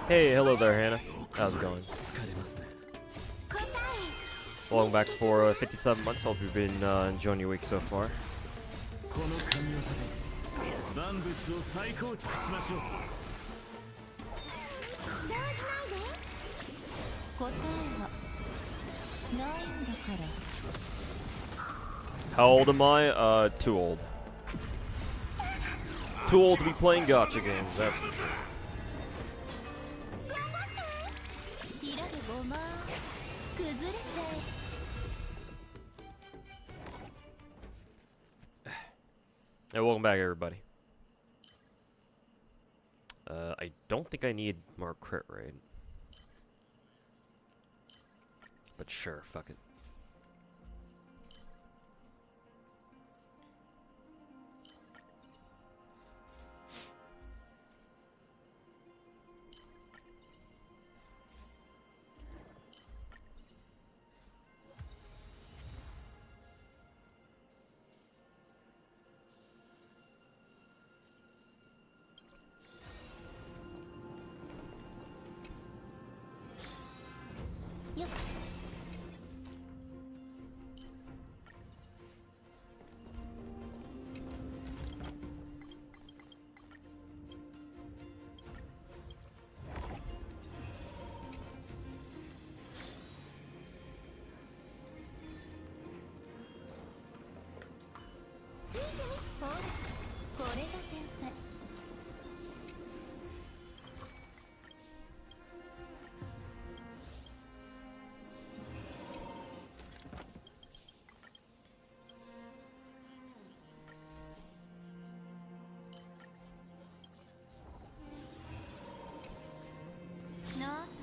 Hey, hello there, Hannah. How's it going? Welcome back for 57 months. Hope you've been enjoying your week so far. How old am I? Too old. Too old to be playing gacha games, that's for sure. Hey, welcome back, everybody. I don't think I need more crit rate. But sure, fuck it.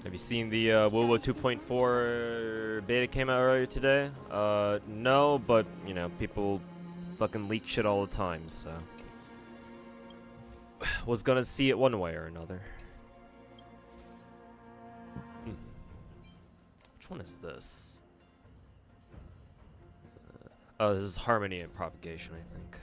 Have you seen the WUWA 2.4 beta came out earlier today? No, but, you know, people fucking leak shit all the time, so... was gonna see it one way or another. Which one is this? Oh, this is Harmony and Propagation, I think.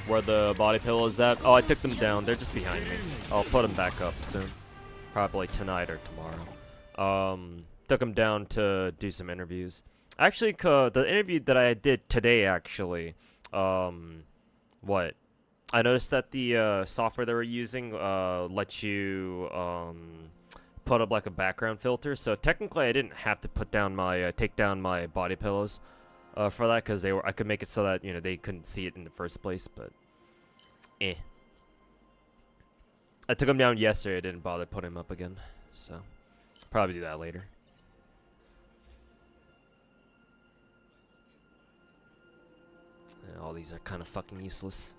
Where the body pillow is at? Oh, I took them down. They're just behind me. I'll put them back up soon. Probably tonight or tomorrow. Took them down to do some interviews. Actually, the interview that I did today, actually, what? I noticed that the software they were using lets you put up like a background filter. So technically, I didn't have to put down my take down my body pillows for that because I could make it so that they couldn't see it in the first place. But I took them down yesterday. I didn't bother putting them up again. So probably do that later. Yeah, all these are kind of fucking useless.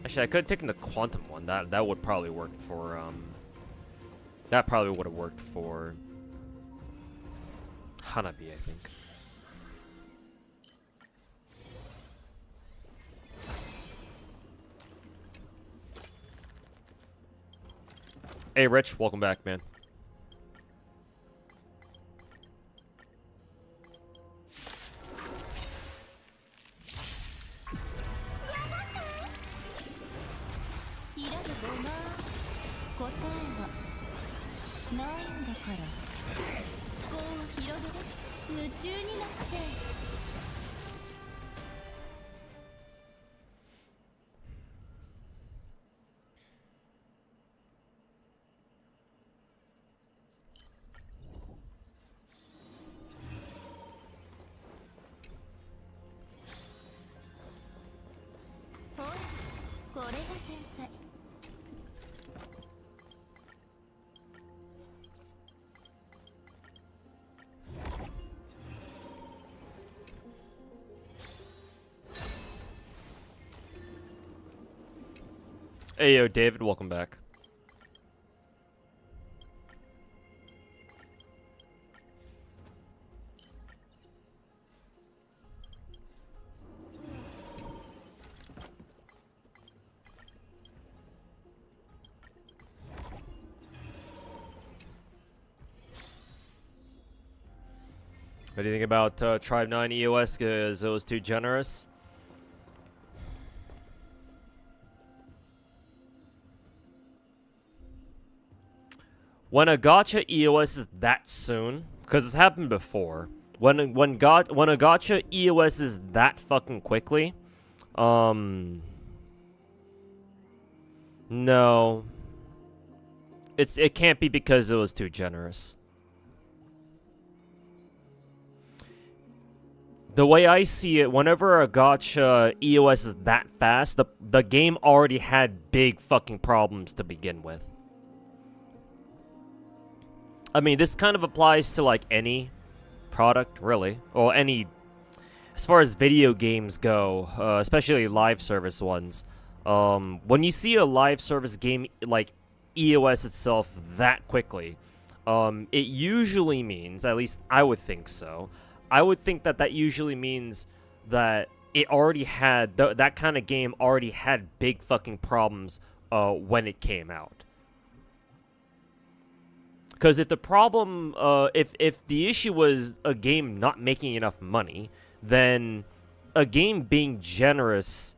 Actually, I could have taken the quantum one. That would probably work for that probably would have worked for Hanabi, I think. Hey, Rich, welcome back, man. Hey, yo, David, welcome back. What do you think about Tribe 9 EOS? Because it was too generous. When a gacha EOS is that soon, because it's happened before. When a gacha EOS is that fucking quickly, no, it can't be because it was too generous. The way I see it, whenever a gacha EOS is that fast, the game already had big fucking problems to begin with. I mean, this kind of applies to like any product, really, or any, as far as video games go, especially live service ones. When you see a live service game like EOS itself that quickly, it usually means, at least I would think so, I would think that usually means that it already had, that kind of game already had big fucking problems when it came out. Because if the problem, if the issue was a game not making enough money, then a game being generous,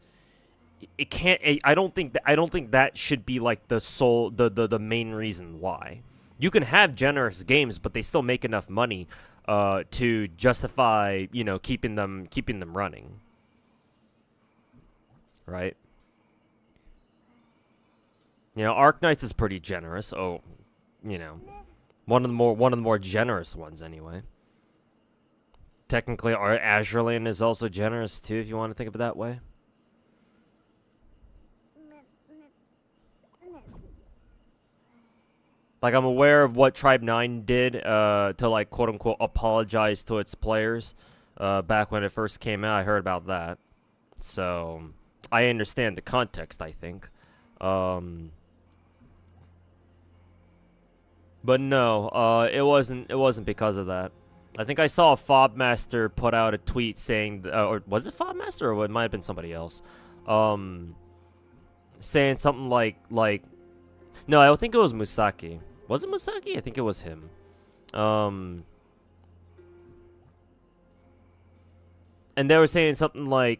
it can't. I don't think that should be like the main reason why. You can have generous games, but they still make enough money to justify, you know, keeping them running. Right? You know, Arknights is pretty generous. Oh, you know. One of the more generous ones, anyway. Technically, our Azurlane is also generous too, if you want to think of it that way. Like, I'm aware of what Tribe 9 did to, like, quote unquote apologize to its players back when it first came out. I heard about that, so I understand the context, I think. But no, it wasn't because of that. I think I saw a Fobmaster put out a tweet saying, or was it Fobmaster, or it might have been somebody else, saying something like, no, I think it was Musaki. Was it Musaki? I think it was him. And they were saying something like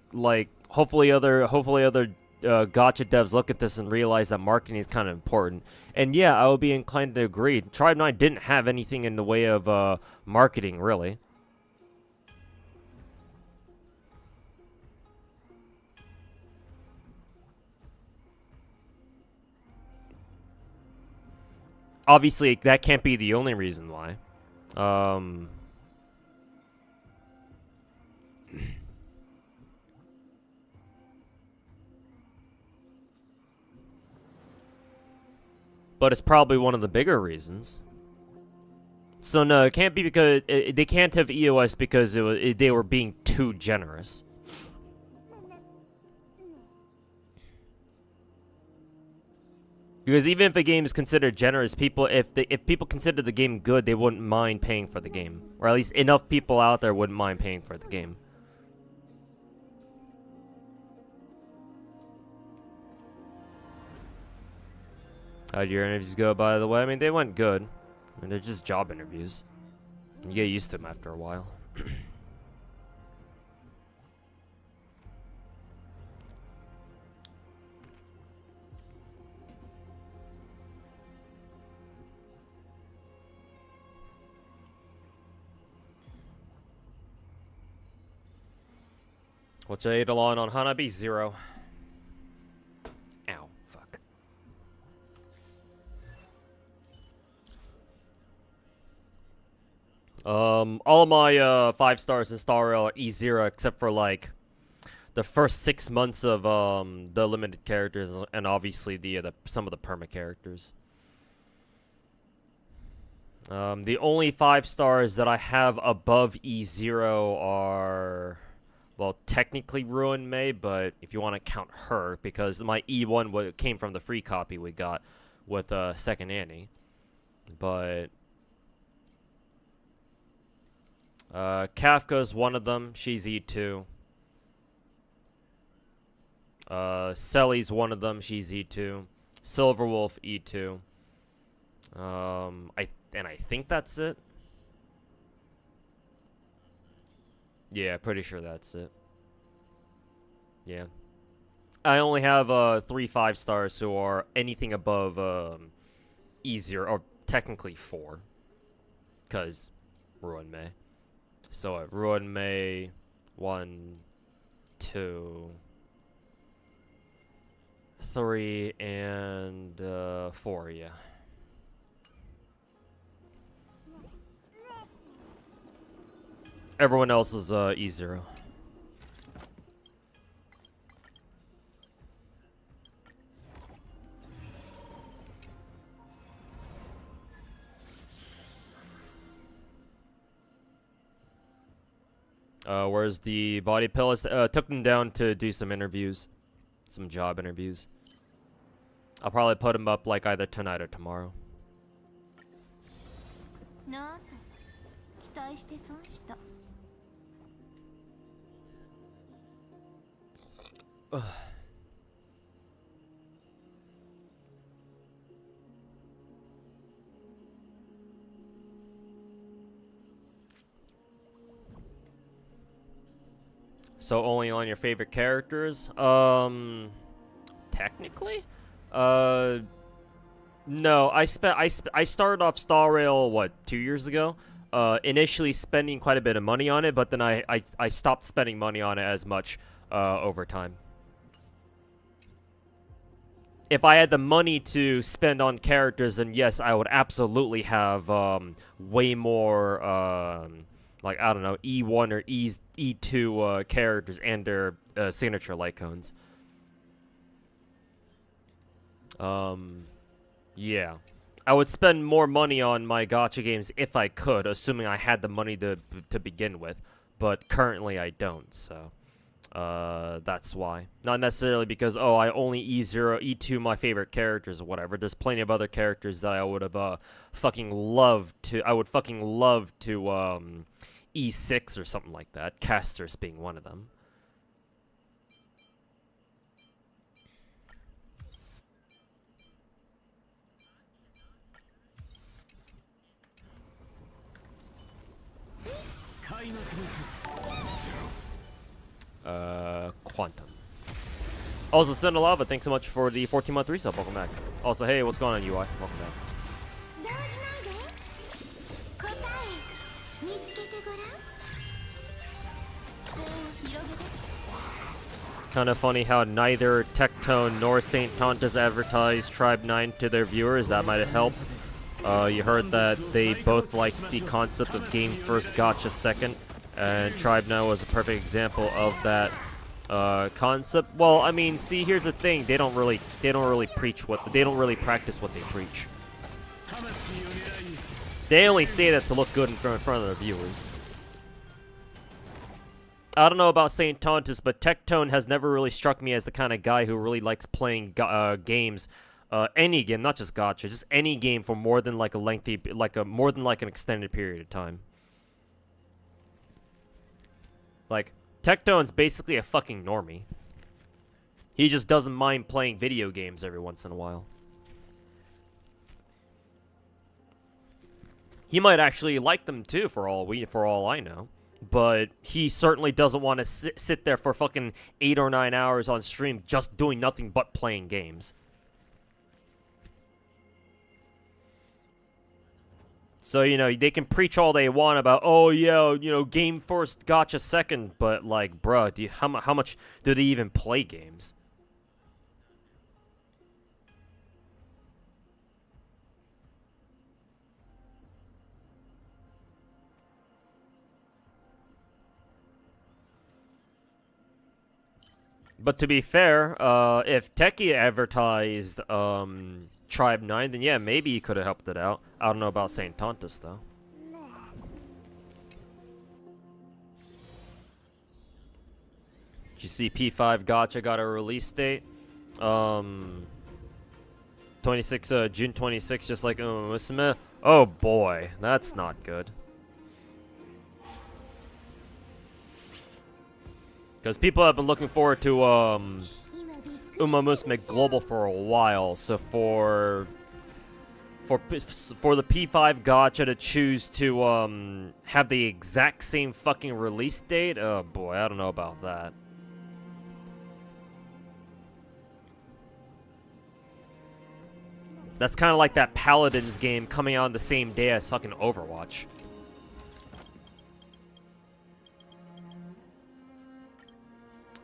hopefully other gacha devs look at this and realize that marketing is kind of important. And yeah, I would be inclined to agree. Tribe 9 didn't have anything in the way of marketing, really. Obviously, that can't be the only reason why. But it's probably one of the bigger reasons. So no, it can't be because they can't have EOS because they were being too generous. Because even if a game is considered generous, if people consider the game good, they wouldn't mind paying for the game, or at least enough people out there wouldn't mind paying for the game. How'd your interviews go, by the way? I mean, they went good. I mean, they're just job interviews. You get used to them after a while. What's Eidolon on Hanabi? 0. Ow, fuck. All of my 5 stars in Star Rail are E0 except for like the first 6 months of the limited characters and obviously the some of the perma characters. The only 5 stars that I have above E0 are, well, technically Ruin May, but if you want to count her, because my E1 came from the free copy we got with Second Annie. But Kafka's one of them. She's E2. Selly's one of them. She's E2. Silverwolf E2. I think that's it. Yeah, pretty sure that's it. Yeah. I only have 3 5-stars who are anything above E0, or technically 4. Because Ruin May. So Ruin May 1, 2, 3, and 4, yeah. Everyone else is E0. Whereas the body pillars took them down to do some interviews, some job interviews. I'll probably put them up like either tonight or tomorrow. So only on your favorite characters? Technically? No, I started off Star Rail, what, 2 years ago? Initially spending quite a bit of money on it, but then I stopped spending money on it as much, over time. If I had the money to spend on characters, then yes, I would absolutely have, way more, like, I don't know, E1 or E2 characters and their signature light cones. Yeah. I would spend more money on my gacha games if I could, assuming I had the money to begin with. But currently I don't, so that's why. Not necessarily because, oh, I only E0, E2 my favorite characters or whatever. There's plenty of other characters that I would have fucking loved to E6 or something like that. Casters being one of them. Quantum. Also, Cinelava, thanks so much for the 14-month resub. Welcome back. Also, hey, what's going on, UI? Welcome back. Kind of funny how neither Tectone nor St. Tonta's advertised Tribe 9 to their viewers. That might have helped. You heard that they both liked the concept of game first, gacha second, and Tribe 9 was a perfect example of that concept. Well, I mean, see, here's the thing: they don't really practice what they preach. They only say that to look good in front of their viewers. I don't know about St. Tontus, but Tectone has never really struck me as the kind of guy who really likes playing games, any game, not just gacha, just any game for more than like an extended period of time. Like, Tectone's basically a fucking normie. He just doesn't mind playing video games every once in a while. He might actually like them too, for all I know. But he certainly doesn't want to sit there for fucking 8 or 9 hours on stream just doing nothing but playing games. So, you know, they can preach all they want about, oh, yeah, you know, game first, gacha second. But, like, bruh, how much do they even play games? But to be fair, if Techie advertised Tribe 9, then yeah, maybe he could have helped it out. I don't know about St. Tontus, though. Did you see P5 Gacha got a release date? 26, June 26, just like Musume. Oh boy, that's not good. Because people have been looking forward to Uma Musume Global for a while, so for for the P5 gacha to choose to have the exact same fucking release date. Oh boy, I don't know about that. That's kind of like that Paladins game coming out on the same day as fucking Overwatch.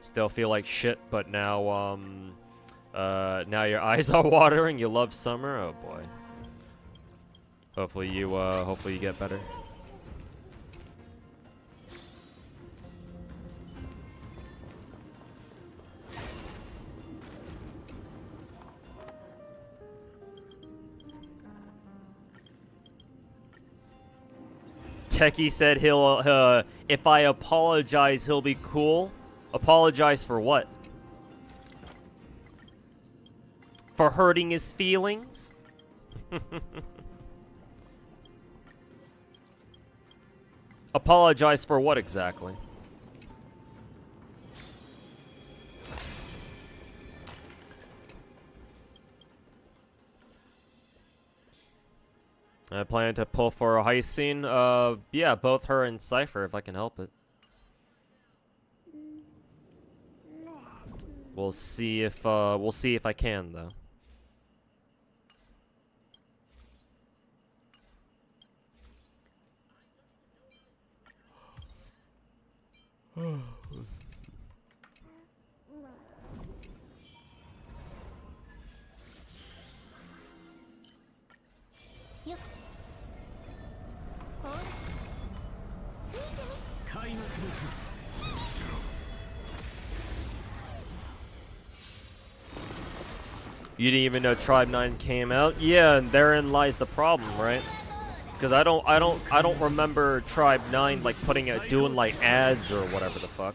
Still feel like shit, but now now your eyes are watering. You love summer. Oh boy. Hopefully you get better. Techie said he'll if I apologize, he'll be cool. Apologize for what? For hurting his feelings? Apologize for what exactly? I plan to pull for a heist scene. Yeah, both her and Cypher, if I can help it. We'll see if I can though. You didn't even know Tribe 9 came out? Yeah, and therein lies the problem, right? Because I don't remember Tribe 9 like doing like ads or whatever the fuck.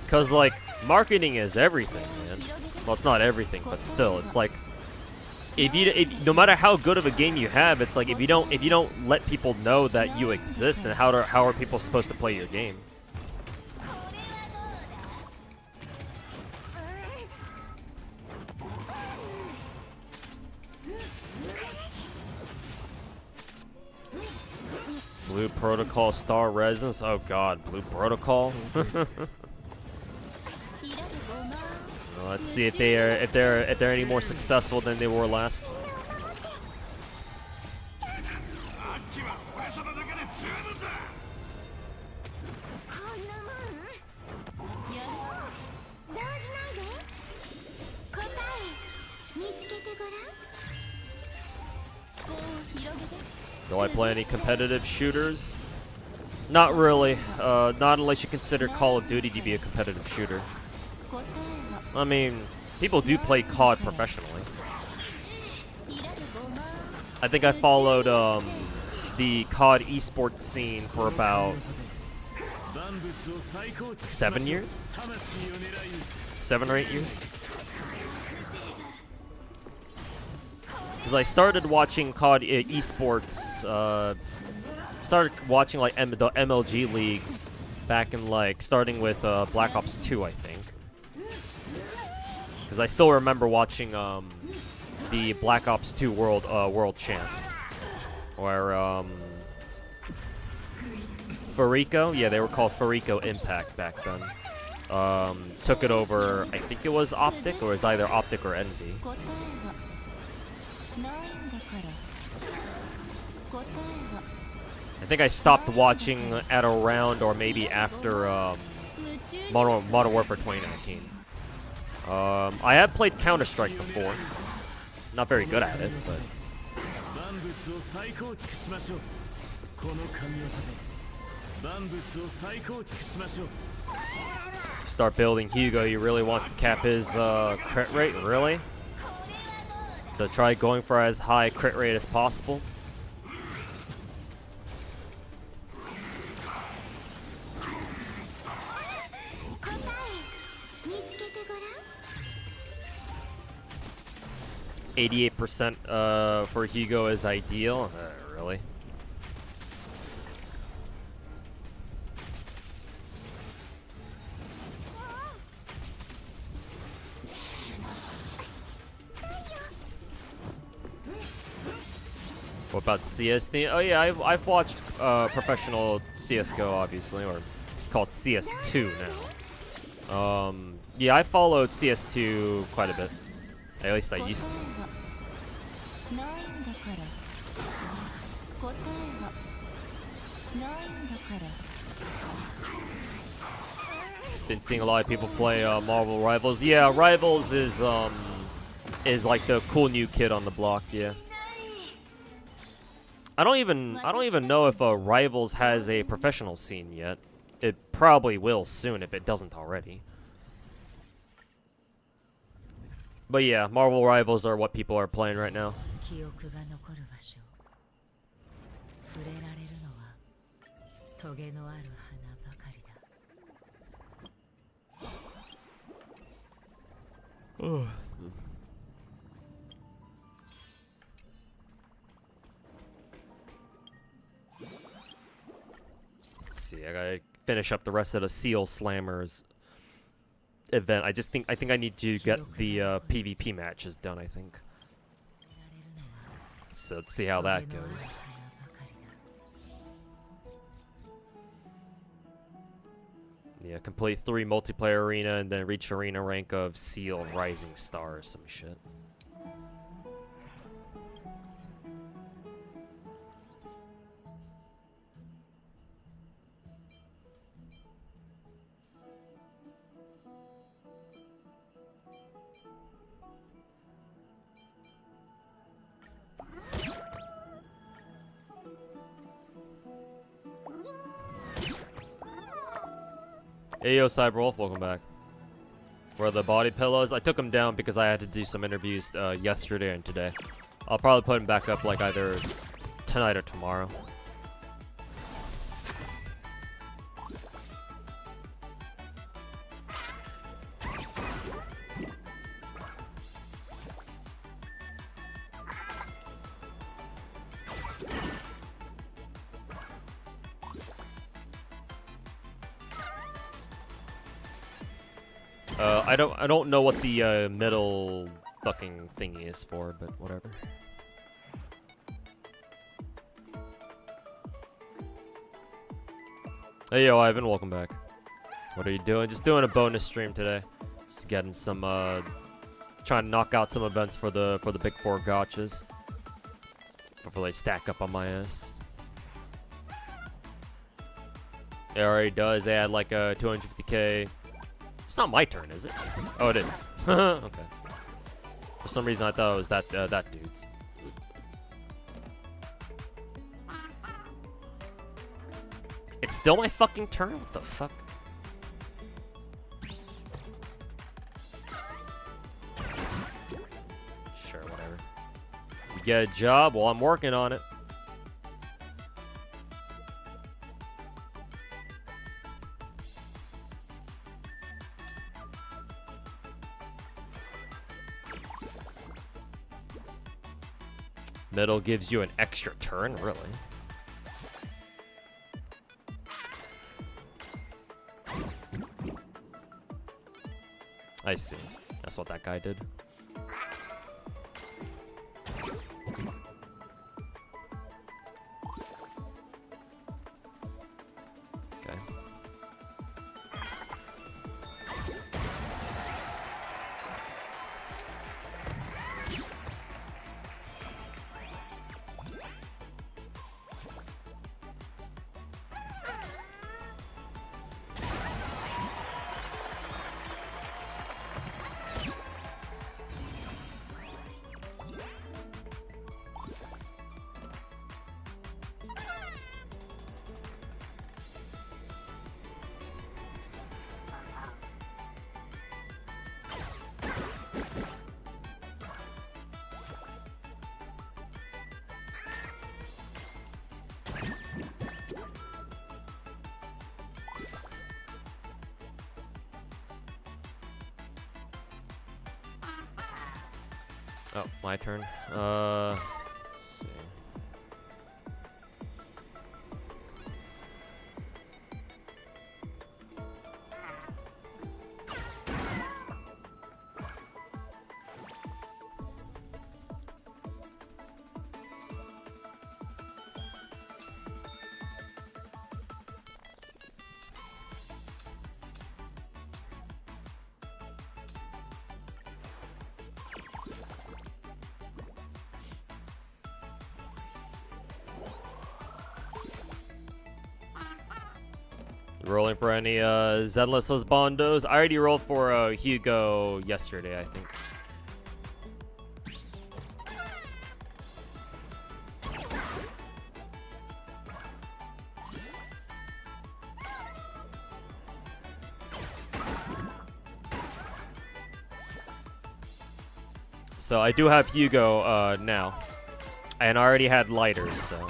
Cause like marketing is everything, man. Well, it's not everything, but still, it's like if no matter how good of a game you have, it's like if you don't let people know that you exist, then how are people supposed to play your game? Blue Protocol Star Residence. Oh god, Blue Protocol. Well, let's see if they're any more successful than they were last. Do I play any competitive shooters? Not really. Not unless you consider Call of Duty to be a competitive shooter. I mean, people do play COD professionally. I think I followed the COD esports scene for about 7 years? 7 or 8 years? Because I started watching COD esports, started watching like the MLG leagues back in like, starting with Black Ops 2, I think. Because I still remember watching the Black Ops 2 World Champs, where Farico, yeah, they were called Farico Impact back then. Took it over, I think it was Optic, or it was either Optic or Envy. I think I stopped watching at around or maybe after Modern Warfare 2019. I have played Counter-Strike before. Not very good at it, but... Start building Hugo. He really wants to cap his crit rate, really? So try going for as high crit rate as possible. %, for Hugo is ideal. Really? What about CSD? Oh yeah, I've watched professional CS:GO, obviously, or it's called CS2 now. Yeah, I followed CS2 quite a bit. At least I used to. Been seeing a lot of people play Marvel Rivals. Yeah, Rivals is like the cool new kid on the block. Yeah. I don't even know if Rivals has a professional scene yet. It probably will soon if it doesn't already. But yeah, Marvel Rivals are what people are playing right now. Let's see, I gotta finish up the rest of the Seal Slammers event. I think I need to get the PvP matches done, I think. So let's see how that goes. Yeah, complete 3 multiplayer arena and then reach arena rank of Seal and Rising Star or some shit. Hey yo, Cyberwolf, welcome back. Where are the body pillows? I took them down because I had to do some interviews yesterday and today. I'll probably put them back up like either tonight or tomorrow. I don't know what the middle fucking thingy is for, but whatever. Hey yo, Ivan, welcome back. What are you doing? Just doing a bonus stream today. Just getting some trying to knock out some events for the big 4 gachas before they stack up on my ass. It already does. They had like a 250k. It's not my turn, is it? Oh, it is. Okay. For some reason, I thought it was that dude's. It's still my fucking turn? What the fuck? Sure, whatever. You get a job? Well, I'm working on it. Middle gives you an extra turn, really? I see. That's what that guy did. Okay. Oh, my turn. Let's see. Rolling for any Zenless Husbandos? I already rolled for Hugo yesterday, I think. So I do have Hugo now, and I already had lighters, so.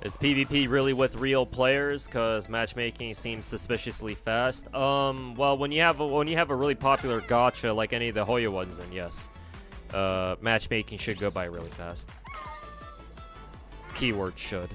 Is PvP really with real players? Cause matchmaking seems suspiciously fast. Well, when you have a really popular gacha like any of the Hoya ones, then yes, matchmaking should go by really fast. Keyword should.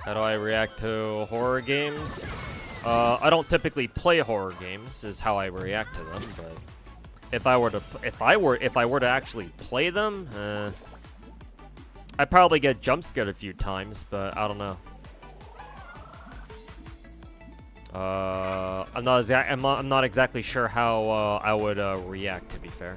How do I react to horror games? I don't typically play horror games, is how I react to them. But if I were to actually play them, I'd probably get jump scared a few times. But I don't know. I'm not exactly sure how I would react. To be fair.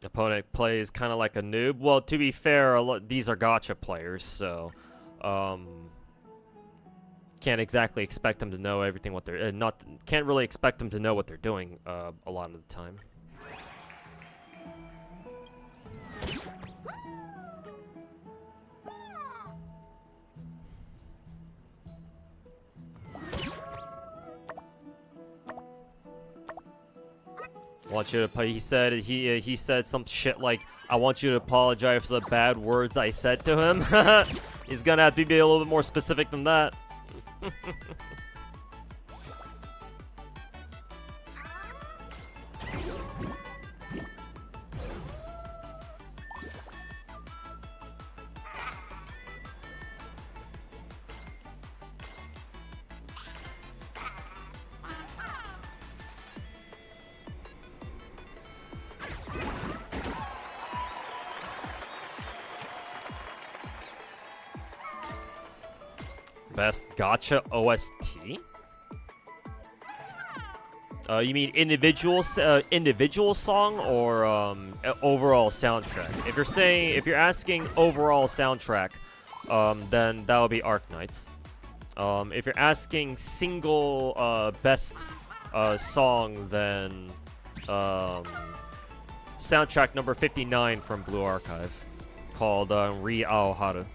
Opponent plays kind of like a noob. Well, to be fair, these are gacha players, so can't exactly expect them to know everything what they're can't really expect them to know what they're doing a lot of the time. Want you to. He said some shit like, "I want you to apologize for the bad words I said to him." He's gonna have to be a little bit more specific than that. Best gacha OST? You mean individual song or overall soundtrack? If you're asking overall soundtrack, then that would be Arknights. If you're asking single best song, then soundtrack number 59 from Blue Archive, called Ri Aoharu.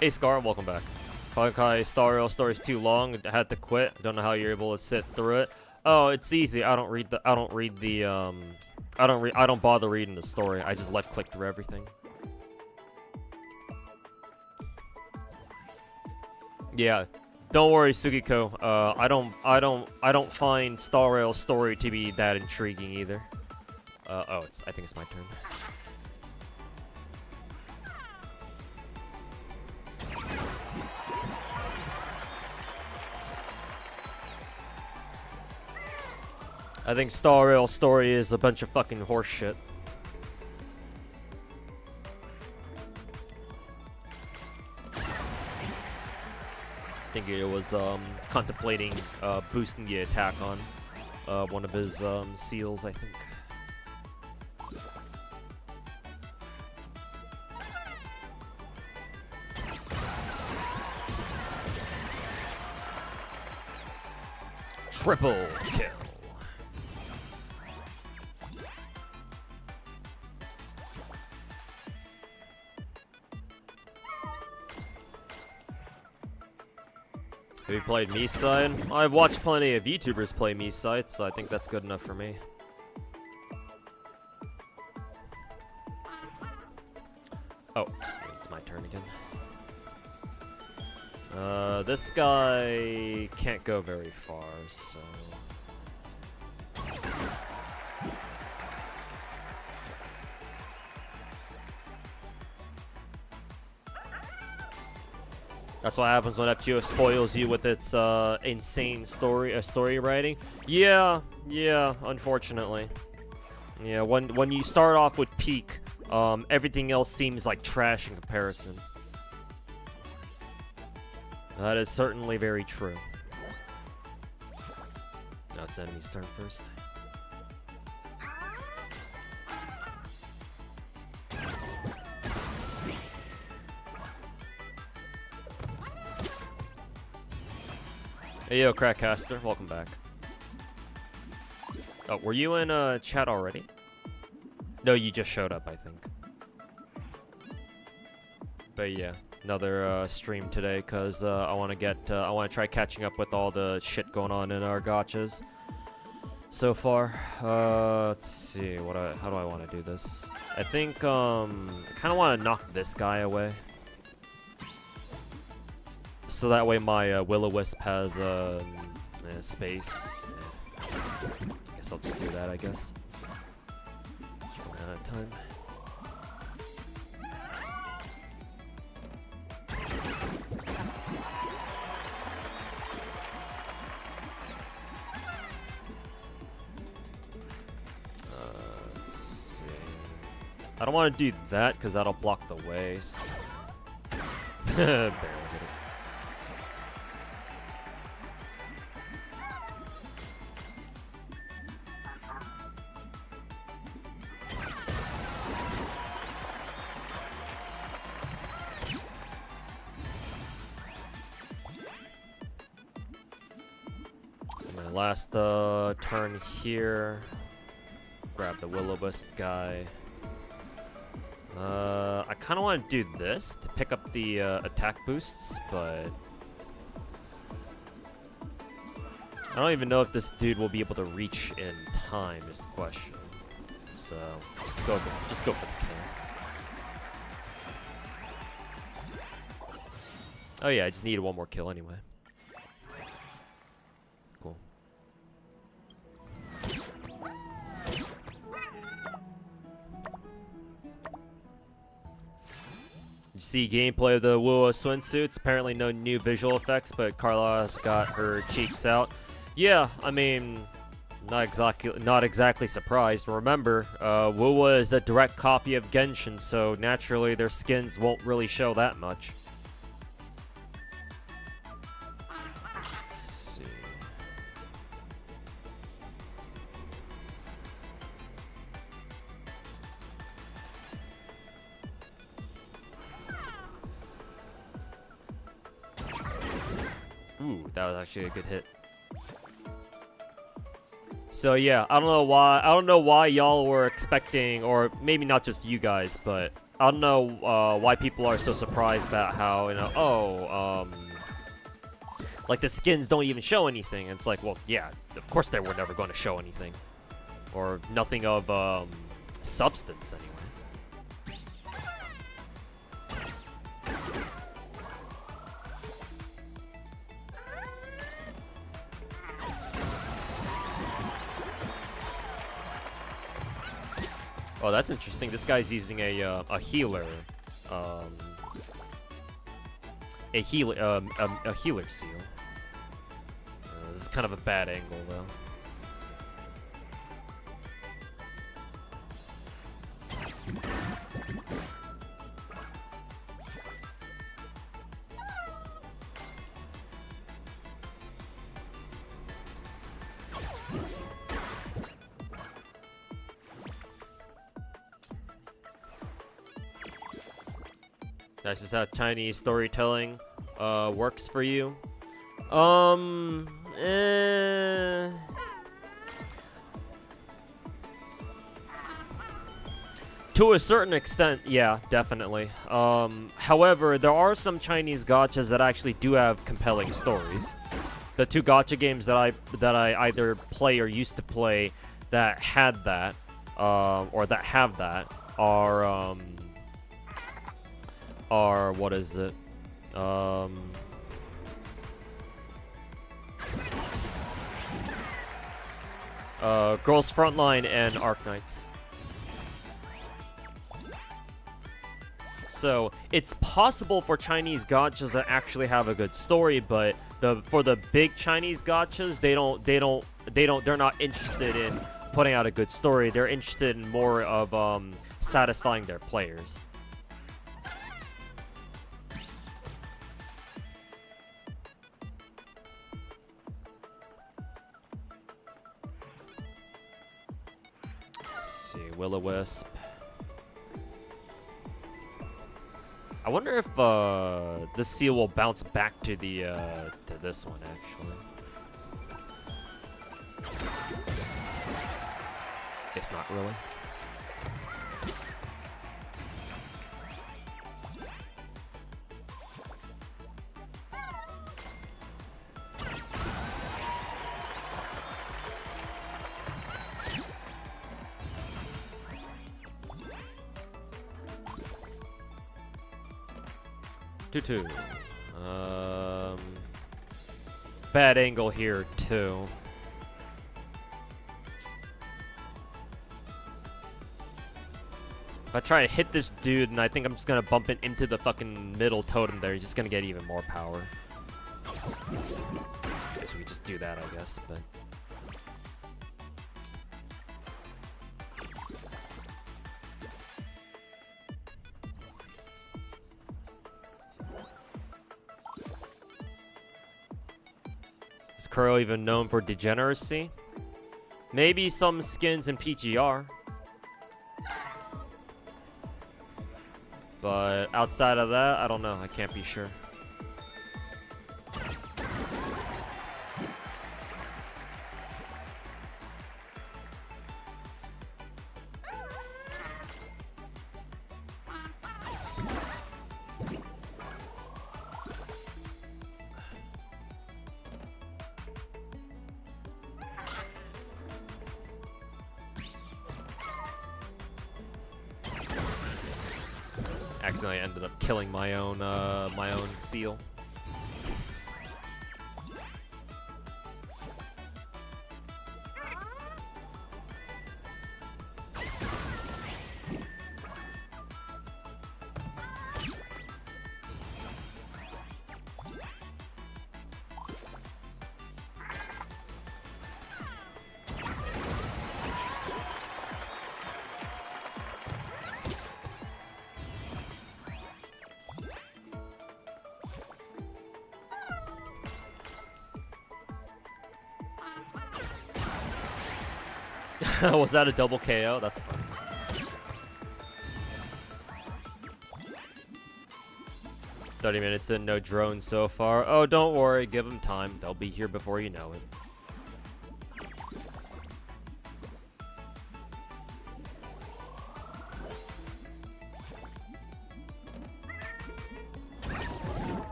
Hey Scar, welcome back. Honkai Star Rail story's too long. I had to quit. Don't know how you're able to sit through it. Oh, it's easy. I don't bother reading the story. I just left click through everything. Yeah, don't worry, Sugiko. I don't find Star Rail's story to be that intriguing either. Oh, I think it's my turn. I think Star Rail's story is a bunch of fucking horse shit. I think it was contemplating boosting the attack on one of his seals, I think. Triple kill. Have you played Mii side? I've watched plenty of YouTubers play Mii side, so I think that's good enough for me. Oh, it's my turn again. This guy can't go very far, so... That's what happens when FGO spoils you with its insane story writing. Yeah, unfortunately. Yeah, when you start off with peak, everything else seems like trash in comparison. That is certainly very true. Now it's enemy's turn first. Hey yo, Crackcaster, welcome back. Oh, were you in chat already? No, you just showed up, I think. But yeah, another stream today because I want to try catching up with all the shit going on in our gachas so far. Let's see, how do I want to do this? I think I kind of want to knock this guy away. So that way my Will-O-Wisp has space. I guess I'll just do that, I guess. Just run out of time. Let's see. I don't want to do that because that'll block the way. So. Barely hit it. Last turn here. Grab the Will-O-Wisp guy. I kind of want to do this to pick up the attack boosts, but I don't even know if this dude will be able to reach in time is the question. So just go for the kill. Oh yeah, I just needed one more kill anyway. Cool. You see gameplay of the WUWA swimsuits. Apparently no new visual effects, but Carla's got her cheeks out. Yeah, I mean, not exactly surprised. Remember, WUWA is a direct copy of Genshin, so naturally their skins won't really show that much. Let's see. Ooh, that was actually a good hit. So yeah, I don't know why y'all were expecting, or maybe not just you guys, but I don't know why people are so surprised about how, you know, like the skins don't even show anything. It's like, well, yeah, of course they were never going to show anything, or nothing of substance anyway. Oh, that's interesting. This guy's using a healer, a healer seal. This is kind of a bad angle, though. That's just how Chinese storytelling works for you. To a certain extent, yeah, definitely. However, there are some Chinese gachas that actually do have compelling stories. The two gacha games that I either play or used to play that had that, or that have that, are what is it? Girls Frontline and Arknights. So it's possible for Chinese gachas that actually have a good story, but for the big Chinese gachas, they're not interested in putting out a good story. They're interested in more of satisfying their players. Will-O-Wisp. I wonder if the seal will bounce back to the to this one actually. Guess not really. Tutu. Bad angle here too. If I try to hit this dude, and I think I'm just gonna bump it into the fucking middle totem there, he's just gonna get even more power. Okay, so we just do that, I guess, but... Is Kuro even known for degeneracy? Maybe some skins in PGR. But outside of that, I don't know. I can't be sure. Accidentally ended up killing my own seal. Was that a double KO? That's funny. "30 minutes in, no drones so far." Oh, don't worry, give them time. They'll be here before you know it.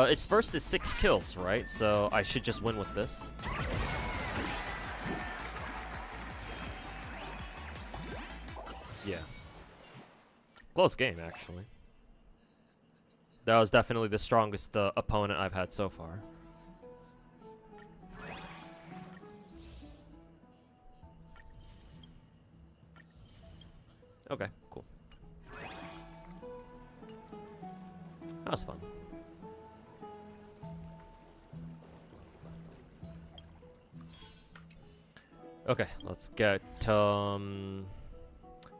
Its first is 6 kills, right? So I should just win with this. Close game, actually. That was definitely the strongest opponent I've had so far. Okay, cool. That was fun. Okay, let's get,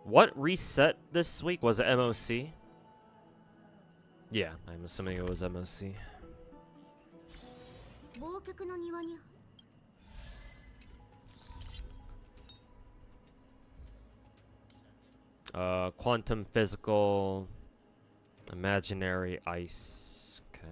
what reset this week? Was it MOC? Yeah, I'm assuming it was MOC. Quantum physical, imaginary ice. Okay.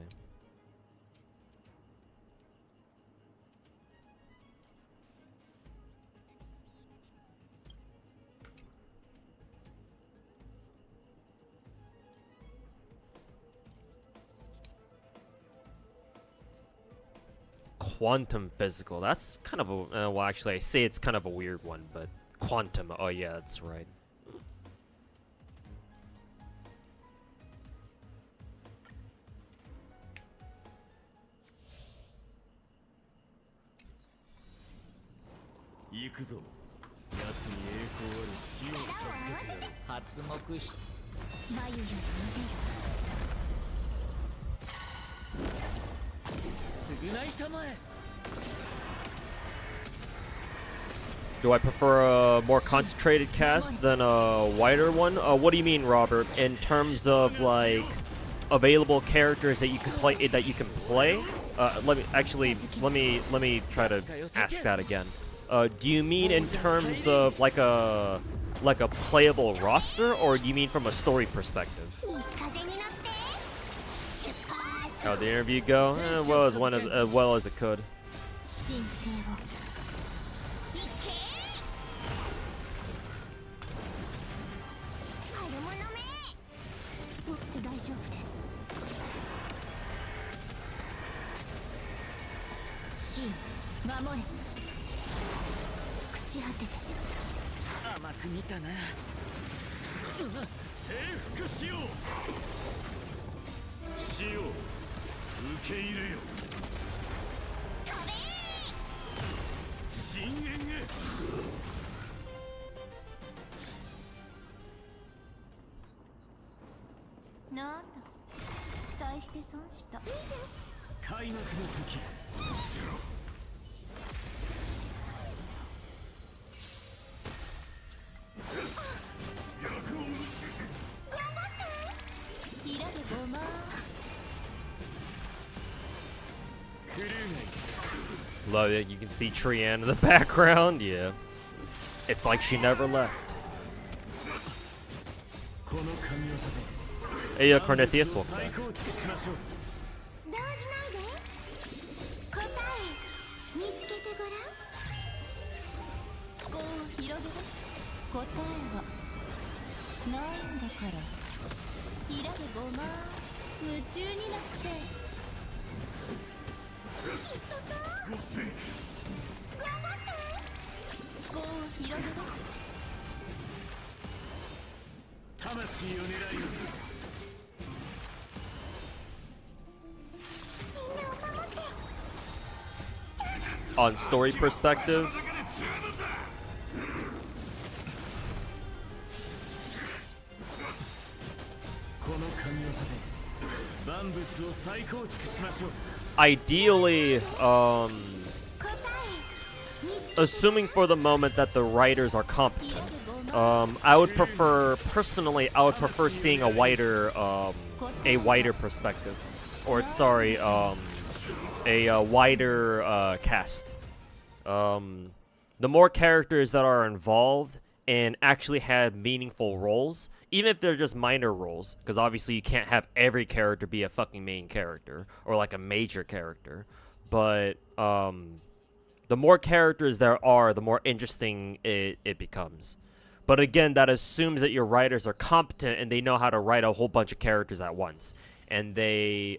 Quantum physical. That's kind of a well, actually, I say it's kind of a weird one, but quantum. Oh yeah, that's right. Do I prefer a more concentrated cast than a wider one? What do you mean, Robert? In terms of like available characters that you can play, let me try to ask that again. Do you mean in terms of like a playable roster, or do you mean from a story perspective? How'd the interview go? As well as it could. Love it. You can see Trianne in the background. Yeah. It's like she never left. Hey, Cornethius, welcome back. On story perspective, ideally, assuming for the moment that the writers are competent, I would prefer, personally, I would prefer seeing a wider perspective, or sorry, a wider cast. The more characters that are involved and actually have meaningful roles, even if they're just minor roles, because obviously you can't have every character be a fucking main character or like a major character, but the more characters there are, the more interesting it becomes. But again, that assumes that your writers are competent and they know how to write a whole bunch of characters at once. And they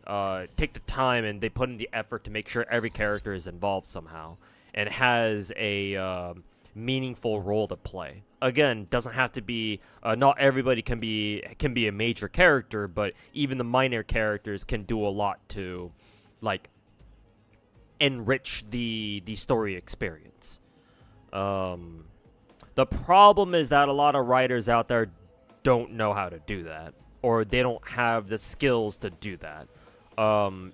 take the time and they put in the effort to make sure every character is involved somehow and has a meaningful role to play. Again, doesn't have to be. Not everybody can be a major character, but even the minor characters can do a lot to, like, enrich the story experience. The problem is that a lot of writers out there don't know how to do that, or they don't have the skills to do that.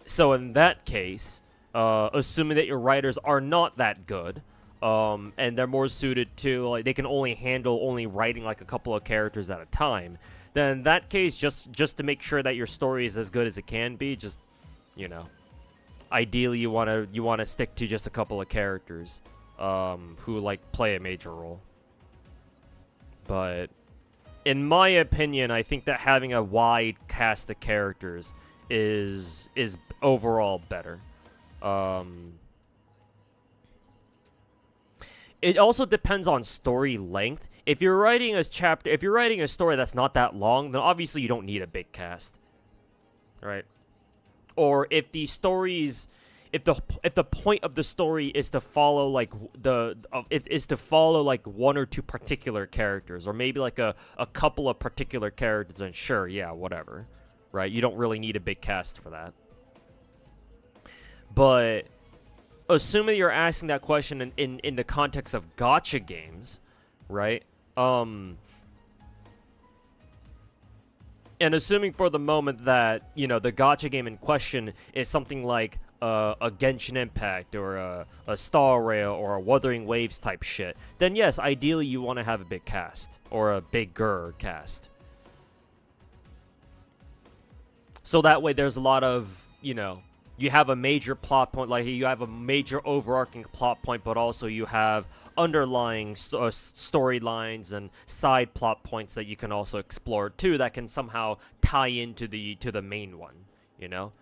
So in that case, assuming that your writers are not that good, and they're more suited to, like, they can only handle writing like a couple of characters at a time, then in that case, just to make sure that your story is as good as it can be, just, you know, ideally you wanna stick to just a couple of characters, who, like, play a major role. But in my opinion, I think that having a wide cast of characters is overall better. It also depends on story length. If you're writing a story that's not that long, then obviously you don't need a big cast, right? Or if the stories, if the point of the story is to follow like one or two particular characters, or maybe like a couple of particular characters, then sure, yeah, whatever, right? You don't really need a big cast for that. But assuming you're asking that question in the context of gacha games, right? And assuming for the moment that, you know, the gacha game in question is something like a Genshin Impact or a Star Rail or a Wuthering Waves type shit, then yes, ideally you want to have a big cast or a bigger cast. So that way there's a lot of, you know, you have a major plot point, like you have a major overarching plot point, but also you have underlying storylines and side plot points that you can also explore too, that can somehow tie into the main one, you know?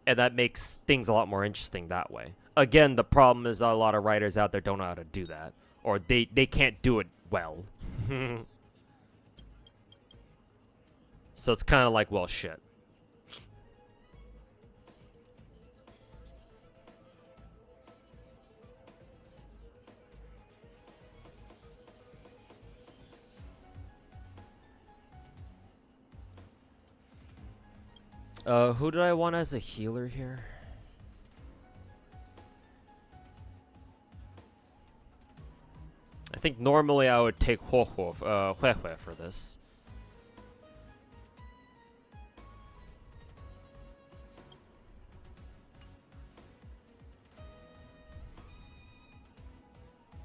And that makes things a lot more interesting that way. Again, the problem is a lot of writers out there don't know how to do that, or they can't do it well. So it's kind of like, well, shit. Who did I want as a healer here? I think normally I would take Huehue for this.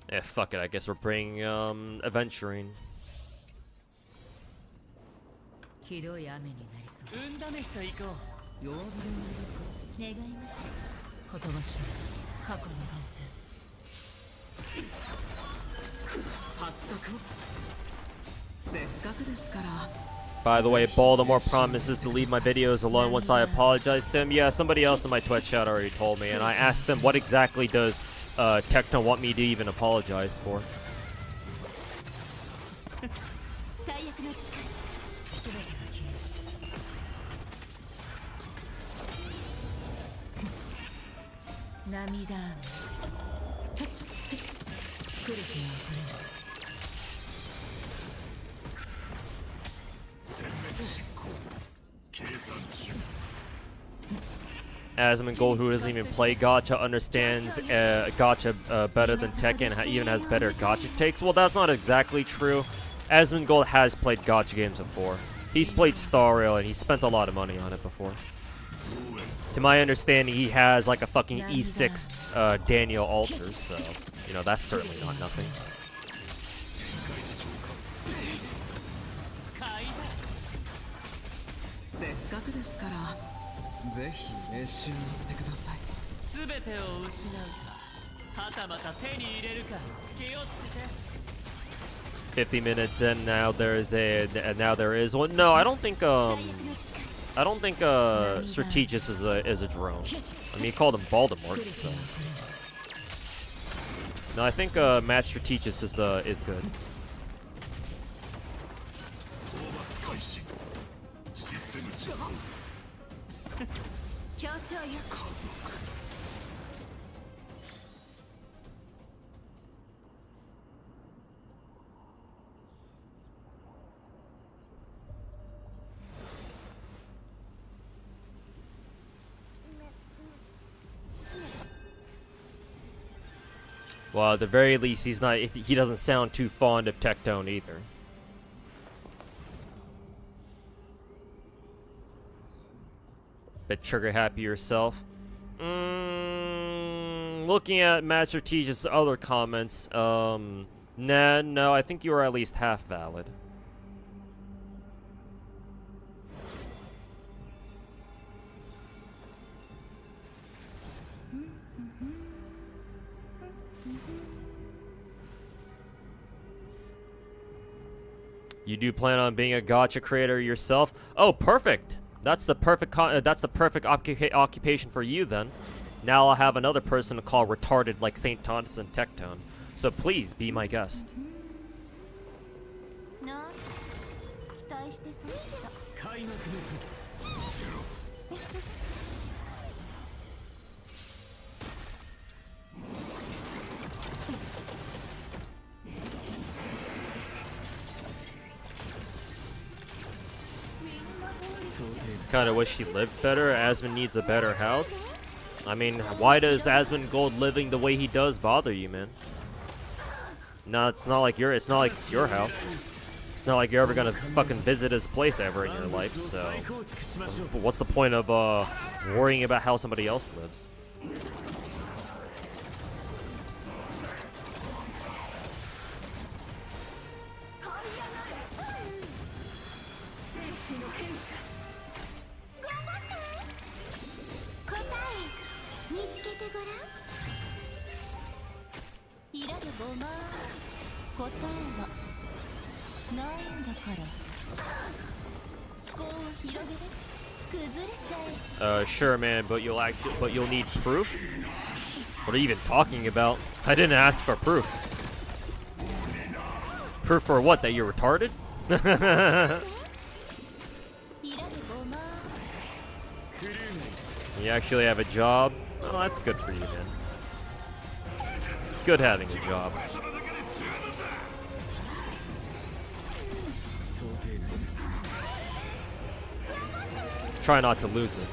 Eh, fuck it, I guess we're bringing, Adventuring. By the way, Baltimore promises to leave my videos alone once I apologize to him. Yeah, somebody else in my Twitch chat already told me, and I asked them what exactly does Techno want me to even apologize for. Asmongold, who doesn't even play gacha, understands gacha better than Tekken, even has better gacha takes. Well, that's not exactly true. Asmongold has played gacha games before. He's played Star Rail, and he's spent a lot of money on it before. To my understanding, he has like a fucking E6 Daniel Alters, so, you know, that's certainly not nothing. "50 minutes in, now there is one." No, I don't think Strategist is a drone. I mean, he called him Baltimore, so. No, I think Match Strategist is good. Well, at the very least, he doesn't sound too fond of Tectone either. Bit trigger happy yourself. Looking at Master T's other comments, nah, no, I think you were at least half valid. You do plan on being a gacha creator yourself? Oh, perfect. That's the perfect occupation for you then. Now I'll have another person to call retarded like St. Thomas and Tectone. So please be my guest. Kinda wish he lived better. Asmon needs a better house. I mean, why does Asmon Gold living the way he does bother you, man? No, it's not like it's your house. It's not like you're ever gonna fucking visit his place ever in your life, so what's the point of worrying about how somebody else lives? Sure, man, but you'll need proof? What are you even talking about? I didn't ask for proof. Proof for what? That you're retarded? You actually have a job? Oh, that's good for you, man. It's good having a job. Try not to lose it.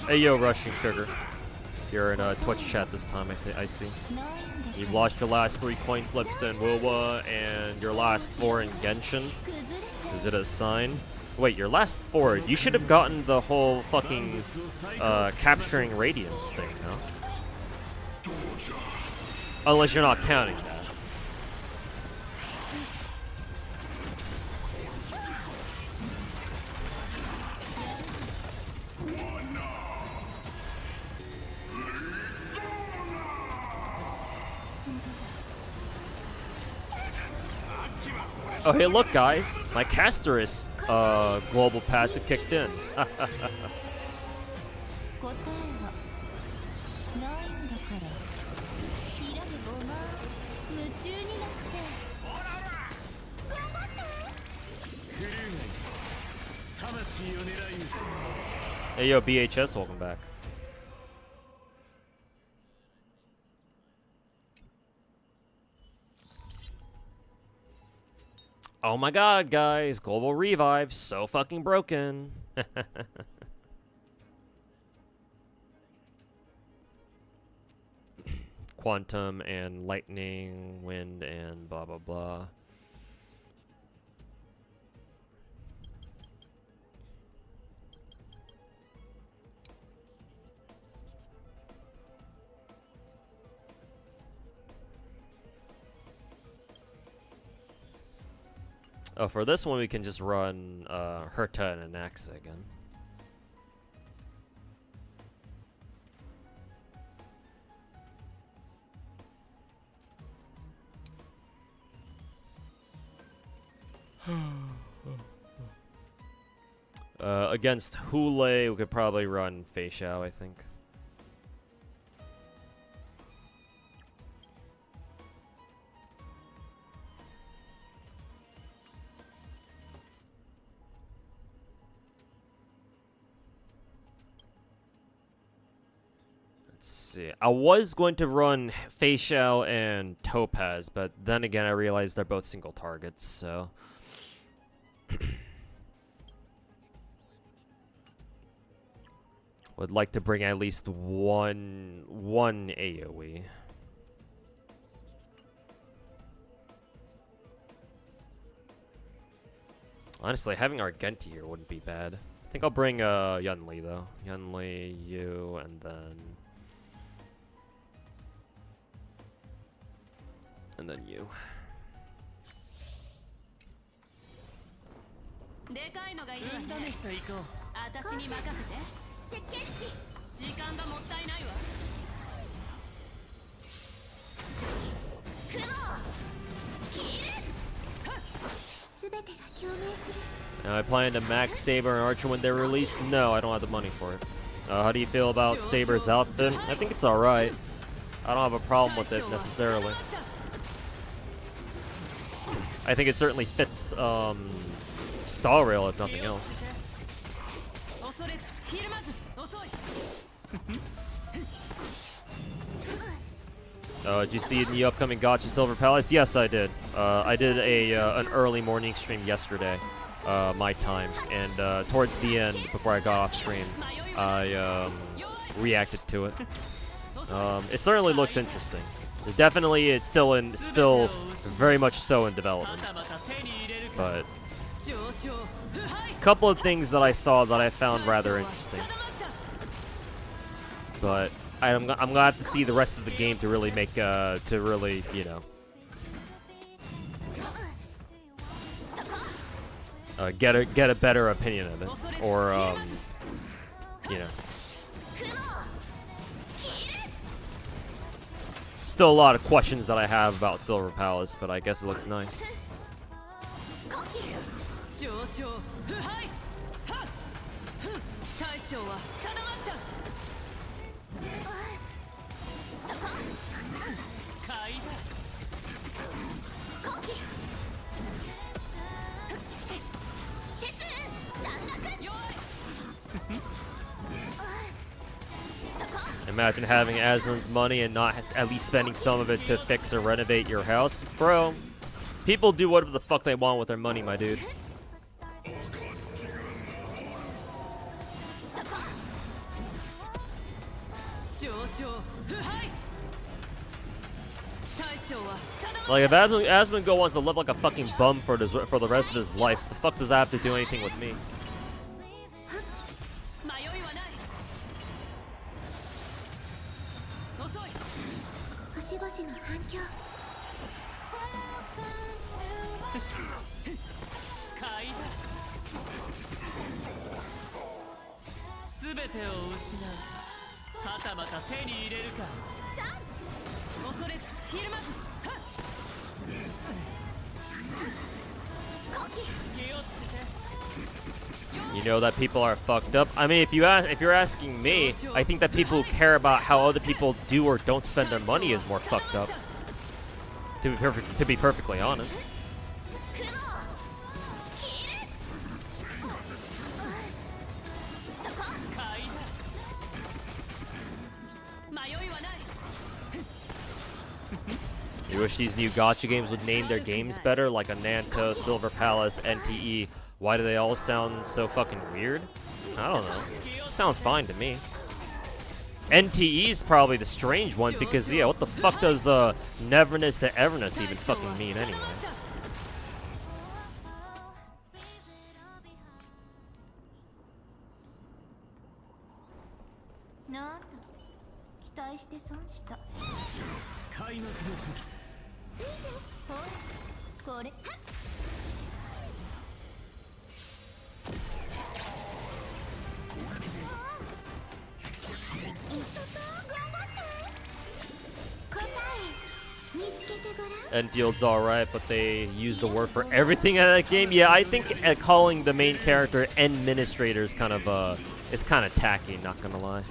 Hey yo, Russian Sugar. You're in Twitch chat this time, I see. You've lost your last 3 coin flips in WUWA and your last 4 in Genshin. Is it a sign? Wait, your last 4, you should have gotten the whole fucking capturing radiance thing, no? Unless you're not counting that. Oh, hey, look, guys. My Casterus global passive kicked in. Hey, yo, BHS, welcome back. Oh my god, guys, global revive, so fucking broken. Quantum and lightning, wind, and blah blah blah. Oh, for this one, we can just run Herta and Anaxa again. Against Hule, we could probably run Fei Xiao, I think. Let's see. I was going to run Fei Xiao and Topaz, but then again I realized they're both single targets, so... Would like to bring at least one AoE. Honestly, having Argenti here wouldn't be bad. I think I'll bring Yunli though. Yunli, you, and then you. I plan to max Saber and Archer when they're released. No, I don't have the money for it. How do you feel about Saber's outfit? I think it's alright. I don't have a problem with it necessarily. I think it certainly fits Star Rail if nothing else. Did you see it in the upcoming Gacha Silver Palace? Yes, I did. I did an early morning stream yesterday, my time, and towards the end, before I got off stream, I reacted to it. It certainly looks interesting. Definitely, it's still very much so in development. But a couple of things that I saw that I found rather interesting. But I'm gonna have to see the rest of the game to really make you know, get a better opinion of it, or you know. Still a lot of questions that I have about Silver Palace, but I guess it looks nice. Imagine having Aslan's money and not at least spending some of it to fix or renovate your house. Bro, people do whatever the fuck they want with their money, my dude. Like, if Asmongold wants to live like a fucking bum for the rest of his life, the fuck does that have to do anything with me? You know that people are fucked up. I mean, if you're asking me, I think that people who care about how other people do or don't spend their money is more fucked up. To be perfectly honest. You wish these new gacha games would name their games better, like Ananto, Silver Palace, NTE. Why do they all sound so fucking weird? I don't know. They sound fine to me. NTE is probably the strange one because, yeah, what the fuck does Neverness to Everness even fucking mean anyway? Enfield's alright, but they use the word for everything in that game. Yeah, I think calling the main character administrator is kind of tacky, not gonna lie.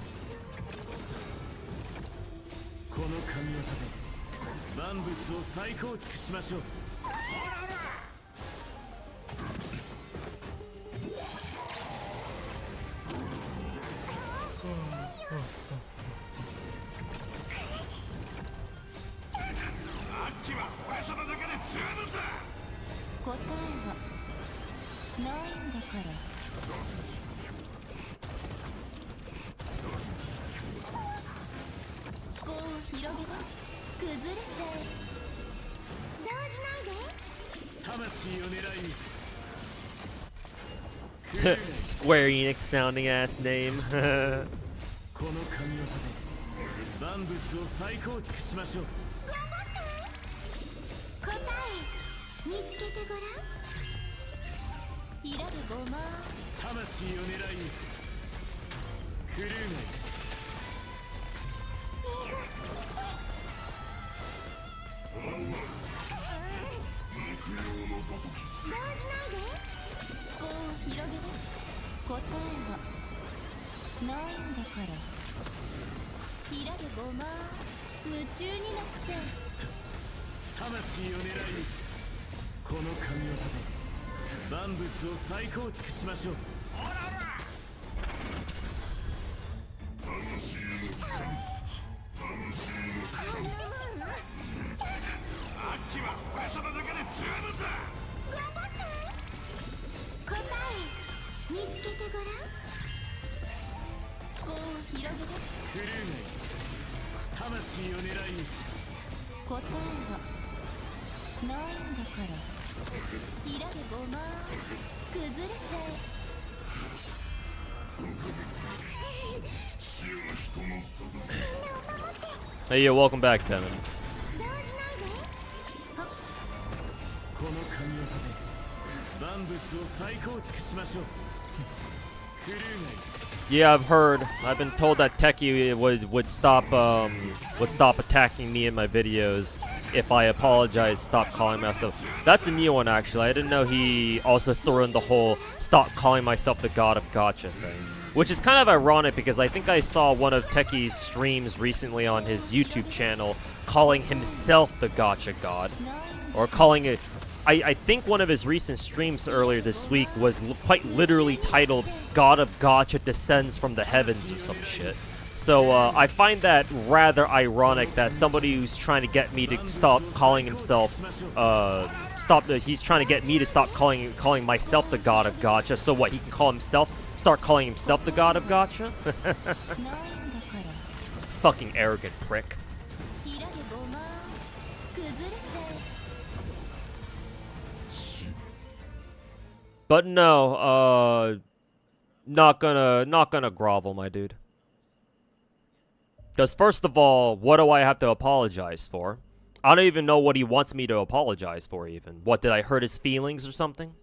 Square Enix sounding ass name. Hey, yo, welcome back, Devin. Yeah, I've heard. I've been told that Techie would stop attacking me in my videos if I apologize, stop calling myself. That's a new one, actually. I didn't know he also threw in the whole stop calling myself the god of gacha thing. Which is kind of ironic because I think I saw one of Techie's streams recently on his YouTube channel calling himself the gacha god. Or calling it... I think one of his recent streams earlier this week was quite literally titled God of Gacha Descends from the Heavens or some shit. So I find that rather ironic that somebody who's trying to get me to stop calling himself, he's trying to get me to stop calling myself the God of Gacha, so what, he can call himself, start calling himself the God of Gacha? Fucking arrogant prick. But no, not gonna grovel, my dude. Because first of all, what do I have to apologize for? I don't even know what he wants me to apologize for, even. What, did I hurt his feelings or something?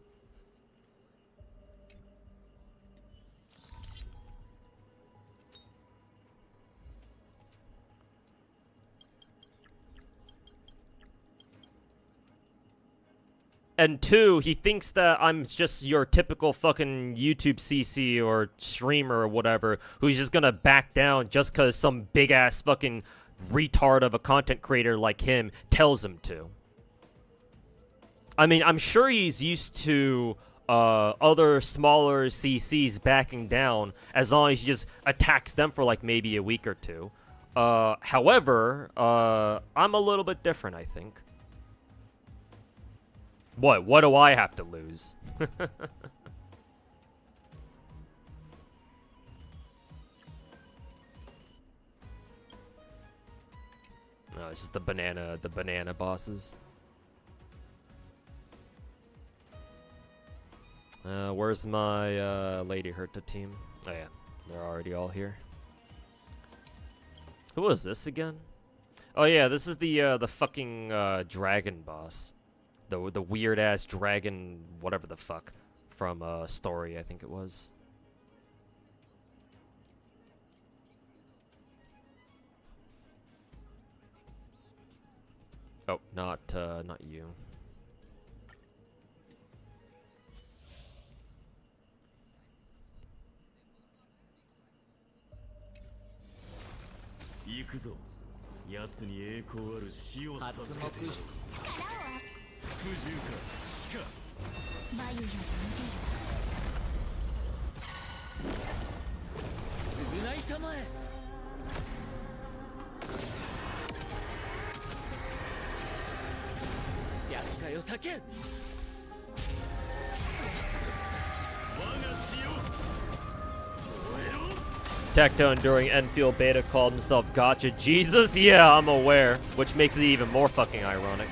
And two, he thinks that I'm just your typical fucking YouTube CC or streamer or whatever, who's just gonna back down just because some big-ass fucking retard of a content creator like him tells him to. I mean, I'm sure he's used to other smaller CCs backing down as long as he just attacks them for like maybe a week or two. However, I'm a little bit different, I think. What do I have to lose? No, it's just the banana bosses. Where's my Lady Herta team? Oh yeah, they're already all here. Who was this again? Oh yeah, this is the fucking dragon boss. The weird ass dragon, whatever the fuck, from Story, I think it was. Oh, not you. Tectone during Enfield Beta called himself Gacha Jesus? Yeah, I'm aware. Which makes it even more fucking ironic.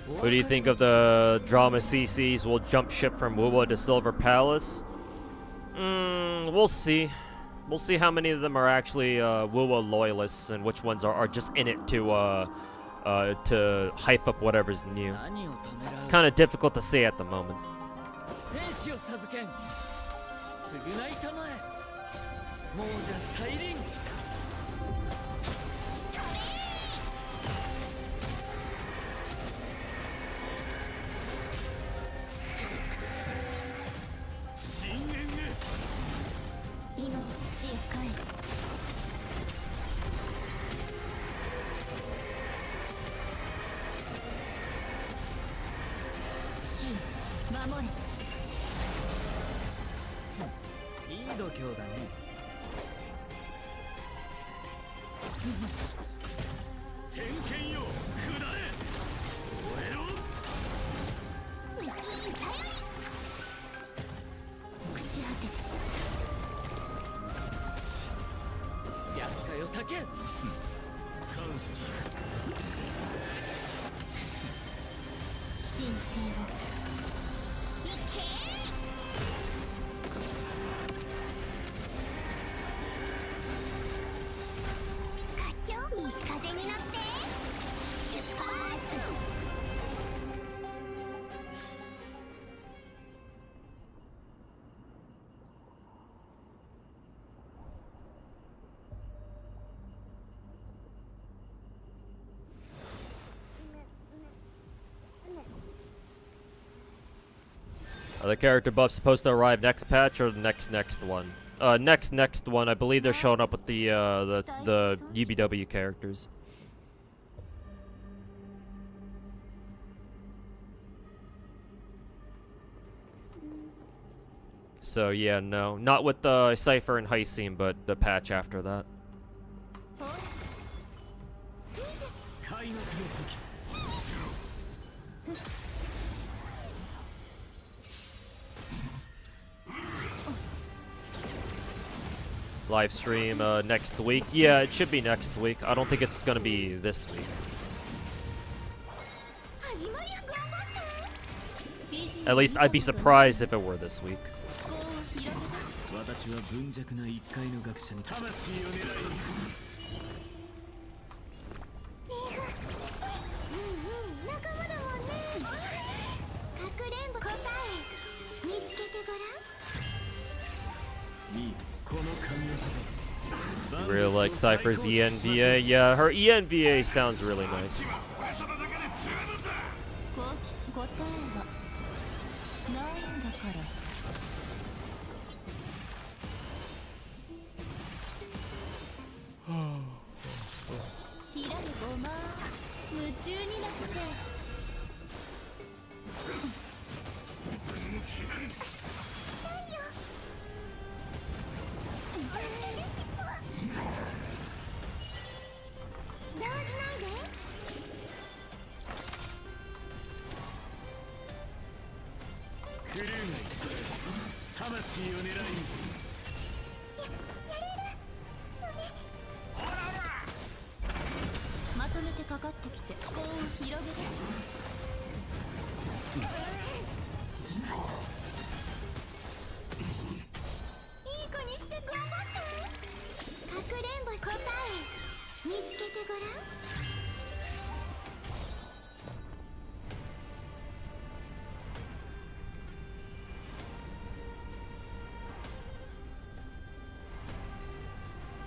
What do you think of the drama CCs will jump ship from WUWA to Silver Palace? We'll see. We'll see how many of them are actually WUWA loyalists and which ones are just in it to hype up whatever's new. Kind of difficult to say at the moment. Are the character buffs supposed to arrive next patch or the next one? Next one. I believe they're showing up with the UBW characters. So yeah, no, not with the Cypher and Hysene, but the patch after that. Live stream next week. Yeah, it should be next week. I don't think it's gonna be this week. At least I'd be surprised if it were this week. like Cypher's ENVA. Yeah, her ENVA sounds really nice.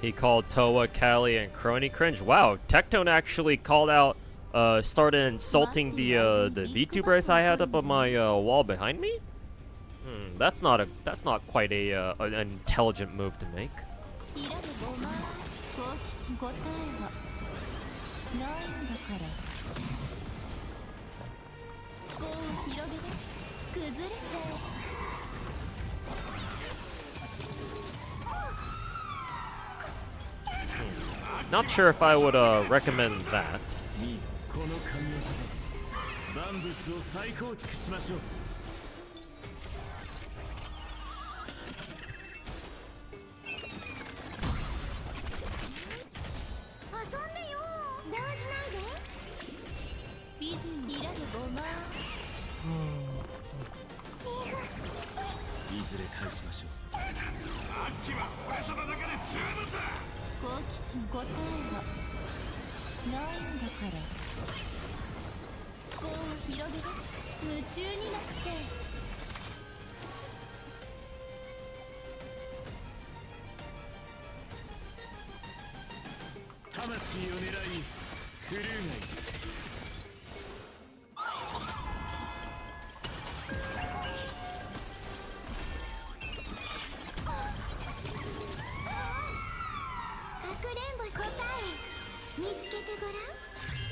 He called Toa, Callie, and Crony cringe. Wow, Tectone actually called out, started insulting the VTubers I had up on my wall behind me. That's not quite an intelligent move to make. Not sure if I would recommend that.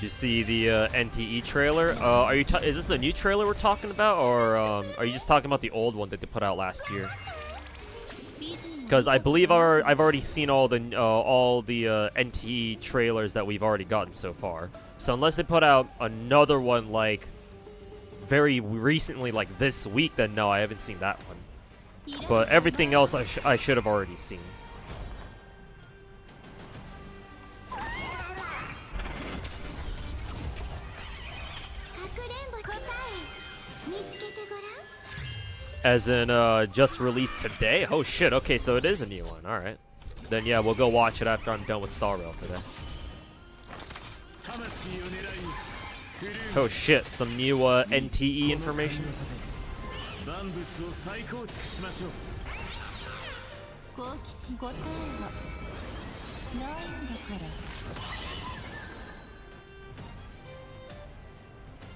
You see the NTE trailer? Is this a new trailer we're talking about, or are you just talking about the old one that they put out last year? Because I believe I've already seen all the NTE trailers that we've already gotten so far. So unless they put out another one like very recently, like this week, then no, I haven't seen that one. But everything else I should have already seen. As in, just released today? Oh shit, okay, so it is a new one, alright. Then yeah, we'll go watch it after I'm done with Star Rail today. Oh shit, some new NTE information?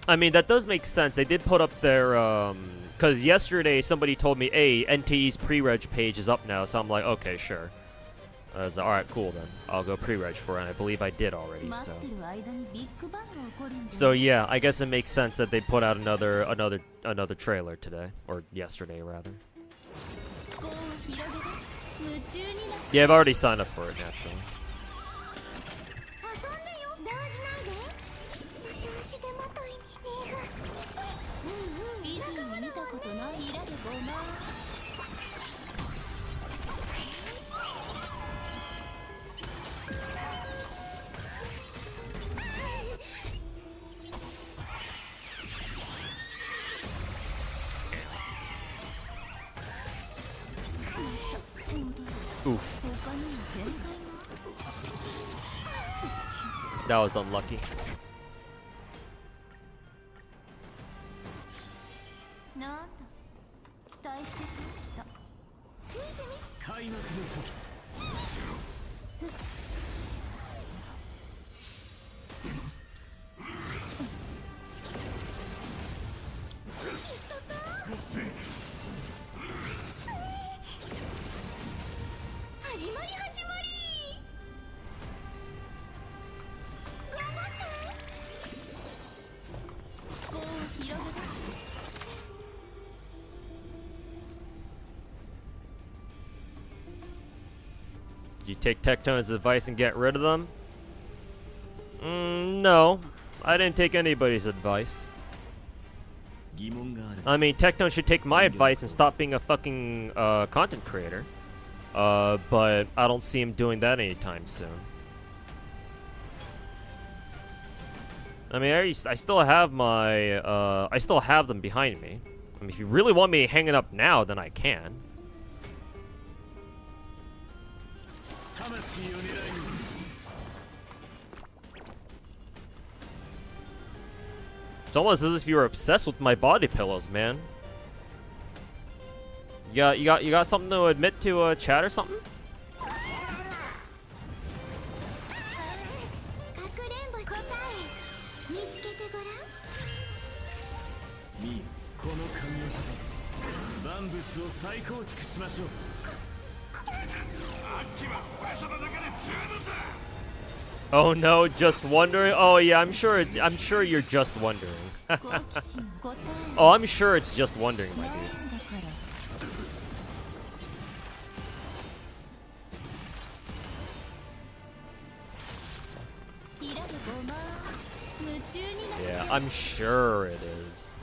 I mean, that does make sense. They did put up their, because yesterday somebody told me, hey, NTE's pre-reg page is up now, so I'm like, okay, sure. I was like, alright, cool then. I'll go pre-reg for it, and I believe I did already, so. So yeah, I guess it makes sense that they put out another trailer today, or yesterday rather. Yeah, I've already signed up for it, naturally. Oof. That was unlucky. Did you take Tectone's advice and get rid of them? No. I didn't take anybody's advice. I mean, Tectone should take my advice and stop being a fucking content creator. But I don't see him doing that anytime soon. I mean, I still have my, I still have them behind me. I mean, if you really want me hanging up now, then I can. It's almost as if you were obsessed with my body pillows, man. You got something to admit to chat or something? Oh no, just wondering. Oh yeah, I'm sure you're just wondering. Oh, I'm sure it's just wondering, my dude. Yeah, I'm sure it is.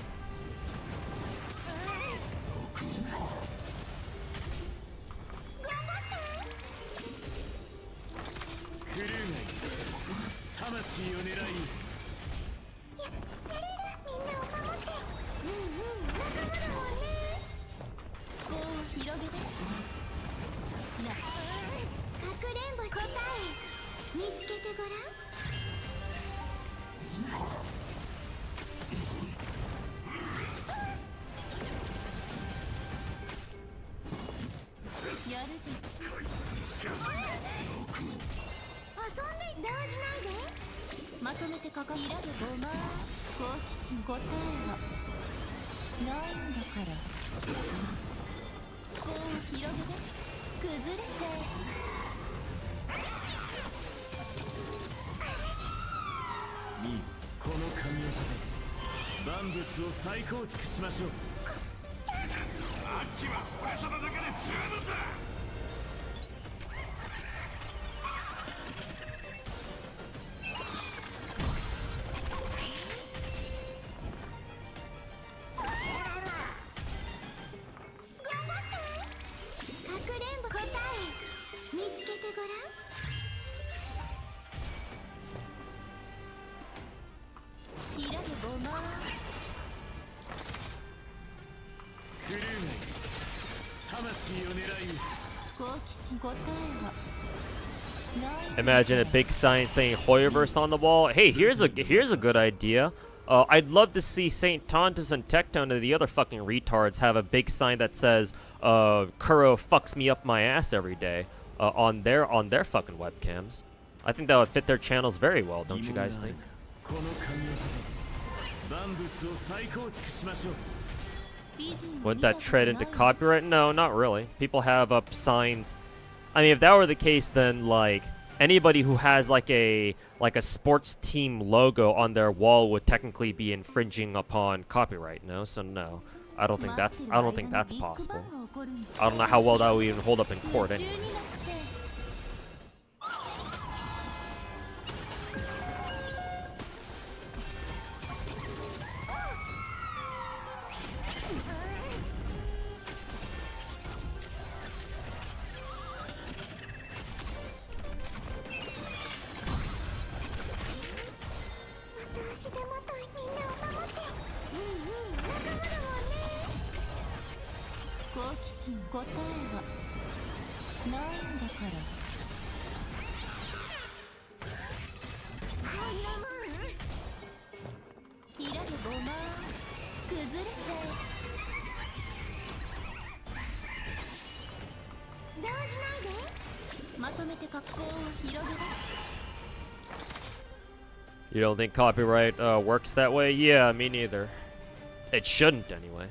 Imagine a big sign saying Hoyoverse on the wall. Hey, here's a good idea. I'd love to see Saint Tontus and Tectone and the other fucking retards have a big sign that says Kuro fucks me up my ass every day on their fucking webcams. I think that would fit their channels very well, don't you guys think? Wouldn't that tread into copyright? No, not really. People have up signs. I mean, if that were the case, then like anybody who has like a sports team logo on their wall would technically be infringing upon copyright. No, so no, I don't think that's possible. I don't know how well that would even hold up in court anyway. You don't think copyright works that way? Yeah, me neither. It shouldn't, anyway.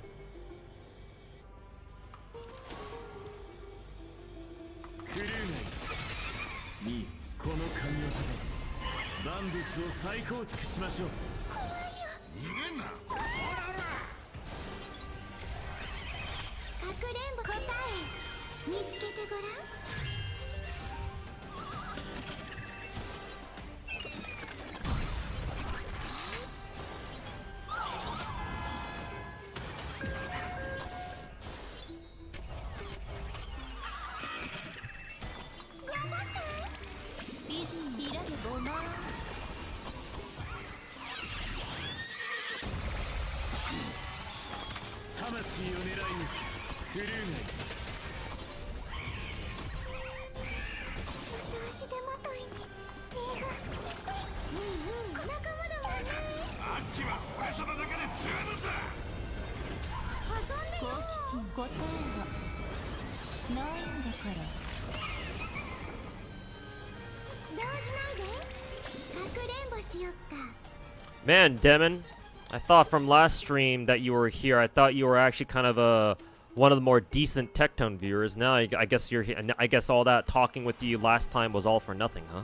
Man, Demon, I thought from last stream that you were here. I thought you were actually kind of one of the more decent Tectone viewers. Now I guess you're here. I guess all that talking with you last time was all for nothing, huh?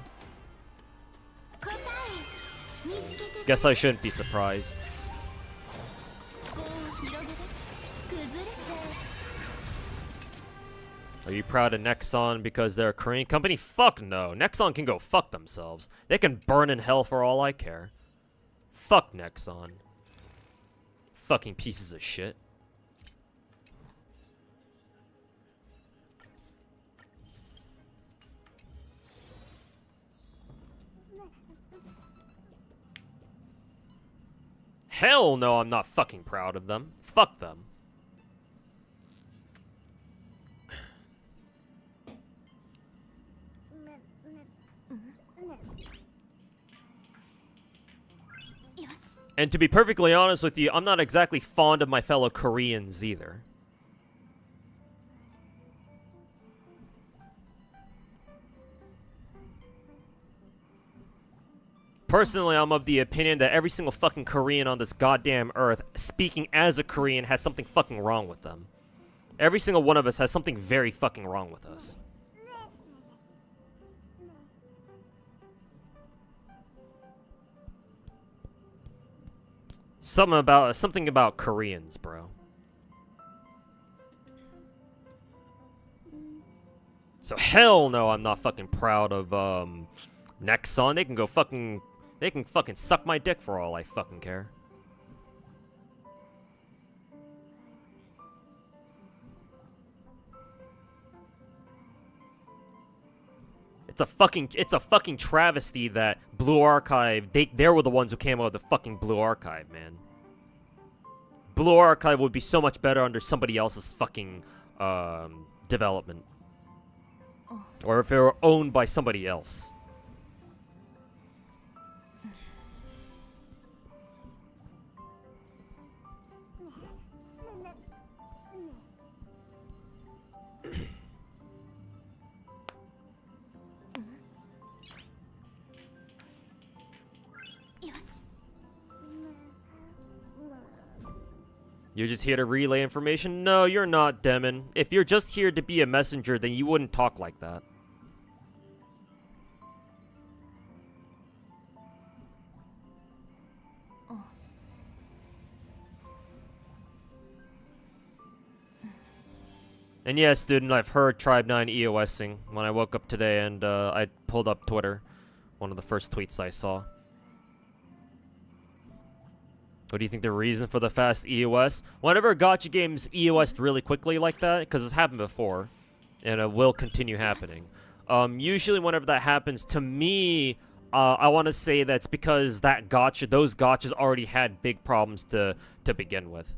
Guess I shouldn't be surprised. Are you proud of Nexon because they're a Korean company? Fuck no. Nexon can go fuck themselves. They can burn in hell for all I care. Fuck Nexon. Fucking pieces of shit. Hell no, I'm not fucking proud of them. Fuck them. And to be perfectly honest with you, I'm not exactly fond of my fellow Koreans either. Personally, I'm of the opinion that every single fucking Korean on this goddamn earth, speaking as a Korean, has something fucking wrong with them. Every single one of us has something very fucking wrong with us. Something about Koreans, bro. So hell no, I'm not fucking proud of Nexon. They can fucking suck my dick for all I fucking care. It's a fucking travesty that Blue Archive, they were the ones who came out with the fucking Blue Archive, man. Blue Archive would be so much better under somebody else's fucking development. Or if it were owned by somebody else. You're just here to relay information? No, you're not, Demon. If you're just here to be a messenger, then you wouldn't talk like that. And yeah, student, I've heard Tribe 9 EOSing when I woke up today and I pulled up Twitter. One of the first tweets I saw. What do you think the reason for the fast EOS? Whenever gacha games EOS really quickly like that, because it's happened before, and it will continue happening. Usually whenever that happens, to me, I want to say that's because those gachas already had big problems to begin with.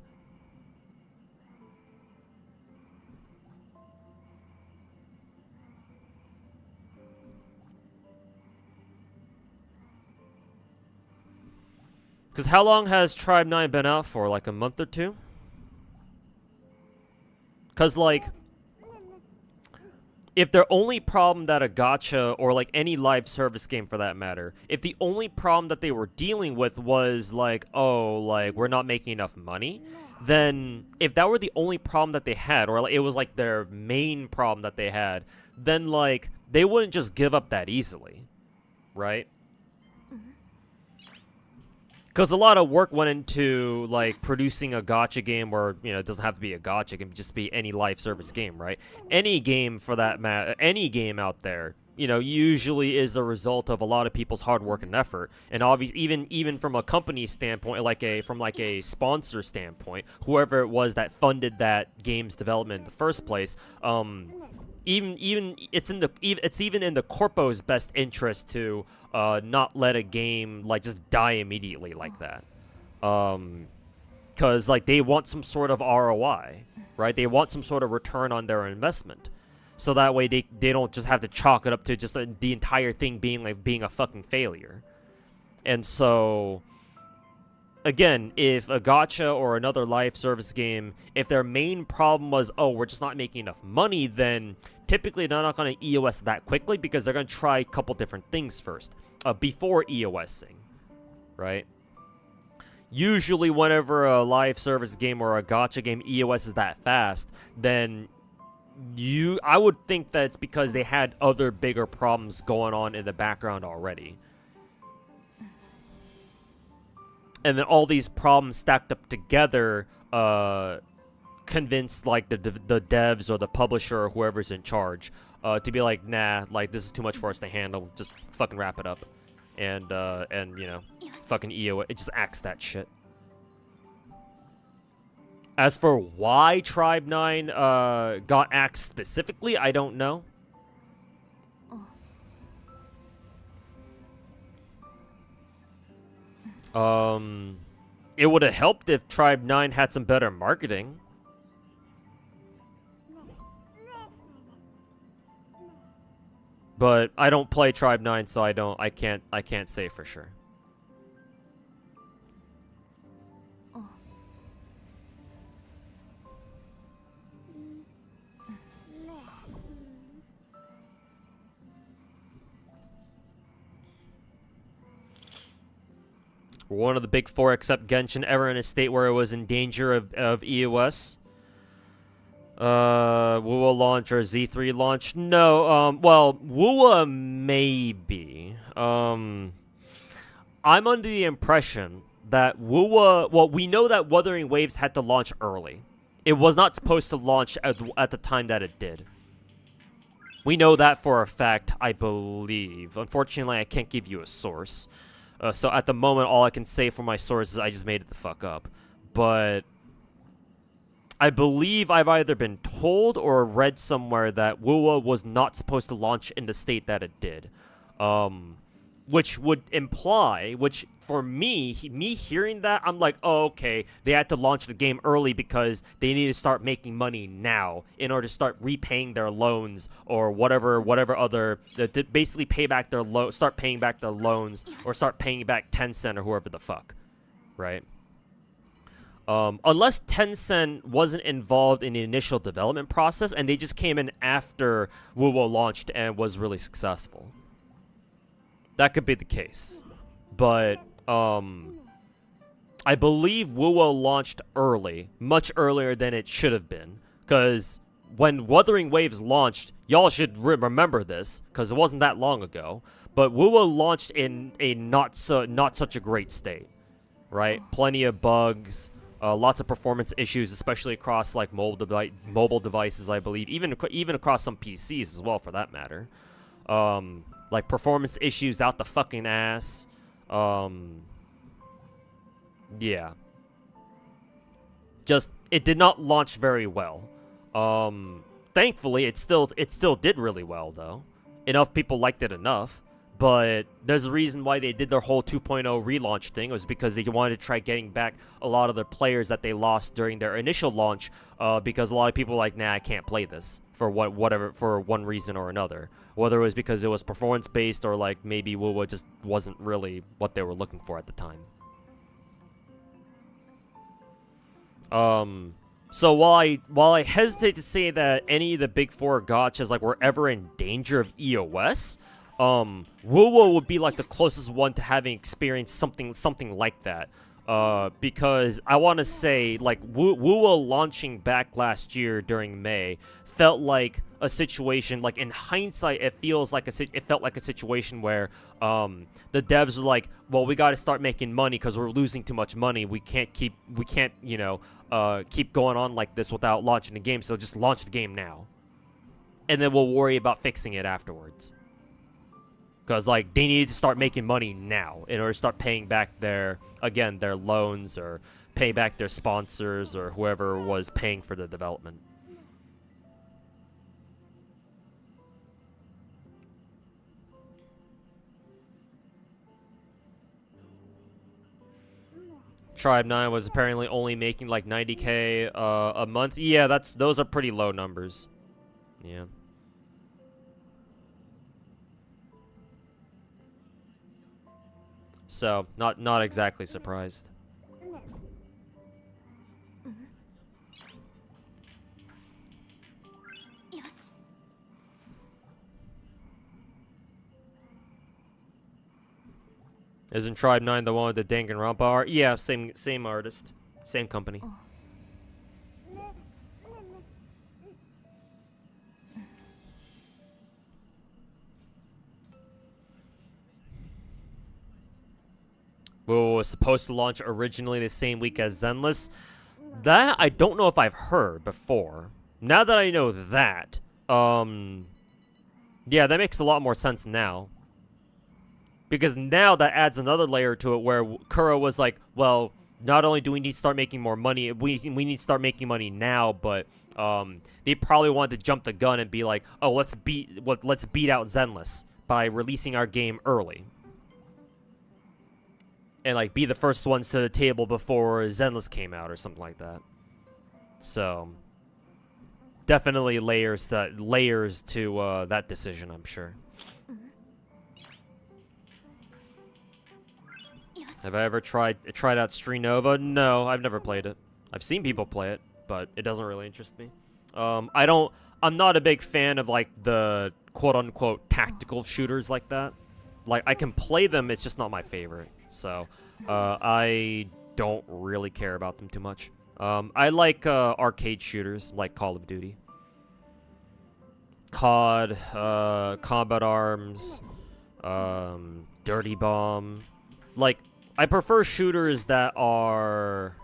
Because how long has Tribe 9 been out for? Like a month or two? Because, like, if their only problem that a gacha, or like any live service game for that matter, if the only problem that they were dealing with was like, oh, like, we're not making enough money, then if that were the only problem that they had, or like, it was like their main problem that they had, then like, they wouldn't just give up that easily, right? Because a lot of work went into, like, producing a gacha game, or, you know, it doesn't have to be a gacha, it can just be any live service game, right? Any game, for that matter, any game out there, you know, usually is the result of a lot of people's hard work and effort. And obviously, even from a company standpoint, from a sponsor standpoint, whoever it was that funded that game's development in the first place, it's even in the corpo's best interest to not let a game like just die immediately like that, because like they want some sort of ROI, right? They want some sort of return on their investment, so that way they don't just have to chalk it up to just the entire thing being a fucking failure. And so, again, if a gacha or another live service game, if their main problem was, oh, we're just not making enough money, then typically they're not going to EOS that quickly, because they're going to try a couple different things first before EOSing, right? Usually whenever a live service game or a gacha game EOSes that fast, then I would think that it's because they had other bigger problems going on in the background already. And then all these problems stacked up together convinced like the devs or the publisher or whoever's in charge to be like, nah, like this is too much for us to handle, just fucking wrap it up. And you know, fucking EO it just axed that shit. As for why Tribe 9 got axed specifically, I don't know. It would have helped if Tribe 9 had some better marketing. But I don't play Tribe 9, so I can't say for sure. One of the big four, except Genshin, ever in a state where it was in danger of EOS. WUWA launch or Z3 launch? No, well, WUWA maybe. I'm under the impression that WUWA, well, we know that Wuthering Waves had to launch early. It was not supposed to launch at the time that it did. We know that for a fact, I believe. Unfortunately, I can't give you a source. So at the moment, all I can say for my sources, I just made it the fuck up. But I believe I've either been told or read somewhere that WUWA was not supposed to launch in the state that it did. Which would imply, which for me hearing that, I'm like, oh, okay, they had to launch the game early because they need to start making money now in order to start repaying their loans or whatever other, basically pay back their start paying back their loans or start paying back Tencent or whoever the fuck, right? Unless Tencent wasn't involved in the initial development process and they just came in after WUWA launched and was really successful. That could be the case. But, I believe WUWA launched early. Much earlier than it should have been. Because when Wuthering Waves launched, y'all should remember this, because it wasn't that long ago. But WUWA launched in a not such a great state. Right? Plenty of bugs. Lots of performance issues, especially across like mobile devices, I believe. Even across some PCs as well, for that matter. Like, performance issues out the fucking ass. Yeah. Just, it did not launch very well. Thankfully, it still did really well, though. Enough people liked it enough. But there's a reason why they did their whole 2.0 relaunch thing. It was because they wanted to try getting back a lot of the players that they lost during their initial launch. Because a lot of people were like, nah, I can't play this. For whatever, for one reason or another. Whether it was because it was performance-based or, like, maybe WUWA just wasn't really what they were looking for at the time. So while I hesitate to say that any of the big four gachas, like, were ever in danger of EOS, WUWA would be, like, the closest one to having experienced something like that. Because I want to say, like, WUWA launching back last year during May felt like a situation, like, in hindsight, it felt like a situation where the devs were like, well, we got to start making money because we're losing too much money. We can't you know, keep going on like this without launching the game. So just launch the game now, and then we'll worry about fixing it afterwards. Because, like, they need to start making money now in order to start paying back their loans or pay back their sponsors or whoever was paying for the development. Tribe 9 was apparently only making like 90K a month. Yeah, those are pretty low numbers. Yeah. So, not exactly surprised. Isn't Tribe 9 the one with the Danganronpa art? Yeah, same artist. Same company. WUWA was supposed to launch originally the same week as Zenless. That I don't know if I've heard before. Now that I know that, yeah, that makes a lot more sense now. Because now that adds another layer to it where Kuro was like, well, not only do we need to start making more money, we need to start making money now, but they probably wanted to jump the gun and be like, oh, let's beat out Zenless by releasing our game early. And like be the first ones to the table before Zenless came out or something like that. So definitely layers to that decision, I'm sure. Have I ever tried out Street Nova? No, I've never played it. I've seen people play it, but it doesn't really interest me. I'm not a big fan of like the quote-unquote tactical shooters like that. Like I can play them, it's just not my favorite. So, I don't really care about them too much. I like arcade shooters like Call of Duty, COD, Combat Arms, Dirty Bomb. Like I prefer shooters that are,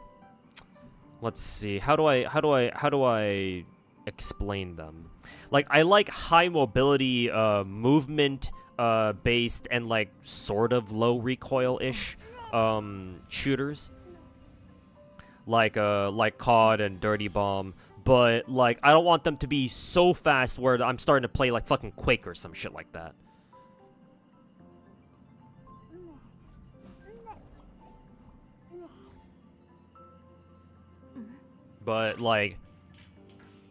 let's see, how do I explain them? Like I like high mobility movement based and like sort of low recoil-ish shooters. Like COD and Dirty Bomb, but like I don't want them to be so fast where I'm starting to play like fucking Quake or some shit like that. But like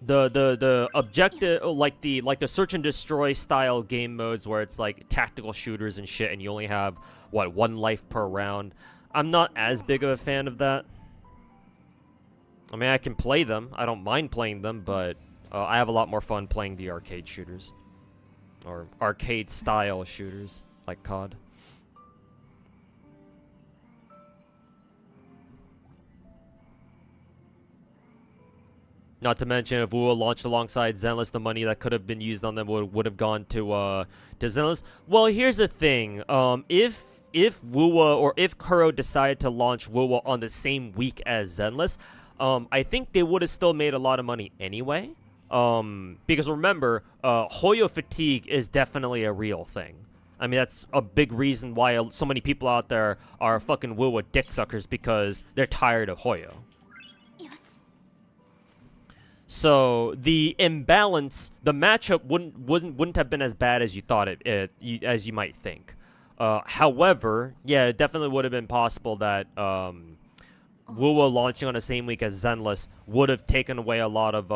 the objective, like the search and destroy style game modes where it's like tactical shooters and shit, and you only have what, 1 life per round. I'm not as big of a fan of that. I mean, I can play them. I don't mind playing them, but I have a lot more fun playing the arcade shooters or arcade style shooters like COD. Not to mention, if WUWA launched alongside Zenless, the money that could have been used on them would have gone to Zenless. Well, here's the thing. If WUWA or if Kuro decided to launch WUWA on the same week as Zenless, I think they would have still made a lot of money anyway. Because remember, Hoyo fatigue is definitely a real thing. I mean, that's a big reason why so many people out there are fucking WUWA dick suckers, because they're tired of Hoyo. So the imbalance, the matchup wouldn't have been as bad as you thought as you might think. However, yeah, it definitely would have been possible that WUWA launching on the same week as Zenless would have taken away a lot of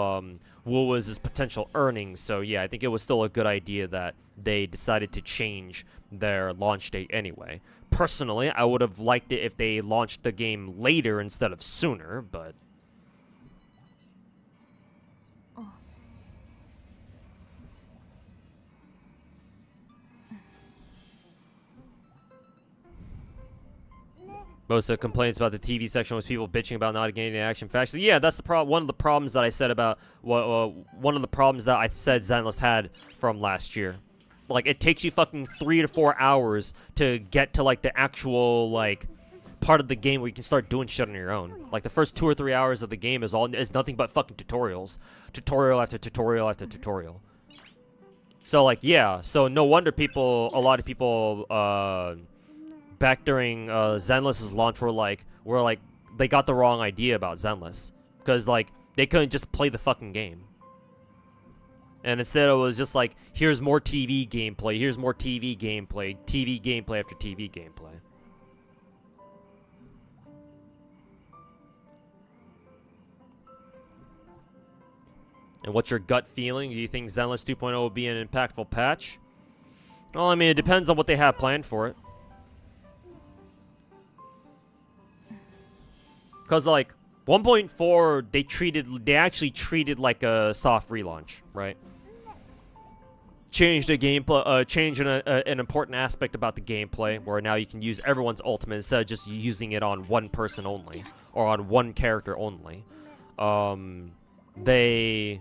WUWA's potential earnings. So yeah, I think it was still a good idea that they decided to change their launch date anyway. Personally, I would have liked it if they launched the game later instead of sooner, but most of the complaints about the TV section was people bitching about not getting the action fast. Yeah, that's the one of the problems that I said about one of the problems that I said Zenless had from last year. Like, it takes you fucking 3 to 4 hours to get to like the actual like part of the game where you can start doing shit on your own. Like the first 2 or 3 hours of the game is nothing but fucking tutorials, tutorial after tutorial after tutorial. So like, yeah, so no wonder a lot of people back during Zenless's launch were like they got the wrong idea about Zenless, because like they couldn't just play the fucking game, and instead it was just like, here's more TV gameplay, here's more TV gameplay, TV gameplay after TV gameplay. And what's your gut feeling? Do you think Zenless 2.0 will be an impactful patch? Well, I mean, it depends on what they have planned for it. Because, like, 1.4, they actually treated like a soft relaunch, right? Changed the gameplay, changed an important aspect about the gameplay, where now you can use everyone's ultimate instead of just using it on one person only, or on one character only. They,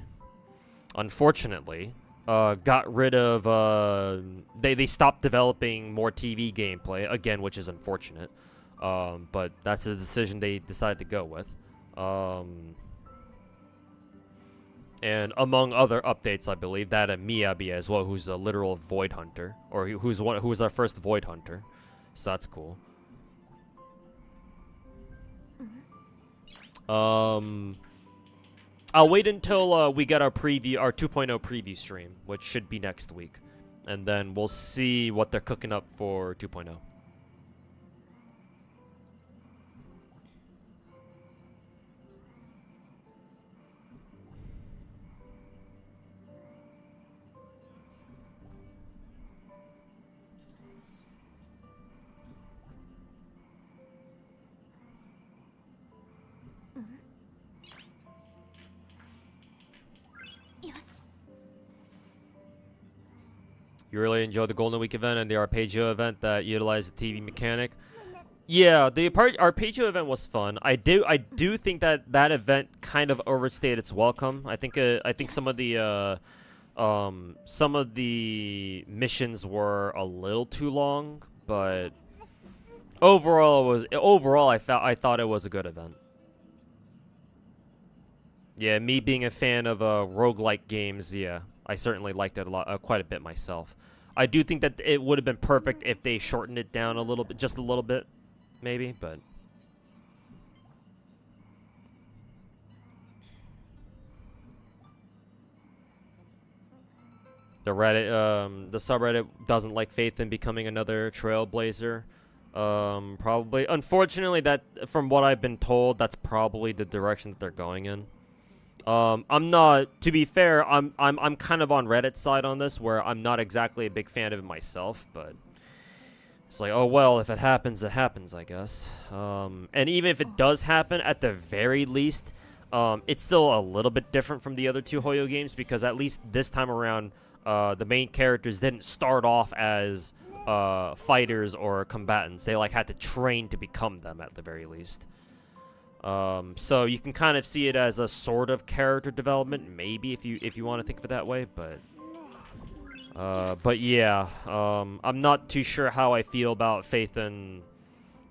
unfortunately, got rid of, they stopped developing more TV gameplay, again, which is unfortunate. But that's the decision they decided to go with. And among other updates, I believe that Miyabi as well, who's a literal void hunter, or who's our first void hunter, so that's cool. I'll wait until we get our 2.0 preview stream, which should be next week, and then we'll see what they're cooking up for 2.0. You really enjoyed the Golden Week event and the Arpeggio event that utilized the TV mechanic. Yeah, the Arpeggio event was fun. I do think that event kind of overstayed its welcome. I think some of the missions were a little too long, but overall I thought it was a good event. Yeah, me being a fan of roguelike games, yeah, I certainly liked it a lot, quite a bit myself. I do think that it would have been perfect if they shortened it down a little bit, just a little bit, maybe, but... the subreddit doesn't like Faith in becoming another trailblazer. Probably. Unfortunately, that, from what I've been told, that's probably the direction that they're going in. I'm not, to be fair, I'm kind of on Reddit's side on this, where I'm not exactly a big fan of it myself, but it's like, oh well, if it happens, I guess. And even if it does happen, at the very least, it's still a little bit different from the other two Hoyo games, because at least this time around, the main characters didn't start off as fighters or combatants. They like had to train to become them at the very least. So you can kind of see it as a sort of character development, maybe, if you want to think of it that way, but yeah, I'm not too sure how I feel about Faith in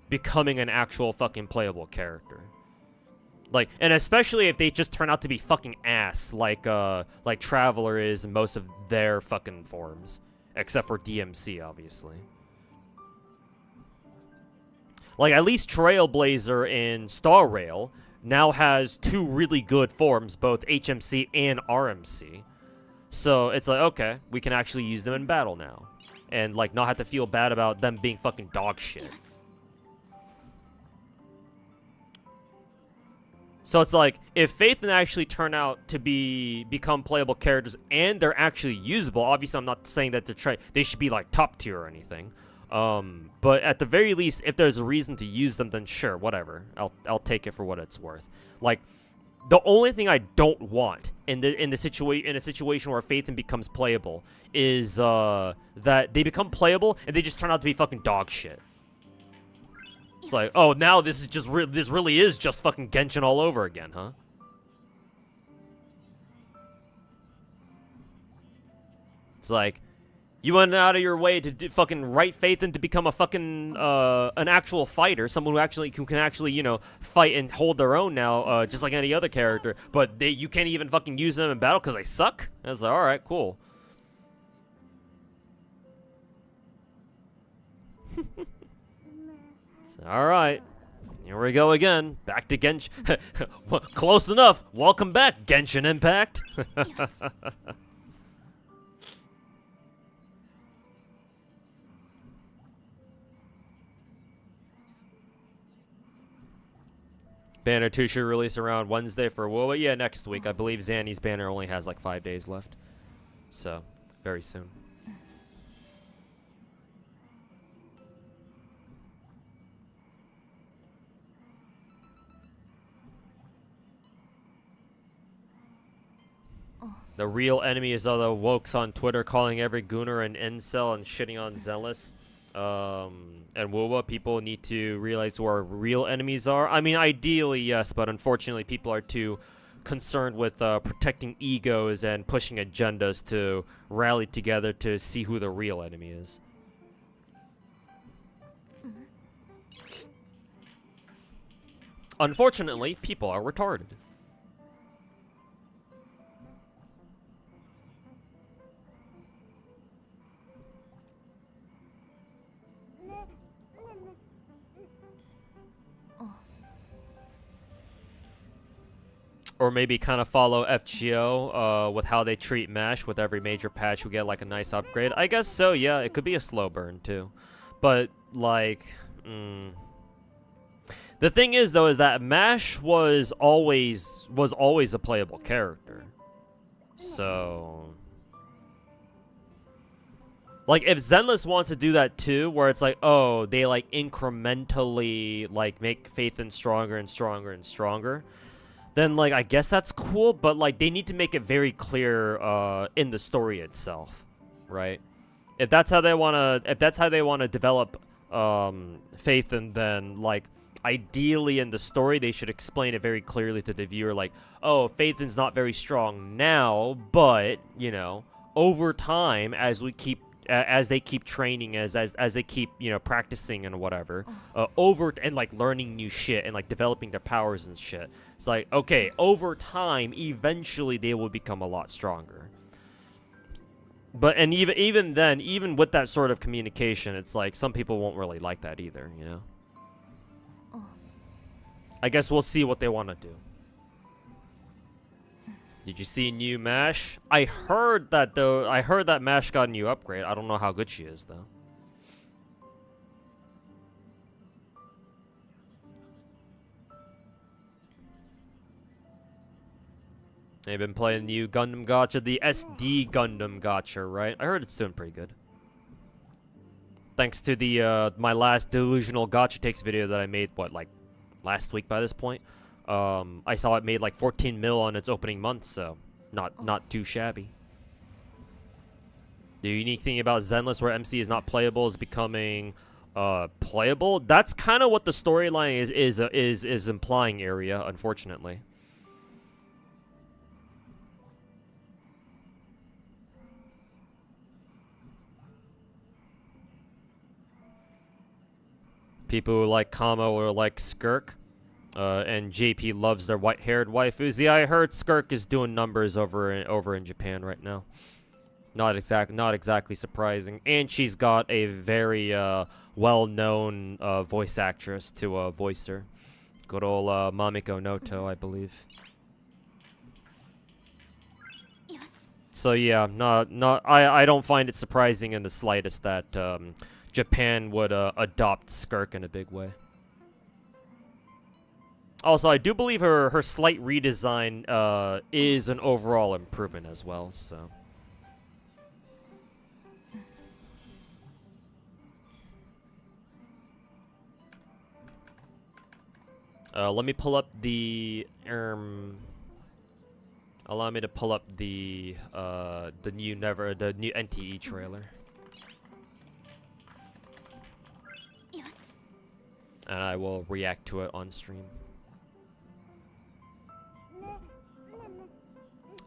becoming an actual fucking playable character. Like, and especially if they just turn out to be fucking ass, like Traveler is in most of their fucking forms, except for DMC, obviously. Like, at least Trailblazer in Star Rail now has two really good forms, both HMC and RMC. So it's like, okay, we can actually use them in battle now. And, like, not have to feel bad about them being fucking dog shit. So it's like, if Faith and actually turn out to become playable characters and they're actually usable, obviously I'm not saying that they should be, like, top tier or anything. But at the very least, if there's a reason to use them, then sure, whatever. I'll take it for what it's worth. Like, the only thing I don't want in a situation where Phaethon becomes playable is that they become playable and they just turn out to be fucking dog shit. It's like, oh, now this really is just fucking Genshin all over again, huh? It's like, you went out of your way to fucking write Phaethon to become a fucking, an actual fighter, someone who can actually, you know, fight and hold their own now, just like any other character, but you can't even fucking use them in battle because they suck? I was like, alright, cool. Alright. Here we go again. Back to Genshin. Close enough. Welcome back, Genshin Impact. Yes. Banner 2 should release around Wednesday for WUWA. Yeah, next week. I believe Zanny's banner only has like 5 days left. So, very soon. The real enemies are the wokes on Twitter calling every gooner an incel and shitting on Zealous. And WUWA, people need to realize who our real enemies are. I mean, ideally, yes, but unfortunately, people are too concerned with protecting egos and pushing agendas to rally together to see who the real enemy is. Unfortunately, people are retarded. Or maybe kind of follow FGO with how they treat MASH. With every major patch, we get like a nice upgrade. I guess so, yeah. It could be a slow burn too. But, like, the thing is, though, is that MASH was always a playable character. So, like, if Zenless wants to do that too, where it's like, oh, they like incrementally like make Phaethon stronger and stronger and stronger, then like I guess that's cool. But like they need to make it very clear in the story itself, right? If that's how they wanna develop Phaethon, then like ideally in the story they should explain it very clearly to the viewer, like, oh, Phaethon's not very strong now, but you know, over time as they keep training, as they keep, you know, practicing and whatever, and like learning new shit and like developing their powers and shit. It's like, okay, over time, eventually they will become a lot stronger. But and even then, even with that sort of communication, it's like some people won't really like that either, you know. I guess we'll see what they want to do. Did you see new MASH? I heard that though. I heard that MASH got a new upgrade. I don't know how good she is though. They've been playing the new Gundam Gacha, the SD Gundam Gacha, right? I heard it's doing pretty good. Thanks to the my last delusional Gacha takes video that I made, what, like last week by this point. I saw it made like 14 mil on its opening month, so not too shabby. The unique thing about Zenless, where MC is not playable, is becoming playable. That's kind of what the storyline is implying, area, unfortunately. People who like Kamo or like Skirk. And JP loves their white-haired waifus. Yeah, I heard Skirk is doing numbers over in Japan right now. Not exactly surprising. And she's got a very well-known voice actress to voice her. Good old Mamiko Noto, I believe. So yeah, I don't find it surprising in the slightest that Japan would adopt Skirk in a big way. Also, I do believe her slight redesign is an overall improvement as well, so. Let me pull up the allow me to pull up the new NTE trailer. And I will react to it on stream.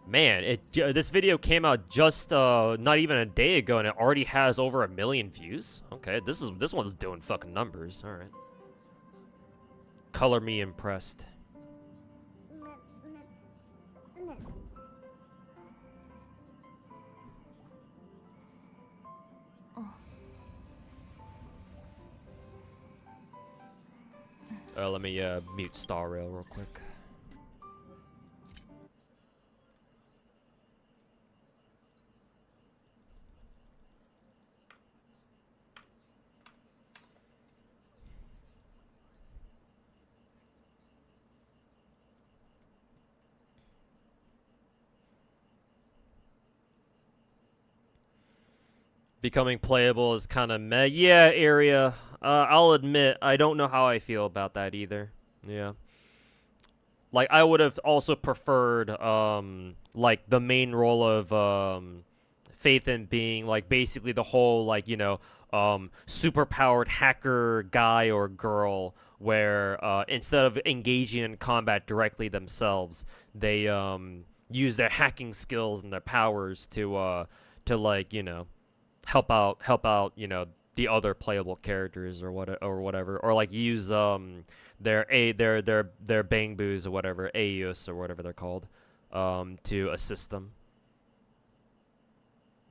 Man, this video came out just not even a day ago, and it already has over 1 million views. Okay, this one's doing fucking numbers. All right. Color me impressed. Let me mute Star Rail real quick. Becoming playable is kind of meh. Yeah, area. I'll admit, I don't know how I feel about that either. Yeah. Like, I would have also preferred, like, the main role of, Faith in being, like, basically the whole, like, super-powered hacker guy or girl where, instead of engaging in combat directly themselves, they, use their hacking skills and their powers to like, help out, the other playable characters or whatever, or like use their bang boos or whatever, AUs or whatever they're called, to assist them.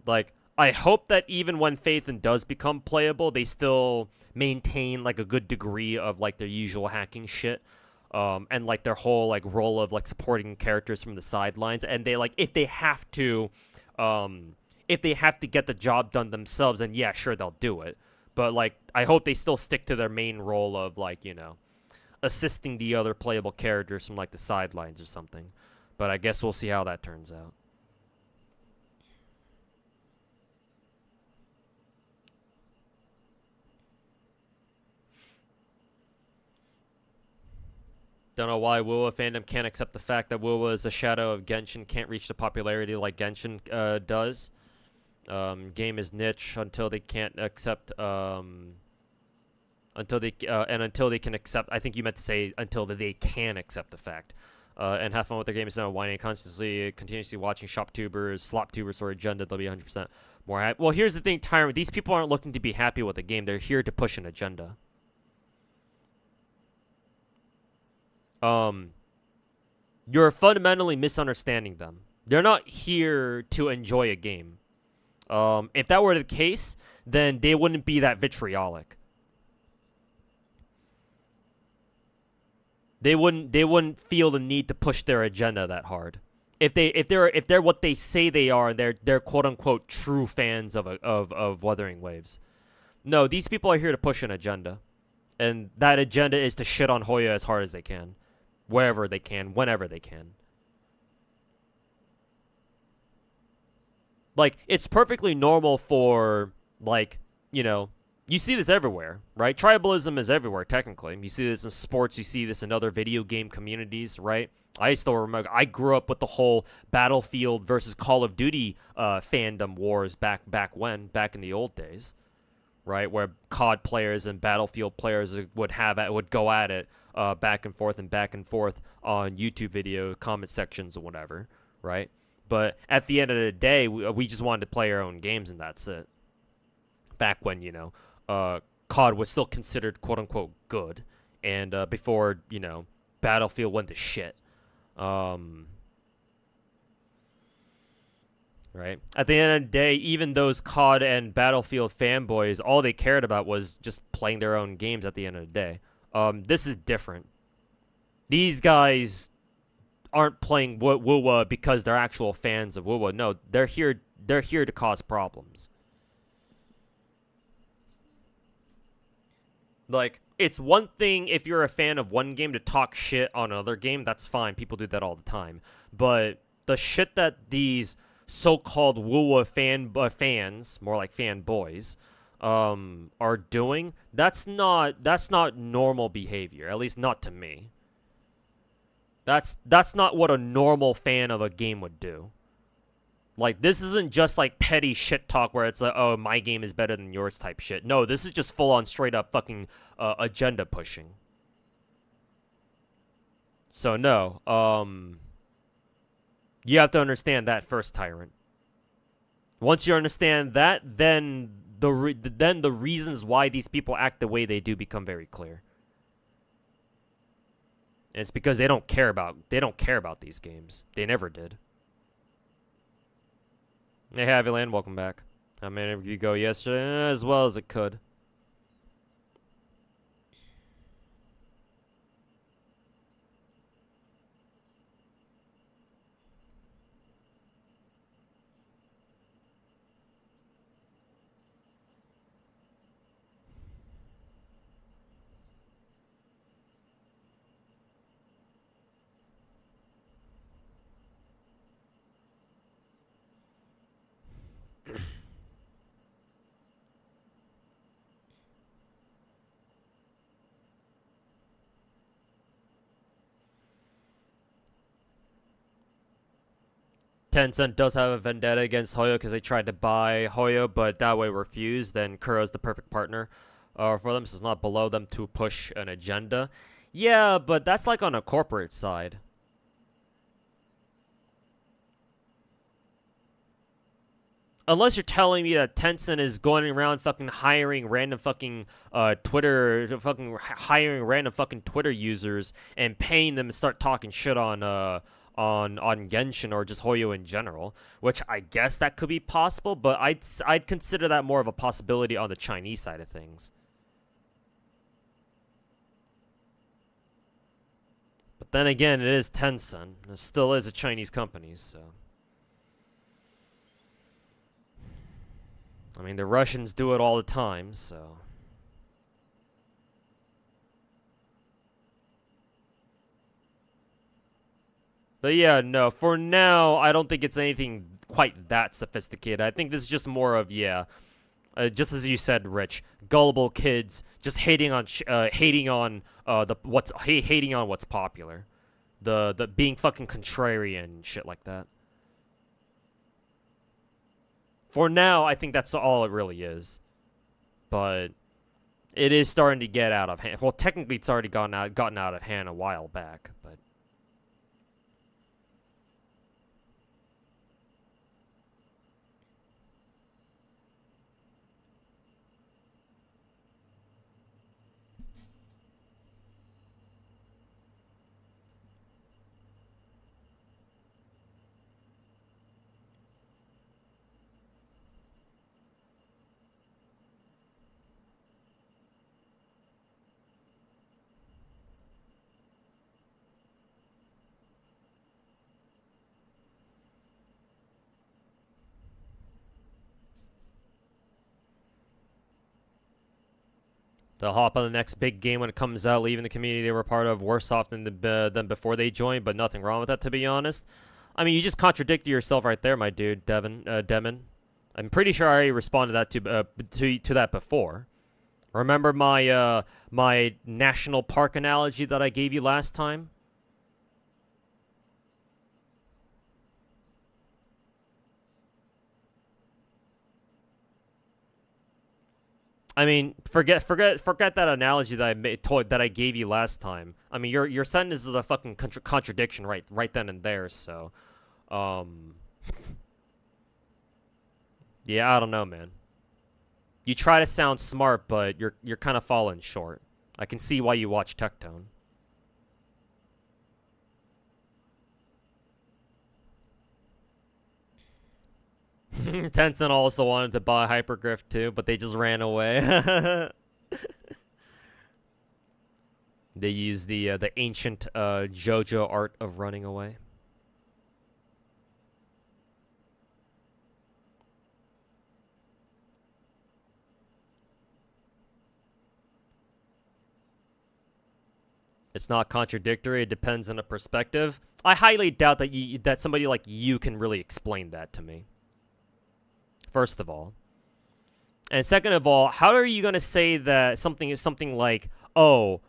Like, I hope that even when Phaethon does become playable, they still maintain like a good degree of like their usual hacking shit. And like their whole like role of like supporting characters from the sidelines, and they like um, if they have to get the job done themselves, then yeah, sure they'll do it. But like, I hope they still stick to their main role of like assisting the other playable characters from like the sidelines or something. But I guess we'll see how that turns out. Don't know why WUWA fandom can't accept the fact that WUWA is a shadow of Genshin, can't reach the popularity like Genshin does. Game is niche until they can't accept until they can accept. I think you meant to say until they can accept the fact. And have fun with their game instead of whining constantly, continuously watching shop tubers, slop tubers for agenda. They'll be 100% more happy. Well, here's the thing, Tyrant. These people aren't looking to be happy with the game. They're here to push an agenda. Um, you're fundamentally misunderstanding them. They're not here to enjoy a game. If that were the case, then they wouldn't be that vitriolic. They wouldn't feel the need to push their agenda that hard. If they're what they say they are, they're quote unquote true fans of Wuthering Waves. No, these people are here to push an agenda, and that agenda is to shit on Hoya as hard as they can, wherever they can, whenever they can. Like, it's perfectly normal for, like, you know, you see this everywhere, right? Tribalism is everywhere, technically. You see this in sports, you see this in other video game communities, right? I still remember, I grew up with the whole Battlefield versus Call of Duty fandom wars back in the old days, right? Where COD players and Battlefield players would go at it back and forth on YouTube video comment sections or whatever, right? But at the end of the day, we just wanted to play our own games, and that's it. Back when, COD was still considered quote unquote good, and before, Battlefield went to shit. Um, right? At the end of the day, even those COD and Battlefield fanboys, all they cared about was just playing their own games at the end of the day. This is different. These guys aren't playing WUWA because they're actual fans of WUWA. No, they're here. They're here to cause problems. Like, it's one thing if you're a fan of one game to talk shit on another game. That's fine. People do that all the time. But the shit that these so-called WUWA fans, more like fanboys, are doing, that's not normal behavior. At least not to me. That's not what a normal fan of a game would do. Like, this isn't just like petty shit talk where it's like, oh, my game is better than yours type shit. No, this is just full on straight up fucking agenda pushing. So no, you have to understand that first, Tyrant. Once you understand that, then the reasons why these people act the way they do become very clear. And it's because they don't care about these games. They never did. Hey, Haviland, welcome back. How many of you go yesterday? As well as it could. Tencent does have a vendetta against Hoyo because they tried to buy Hoyo, but that way refused. Then Kuro's the perfect partner for them, so it's not below them to push an agenda. Yeah, but that's like on a corporate side. Unless you're telling me that Tencent is going around fucking hiring random fucking hiring random fucking Twitter users and paying them to start talking shit on Genshin or just Hoyo in general, which I guess that could be possible, but I'd consider that more of a possibility on the Chinese side of things. But then again, it is Tencent. It still is a Chinese company, so. I mean, the Russians do it all the time, so. But yeah, no, for now, I don't think it's anything quite that sophisticated. I think this is just more of, yeah, just as you said, Rich, gullible kids just hating on hating on what's popular, the being fucking contrarian and shit like that. For now, I think that's all it really is. But it is starting to get out of hand. Well, technically, it's already gotten out of hand a while back, but. They'll hop on the next big game when it comes out, leaving the community they were part of worse off than before they joined, but nothing wrong with that, to be honest. I mean, you just contradicted yourself right there, my dude, Demon. I'm pretty sure I already responded to that before. Remember my my national park analogy that I gave you last time? I mean, forget that analogy that I gave you last time. I mean, your sentence is a fucking contradiction right then and there. So, um, yeah, I don't know, man. You try to sound smart, but you're kind of falling short. I can see why you watch Tectone. Tencent also wanted to buy Hypergriff too, but they just ran away. They used the ancient JoJo art of running away. It's not contradictory. It depends on the perspective. I highly doubt that somebody like you can really explain that to me. First of all. And second of all, how are you going to say that something is something like, oh,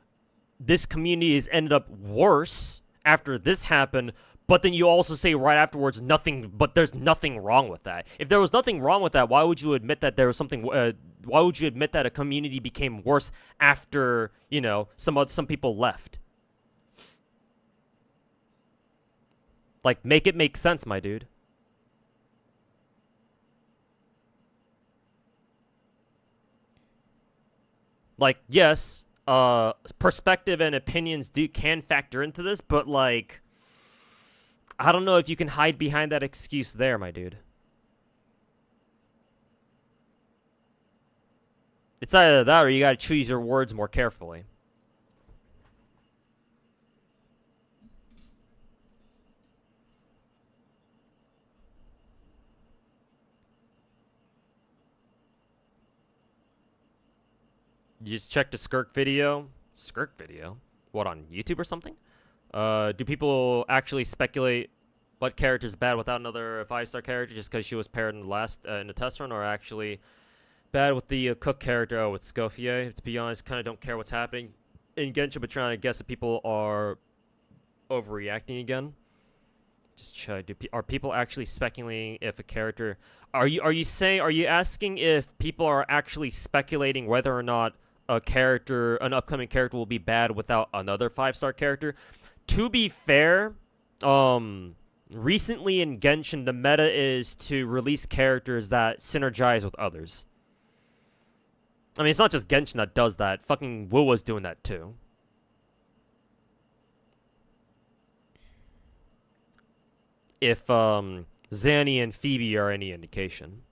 this community has ended up worse after this happened, but then you also say right afterwards there's nothing wrong with that. If there was nothing wrong with that, why would you admit that there was something, why would you admit that a community became worse after, some people left? Like, make it make sense, my dude. Like, yes, perspective and opinions can factor into this, but like, I don't know if you can hide behind that excuse there, my dude. It's either that or you gotta choose your words more carefully. You just check the Skirk video. Skirk video? What, on YouTube or something? Do people actually speculate what character's bad without another 5-star character just because she was paired in the test run, or actually bad with the Cook character with Scofier? To be honest, kind of don't care what's happening in Genshin, but trying to guess if people are overreacting again. Just check. Are people actually speculating if a character? Are you asking if people are actually speculating whether or not an upcoming character will be bad without another 5-star character? To be fair, recently in Genshin, the meta is to release characters that synergize with others. I mean, it's not just Genshin that does that. Fucking WUWA's doing that too. If Zanny and Phoebe are any indication.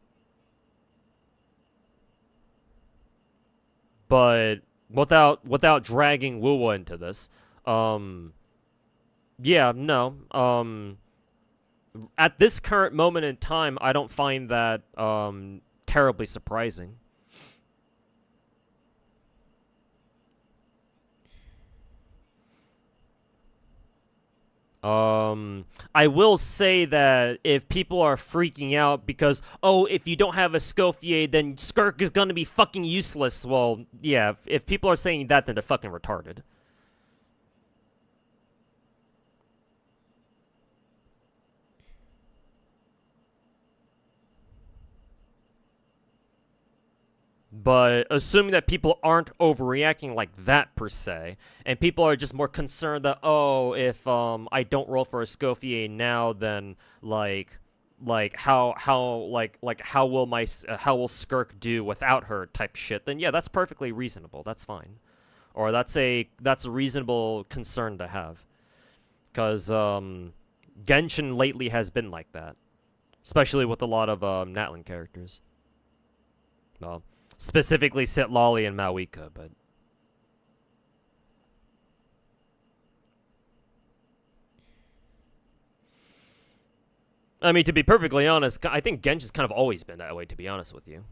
But without dragging WUWA into this, yeah, no. At this current moment in time, I don't find that terribly surprising. I will say that if people are freaking out because, oh, if you don't have a Scofier, then Skirk is gonna be fucking useless. Well, yeah, if people are saying that, then they're fucking retarded. But assuming that people aren't overreacting like that per se, and people are just more concerned that, oh, if I don't roll for a Scofier now, then how will how will Skirk do without her type shit, then yeah, that's perfectly reasonable. That's fine. Or that's a reasonable concern to have. Cause Genshin lately has been like that. Especially with a lot of Natlan characters. Well, specifically Sitlali and Mawika, but I mean, to be perfectly honest, I think Genshin's kind of always been that way, to be honest with you.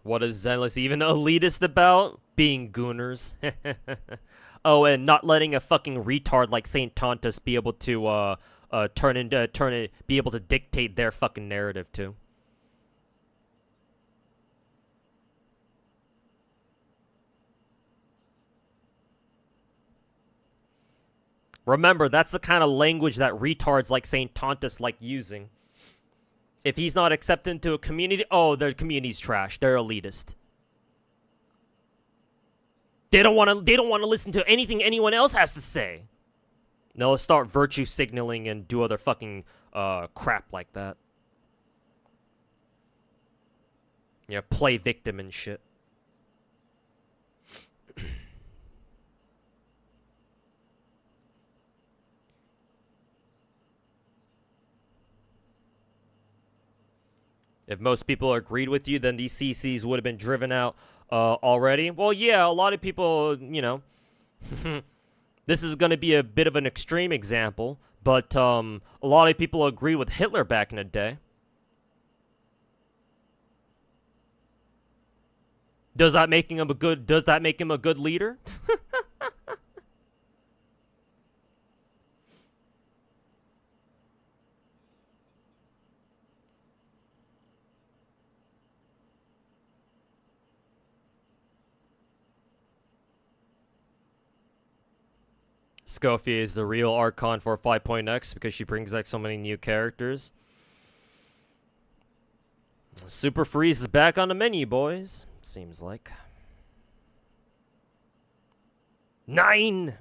What is Zenless even elitist about? Being gooners. Oh, and not letting a fucking retard like Saint Tontus be able to be able to dictate their fucking narrative too. Remember, that's the kind of language that retards like Saint Tontus like using. If he's not accepted into a community, oh, their community's trash. They're elitist. They don't want to listen to anything anyone else has to say. No, let's start virtue signaling and do other fucking crap like that. Yeah, play victim and shit. If most people agreed with you, then these CCs would have been driven out already. Well, yeah, a lot of people, you know, this is going to be a bit of an extreme example, but a lot of people agree with Hitler back in the day. Does that make him a good leader? Scofier is the real Archon for 5.x because she brings like so many new characters. Super Freeze is back on the menu, boys. Seems like. 9!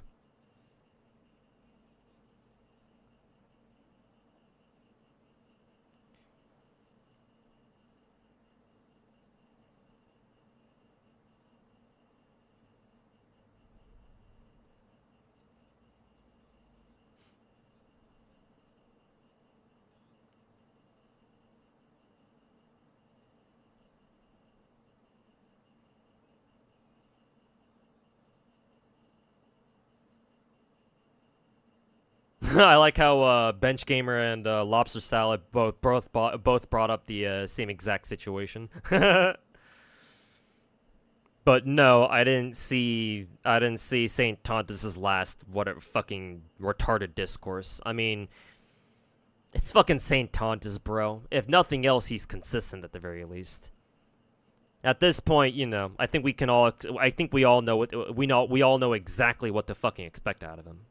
I like how Bench Gamer and Lobster Salad both brought up the same exact situation. But But no, I didn't see Saint Tontus's last whatever fucking retarded discourse. I mean, it's fucking Saint Tontus, bro. If nothing else, he's consistent at the very least. At this point, you know, I think we all know we all know exactly what to fucking expect out of him.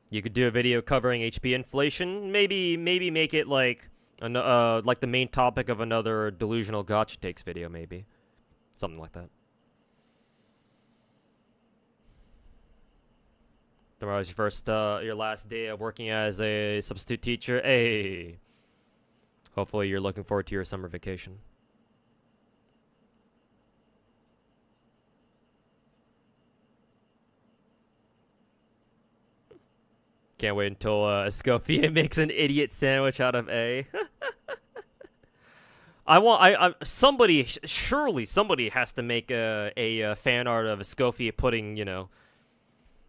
You could do a video covering HP inflation. Maybe make it like the main topic of another delusional gotcha takes video. Maybe something like that. Tomorrow's your last day of working as a substitute teacher. Hey, hopefully you're looking forward to your summer vacation. Can't wait until Escoffier makes an idiot sandwich out of A. Surely somebody has to make a fan art of Escoffier putting, you know,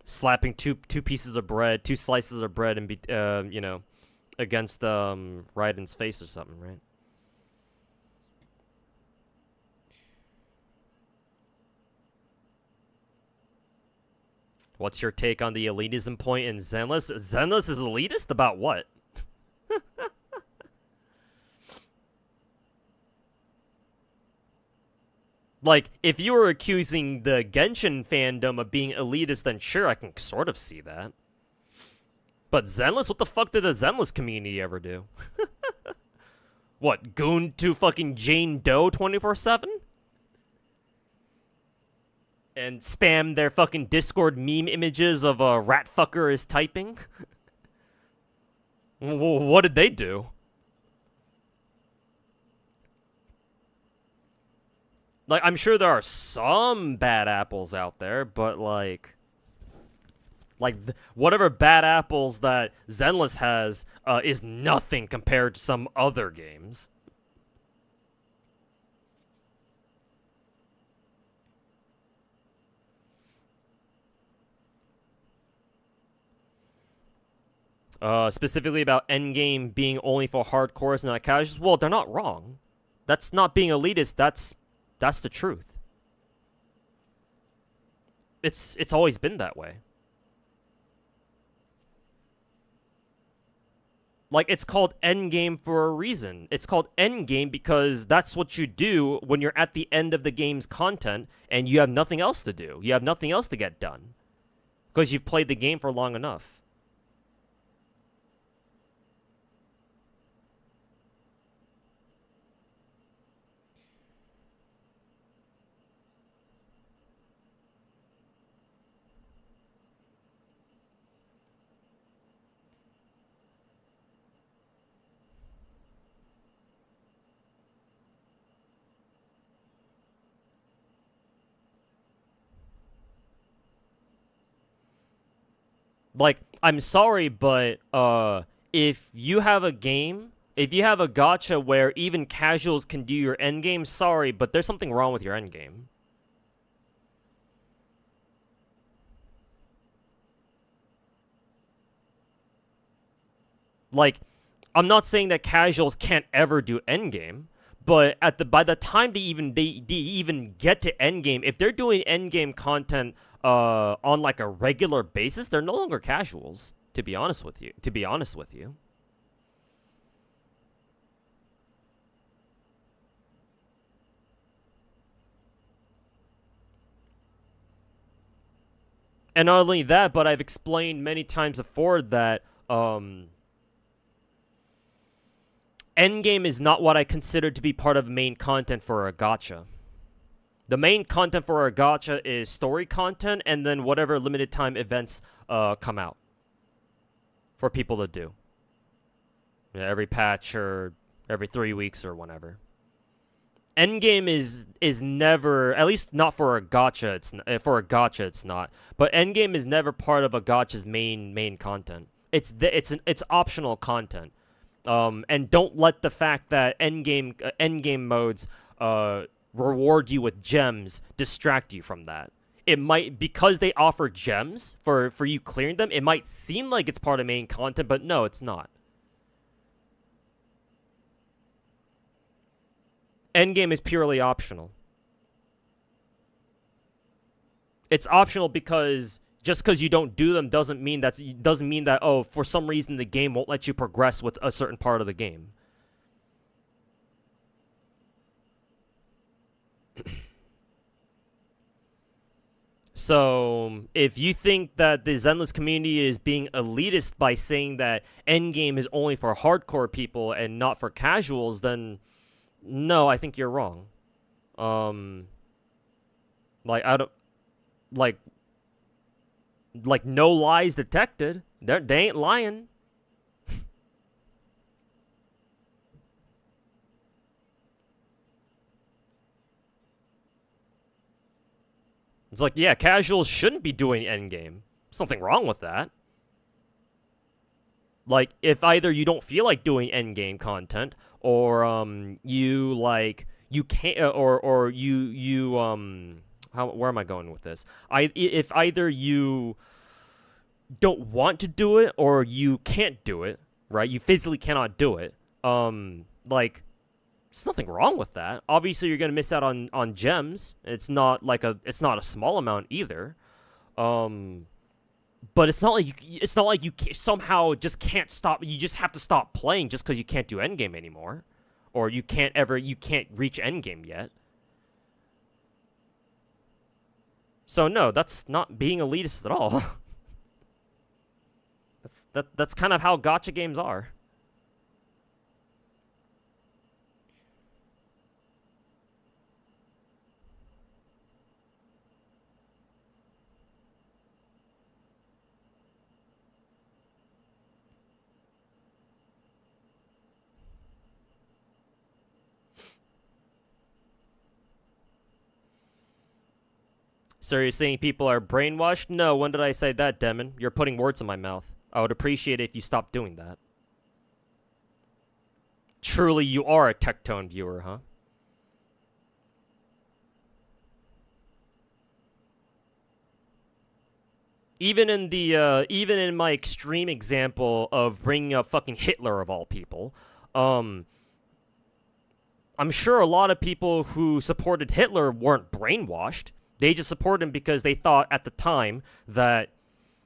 slapping two pieces of bread, two slices of bread, and you know, against Raiden's face or something, right? What's your take on the elitism point in Zenless? Zenless is elitist about what? Like, if you were accusing the Genshin fandom of being elitist, then sure, I can sort of see that. But Zenless? What the fuck did the Zenless community ever do? What, goon to fucking Jane Doe 24/7? And spam their fucking Discord meme images of a rat fucker is typing? What did they do? Like, I'm sure there are some bad apples out there, but like whatever bad apples that Zenless has is nothing compared to some other games. Specifically about endgame being only for hardcores and not casuals. Well, they're not wrong. That's not being elitist. That's the truth. It's always been that way. Like, it's called endgame for a reason. It's called endgame because that's what you do when you're at the end of the game's content and you have nothing else to do. You have nothing else to get done because you've played the game for long enough. Like, I'm sorry, but if you have a game, if you have a gacha where even casuals can do your endgame, sorry, but there's something wrong with your endgame. Like, I'm not saying that casuals can't ever do endgame, but by the time they even get to endgame, if they're doing endgame content on like a regular basis, they're no longer casuals. To be honest with you, And not only that, but I've explained many times before that endgame is not what I consider to be part of main content for a gacha. The main content for a gacha is story content and then whatever limited time events come out for people to do. Yeah, every patch or every 3 weeks or whenever. Endgame is never, at least not for a gacha. It's not. But endgame is never part of a gacha's main content. It's optional content. And don't let the fact that endgame modes reward you with gems distract you from that. it might, because they offer gems for you clearing them, it might seem like it's part of main content, but no, it's not. Endgame is purely optional. It's optional because just because you don't do them doesn't mean that oh, for some reason the game won't let you progress with a certain part of the game. So, if you think that the Zenless community is being elitist by saying that endgame is only for hardcore people and not for casuals, then no, I think you're wrong. Like I don't like no lies detected. They ain't lying. It's like, yeah, casuals shouldn't be doing endgame. Something wrong with that. Like, if either you don't feel like doing endgame content, or you can't, or where am I going with this? If either you don't want to do it or you can't do it, right? You physically cannot do it. Like, there's nothing wrong with that. Obviously, you're gonna miss out on gems. It's not a small amount either. But it's not like you somehow just can't stop. You just have to stop playing just because you can't do endgame anymore, or you can't reach endgame yet. So no, that's not being elitist at all. That's kind of how gacha games are. So you're saying people are brainwashed? No, when did I say that, Demon? You're putting words in my mouth. I would appreciate it if you stopped doing that. Truly, you are a Tectone viewer, huh? Even in my extreme example of bringing up fucking Hitler of all people, I'm sure a lot of people who supported Hitler weren't brainwashed. They just supported him because they thought at the time that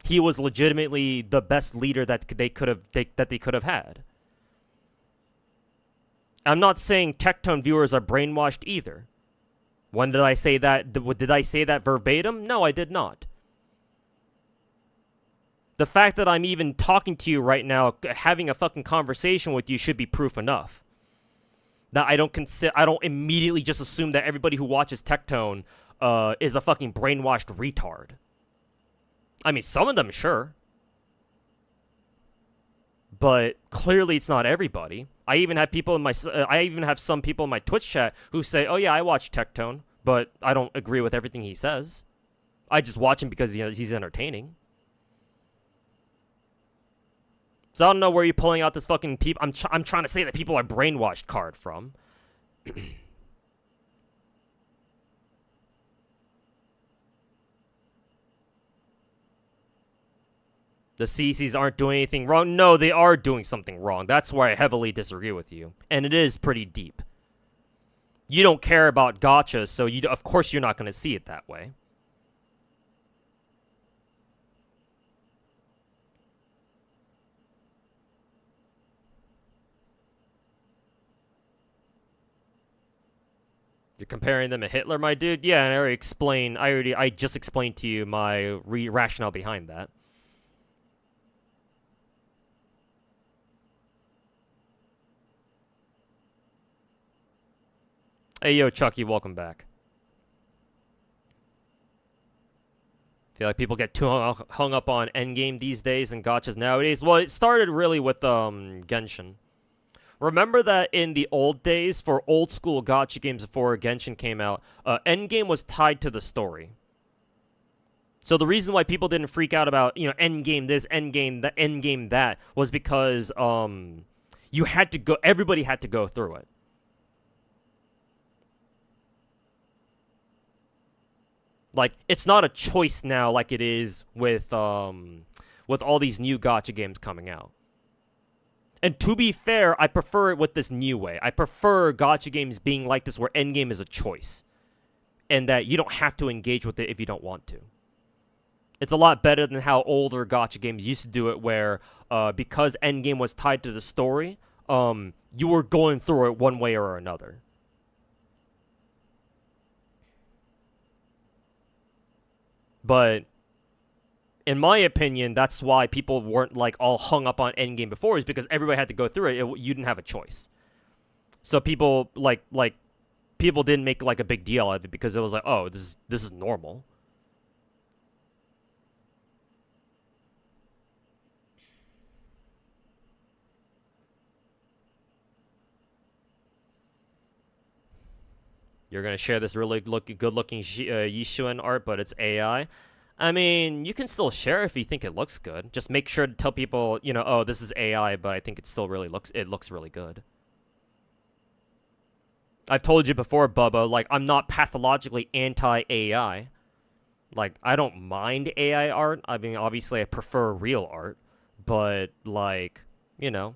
he was legitimately the best leader that they could have had. I'm not saying Tectone viewers are brainwashed either. When did I say that? Did I say that verbatim? No, I did not. The fact that I'm even talking to you right now, having a fucking conversation with you, should be proof enough. That I don't immediately just assume that everybody who watches Tectone is a fucking brainwashed retard. I mean, some of them, sure. But clearly it's not everybody. I even have some people in my Twitch chat who say, oh yeah, I watch Tectone, but I don't agree with everything he says. I just watch him because he's entertaining. So I don't know where you're pulling out this fucking I'm trying to say that people are brainwashed card from. The CCs aren't doing anything wrong. No, they are doing something wrong. That's why I heavily disagree with you. And it is pretty deep. You don't care about gachas, so of course you're not going to see it that way. You're comparing them to Hitler, my dude? Yeah, and I just explained to you my rationale behind that. Hey, yo, Chucky, welcome back. Feel like people get too hung up on endgame these days and gachas nowadays. Well, it started really with Genshin. Remember that in the old days, for old school gacha games before Genshin came out, endgame was tied to the story. So the reason why people didn't freak out about, endgame this, endgame that, endgame that, was because everybody had to go through it. Like, it's not a choice now like it is with all these new gacha games coming out. And to be fair, I prefer it with this new way. I prefer gacha games being like this, where endgame is a choice. And that you don't have to engage with it if you don't want to. It's a lot better than how older gacha games used to do it, where because endgame was tied to the story, you were going through it one way or another. But in my opinion, that's why people weren't like all hung up on endgame before, is because everybody had to go through it. You didn't have a choice. So people like people didn't make like a big deal out of it, because it was like, oh, this is normal. You're gonna share this really good-looking Yishuan art, but it's AI. I mean, you can still share if you think it looks good. Just make sure to tell people, you know, oh, this is AI, but I think it still really looks really good. I've told you before, Bubba, like, I'm not pathologically anti-AI. Like, I don't mind AI art. I mean, obviously, I prefer real art. But, like, you know.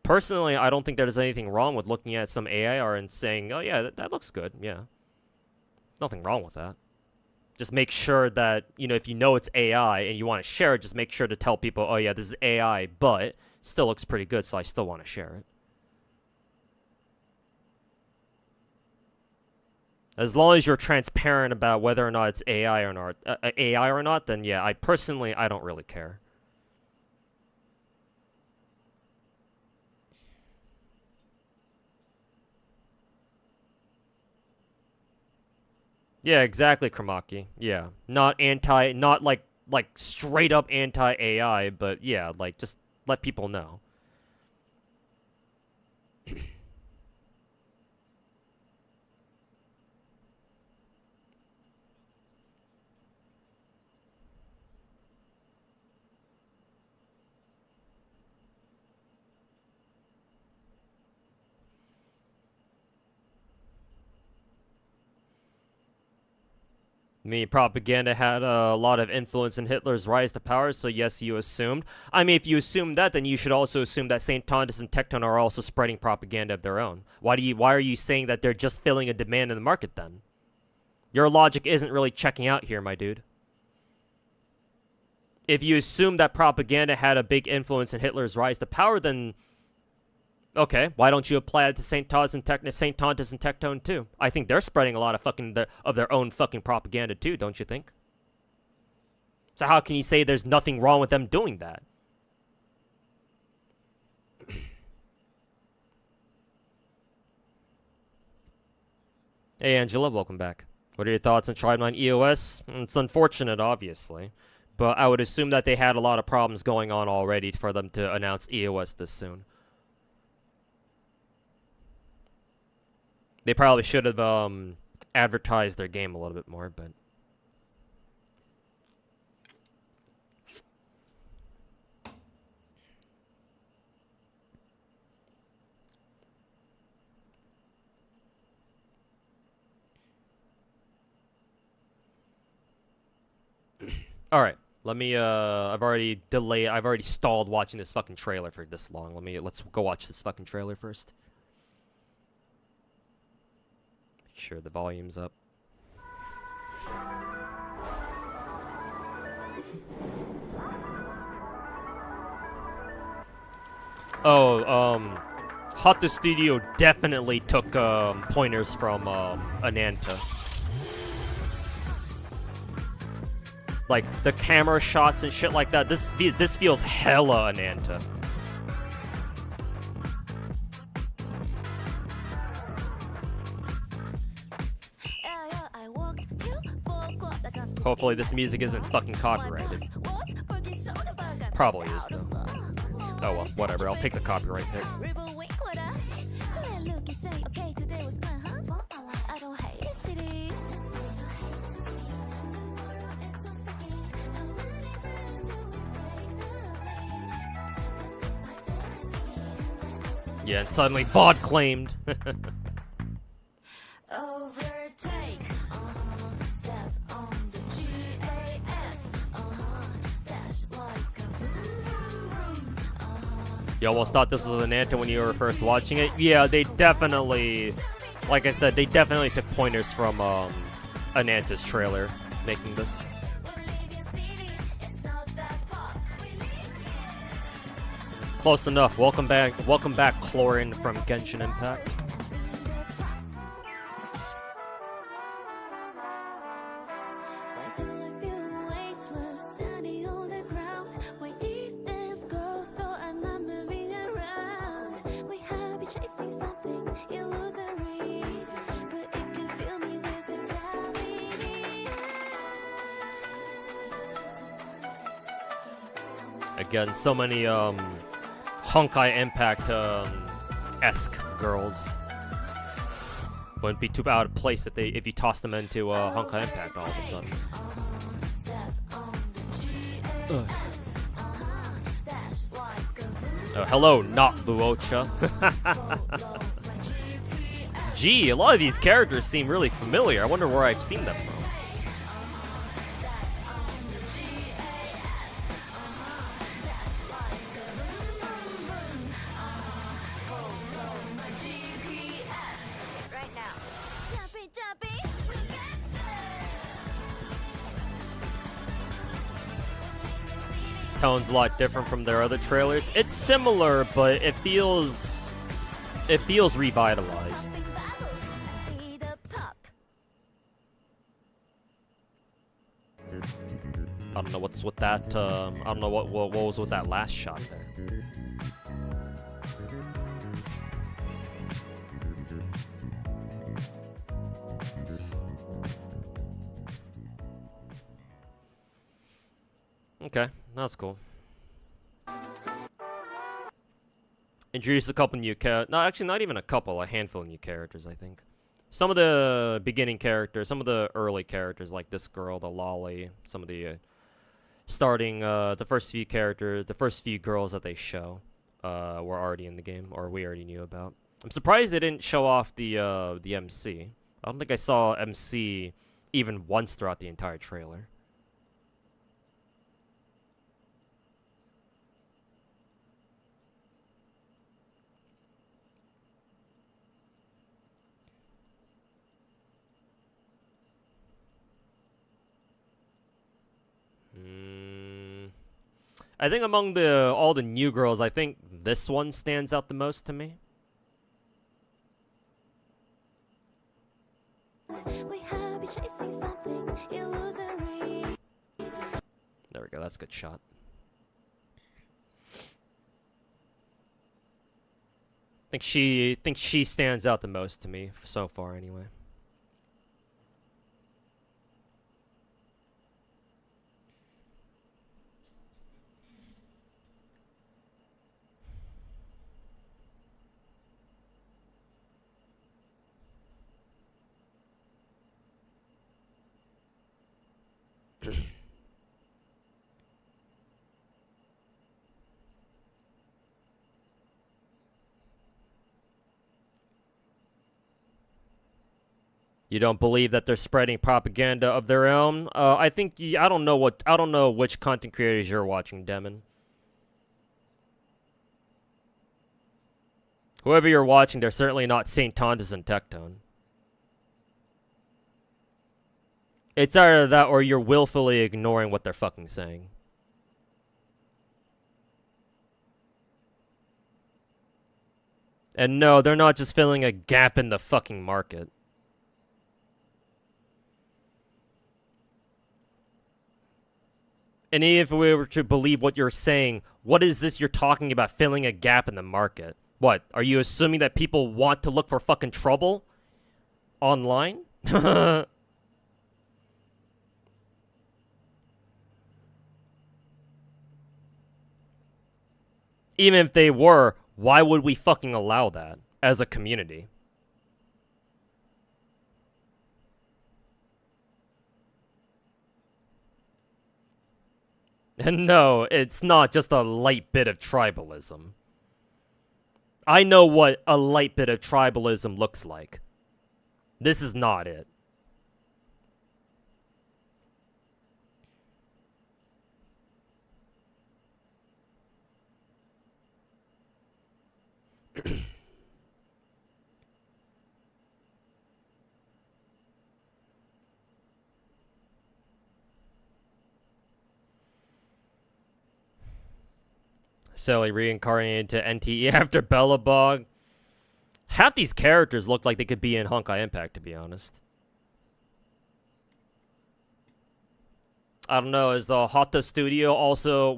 Personally, I don't think there's anything wrong with looking at some AI art and saying, oh, yeah, that looks good. Yeah. Nothing wrong with that. Just make sure that, you know, if you know it's AI and you want to share it, just make sure to tell people, oh, yeah, this is AI, but still looks pretty good, so I still want to share it. As long as you're transparent about whether or not it's AI or not, then yeah, I don't really care. Yeah, exactly, Kramaki. Yeah, not like straight up anti-AI, but yeah, like just let people know. I mean, propaganda had a lot of influence in Hitler's rise to power, so yes, you assumed. I mean, if you assume that, then you should also assume that St. Tondas and Tecton are also spreading propaganda of their own. Why are you saying that they're just filling a demand in the market then? Your logic isn't really checking out here, my dude. If you assume that propaganda had a big influence in Hitler's rise to power, then okay, why don't you apply it to St. Tondas and Tecton too? I think they're spreading a lot of their own fucking propaganda too, don't you think? So how can you say there's nothing wrong with them doing that? Hey Angela, welcome back. What are your thoughts on Tribe9 EOS? It's unfortunate, obviously, but I would assume that they had a lot of problems going on already for them to announce EOS this soon. They probably should have advertised their game a little bit more, but all right. Let me I've already stalled watching this fucking trailer for this long. Let's go watch this fucking trailer first. Make sure the volume's up. Oh, Hot the Studio definitely took pointers from Ananta. Like the camera shots and shit like that. This feels hella Ananta. Hopefully this music isn't fucking copyrighted. Probably is though. Oh well, whatever. I'll take the copyright hit. Yeah, and suddenly bot claimed. You almost thought this was an Anta when you were first watching it? Yeah, they definitely, like I said, they definitely took pointers from an Anta's trailer making this. Close enough. Welcome back, Chlorine from Genshin Impact. Again, so many Honkai Impact esque girls. Wouldn't be too out of place if you toss them into Honkai Impact all of a sudden. Hello, not Luocha. Gee, a lot of these characters seem really familiar. I wonder where I've seen them from. Tone's a lot different from their other trailers. It's similar, but it feels revitalized. I don't know what's with that. I don't know what was with that last shot there. Okay, that's cool. Introduce a couple new characters. No, actually, not even a couple. A handful of new characters, I think. Some of the beginning characters, some of the early characters, like this girl, the lolly. Some of the starting, the first few characters, the first few girls that they show, were already in the game, or we already knew about. I'm surprised they didn't show off the MC. I don't think I saw MC even once throughout the entire trailer. I think among all the new girls, I think this one stands out the most to me. There we go. That's a good shot. I think she stands out the most to me so far, anyway. You don't believe that they're spreading propaganda of their own? I think I don't know which content creators you're watching, Demon. Whoever you're watching, they're certainly not Saint Tondas and Tectone. It's either that or you're willfully ignoring what they're fucking saying. And no, they're not just filling a gap in the fucking market. And even if we were to believe what you're saying, what is this you're talking about filling a gap in the market? What, are you assuming that people want to look for fucking trouble online? Even if they were, why would we fucking allow that as a community? And no, it's not just a light bit of tribalism. I know what a light bit of tribalism looks like. This is not it. Sally reincarnated to NTE after Bellabog. Half these characters look like they could be in Honkai Impact, to be honest. I don't know. Was Hotta Studio also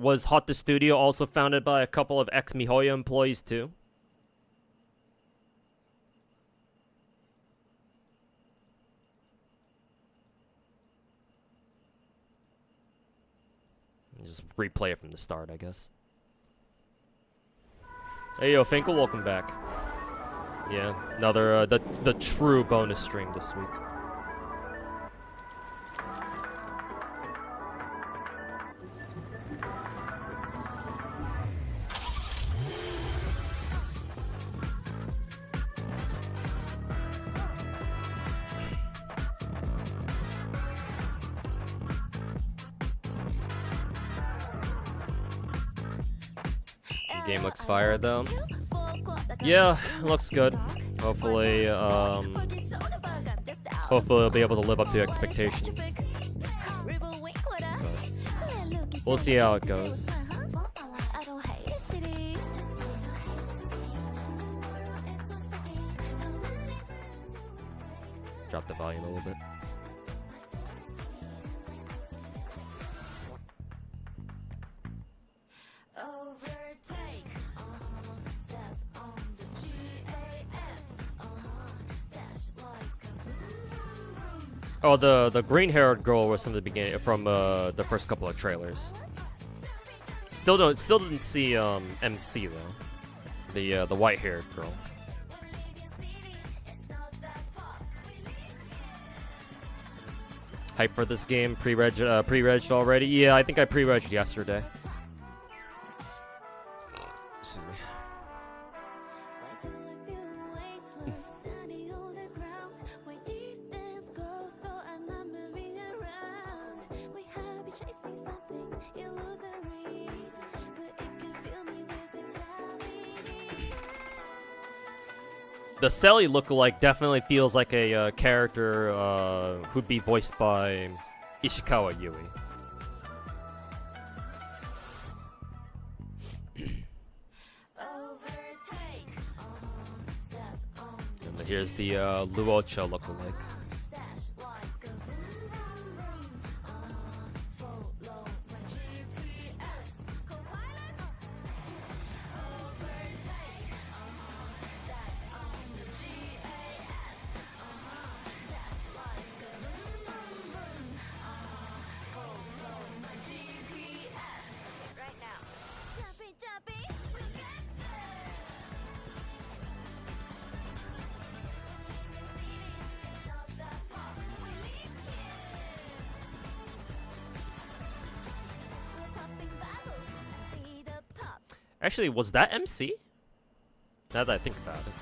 founded by a couple of ex-MiHoYo employees too? Just replay it from the start, I guess. Hey yo, Finkel, welcome back. Yeah, another the true bonus stream this week. Game looks fire though. Yeah, looks good. Hopefully, hopefully I'll be able to live up to expectations. But we'll see how it goes. Drop the volume a little bit. Oh, the green-haired girl was from the beginning, from the first couple of trailers. Still didn't see MC though, the white-haired girl. Hype for this game, pre-regged already. Yeah, I think I pre-regged yesterday. Excuse me. The Selly lookalike definitely feels like a character who'd be voiced by Ishikawa Yui. And here's the Luocha lookalike. Actually, was that MC? Now that I think about it.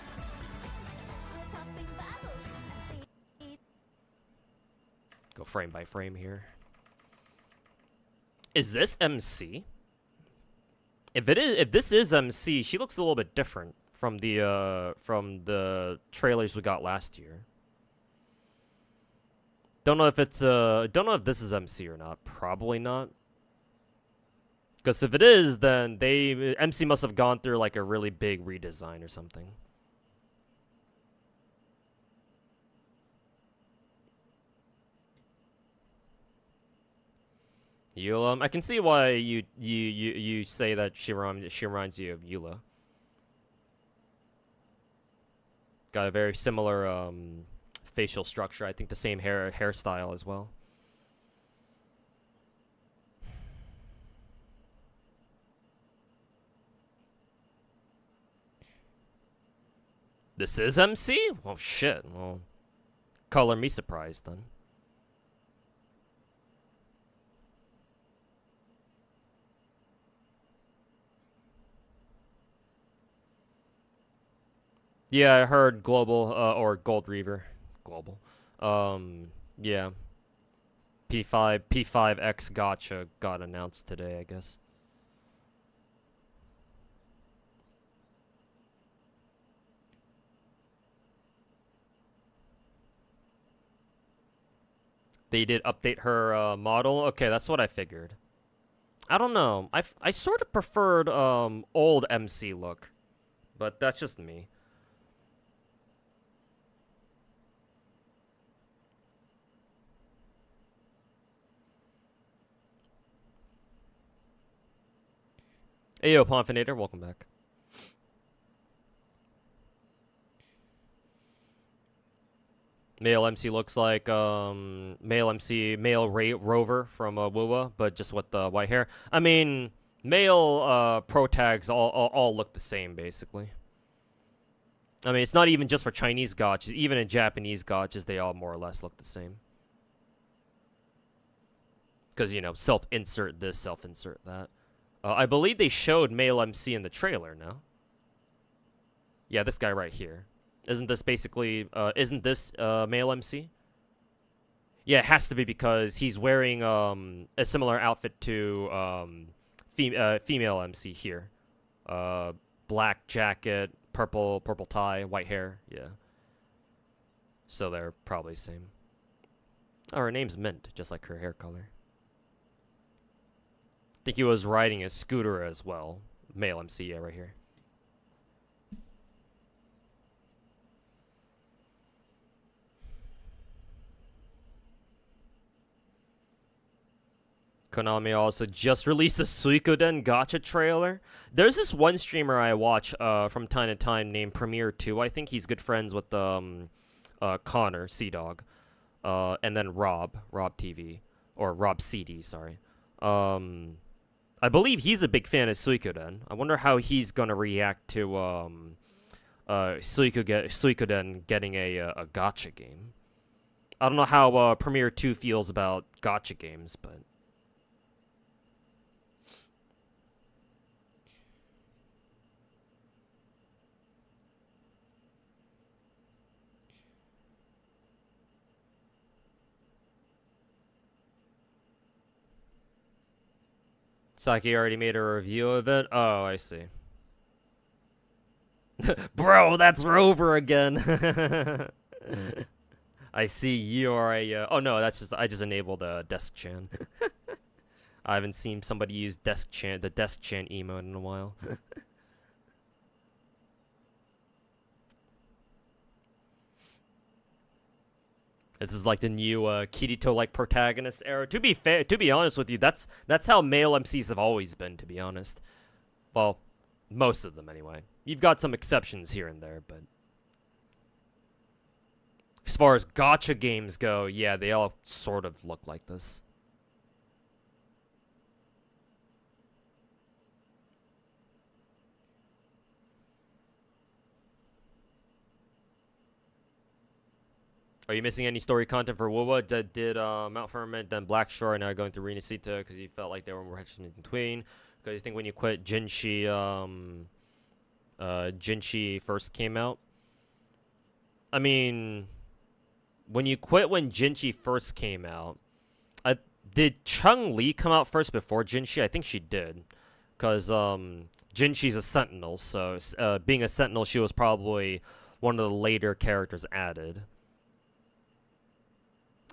Go frame by frame here. Is this MC? If this is MC, she looks a little bit different from the trailers we got last year. Don't know if this is MC or not. Probably not. Because if it is, then MC must have gone through like a really big redesign or something. I can see why you say that she reminds you of Eula. Got a very similar facial structure. I think the same hairstyle as well. This is MC? Well, shit. Well, color me surprised then. Yeah, I heard Global, or Gold Reaver. Global. Yeah. P5X Gacha got announced today, I guess. They did update her model. Okay, that's what I figured. I don't know. I sort of preferred old MC look, but that's just me. Ayo, Ponfinator, welcome back. Male MC looks like male MC, Rover from WUWA, but just with the white hair. I mean, male pro tags all look the same basically. I mean, it's not even just for Chinese gachas. Even in Japanese gachas, they all more or less look the same. Because, you know, self-insert this, self-insert that. I believe they showed male MC in the trailer, no? Yeah, this guy right here. Isn't this basically, isn't this male MC? Yeah, it has to be because he's wearing a similar outfit to female MC here. Black jacket, purple tie, white hair, yeah. So they're probably same. Oh, her name's Mint, just like her hair color. I think he was riding a scooter as well. Male MC, yeah, right here. Konami also just released a Suikoden gacha trailer. There's this one streamer I watch from time to time named Premier2. I think he's good friends with Connor, Sea-Dog. And then Rob TV. Or Rob CD, sorry. I believe he's a big fan of Suikoden. I wonder how he's gonna react to Suikoden getting a gacha game. I don't know how Premier 2 feels about gacha games, but Saki already made a review of it. Oh, I see. Bro, that's Rover again. I see you are a. Oh no, that's just I just enabled desk chan. I haven't seen somebody use the desk chan emote in a while. This is like the new Kirito-like protagonist era. To be honest with you, that's how male MCs have always been. To be honest, well, most of them anyway. You've got some exceptions here and there, but as far as gacha games go, yeah, they all sort of look like this. Are you missing any story content for WUWA? Did Mount Firmament, then Blackshore, and now going through Renacita because you felt like there were more hedges in between? Because you think when you quit Jinshi, Jinshi first came out? I mean, when you quit when Jinshi first came out, did Chung-Li come out first before Jinshi? I think she did. Because Jinshi's a Sentinel, so being a Sentinel, she was probably one of the later characters added.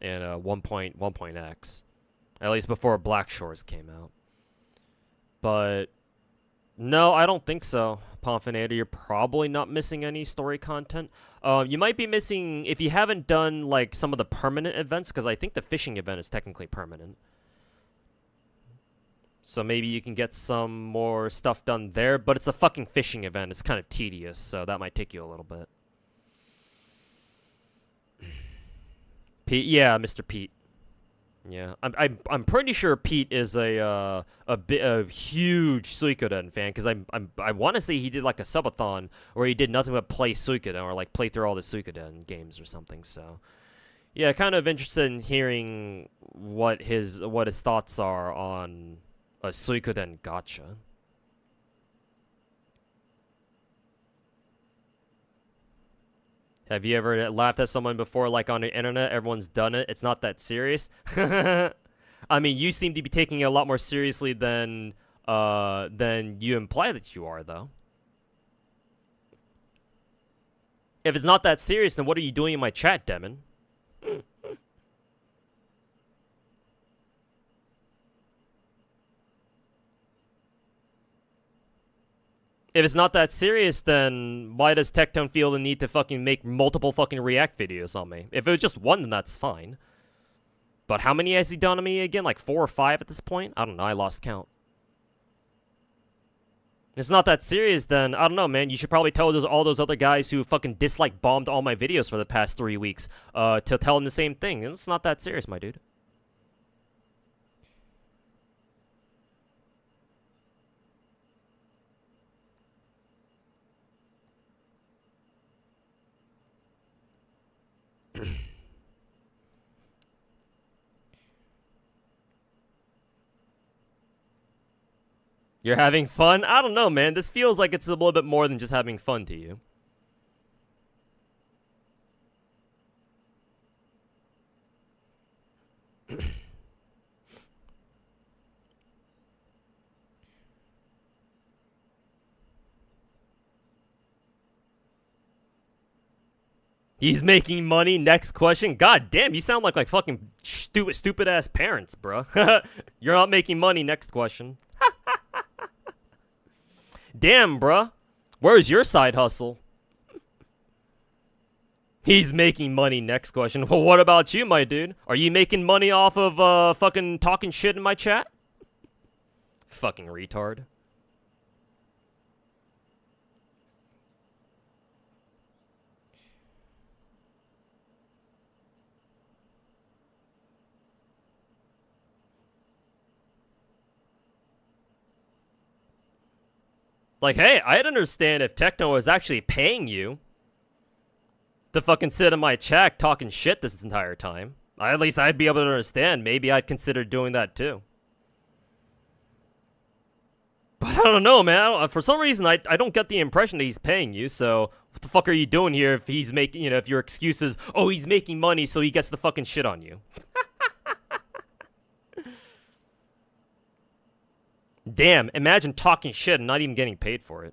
And 1.X, at least before Black Shores came out. But no, I don't think so, Ponfinator. You're probably not missing any story content. You might be missing if you haven't done like some of the permanent events, because I think the fishing event is technically permanent. So maybe you can get some more stuff done there, but it's a fucking fishing event. It's kind of tedious, so that might take you a little bit. Pete, yeah, Mr. Pete. Yeah, I'm pretty sure Pete is a huge Suikoden fan because I want to say he did like a subathon where he did nothing but play Suikoden or like play through all the Suikoden games or something. So yeah, kind of interested in hearing what his thoughts are on a Suikoden gacha. Have you ever laughed at someone before, like on the internet? Everyone's done it. It's not that serious. I mean, you seem to be taking it a lot more seriously than you imply that you are, though. If it's not that serious, then what are you doing in my chat, Demon? If it's not that serious, then why does Tectone feel the need to fucking make multiple fucking react videos on me? If it was just one, then that's fine. But how many has he done on me again? Like 4 or 5 at this point? I don't know, I lost count. If it's not that serious, then I don't know, man. You should probably tell all those other guys who fucking dislike bombed all my videos for the past 3 weeks to tell them the same thing. It's not that serious, my dude. You're having fun? I don't know, man. This feels like it's a little bit more than just having fun to you. He's making money. Next question. God damn, you sound like fucking stupid ass parents, bro. You're not making money. Next question. Damn, bruh. Where's your side hustle? He's making money. Next question. Well, what about you, my dude? Are you making money off of fucking talking shit in my chat? Fucking retard. Like, hey, I'd understand if Techno was actually paying you to fucking sit in my chat talking shit this entire time. At least I'd be able to understand. Maybe I'd consider doing that too. But I don't know, man. For some reason, I don't get the impression that he's paying you, so what the fuck are you doing here if he's making, you know, if your excuse is, oh, he's making money so he gets the fucking shit on you? Damn, imagine talking shit and not even getting paid for it.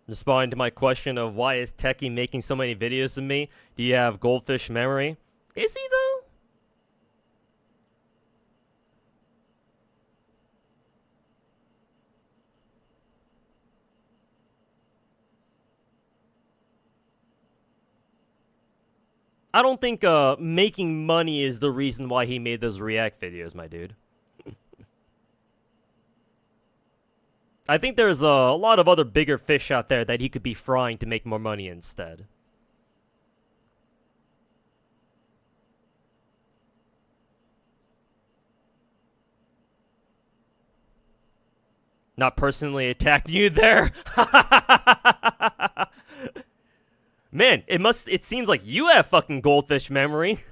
Responding to my question of why is Techie making so many videos of me? Do you have goldfish memory? Is he though? I don't think making money is the reason why he made those react videos, my dude. I think there's a lot of other bigger fish out there that he could be frying to make more money instead. Not personally attacking you there. Man, it seems like you have fucking goldfish memory.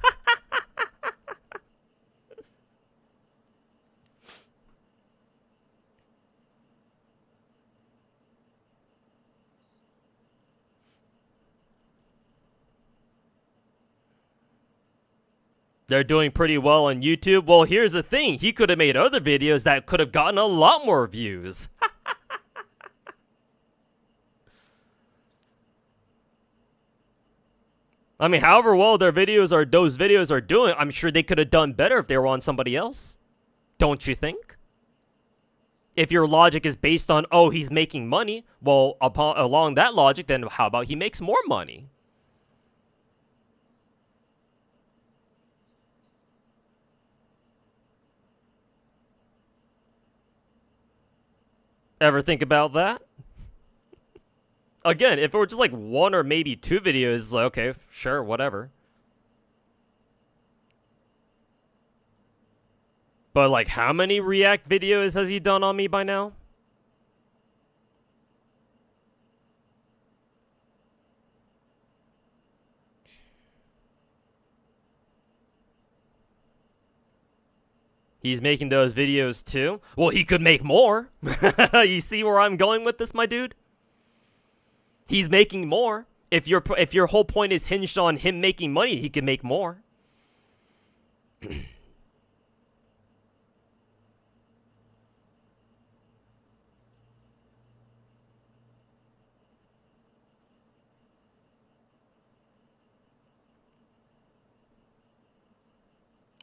They're doing pretty well on YouTube. Well, here's the thing. He could have made other videos that could have gotten a lot more views. I mean, however well those videos are doing, I'm sure they could have done better if they were on somebody else. Don't you think? If your logic is based on, oh, he's making money, well, along that logic, then how about he makes more money? Ever think about that? Again, if it were just like 1 or maybe 2 videos, like, okay, sure, whatever. But like, how many react videos has he done on me by now? He's making those videos too? Well, he could make more. You see where I'm going with this, my dude? He's making more. If your whole point is hinged on him making money, he can make more.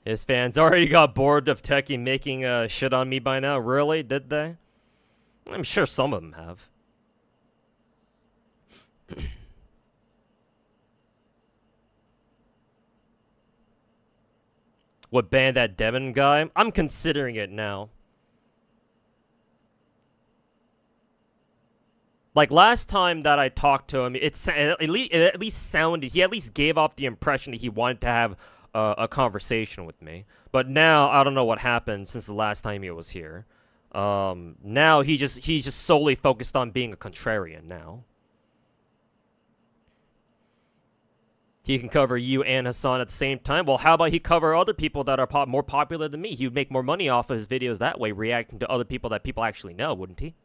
His fans already got bored of Techie making shit on me by now. Really? Did they? I'm sure some of them have. What, ban that Devin guy? I'm considering it now. Like, last time that I talked to him, it at least sounded, he at least gave off the impression that he wanted to have a conversation with me. But now, I don't know what happened since the last time he was here. Now he's just solely focused on being a contrarian now. He can cover you and Hassan at the same time. Well, how about he cover other people that are more popular than me? He would make more money off of his videos that way, reacting to other people that people actually know, wouldn't he?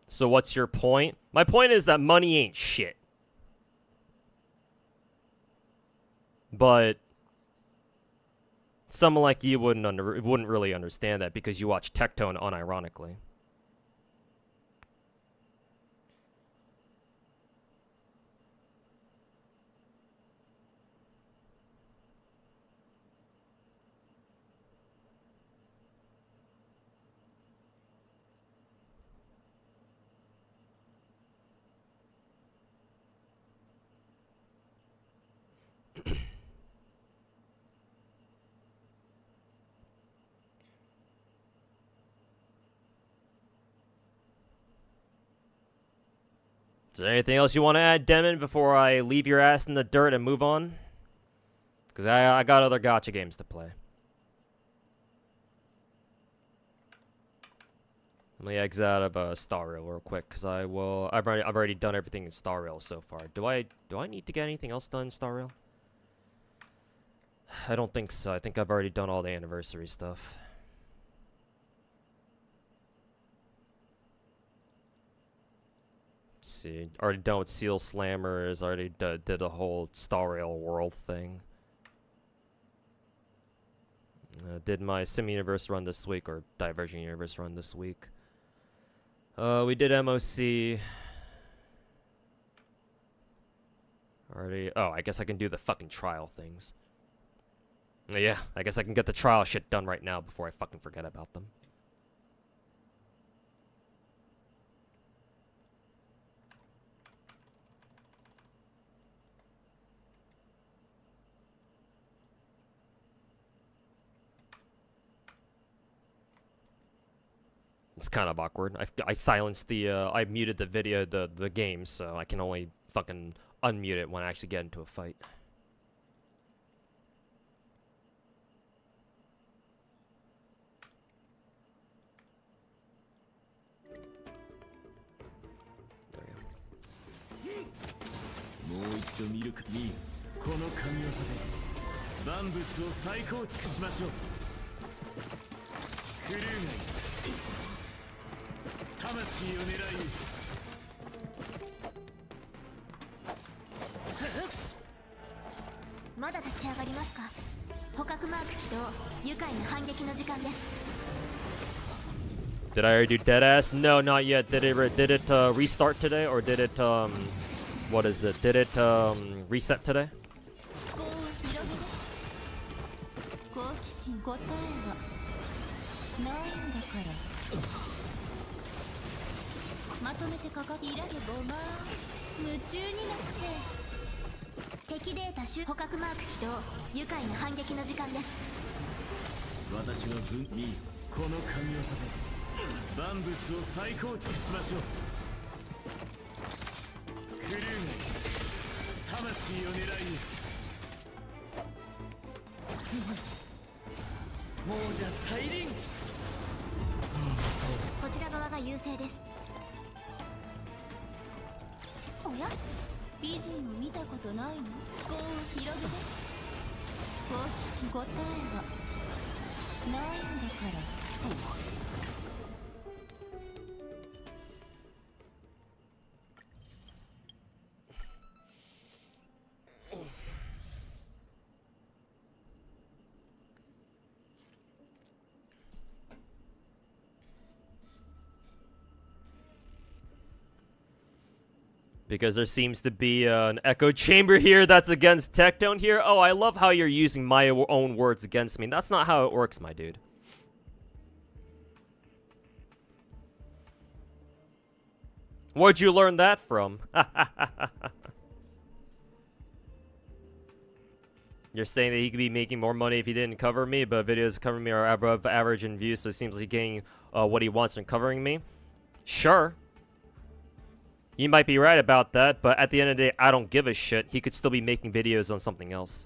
So what's your point? My point is that money ain't shit. But someone like you wouldn't really understand that because you watch Tectone unironically. Is there anything else you want to add, Demon, before I leave your ass in the dirt and move on? Because I got other gacha games to play. Let me exit out of Star Rail real quick, because I've already done everything in Star Rail so far. Do I need to get anything else done in Star Rail? I don't think so. I think I've already done all the anniversary stuff. Let's see, already done with Seal Slammers. Already did a whole Star Rail world thing. Did my Sim Universe run this week, or Divergent Universe run this week. We did MOC. Already. Oh, I guess I can do the fucking trial things. Yeah, I guess I can get the trial shit done right now before I fucking forget about them. It's kind of awkward. I silenced the, I muted the video, the game, so I can only fucking unmute it when I actually get into a fight. There you go. まだ立ち上がりますか。捕獲マーク起動。愉快な反撃の時間です。Did I already do Deadass? No, not yet. Did it restart today, or did it what is it? Did it reset today? 好奇心答えはないんだから。まとめてかかっていらげごま夢中になっちゃえ。敵データ捕獲マーク起動。愉快な反撃の時間です。私は分にこの神業で万物を再構築しましょう。クルーが魂を狙い撃つ。亡者再臨。こちら側が優勢です。おや美人を見たことないの？思考を広げて。答えはないんだから。Because there seems to be an echo chamber here that's against Tectone here. Oh, I love how you're using my own words against me. That's not how it works, my dude. Where'd you learn that from? You're saying that he could be making more money if he didn't cover me, but videos covering me are above average in views, so it seems like he's getting what he wants from covering me. Sure. You might be right about that, but at the end of the day, I don't give a shit. He could still be making videos on something else.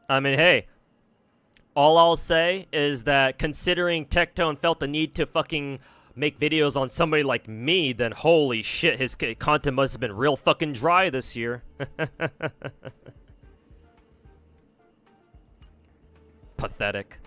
I mean, hey. All I'll say is that considering Tectone felt the need to fucking make videos on somebody like me, then holy shit, his content must have been real fucking dry this year. Pathetic.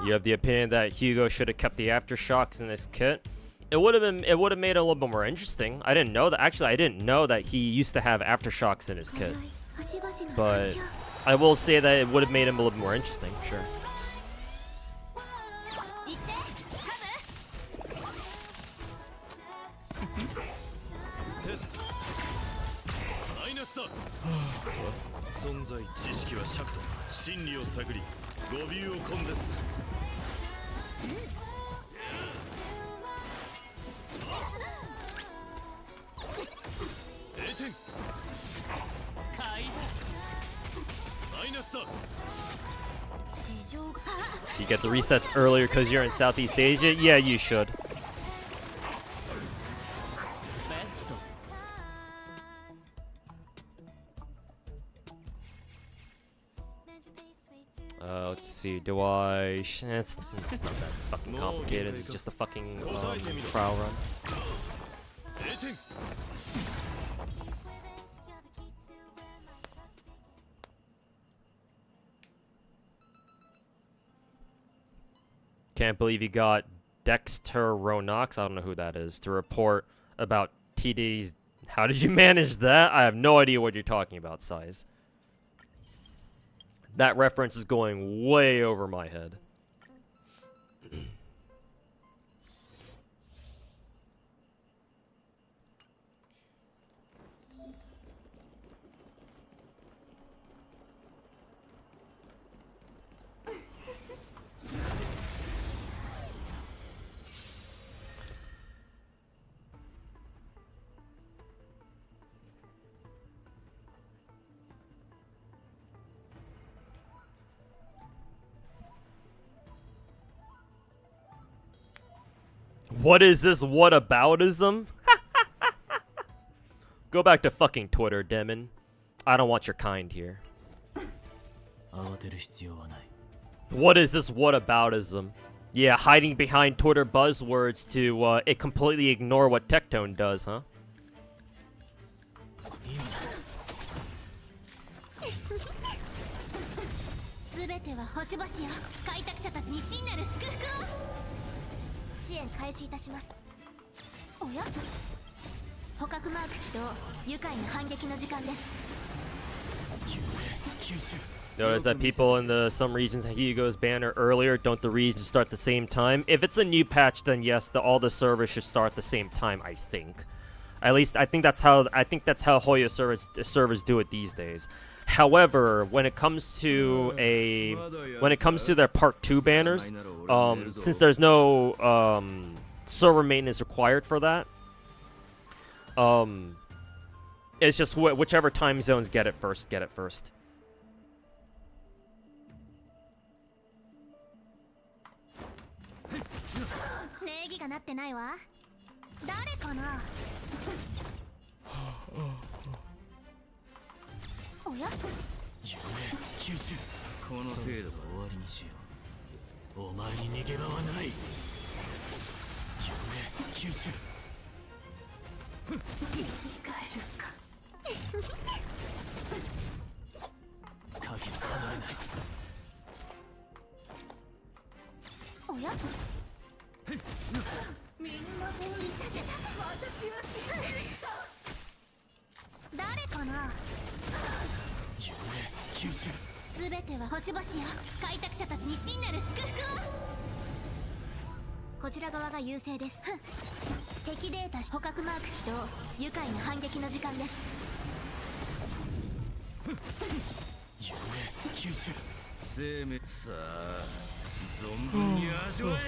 You have the opinion that Hugo should have kept the aftershocks in his kit. It would have made it a little bit more interesting. I didn't know that. Actually, I didn't know that he used to have aftershocks in his kit. But I will say that it would have made him a little more interesting. Sure. You get the resets earlier because you're in Southeast Asia? Yeah, you should. Let's see, do I... It's not that fucking complicated, it's just a fucking trial run. Can't believe you got Dexter Ronox, I don't know who that is, to report about TD's... How did you manage that? I have no idea what you're talking about, Size. That reference is going way over my head. What is this whataboutism? Go back to fucking Twitter, Demon. I don't want your kind here. What is this whataboutism? Yeah, hiding behind Twitter buzzwords to completely ignore what Tectone does, huh? Notice that people in some regions Hugo's banner earlier. Don't the regions start the same time? If it's a new patch, then yes, all the servers should start the same time. I think, at least I think that's how Hoyo servers do it these days. However, when it comes to their Part 2 banners, since there's no server maintenance required for that. It's just whichever time zones get it first, get it first. 礼儀がなってないわ。誰かな。おや。夢吸収。この程度で終わりにしよう。お前に逃げ場はない。夢吸収。生き返るか。鍵は離れない。おや。みんな手に立てた。私は死んでいた。誰かな。夢吸収。すべては星々よ。開拓者たちに真なる祝福を。こちら側が優勢です。敵データ捕獲マーク起動。愉快な反撃の時間です。夢吸収。生命さあ存分に味わえ。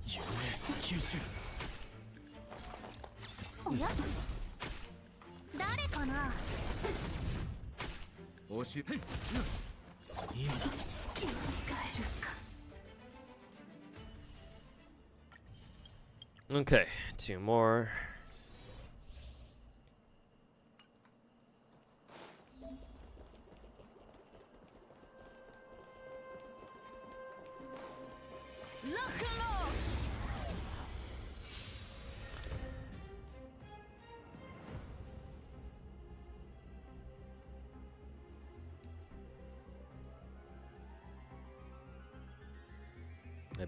夢吸収。おや。誰かな。おし今だ。生き返るか。 Okay, 2 more.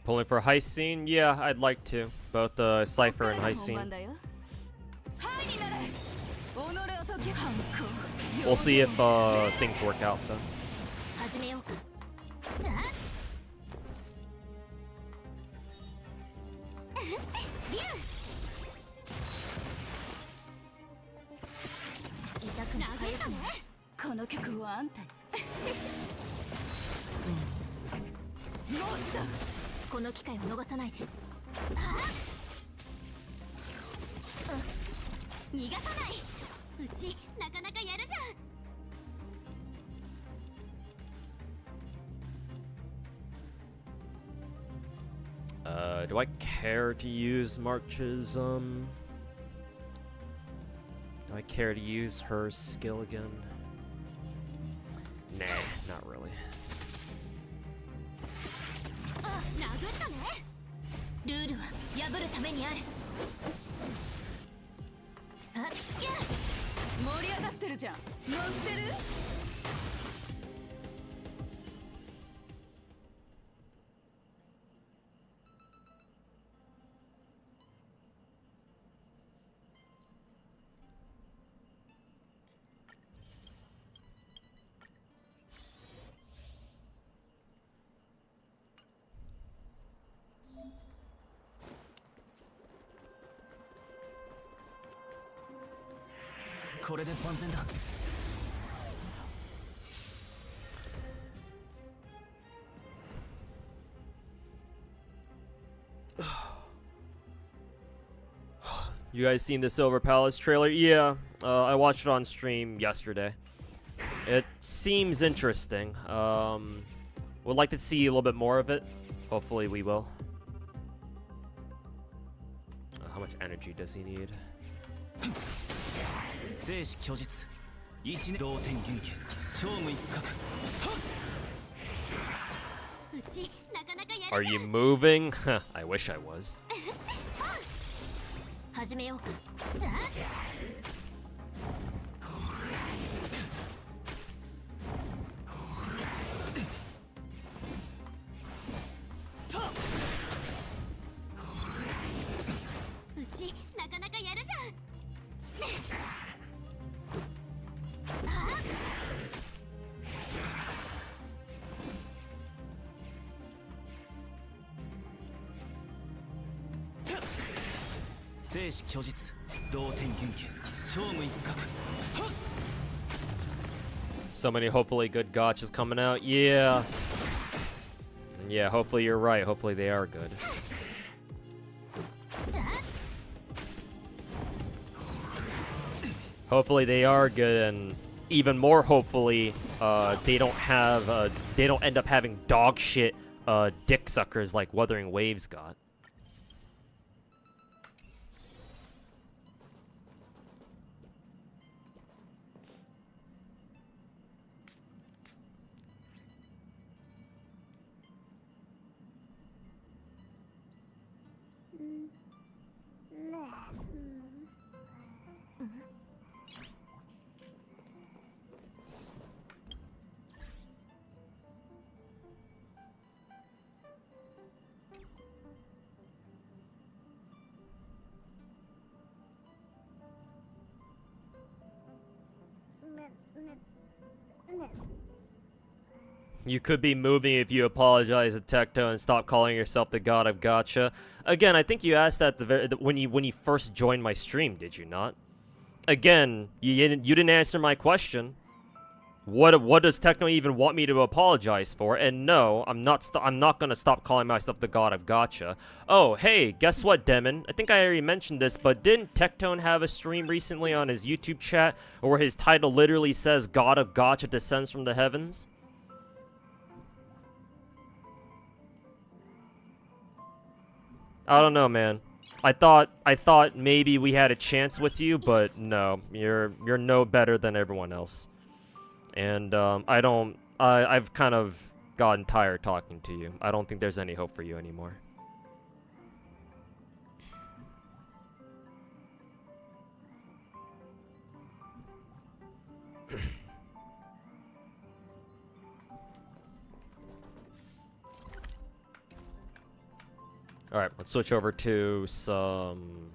Pulling for a heist scene? Yeah, I'd like to. Both Cypher and heist scene. We'll see if things work out though. 始めようか。痛くなかゆくない。この曲はあんた。この機会を逃さないで。逃がさない。うちなかなかやるじゃん。Do I care to use March's, do I care to use her skill again? Nah, not really. 殴ったね。ルールは破るためにある。あっ、や。盛り上がってるじゃん。乗ってる。これで万全だ。You guys seen the Silver Palace trailer? Yeah, I watched it on stream yesterday. It seems interesting. Would like to see a little bit more of it. Hopefully we will. How much energy does he need? 生死拒絶一年同点元気勝負一角。うちなかなかやる Are じゃん。 you moving? I wish I was. 始めようか。うちなかなかやるじゃん。生死拒絶同点元気勝負一角。So many hopefully good gachas coming out. Yeah. And yeah, hopefully you're right. Hopefully they are good. Hopefully they are good, and even more hopefully, they don't end up having dog shit dick suckers like Wuthering Waves got. You could be moving if you apologize to Tecto and stop calling yourself the god of gacha. Again, I think you asked that when you first joined my stream, did you not? Again, you didn't answer my question. What does Tecno even want me to apologize for? And no, I'm not gonna stop calling myself the god of gacha. Oh, hey, guess what, Demon? I think I already mentioned this, but didn't Tectone have a stream recently on his YouTube chat where his title literally says "God of Gacha descends from the heavens"? I don't know, man. I thought maybe we had a chance with you, but no, you're no better than everyone else. And I've kind of gotten tired talking to you. I don't think there's any hope for you anymore. Alright, let's switch over to some...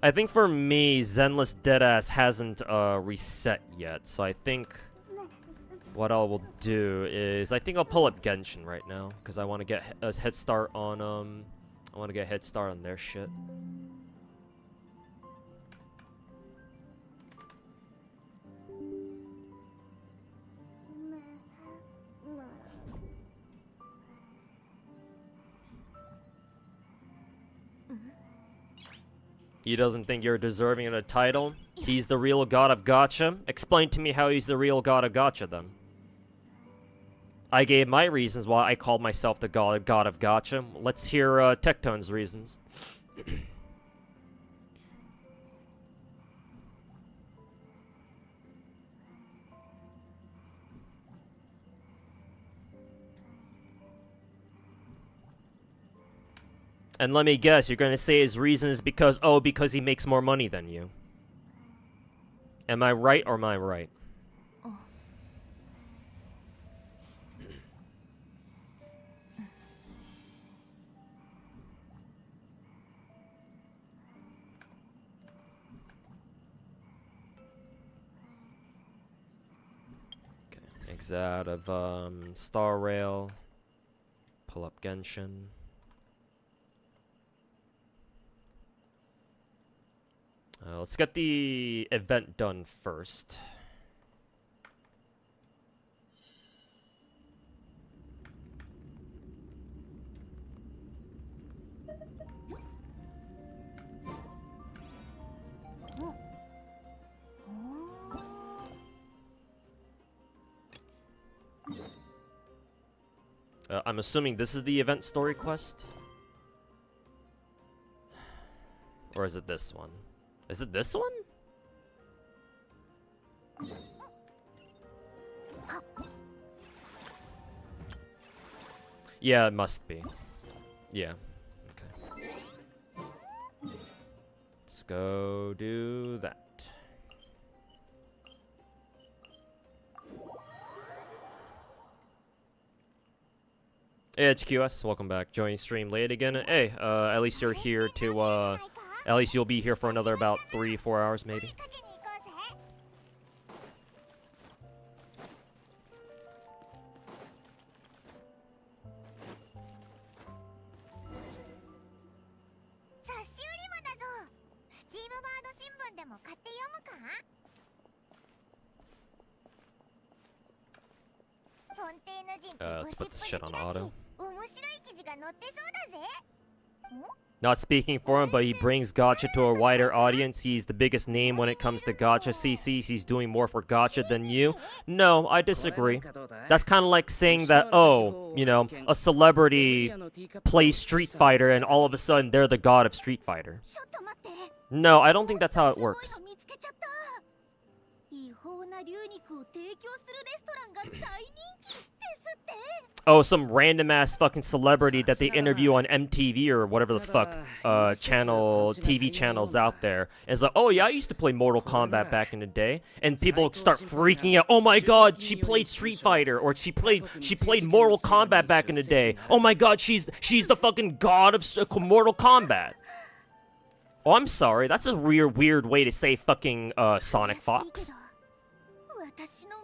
I think for me, Zenless Deadass hasn't reset yet, so I think what I will do is I think I'll pull up Genshin right now because I want to get a head start on their shit. He doesn't think you're deserving of a title? He's the real god of gacha? Explain to me how he's the real god of gacha, then. I gave my reasons why I called myself the god of gacha. Let's hear Tectone's reasons. And let me guess, you're gonna say his reason is because he makes more money than you. Am I right or am I right? Okay, exit out of Star Rail. Pull up Genshin. Let's get the event done first. I'm assuming this is the event story quest? Or is it this one? Is it this one? Yeah, it must be. Yeah. Okay. Let's go do that. Hey, HQS, welcome back. Joining stream late again. Hey, at least you're here to, at least you'll be here for another about 3-4 hours, maybe. Let's put this shit on auto. Not speaking for him, but he brings gacha to a wider audience. He's the biggest name when it comes to gacha CCs. He's doing more for gacha than you. No, I disagree. That's kind of like saying that, oh, you know, a celebrity plays Street Fighter and all of a sudden they're the god of Street Fighter. No, I don't think that's how it works. Oh, some random ass fucking celebrity that they interview on MTV or whatever the fuck TV channels out there. And it's like, oh yeah, I used to play Mortal Kombat back in the day. And people start freaking out. Oh my god, she played Street Fighter, or she played Mortal Kombat back in the day. Oh my god, she's the fucking god of Mortal Kombat. Oh, I'm sorry, that's a weird way to say fucking Sonic Fox.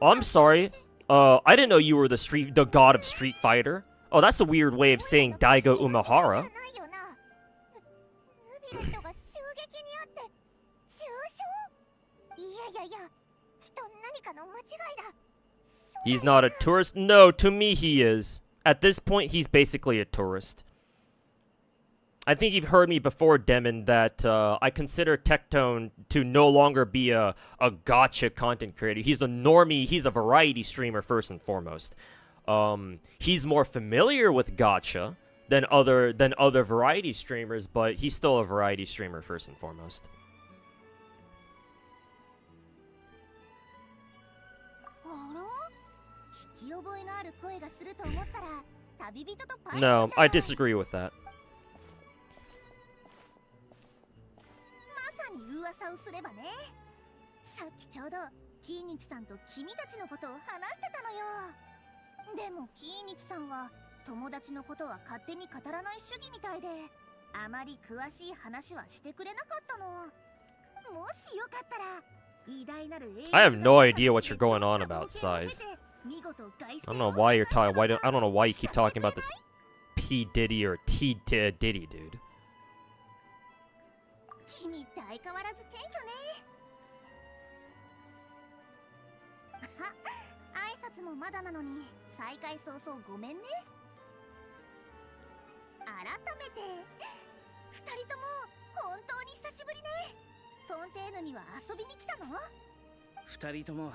Oh, I'm sorry. I didn't know you were the god of Street Fighter. Oh, that's a weird way of saying Daigo Umehara. He's not a tourist? No, to me he is. At this point, he's basically a tourist. I think you've heard me before, Demon, that I consider Tectone to no longer be a gacha content creator. He's a normie, he's a variety streamer first and foremost. He's more familiar with gacha than other variety streamers, but he's still a variety streamer first and foremost. No, I disagree with that. 噂をすればね、さっきちょうどキーニチさんと君たちのことを話してたのよ。でもキーニチさんは友達のことは勝手に語らない主義みたいで、あまり詳しい話はしてくれなかったの。もしよかったら偉大なる I have no idea what you're going on about, Size. I don't know why you're talking. I don't know why you keep talking about this P Diddy or T Diddy, dude. 君って相変わらず謙虚ね。挨拶もまだなのに再会早々ごめんね。改めて二人とも本当に久しぶりね。フォンテーヌには遊びに来たの？二人とも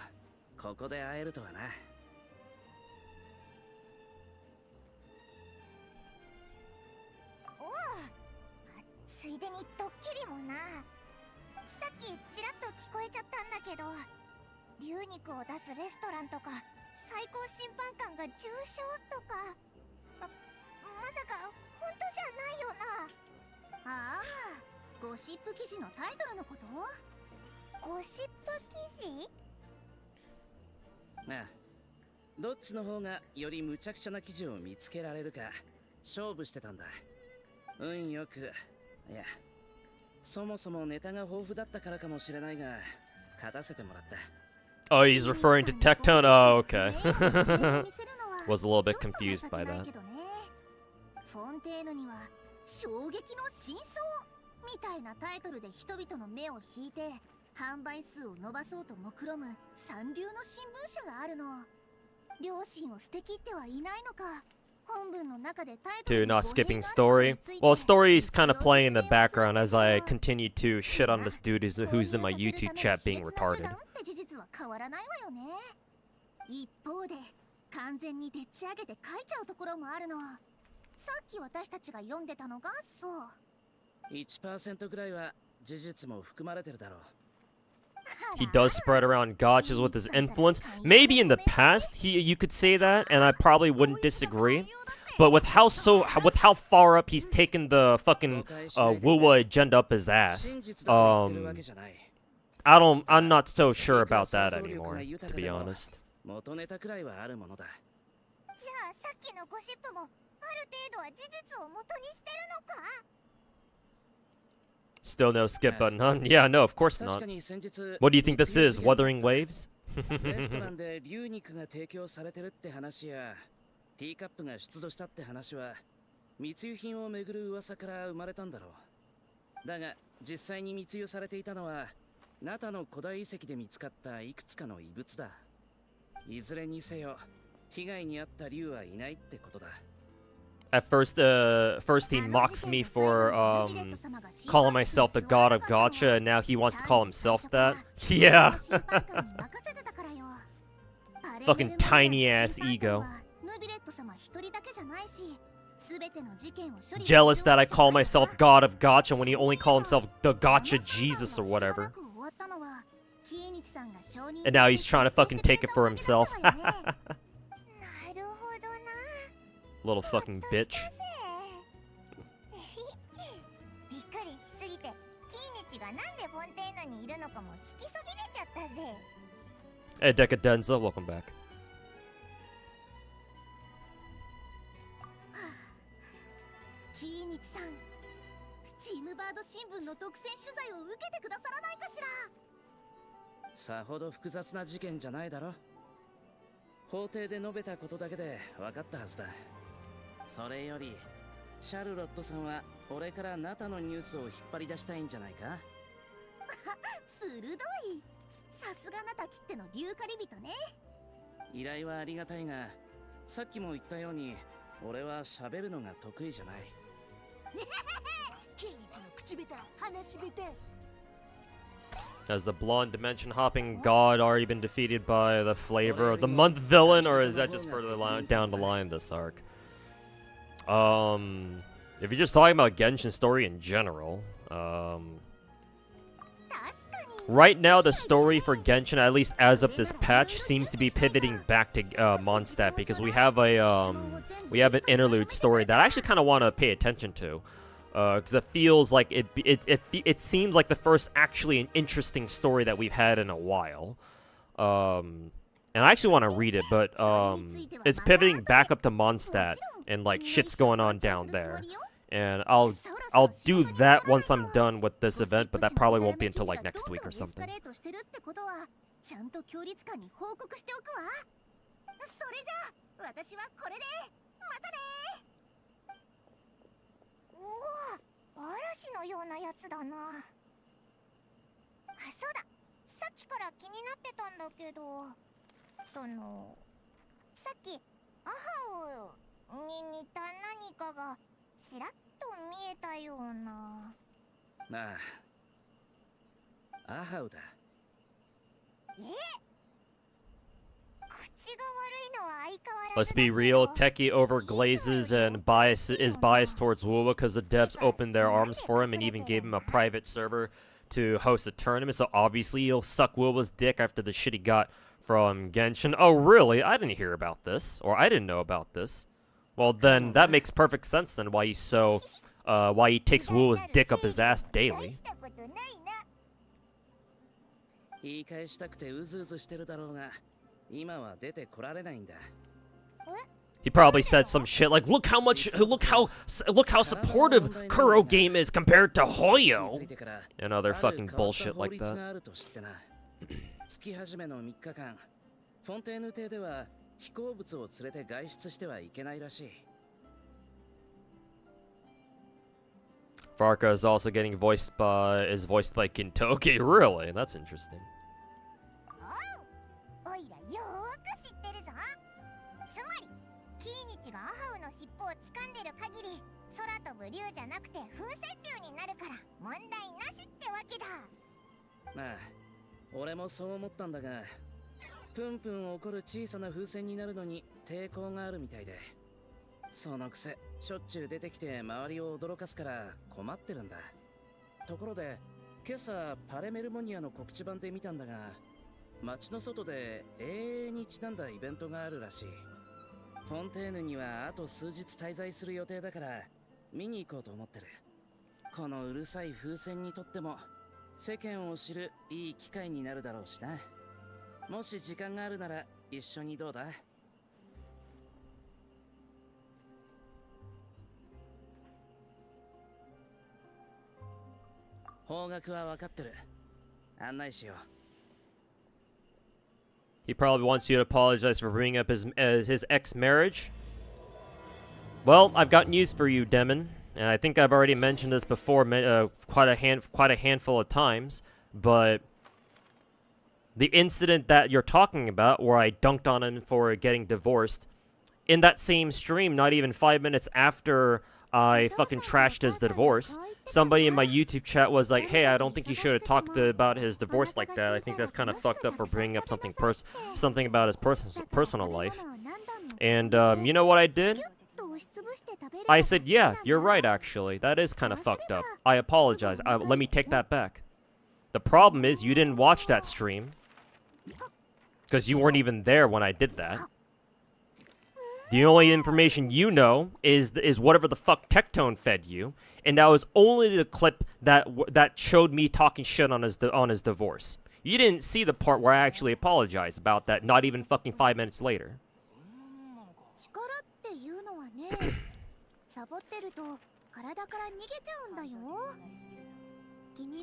ここで会えるとはな。ついでにドッキリもな。さっきちらっと聞こえちゃったんだけど、牛肉を出すレストランとか最高審判官が重傷とか、まさか本当じゃないよな。ああ、ゴシップ記事のタイトルのこと？ゴシップ記事？ああ、どっちの方がより無茶苦茶な記事を見つけられるか勝負してたんだ。運よく。いや、そもそもネタが豊富だったからかもしれないが、勝たせてもらった。Oh, he's referring to Tectone? Oh, okay. Was a little bit confused by that. フォンテーヌには衝撃の真相みたいなタイトルで人々の目を引いて販売数を伸ばそうと目論む三流の新聞社があるの。両親を捨てきってはいないのか。 To not skipping story. Well, story is kind of playing in the background as I continue to shit on this dude who's in my YouTube chat being retarded. 一方で完全にでっち上げて書いちゃうところもあるの。さっき私たちが読んでたのがそう。1% ぐらいは事実も含まれてるだろう。 He does spread around gachas with his influence. Maybe in the past you could say that, and I probably wouldn't disagree. But with how far up he's taken the fucking WUWA agenda up his ass, I'm not so sure about that anymore, to be honest. Still no skip button, huh? Yeah, no, of course not. What do you think this is? Wuthering Waves? ティーカップが出土したって話は密輸品をめぐる噂から生まれたんだろう。だが実際に密輸されていたのはナタの古代遺跡で見つかったいくつかの遺物だ。いずれにせよ被害に遭った竜はいないってことだ。 At first he mocks me for calling myself the god of Gacha, and now he wants to call himself that. Yeah. Fucking tiny ass ego. Jealous that I call myself god of Gacha when he only called himself the Gacha Jesus or whatever. And now he's trying to fucking take it for himself. Little fucking bitch. Hey, Decadenza, welcome back. キーニチさん、スチームバード新聞の独占取材を受けてくださらないかしら。さほど複雑な事件じゃないだろ。法廷で述べたことだけで分かったはずだ。それよりシャルロットさんは俺からナタのニュースを引っ張り出したいんじゃないか。鋭い。さすがナタきっての竜狩り人ね。依頼はありがたいが、さっきも言ったように俺は喋るのが得意じゃない。キーニチの口下手、話し下手。 Has the blonde dimension hopping god already been defeated by the flavor of the month villain, or is that just further down the line this arc? If you're just talking about Genshin story in general, right now the story for Genshin, at least as of this patch, seems to be pivoting back to Mondstadt, because we have an interlude story that I actually kind of want to pay attention to. Because it feels like it seems like the first actually an interesting story that we've had in a while. And I actually want to read it, but it's pivoting back up to Mondstadt, and like shit's going on down there. And I'll do that once I'm done with this event, but that probably won't be until like next week or something. 嵐のようなやつだな。あ、そうだ。さっきから気になってたんだけど、さっきアハウに似た何かがちらっと見えたような。なあ、アハウだ。Let's be real, Techie overglazes and is biased towards WUWA because the devs opened their arms for him and even gave him a private server to host a tournament, so obviously he'll suck WUWA's dick after the shit he got from Genshin. Oh really? I didn't hear about this, or I didn't know about this. Well then, that makes perfect sense then why he's so, why he takes WUWA's dick up his ass daily. 言い返したくてうずうずしてるだろうが、今は出てこられないんだ。 He probably said some shit like, look how supportive Kuro Game is compared to Hoyo, and other fucking bullshit like that. 月始めの3日間、フォンテーヌ邸では飛行物を連れて外出してはいけないらしい。 Farka is also getting voiced by Kintoki. Really? That's interesting. Nah, 俺もそう思ったんだが、プンプン起こる小さな風船になるのに抵抗があるみたいで、そのくせしょっちゅう出てきて周りを驚かすから困ってるんだ。ところで今朝パレメルモニアの告知版で見たんだが、街の外で永遠にちなんだイベントがあるらしい。フォンテーヌにはあと数日滞在する予定だから見に行こうと思ってる。このうるさい風船にとっても世間を知るいい機会になるだろうしな。もし時間があるなら一緒にどうだ？方角は分かってる。案内しよう。 He probably wants you to apologize for bringing up his ex-marriage. Well, I've got news for you, Demon, and I think I've already mentioned this before, quite a handful of times. But The incident that you're talking about, where I dunked on him for getting divorced, in that same stream, not even 5 minutes after I fucking trashed his divorce, somebody in my YouTube chat was like, hey, I don't think you should have talked about his divorce like that. I think that's kind of fucked up for bringing up something about his personal life. And, you know what I did? I said, yeah, you're right, actually. That is kind of fucked up. I apologize. Let me take that back. The problem is you didn't watch that stream. Because you weren't even there when I did that. The only information you know is whatever the fuck Tectone fed you, and that was only the clip that showed me talking shit on his divorce. You didn't see the part where I actually apologized about that, not even fucking 5 minutes later.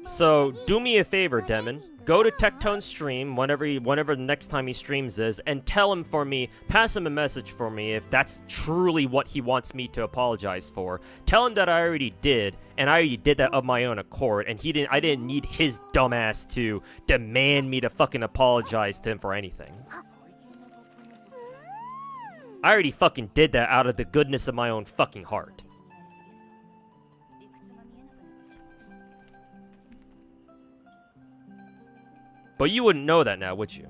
So, do me a favor, Demon. Go to Tectone's stream whenever the next time he streams is, and tell him for me, pass him a message for me if that's truly what he wants me to apologize for. Tell him that I already did, and I already did that of my own accord, and I didn't need his dumbass to demand me to fucking apologize to him for anything. I already fucking did that out of the goodness of my own fucking heart. But you wouldn't know that now, would you?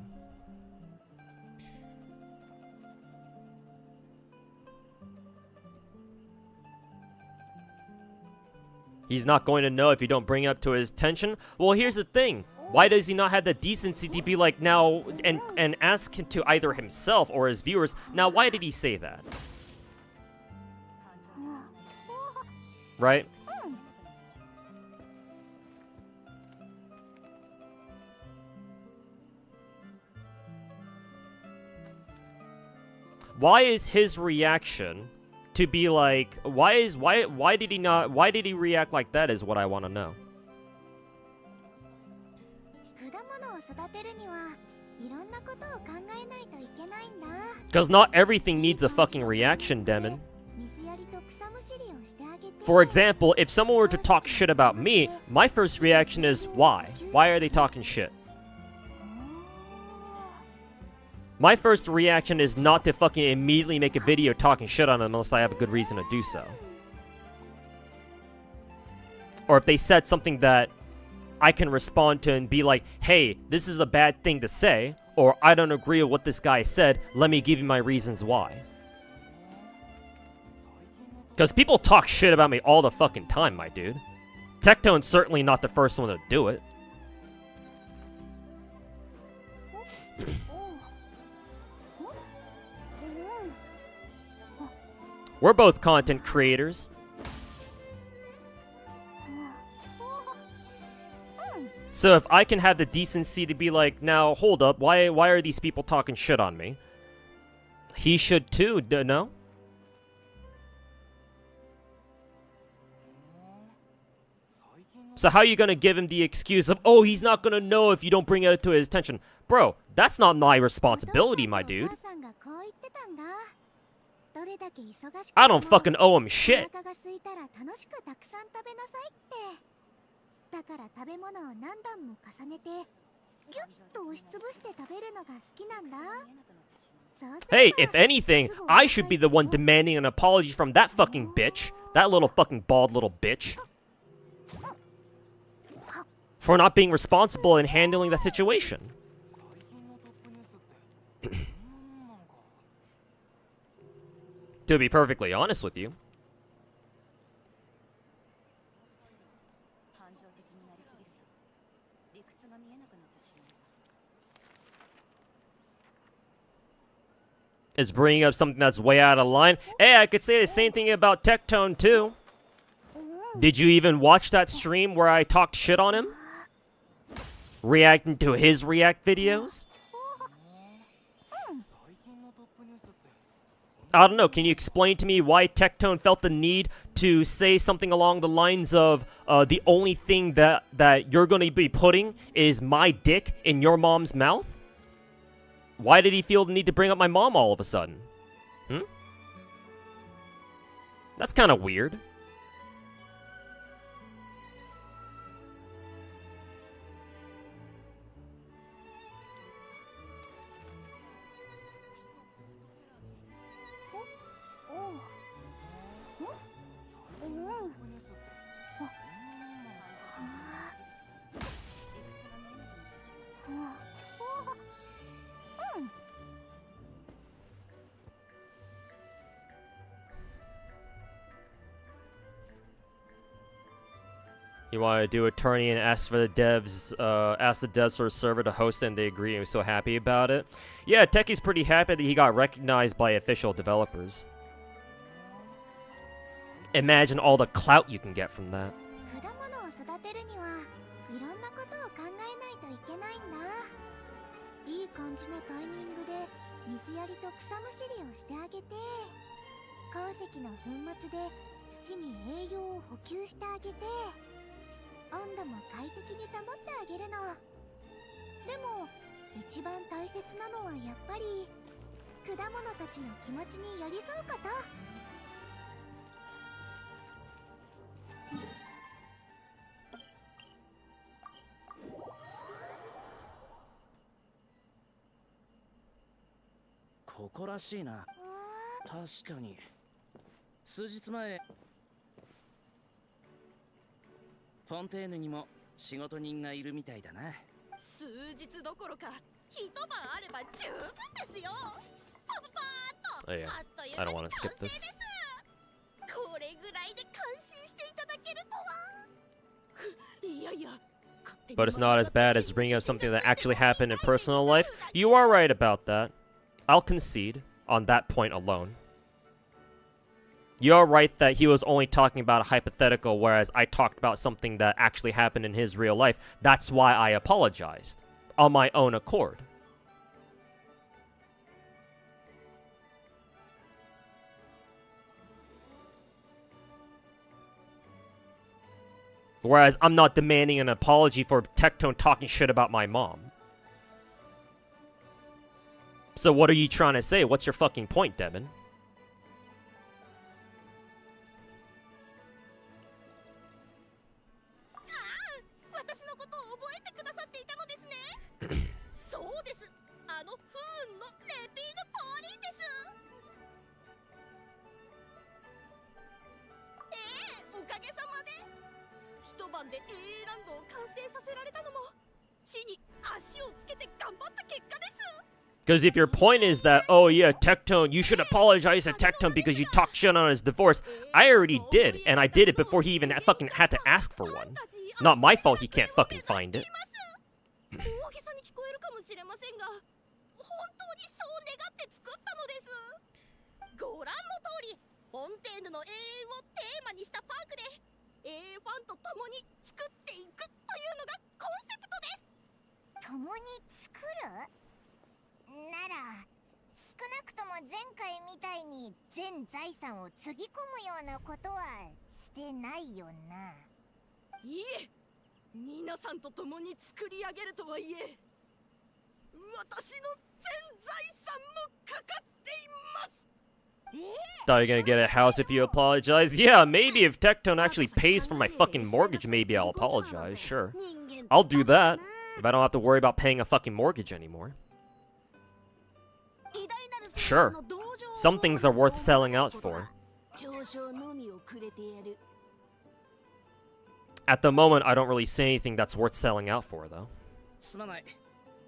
He's not going to know if you don't bring it up to his attention? Well, here's the thing. Why does he not have the decency to be like, now, and ask him to either himself or his viewers, now, why did he say that? Right? Why is his reaction to be like, why did he react like that is what I want to know. Because not everything needs a fucking reaction, Demon. For example, if someone were to talk shit about me, my first reaction is, why? Why are they talking shit? My first reaction is not to fucking immediately make a video talking shit on them unless I have a good reason to do so. Or if they said something that I can respond to and be like, hey, this is a bad thing to say, or I don't agree with what this guy said, let me give you my reasons why. Because people talk shit about me all the fucking time, my dude. Tectone's certainly not the first one to do it. We're both content creators. So if I can have the decency to be like, now, hold up, why are these people talking shit on me? He should too, no? So how are you gonna give him the excuse of, oh, he's not gonna know if you don't bring it to his attention? Bro, that's not my responsibility, my dude. I don't fucking owe him shit. Hey, if anything, I should be the one demanding an apology from that fucking bitch. That little fucking bald little bitch. For not being responsible in handling that situation. To be perfectly honest with you. It's bringing up something that's way out of line. Hey, I could say the same thing about Tectone too. Did you even watch that stream where I talked shit on him? Reacting to his react videos? I don't know, can you explain to me why Tectone felt the need to say something along the lines of, the only thing that you're gonna be putting is my dick in your mom's mouth? Why did he feel the need to bring up my mom all of a sudden? That's kind of weird. You want to do attorney and ask for the devs, ask the devs for a server to host it, and they agree and was so happy about it. Yeah, Techie's pretty happy that he got recognized by official developers. Imagine all the clout you can get from that. 果物を育てるにはいろんなことを考えないといけないんだ。いい感じのタイミングで水やりと草むしりをしてあげて、鉱石の粉末で土に栄養を補給してあげて、温度も快適に保ってあげるの。でも一番大切なのはやっぱり果物たちの気持ちに寄り添うこと。誇らしいな。確かに数日前フォンテーヌにも仕事人がいるみたいだな。数日どころか一晩あれば十分ですよ。パパパーっと、Oh, yeah. あっという I 間 don't に want to 完 skip 成で this. す。これぐらいで感心していただけるとは。いやいや。 But it's not as bad as bringing up something that actually happened in personal life. You are right about that. I'll concede on that point alone. You're right that he was only talking about a hypothetical, whereas I talked about something that actually happened in his real life. That's why I apologized. On my own accord. Whereas I'm not demanding an apology for Tectone talking shit about my mom. So what are you trying to say? What's your fucking point, Devin? 私のことを覚えてくださっていたのですね。そうです。あの不運のレピードポーリーです。おかげさまで一晩で AA ランドを完成させられたのも地に足をつけて頑張った結果です。 Because if your point is that, oh yeah, Tectone, you should apologize to Tectone because you talked shit on his divorce, I already did, and I did it before he even fucking had to ask for one. Not my fault he can't fucking find it. 大げさに聞こえるかもしれませんが、本当にそう願って作ったのです。ご覧の通り、フォンテーヌの永遠をテーマにしたパークで AA ファンと共に作っていくというのがコンセプトです。共に作るなら、少なくとも前回みたいに全財産をつぎ込むようなことはしてないよな。いえ、皆さんと共に作り上げるとはいえ、私の全財産もかかっています。 Thought you're gonna get a house if you apologize? Yeah, maybe if Tectone actually pays for my fucking mortgage, maybe I'll apologize, sure. I'll do that, if I don't have to worry about paying a fucking mortgage anymore. Sure. Some things are worth selling out for. At the moment, I don't really see anything that's worth selling out for, though. すまない。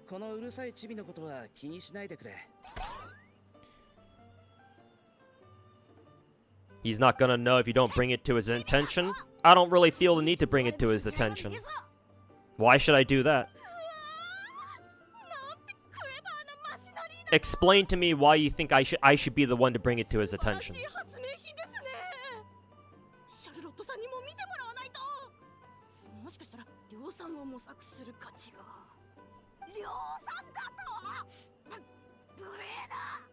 このうるさいチビのことは気にしないでくれ。 He's not gonna know if you don't bring it to his attention. I don't really feel the need to bring it to his attention. Why should I do that? Explain to me why you think I should be the one to bring it to his attention. シャルロットさんにも見てもらわないと。もしかしたら量産を模索する価値が。量産だと？無礼な。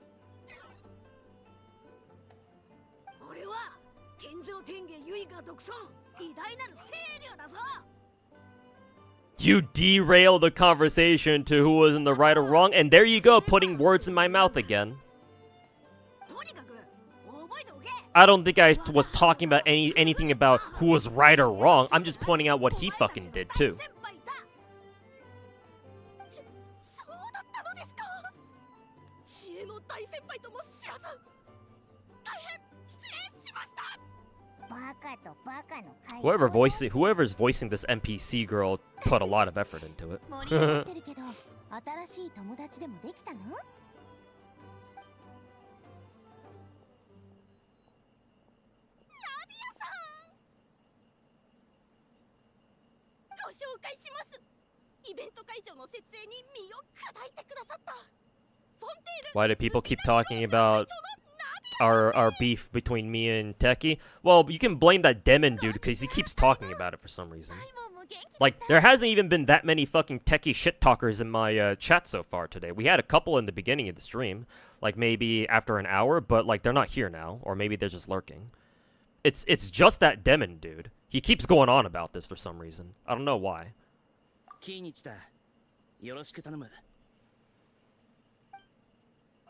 俺は天上天下唯我独尊、偉大なる清流だぞ。 You derail the conversation to who was in the right or wrong, and there you go, putting words in my mouth again. I don't think I was talking about anything about who was right or wrong. I'm just pointing out what he fucking did too. Whoever's voicing this NPC girl put a lot of effort into it. 盛り上がってるけど、新しい友達でもできたの？の設営に身を砕いてくださった。フォンテーヌ Why do people keep talking about our beef between me and Techie? Well, you can blame that Demon dude because he keeps talking about it for some reason. Like, there hasn't even been that many fucking Techie shit talkers in my chat so far today. We had a couple in the beginning of the stream, like maybe after an hour, but like they're not here now, or maybe they're just lurking. It's just that Demon dude. He keeps going on about this for some reason. I don't know why. キーニチだ。よろしく頼む。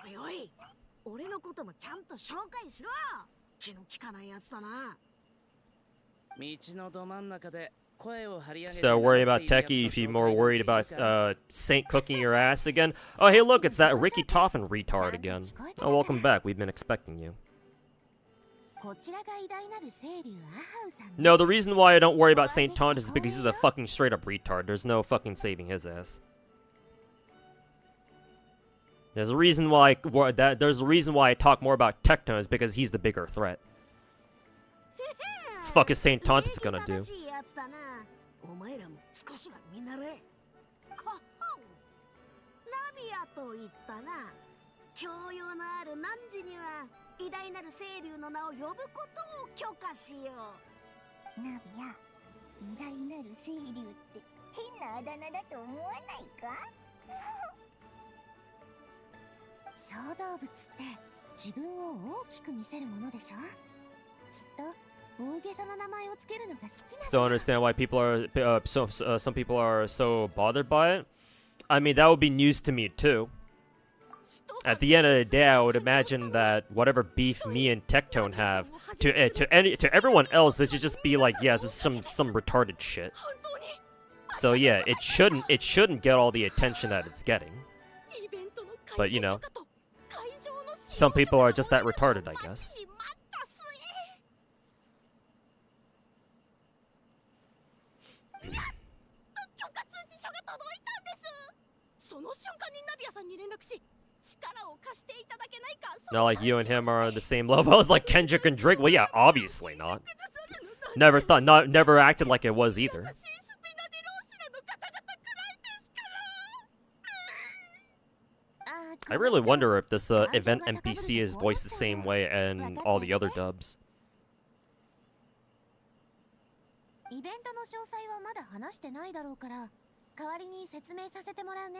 おいおい、俺のこともちゃんと紹介しろ。気の利かないやつだな。道のど真ん中で声を張り上げて Instead of worrying about Techie, if you're more worried about Saint cooking your ass again. Oh, hey, look, it's that Ricky Toffin retard again. Oh, welcome back. We've been expecting you. No, the reason why I don't worry about Saint Tontus is because he's a fucking straight up retard. There's no fucking saving his ass. There's a reason why I talk more about Tecton is because he's the bigger threat. Fuck is Saint Tontus gonna do? お前らも少しは見習え。こほん。ナビアと言ったな。教養のある汝には偉大なる清流の名を呼ぶことを許可しよう。ナビア、偉大なる清流って変なあだ名だと思わないか？小動物って自分を大きく見せるものでしょ？きっと大げさな名前をつけるのが好きな Still understand why people are some people are so bothered by it. I mean, that would be news to me too. At the end of the day, I would imagine that whatever beef me and Tectone have to everyone else, this should just be like, yeah, this is some retarded shit. So yeah, it shouldn't get all the attention that it's getting. But you know, some people are just that retarded, I guess. その瞬間にナビアさんに連絡し、力を貸していただけないか。 Not like you and him are on the same level as like Kendrick and Drake. Well, yeah, obviously not. Never acted like it was either. I really wonder if this event NPC is voiced the same way in all the other dubs. イベントの詳細はまだ話してないだろうから、代わりに説明させてもらうね。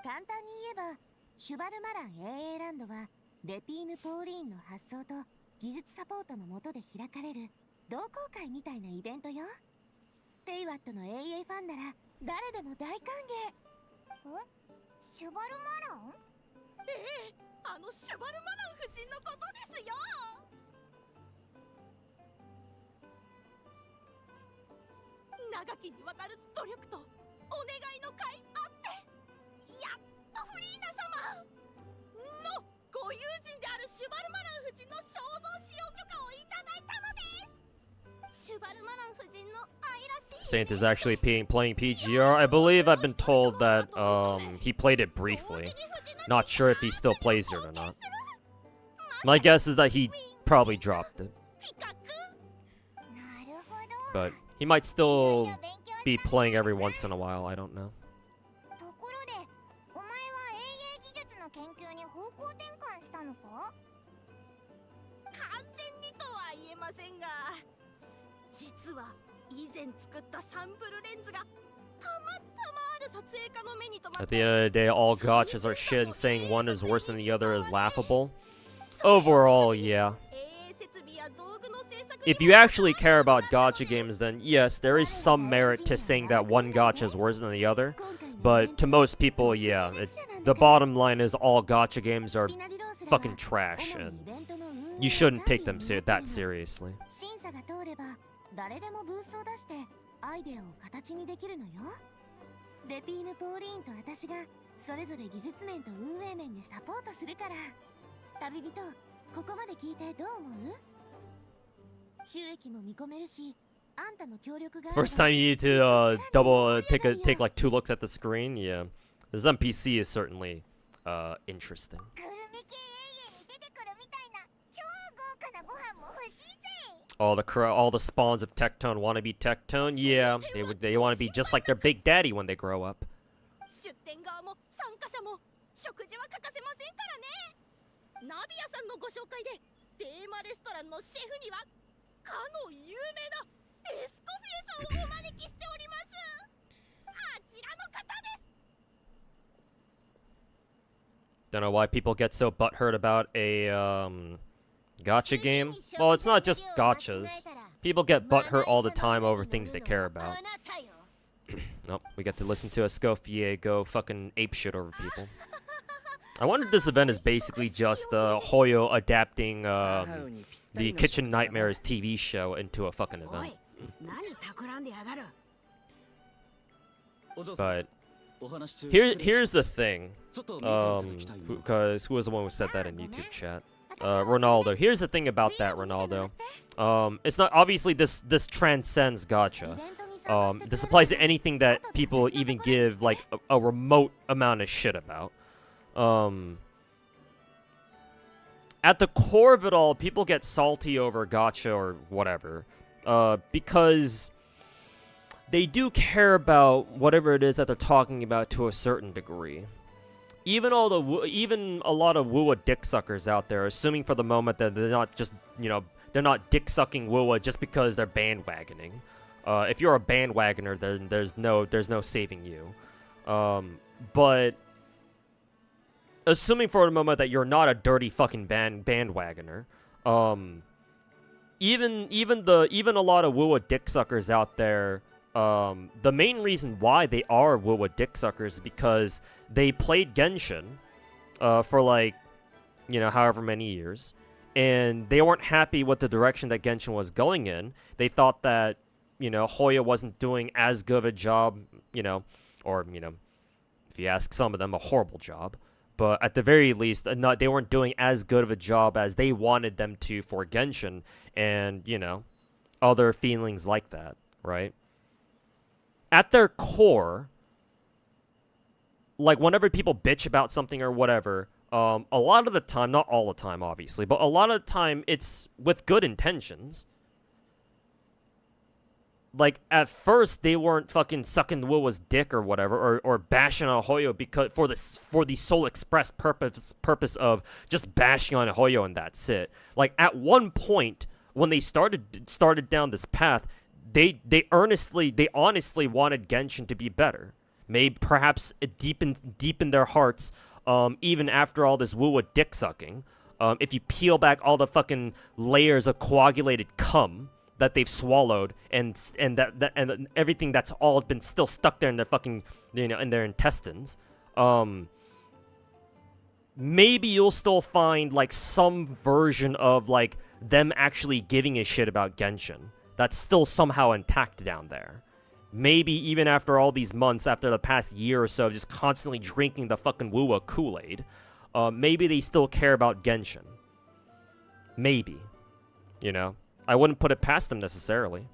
簡単に言えば、シュバルマラン AA ランドはレピーヌ・ポーリーンの発想と技術サポートの下で開かれる同好会みたいなイベントよ。テイワットの AA ファンなら誰でも大歓迎。シュバルマラン？ええ、あのシュバルマラン夫人のことですよ。長きにわたる努力とお願いの甲斐あってやっとフリーナ様のご友人であるシュバルマラン夫人の肖像使用許可をいただいたのです。シュバルマラン夫人の愛らしい Saint is actually playing PGR. I believe I've been told that he played it briefly. Not sure if he still plays it or not. My guess is that he probably dropped it. But he might still be playing every once in a while, I don't know. ところで、お前は AA 技術の研究に方向転換したのか？完全にとは言えませんが、実は以前作ったサンプルレンズがたまたまある撮影家の目に留まって At the end of the day, all gotchas are shit and saying one is worse than the other is laughable. Overall, yeah. If you actually care about gacha games, then yes, there is some merit to saying that one gacha is worse than the other. But to most people, yeah, the bottom line is all gacha games are fucking trash, and you shouldn't take them that seriously. 審査が通れば誰でもブースを出してアイデアを形にできるのよ。レピーヌ・ポーリーンと私がそれぞれ技術面と運営面でサポートするから。旅人、ここまで聞いてどう思う？収益も見込めるし、あんたの協力が First time you need to take like 2 looks at the screen, yeah. This NPC is certainly interesting. グルメ系 AA に出てくるみたいな超豪華なご飯も欲しいぜ。all the spawns of Tectone want to be Tectone. Yeah, they want to be just like their big daddy when they grow up. 出店側も参加者も食事は欠かせませんからね。ナビアさんのご紹介でテーマレストランのシェフにはかの有名なエスコフィエさんをお招きしております。あちらの方です。 Don't know why people get so butthurt about a gacha game. Well, it's not just gachas. People get butthurt all the time over things they care about. Nope, we get to listen to Escoffier go fucking apeshit over people. I wonder if this event is basically just Hoyo adapting the Kitchen Nightmares TV show into a fucking event. But here's the thing, because who was the one who said that in YouTube chat? Ronaldo. Here's the thing about that, Ronaldo. It's not obviously this transcends gacha. This applies to anything that people even give like a remote amount of shit about. At the core of it all, people get salty over gacha or whatever, because they do care about whatever it is that they're talking about to a certain degree. Even a lot of WUWA dick suckers out there, assuming for the moment that they're not just, they're not dick sucking WUWA just because they're bandwagoning. If you're a bandwagoner, then there's no saving you. But assuming for the moment that you're not a dirty fucking bandwagoner, even a lot of WUWA dick suckers out there, the main reason why they are WUWA dick suckers is because they played Genshin for like, however many years, and they weren't happy with the direction that Genshin was going in. They thought that, Hoya wasn't doing as good of a job, or, if you ask some of them, a horrible job. But at the very least, they weren't doing as good of a job as they wanted them to for Genshin, and, other feelings like that, right? At their core, like, whenever people bitch about something or whatever, a lot of the time, not all the time, obviously, but a lot of the time, it's with good intentions. Like, at first, they weren't fucking sucking WUWA's dick or whatever, or bashing on Hoyo because for the sole express purpose of just bashing on Hoyo and that's it. Like, at one point, when they started down this path, they honestly wanted Genshin to be better. Maybe perhaps deep in their hearts, even after all this WUWA dick sucking, if you peel back all the fucking layers of coagulated cum that they've swallowed and everything that's all been still stuck there in their fucking, in their intestines, maybe you'll still find like some version of like them actually giving a shit about Genshin that's still somehow intact down there. Maybe even after all these months, after the past year or so, just constantly drinking the fucking WUWA Kool-Aid, maybe they still care about Genshin. Maybe. I wouldn't put it past them necessarily.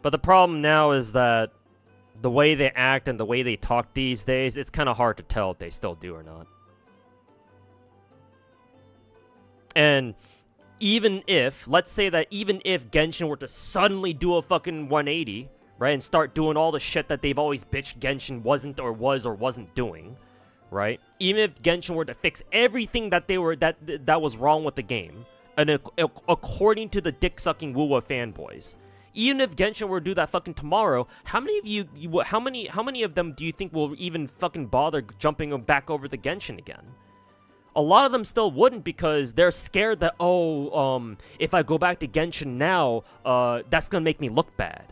But the problem now is that the way they act and the way they talk these days, it's kind of hard to tell if they still do or not. And let's say that even if Genshin were to suddenly do a fucking 180, right, and start doing all the shit that they've always bitched Genshin wasn't or wasn't doing, right? Even if Genshin were to fix everything that that was wrong with the game, and according to the dick-sucking WUWA fanboys, even if Genshin were to do that fucking tomorrow, how many of them do you think will even fucking bother jumping back over the Genshin again? A lot of them still wouldn't because they're scared that, if I go back to Genshin now, that's gonna make me look bad.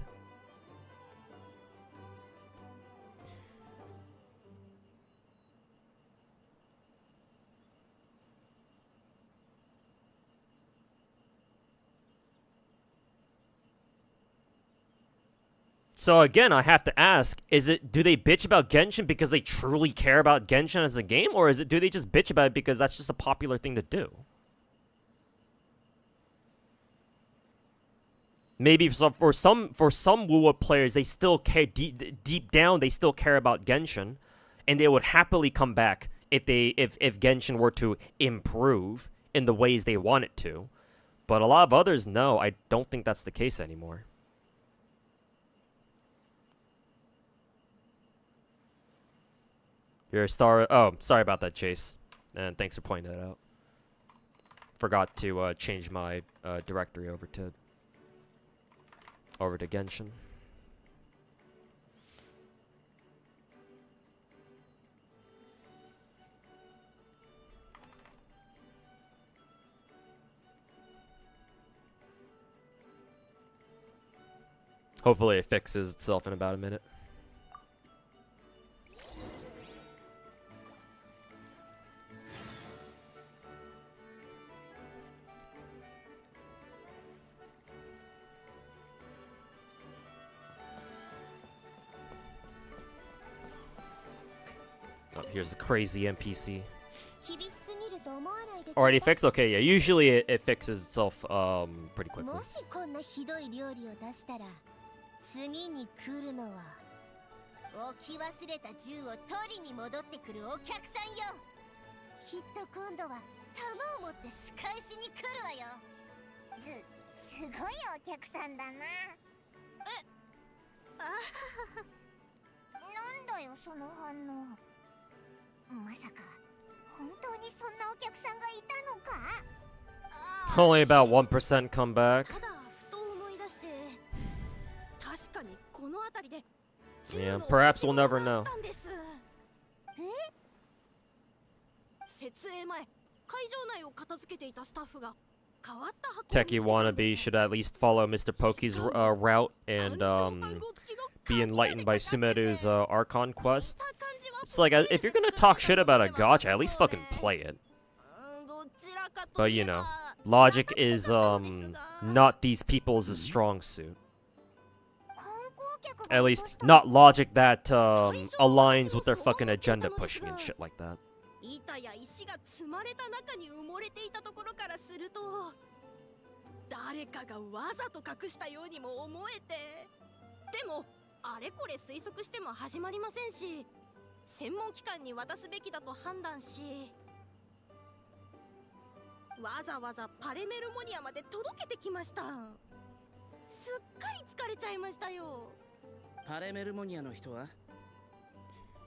So again, I have to ask, do they bitch about Genshin because they truly care about Genshin as a game, or do they just bitch about it because that's just a popular thing to do? maybe for some WUWA players, they still care deep down. They still care about Genshin, and they would happily come back if Genshin were to improve in the ways they want it to. But a lot of others, no, I don't think that's the case anymore. You're a star. Oh, sorry about that, Chase. And thanks for pointing that out. Forgot to change my directory over to Genshin. Hopefully it fixes itself in about a minute. Oh, here's the crazy NPC. Already fixed? Okay, yeah. Usually it fixes itself pretty quickly. もしこんなひどい料理を出したら次に来るのは置き忘れた銃を取りに戻ってくるお客さんよ。きっと今度は弾を持って仕返しに来るわよ。すごいお客さんだな。なんだよその反応。まさか本当にそんなお客さんがいたのか。 Only about 1% come back. ただふと思い出して確かにこの辺りで Yeah, perhaps we'll never know. 設営前会場内を片付けていたスタッフが変わった箱を Techie wannabe should at least follow Mr. Poki's route and be enlightened by Sumeru's Archon quest. It's like, if you're gonna talk shit about a gacha, at least fucking play it. But you know, logic is not these people's strong suit. At least not logic that aligns with their fucking agenda pushing and shit like that. 板や石が積まれた中に埋もれていたところからすると誰かがわざと隠したようにも思えてでもあれこれ推測しても始まりませんし専門機関に渡すべきだと判断しわざわざパレメルモニアまで届けてきました。すっかり疲れちゃいましたよ。パレメルモニアの人は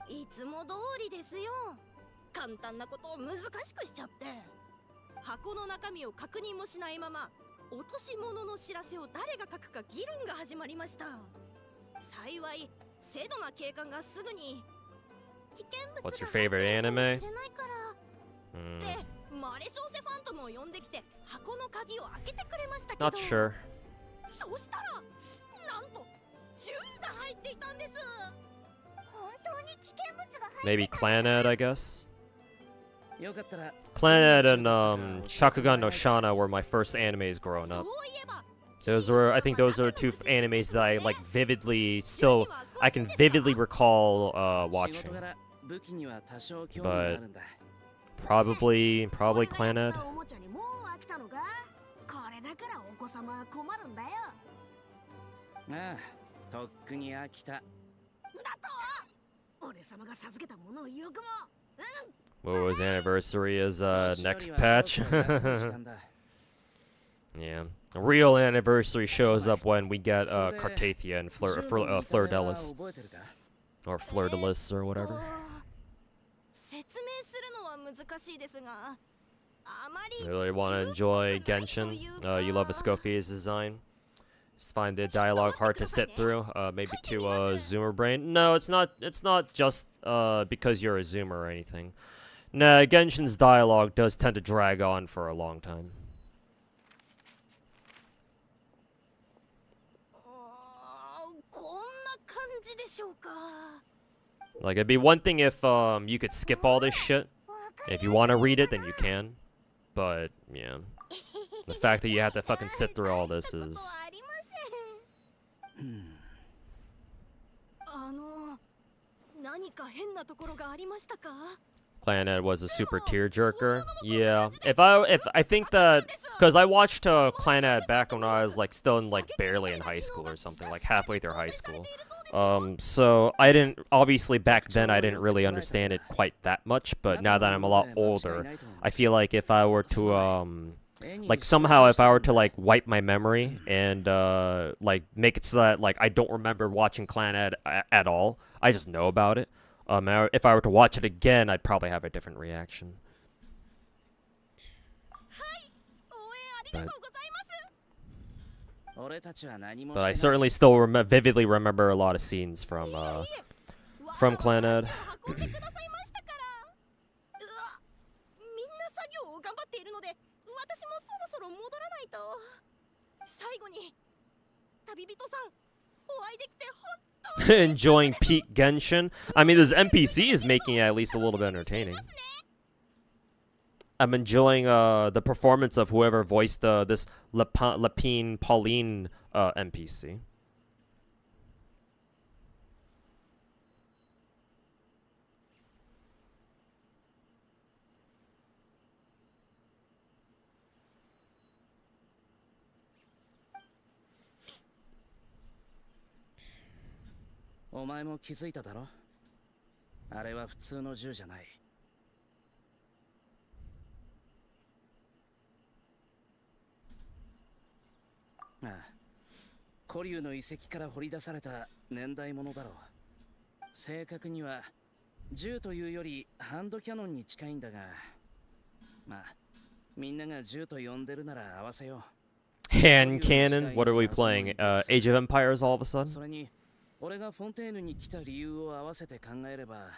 いつも通りですよ。簡単なことを難しくしちゃって箱の中身を確認もしないまま落とし物の知らせを誰が書くか議論が始まりました。幸い精度な警官がすぐに危険物が What's your favorite anime? でマレショーセファントムを呼んできて箱の鍵を開けてくれましたけど Not sure. そうしたらなんと銃が入っていたんです。本当に危険物が入ってた。 Maybe Clannad, I guess. よかったら Clannad and Shakugan no Shana were my first animes growing up. Those were, I think, those are two animes that I like vividly. Still, I can vividly recall watching. But probably Clannad. ああ、とっくに飽きた。俺様が授けたものをよくも。WUWA's anniversary is next patch. Yeah, a real anniversary shows up when we get Cartathia and Fleur-de-Lis. Or Fleur-de-Lis or whatever. 説明するのは難しいですが、あまり You really want to enjoy Genshin? You love Escofia's design? Just find the dialogue hard to sit through? Maybe to Zoomer brain? No, it's not. It's not just because you're a Zoomer or anything. Nah, Genshin's dialogue does tend to drag on for a long time. Like, it'd be one thing if you could skip all this shit. If you want to read it, then you can. But, yeah. The fact that you have to fucking sit through all this is... 何か変なところがありましたか Clannad was a super tearjerker. Yeah, if I think that because I watched Clannad back when I was like still in like barely in high school or something, like halfway through high school. So I didn't obviously back then I didn't really understand it quite that much, but now that I'm a lot older, I feel like if I were to like somehow if I were to like wipe my memory and like make it so that like I don't remember watching Clannad at all, I just know about it. If I were to watch it again, I'd probably have a different reaction. But I certainly still vividly remember a lot of scenes from Clannad. 旅人さん、お会いできて本当に Enjoying peak Genshin. I mean, this NPC is making it at least a little bit entertaining. I'm enjoying the performance of whoever voiced this Lapine Pauline NPC. Oh, お前も気づいただろ? あれは普通の銃じゃない。ああ、古竜の遺跡から掘り出された年代物だろう。正確には銃というよりハンドキャノンに近いんだが、まあみんなが銃と呼んでるなら合わせよう。Hand cannon? What are we playing? Age of Empires all of a sudden? それに俺がフォンテーヌに来た理由を合わせて考えれば、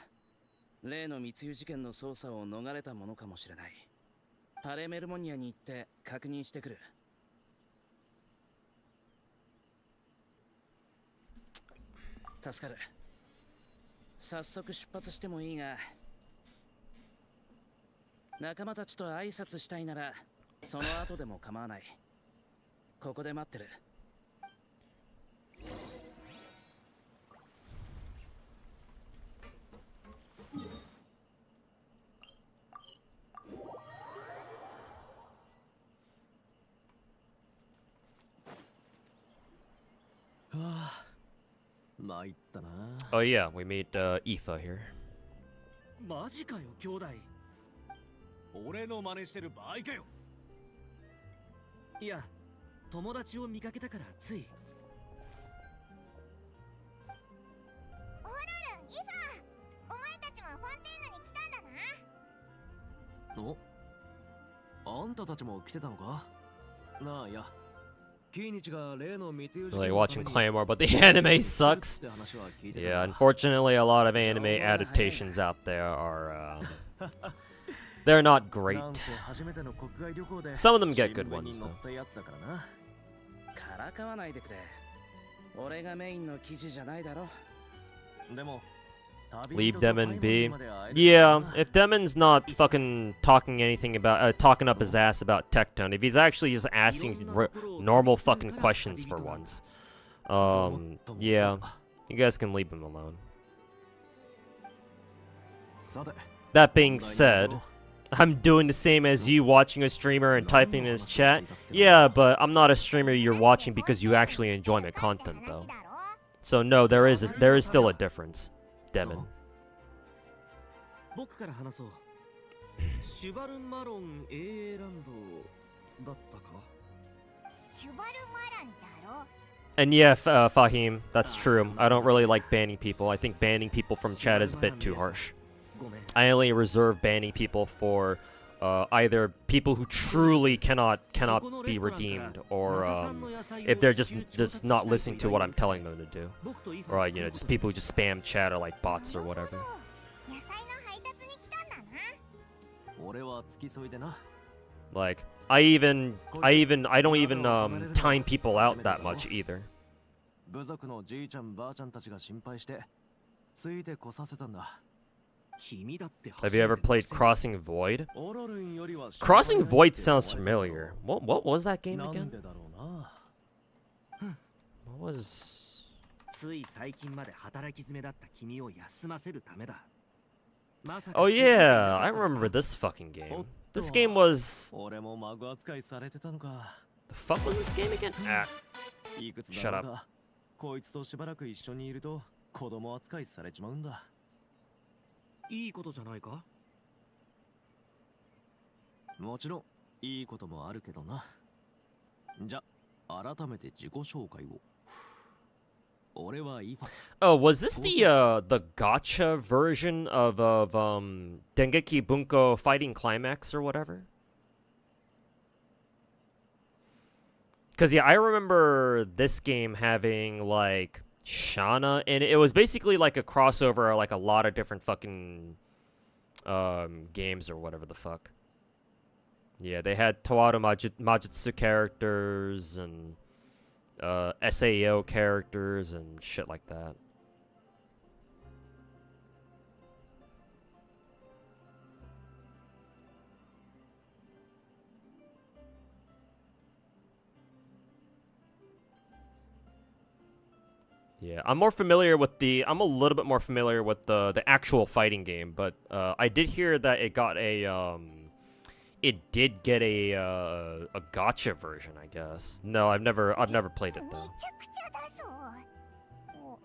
例の密輸事件の捜査を逃れたものかもしれない。パレメルモニアに行って確認してくる。助かる。早速出発してもいいが、仲間たちと挨拶したいならその後でも構わない。ここで待ってる。Oh yeah, we meet Aoife here. マジかよ兄弟。俺の真似してる場合かよ。いや、友達を見かけたからつい。オーラル、イファ、お前たちもフォンテーヌに来たんだな。お、あんたたちも来てたのか？なあ、いや。Really watching Claymore, but the anime sucks. Yeah, unfortunately, a lot of anime adaptations out there are they're not great. Some of them get good ones though. からかわないでくれ。俺がメインの記事じゃないだろ。でも Leave Demon be. Yeah, if Demon's not fucking talking anything about talking up his ass about Tectone, if he's actually just asking normal fucking questions for once, yeah, you guys can leave him alone. That being said, I'm doing the same as you, watching a streamer and typing in his chat. Yeah, but I'm not a streamer you're watching because you actually enjoy my content though. So no, there is still a difference. Demon. 僕から話そう。シュバルマロン AA ランドだったか？シュバルマランだろ。 And yeah, Fahim, that's true. I don't really like banning people. I think banning people from chat is a bit too harsh. I only reserve banning people for either people who truly cannot be redeemed, or if they're just not listening to what I'm telling them to do, or you know, just people who just spam chat or like bots or whatever. Like I don't even time people out that much either. Have you ever played Crossing Void? Crossing Void sounds familiar. What was that game again? What was... つい最近まで働き詰めだった君を休ませるためだ。Oh yeah, I remember this fucking game. This game was... 俺も孫扱いされてたのか。 The fuck was this game again? Ah, いくつ Shut だ up. ろうがこいつとしばらく一緒にいると子供扱いされちまうんだ。いいことじゃないか？もちろんいいこともあるけどな。じゃ改めて自己紹介を。俺はイファ。 oh, was this the gacha version of Dengeki Bunko Fighting Climax or whatever? Cause yeah, I remember this game having like Shana, and it was basically like a crossover, like a lot of different fucking games or whatever the fuck. Yeah, they had Tawado Majutsu characters and SAO characters and shit like that. Yeah, I'm more familiar with I'm a little bit more familiar with the actual fighting game, but I did hear that it got it did get a gacha version, I guess. No, I've never played it め though. ちゃくちゃだぞ。お、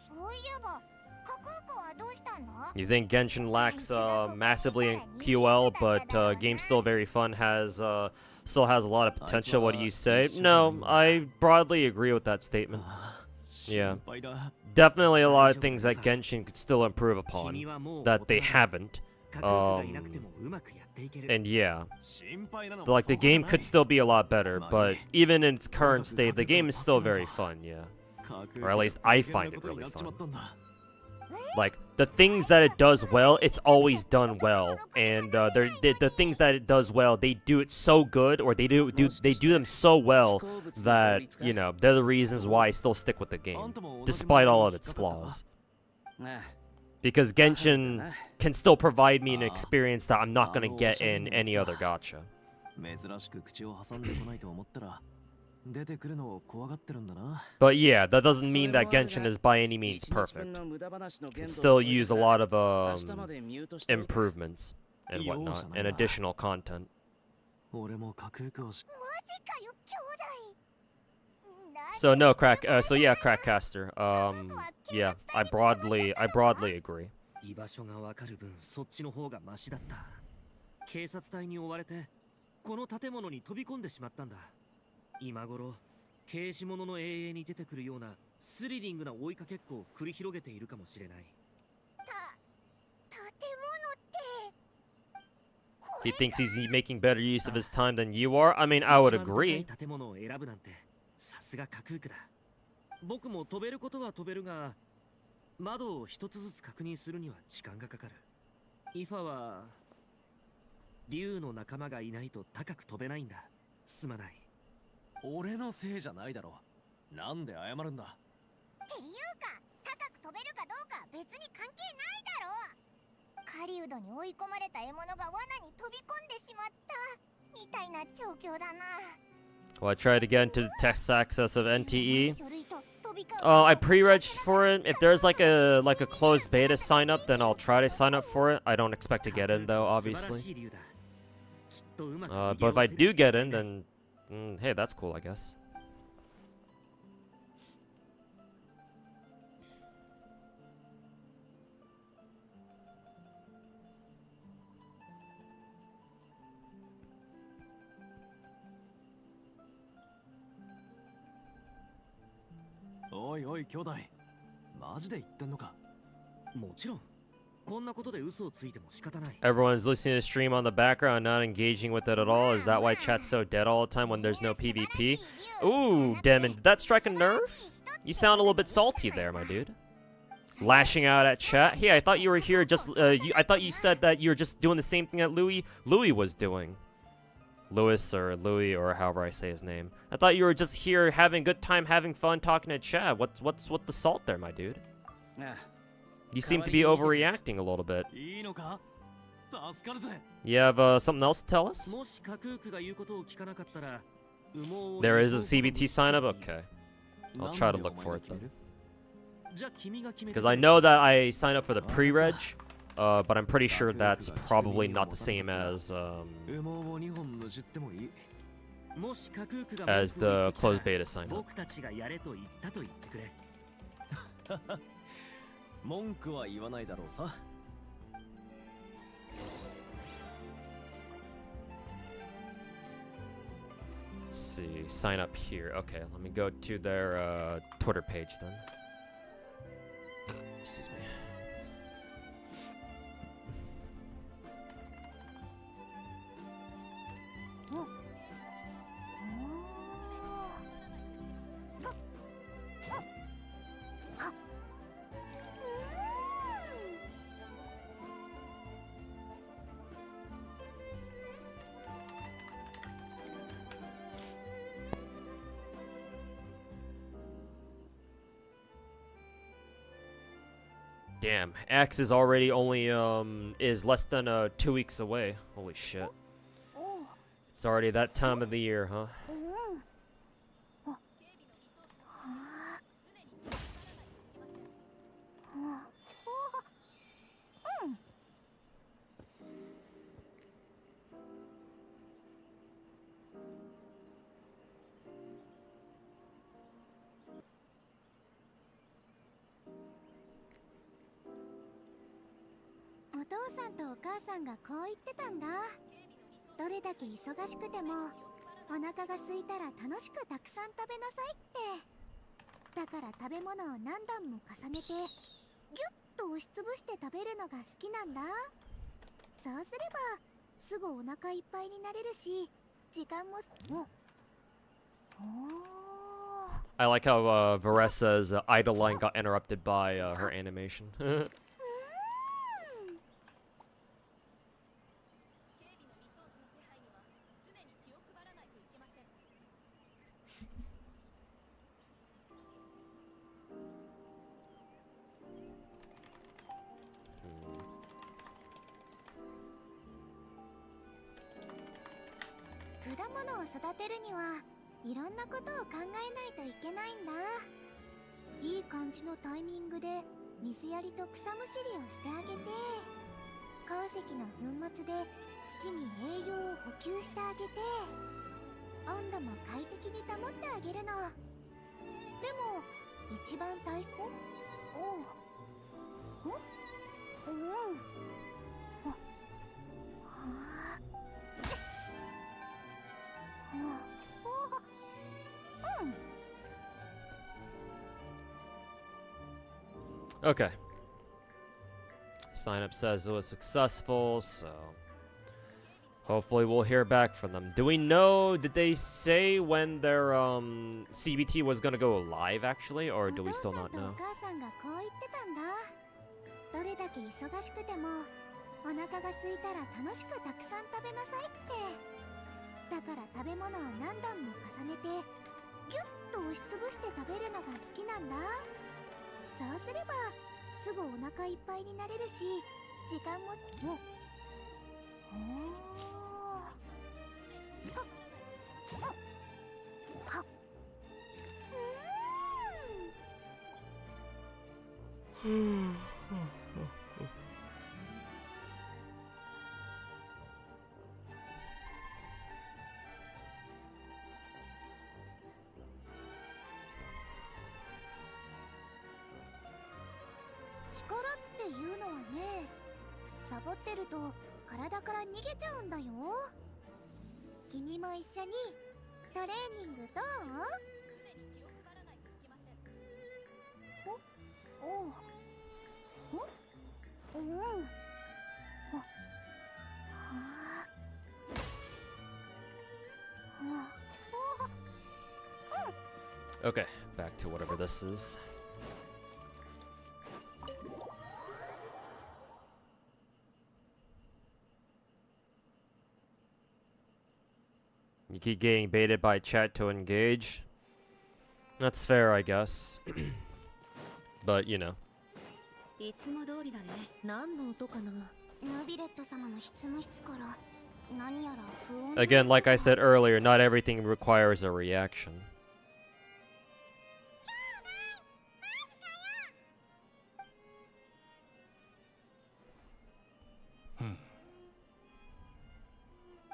そういえば、カクーコはどうしたんだ？ You think Genshin lacks massively in QL, but game's still very fun, still has a lot of potential. What do you say? No, I broadly agree with that statement. Yeah. 心配だ。 Definitely a lot of things that Genshin could still improve upon that they haven't. カクークがいなくてもうまくやっていける。 And yeah, 心配なのも like the そこじゃ game ない could still be a lot better, but even in its current state, the game is still very fun, yeah. カクー Or at least I が find 危 it 険なことに really なっちま fun. ったんだ。 Like the things that it does well, it's always done well, and the things that it does well, they do it so good, or they do them so well that you know they're the reasons why I still stick with the game, despite all of its flaws. ああ Because Genshin can still provide me an experience that I'm not gonna get in any other gacha. 珍しく口を挟んでこないと思ったら出てくるのを怖がってるんだな。 But yeah, that doesn't mean that Genshin is by any means 1日分 perfect. の無駄話の It can 限度 still を超え use る a から lot of 明日までミュートしておいた improvements and whatnot, and additional content. 俺もカクークをし。マジかよ、兄弟。 So no crack. So yeah, Crackcaster. Yeah, I broadly agree. 居場所がわかる分そっちの方がマシだった。警察隊に追われてこの建物に飛び込んでしまったんだ。今頃刑事物の永遠に出てくるようなスリリングな追いかけっこを繰り広げているかもしれない。建物ってこ He れ thinks he's making better use of his time than you are. I mean, I would 一番高い agree. 建物を選ぶなんてさすがカクークだ。僕も飛べることは飛べるが、窓を一つずつ確認するには時間がかかる。イファは竜の仲間がいないと高く飛べないんだ。すまない。俺のせいじゃないだろう。なんで謝るんだ。っていうか、高く飛べるかどうかは別に関係ないだろう。狩人に追い込まれた獲物が罠に飛び込んでしまったみたいな状況だな。 Well, I tried to get into the test access of NTE. 書類と飛び交う I pre-registered for it. If there's like a closed beta sign up, then I'll try to sign up for it. I don't expect to get in though, 素晴ら obviously. しい竜だ。きっとうまく But if I do get in, then hey, that's cool, I guess. Oi, おいおい兄弟、マジで言ってんのか。もちろん。こんなことで嘘をついても仕方ない。 Everyone's listening to the stream on the background, not engaging with it at all. Is that why chat's so dead all the time when there's no PvP? Ooh, Demon, did that strike a nerve? You sound a little bit salty there, my dude. Lashing out at chat. Hey, I thought you were here just. I thought you said that you were just doing the same thing that Louis was doing. Louis or Louis or however I say his name. I thought you were just here having a good time, having fun, talking to chat. What's with the salt there, my dude? ああ You seem to be overreacting a little bit. いいのか。助かるぜ。 You have something else to tell us? もしカクークが言うことを聞かなかったら、羽毛を There is a CBT sign up? Okay. I'll try to なんでお look 前 for が it 決め then. る。じゃあ君が決めて Because I know that I signed up for the pre-reg, but I'm pretty sure that's probably not the same as the closed beta sign up. 文句は言わないだろうさ。Let's see, sign up here. Okay, let me go to their Twitter page then. Excuse me. Damn, X is already only is less than 2 weeks away. Holy shit. It's already that time of the year, huh? I like how Varessa's idle line got interrupted by her animation. Okay. Sign up says it was successful, so hopefully we'll hear back from them. Do we know, did they say when their CBT was gonna go live actually, or do we still not know? Okay, back to whatever this is. You keep getting baited by chat to engage. That's fair, I guess. But, you know. Again, like I said earlier, not everything requires a reaction.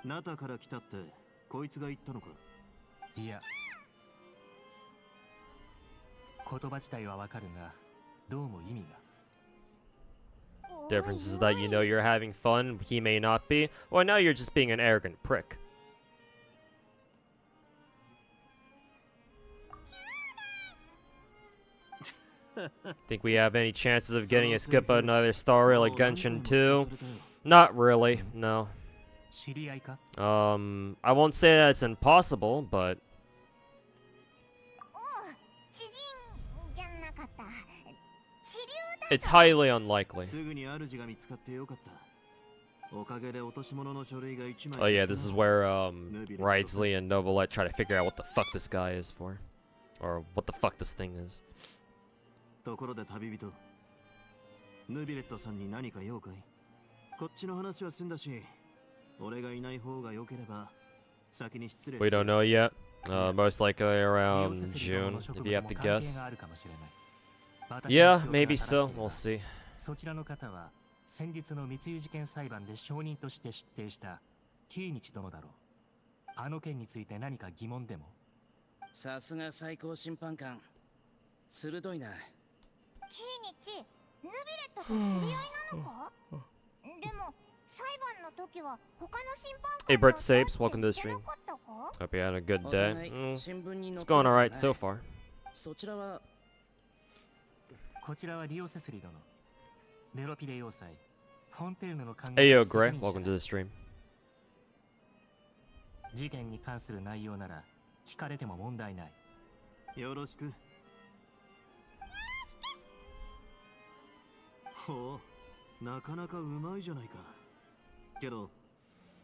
ナタから来たってこいつが言ったのか。いや、言葉自体はわかるが、どうも意味が。Difference is that you know you're having fun, he may not be. Well, now you're just being an arrogant prick. Think we have any chances of getting a skip another star rail like Genshin 2? Not really, no. 知り合いか？ I won't say that it's impossible, but おう、知人じゃなかった。知流だ it's highly unlikely. すぐに主が見つかってよかった。おかげで落とし物の書類が1枚。 Oh yeah, this is where Wrightsley and Novelette try to figure out what the fuck this guy is for. Or what the fuck this thing is. ところで旅人、ヌビレットさんに何か用かい？こっちの話は済んだし、俺がいない方が良ければ先に失礼す We る。 don't know yet. Most likely around June, if you have to guess. Yeah, maybe so. We'll see. そちらの方は先日の密輸事件裁判で証人として出廷したキーニチ殿だろう。あの件について何か疑問でも？さすが最高審判官。鋭いな。キーニチ、ヌビレットと知り合いなのか？でも裁判の時は他の審判官 Hey, と Brett Sapes, welcome to the 言 stream. ってなかったか？ Hope you had a good お day. 互い 新聞に It's 載って going るから alright な so far. そちらはこちらはリオセスリ殿。メロピレ要塞、フォンテーヌの関 Hey, yo, 責 Gray, 任者 welcome to the stream. 事件に関する内容なら聞かれても問題ない。よろしく。ほう、なかなかうまいじゃないか。けど、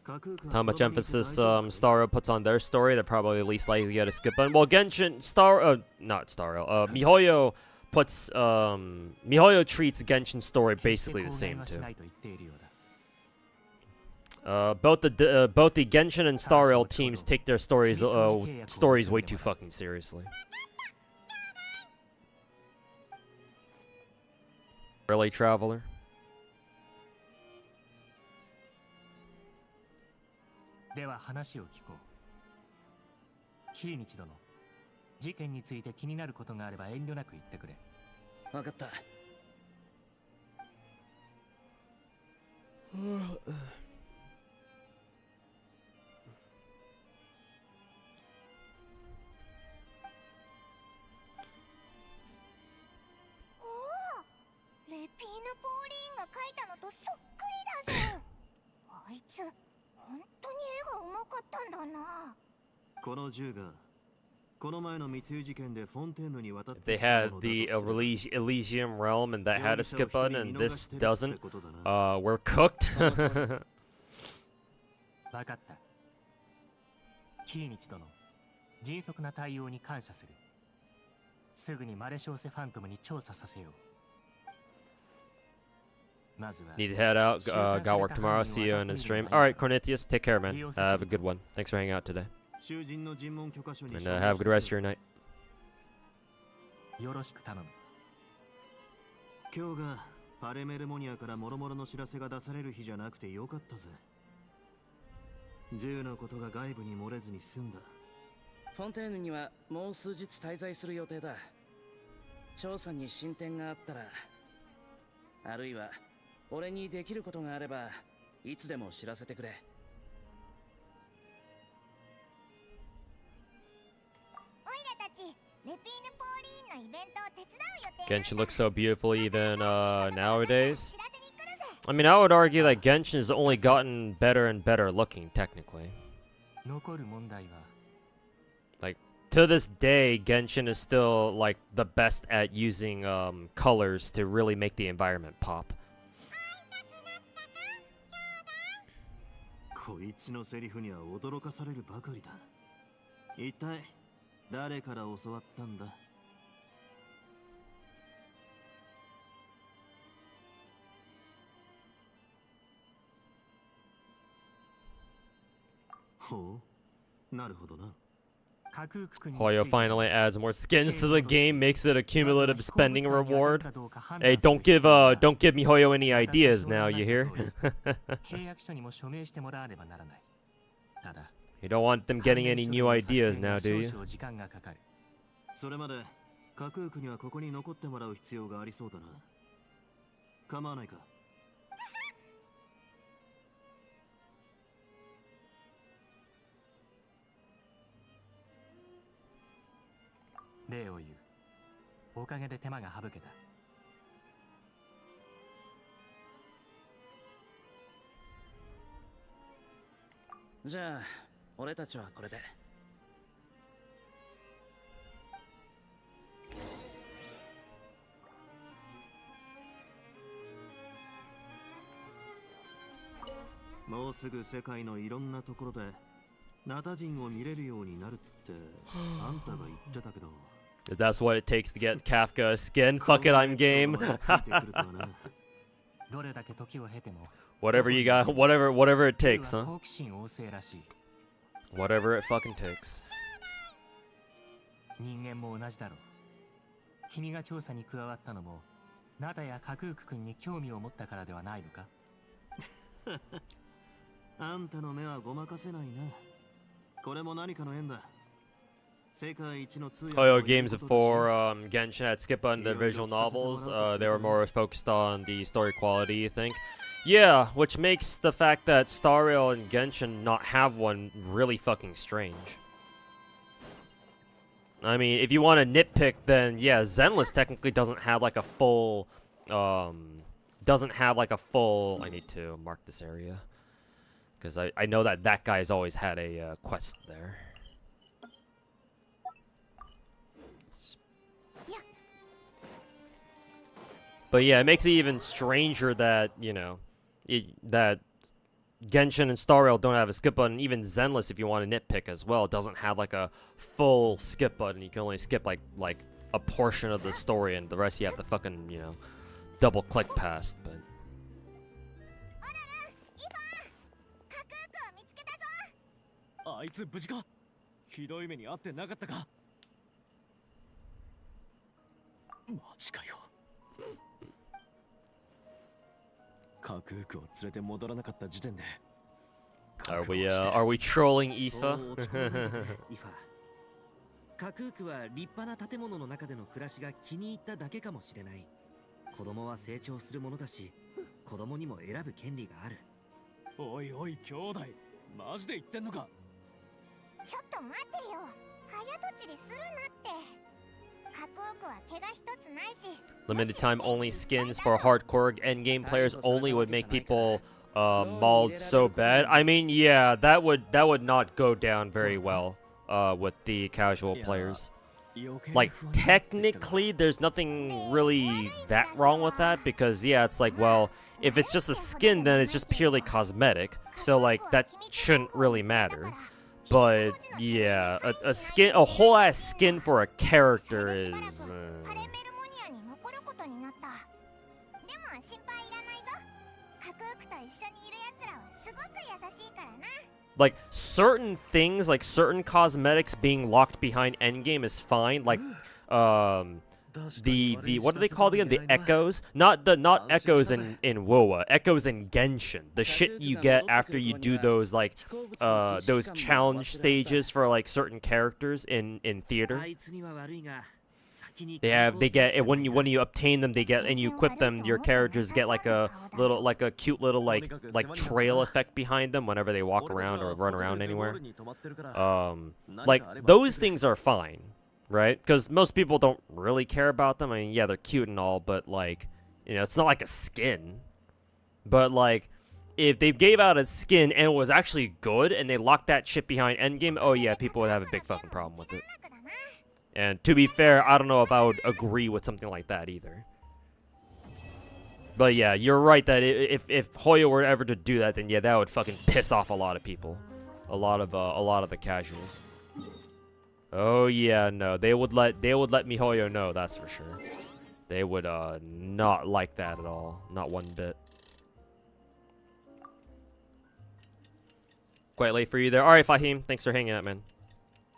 架空か How much emphasis Starro puts on their story, they're probably the least likely to get a skip button. Well, Genshin, not Starro, Mihoyo puts, Mihoyo treats Genshin's story basically the same too. Both the Genshin and Star Rail teams take their stories way too fucking seriously. Really, Traveler? では話を聞こう。キーニチ殿、事件について気になることがあれば遠慮なく言ってくれ。分かった。レピーヌ・ポーリーンが描いたのとそっくりだぞ。あいつ本当に絵がうまかったんだな。この銃がこの前の密輸事件でフォンテーヌに渡って They had the Elysium realm and that had a skip button and this doesn't. We're cooked. 分かった。キーニチ殿、迅速な対応に感謝する。すぐにマレショーセファントムに調査させよう。 Need to head out. Got work tomorrow. See you in the stream. All right, Cornethius, take care, man. Have a good one. Thanks for hanging out today. And have a good rest of your night. よろしく頼む。今日がパレメルモニアから諸々の知らせが出される日じゃなくてよかったぜ。銃のことが外部に漏れずに済んだ。フォンテーヌにはもう数日滞在する予定だ。調査に進展があったら、あるいは俺にできることがあればいつでも知らせてくれ。オイラたちレピーヌ・ポーリーンのイベントを手伝う予定。 Genshin looks so beautiful even nowadays. I mean, I would argue that Genshin has only gotten better and better looking, technically. 残る問題は Like, to this day, Genshin is still, like, the best at using colors to really make the environment pop. こいつのセリフには驚かされるばかりだ。一体誰から教わったんだ？ほう、なるほどな。 Hoyo finally adds more skins to the game, makes it a cumulative spending reward. Hey, don't give MiHoYo any ideas now, you hear? 契約書にも署名してもらわねばならない。ただ You don't want them getting any new ideas now, do you? 時間がかかる。それまで架空区にはここに残ってもらう必要がありそうだな。構わないか。礼を言う。おかげで手間が省けた。じゃあ俺たちはこれで。もうすぐ世界のいろんなところでナタ人を見れるようになるってあんたが言ってたけど。If that's what it takes to get Kafka a skin, fuck it, I'm game. どれだけ時を経ても Whatever you got, whatever it takes, は huh? 好奇心旺盛らしい。 Whatever it fucking takes. 人間も同じだろう。君が調査に加わったのもナダや架空区君に興味を持ったからではないのか。あんたの目はごまかせないな。これも何かの縁だ。世界一の通訳 Oh, games before Genshin had skip on the visual novels. They were more focused on the story quality, you think? Yeah, which makes the fact that Star Rail and Genshin not have one really fucking strange. I mean, if you want to nitpick, then yeah, Zenless technically doesn't have like a full, I need to mark this area. Because I know that guy's always had a quest there. But yeah, it makes it even stranger that, you know, that Genshin and Star Rail don't have a skip button. Even Zenless, if you want to nitpick as well, doesn't have like a full skip button. You can only skip like a portion of the story, and the rest you have to fucking, you know, double click past. But あいつ無事か。ひどい目に遭ってなかったか。マジかよ。架空区を連れて戻らなかった時点で。are we trolling そう Aoife? 落ち込まないでイファ。架空区は立派な建物の中での暮らしが気に入っただけかもしれない。子供は成長するものだし、子供にも選ぶ権利がある。おいおい兄弟、マジで言ってんのか。ちょっと待てよ。早とちりするなって。架空区は怪我一つないし。 Limited time only skins for hardcore endgame players only would make people mauled so bad. I mean, yeah, that would not go down very well with the casual players. Like, technically, there's nothing really that wrong with that because, yeah, it's like, well, if it's just a skin, then it's just purely cosmetic. So, like, that shouldn't really matter. But, yeah, a whole ass skin for a character is... Like, certain things, like certain cosmetics being locked behind endgame is fine. Like, the what do they call them? The echoes? Not echoes in WUWA. Echoes in Genshin. The shit you get after you do those like those challenge stages for like certain characters in theater. They get when you obtain them, they get, and you equip them, your characters get like a cute little like trail effect behind them whenever they walk around or run around anywhere. Like those things are fine, right? Because most people don't really care about them. I mean, yeah, they're cute and all, but like, you know, it's not like a skin. But like, if they gave out a skin and it was actually good and they locked that shit behind endgame, oh yeah, people would have a big fucking problem with it. And to be fair, I don't know if I would agree with something like that either. But yeah, you're right that if Hoyo were ever to do that, then yeah, that would fucking piss off a lot of people, a lot of the casuals. Oh yeah, no, they would let MiHoYo know, that's for sure. They would not like that at all, not one bit. Quite late for you there. All right, Fahim, thanks for hanging out, man.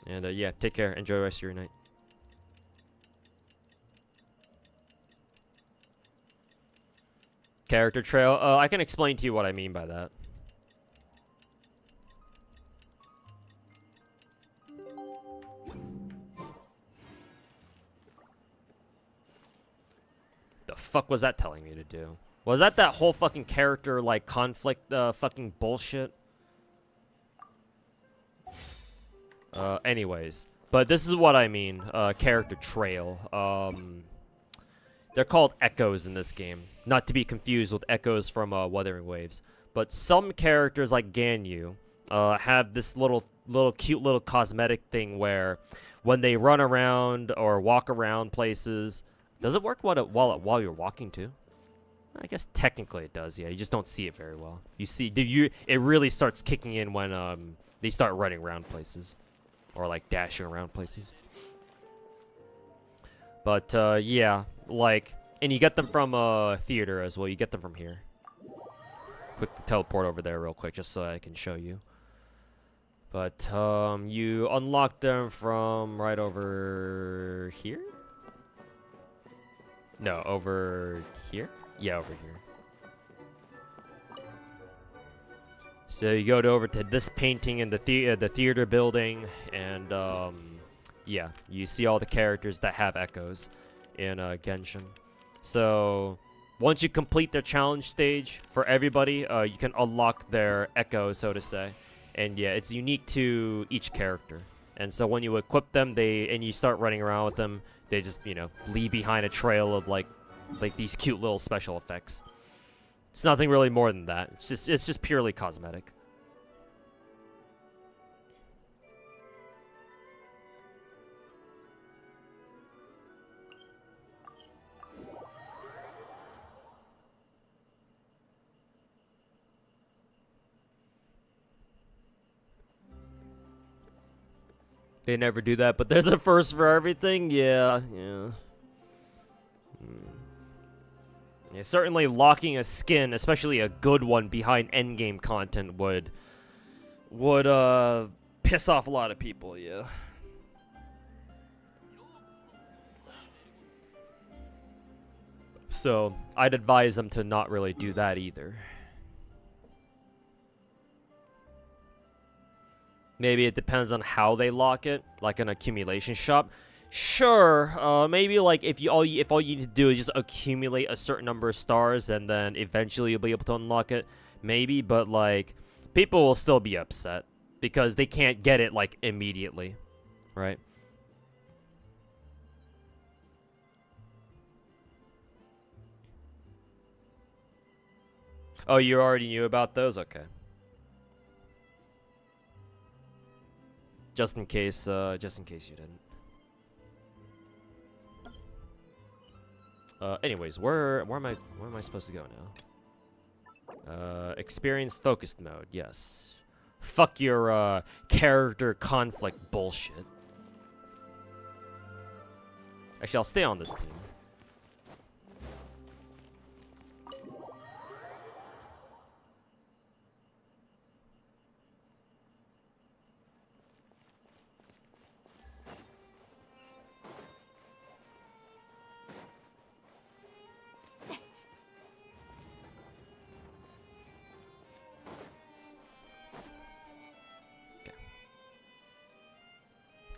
And yeah, take care. Enjoy the rest of your night. Character trail. I can explain to you what I mean by that. fuck was that telling me to do? Was that whole fucking character, like, conflict, fucking bullshit? Anyways. But this is what I mean, character trail. They're called echoes in this game. Not to be confused with echoes from, Wuthering Waves. But some characters, like Ganyu, have this little cute little cosmetic thing where when they run around or walk around places... Does it work while you're walking, too? I guess technically it does, yeah. You just don't see it very well. You see... It really starts kicking in when, they start running around places. Or, like, dashing around places. But, yeah. Like... And you get them from, theater as well. You get them from here. Quick teleport over there real quick, just so I can show you. But, you unlock them from right over here? No, over here? Yeah, over here. So you go over to this painting in the theater building, and yeah, you see all the characters that have echoes in Genshin. So once you complete the challenge stage for everybody, you can unlock their echo, so to say, and yeah, it's unique to each character. And so when you equip them, and you start running around with them, they just, you know, leave behind a trail of like these cute little special effects. It's nothing really more than that. It's just purely cosmetic. They never do that, but there's a first for everything. Yeah. Yeah, certainly locking a skin, especially a good one, behind endgame content would piss off a lot of people, yeah. So, I'd advise them to not really do that either. Maybe it depends on how they lock it, like an accumulation shop. Sure, maybe like if all you need to do is just accumulate a certain number of stars and then eventually you'll be able to unlock it. Maybe, but like people will still be upset because they can't get it like immediately, right? Oh, you already knew about those? Okay. Just in case you didn't. Anyways, where am I supposed to go now? Experience focused mode, yes. Fuck your character conflict bullshit. Actually, I'll stay on this team.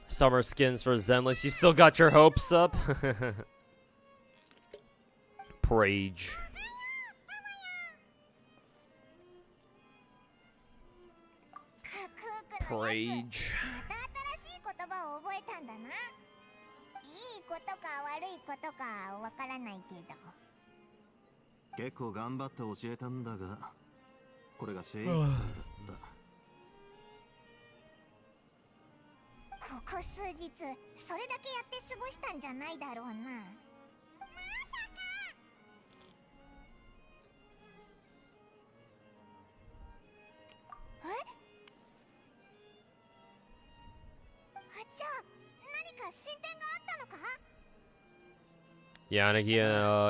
Summer skins for Zenless. You still got your hopes up? Prage. Prage. 結構頑張って教えたんだが、これが精一杯だった。ここ数日それだけやって過ごしたんじゃないだろうな。まさか。じゃあ何か進展があったのか？ Yanagi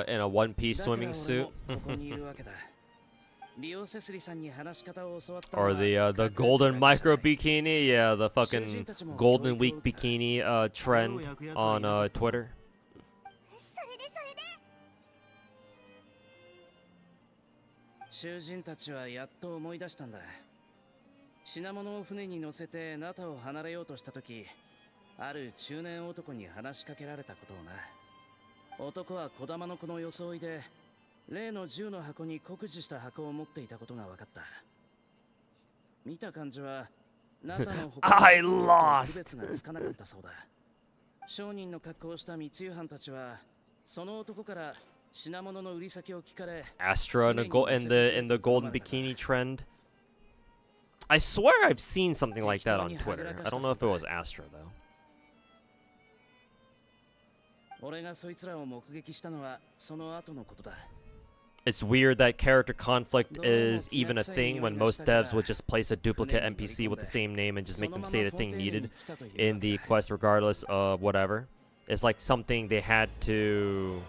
in a one-piece swimming suit. Or the golden micro bikini, yeah, the fucking golden week bikini trend on Twitter. 囚人たちはやっと思い出したんだ。品物を船に乗せてナタを離れようとした時、ある中年男に話しかけられたことをな。男は小玉の子の装いで例の銃の箱に酷似した箱を持っていたことが分かった。見た感じはナタの他の I 男と lost 区別がつかなかったそうだ。商人の格好をした密輸犯たちはその男から品物の売り先を聞かれ、 Astra in the golden bikini trend. I swear I've seen something like that on Twitter. I don't know if it was Astra though. 俺がそいつらを目撃したのはその後のことだ。 It's weird that character conflict is even a thing when most devs would just place a duplicate NPC with the same name and just make them say the thing needed in the quest regardless of whatever. It's like something they had to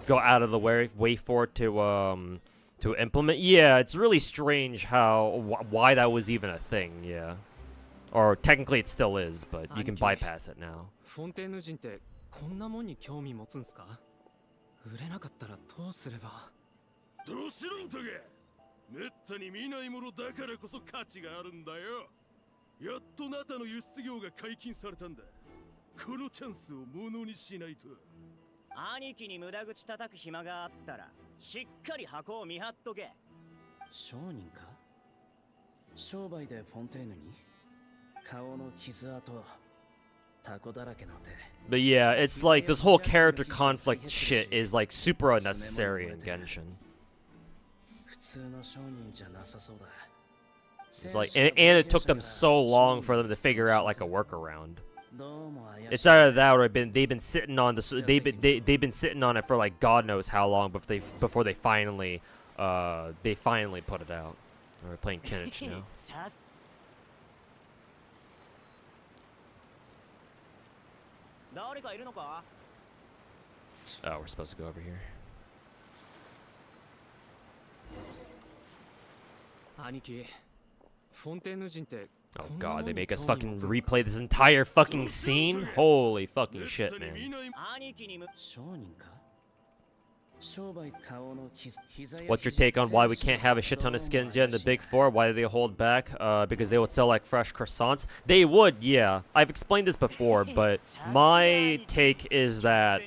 go out of the way for it to implement. Yeah, it's really strange how why that was even a thing. Yeah, or technically it still is, but you can bypass it now. フォンテーヌ人ってこんなもんに興味持つんすか？売れなかったらどうすれば。どうしろんとがめったに見ないものだからこそ価値があるんだよ。やっとナタの輸出業が解禁されたんだ。このチャンスをものにしないと。兄貴に無駄口叩く暇があったらしっかり箱を見張っとけ。商人か？商売でフォンテーヌに顔の傷跡、タコだらけの手。 But yeah, it's like this whole character conflict shit is like super unnecessary in Genshin. 普通の商人じゃなさそうだ。 It's like, and it took them so long for them to figure out like a workaround. It's either that or they've been sitting on this. They've been sitting on it for like God knows how long before they finally put it out. We're playing Kinich now. Oh, we're supposed to go over here. 兄貴、フォンテーヌ人って Oh god, they make us fucking replay this entire fucking scene? Holy fucking shit, man. 商人か？商売顔の傷。 What's your take on why we can't have a shit ton of skins yet in the big four? Why do they hold back? Because they would sell like fresh croissants? They would, yeah. I've explained this before, but my take is that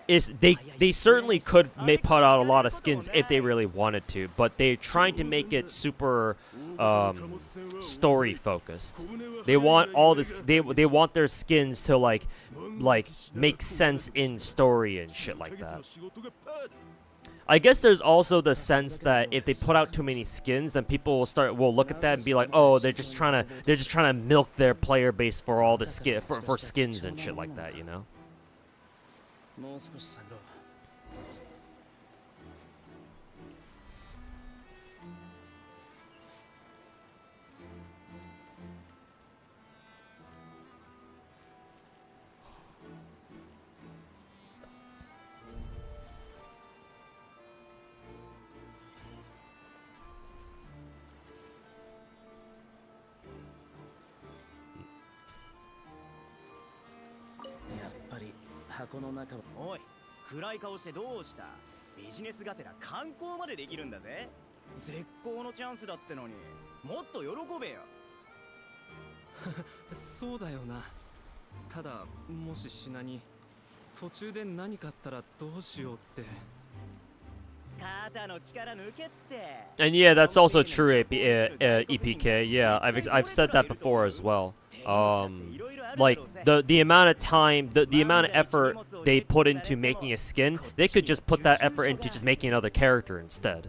they certainly could put out a lot of skins if they really wanted to, but they're trying to make it super story focused. They want all this. They want their skins to like make sense in story and shit like that. I guess there's also the sense that if they put out too many skins, then people will look at that and be like, oh, they're just trying to milk their player base for all the for skins and shit like that, you know. もう少し探ろう。やっぱり箱の中は。おい、暗い顔してどうした？ビジネスがてら観光までできるんだぜ。絶好のチャンスだってのにもっと喜べよ。そうだよな。ただもし品に途中で何かあったらどうしようって。 And yeah, that's also true, EPK. Yeah, I've said that before as well. Like the amount of time, the amount of effort they put into making a skin, they could just put that effort into just making another character instead.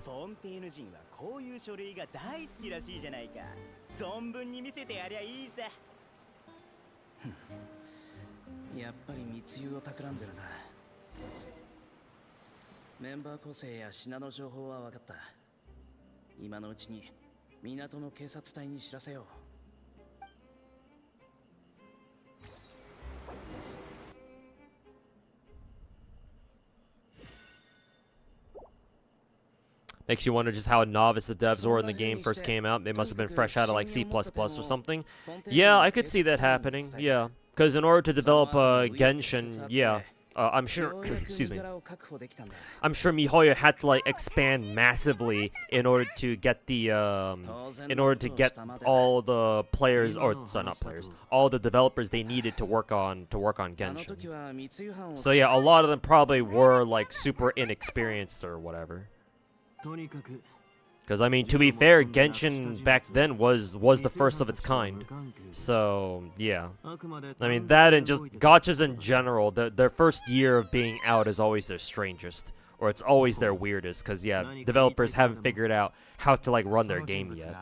やっぱり密輸を企んでるな。メンバー構成や品の情報は分かった。今のうちに港の警察隊に知らせよう。 Makes you wonder just how novice the devs were when the game first came out. They must have been fresh out of like C++ or something. Yeah, I could see that happening. Yeah, because in order to develop Genshin, yeah, I'm sure, excuse me. I'm sure MiHoYo had to like expand massively in order to get the all the players, or sorry, not players, all the developers they needed to work on Genshin. So yeah, a lot of them probably were like super inexperienced or whatever. Because I mean, to be fair, Genshin back then was the first of its kind. So yeah, I mean that and just gachas in general, their first year of being out is always their strangest, or it's always their weirdest. Because yeah, developers haven't figured out how to like run their game yet.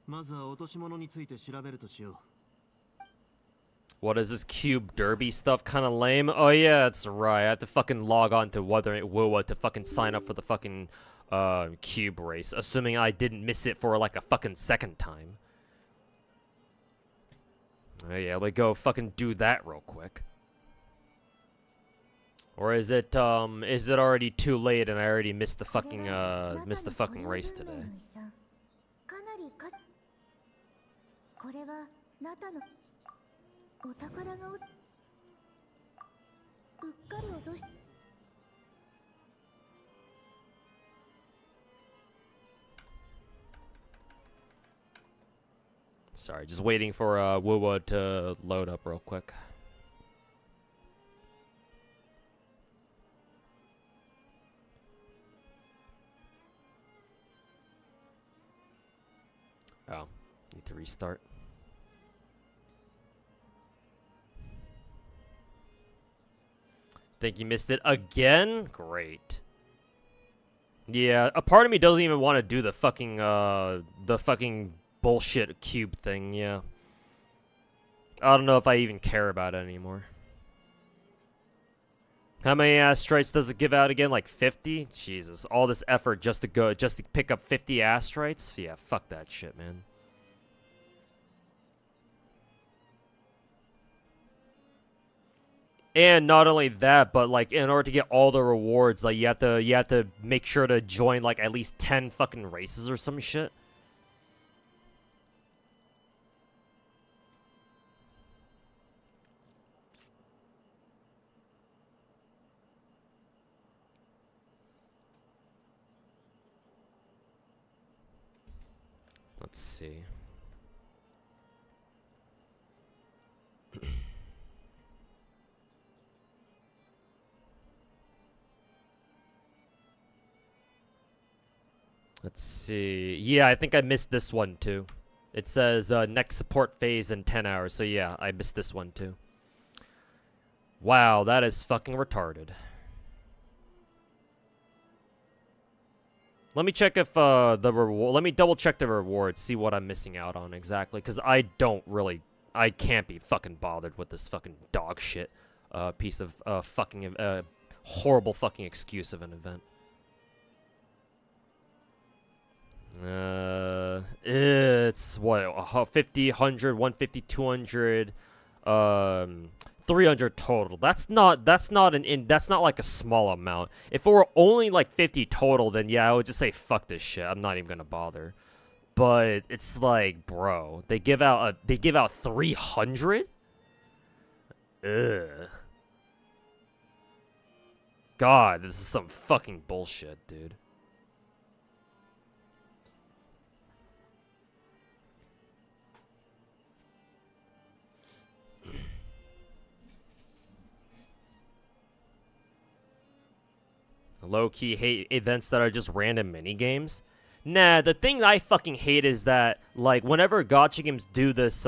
まずは落とし物について調べるとしよう。 What is this cube derby stuff? Kind of lame. Oh yeah, that's right. I have to fucking log on to Wuthering WUWA to fucking sign up for the fucking cube race, assuming I didn't miss it for like a fucking second time. Oh yeah, let me go fucking do that real quick. Or is it already too late and I already missed the fucking race today? お宝がうっかり落とし Sorry, just waiting for WUWA to load up real quick. Oh, need to restart. Think you missed it again? Great. Yeah, a part of me doesn't even want to do the fucking bullshit cube thing, yeah. I don't know if I even care about it anymore. How many asteroids does it give out again? Like 50? Jesus, all this effort just to pick up 50 asteroids? Yeah, fuck that shit, man. And not only that, but like in order to get all the rewards, like you have to make sure to join like at least 10 fucking races or some shit. Let's see. Let's see. Yeah, I think I missed this one too. It says next support phase in 10 hours. So yeah, I missed this one too. Wow, that is fucking retarded. Let me check if let me double check the rewards, see what I'm missing out on exactly, because I can't be fucking bothered with this fucking dog shit piece of fucking horrible fucking excuse of an event. It's what 50, 100, 150, 200, 300 total. That's not like a small amount. If it were only like 50 total, then yeah, I would just say fuck this shit. I'm not even gonna bother. But it's like, bro, they give out 300. Ugh. God, this is some fucking bullshit, dude. Low-key hate events that are just random mini-games. Nah, the thing I fucking hate is that, like, whenever gacha games do this,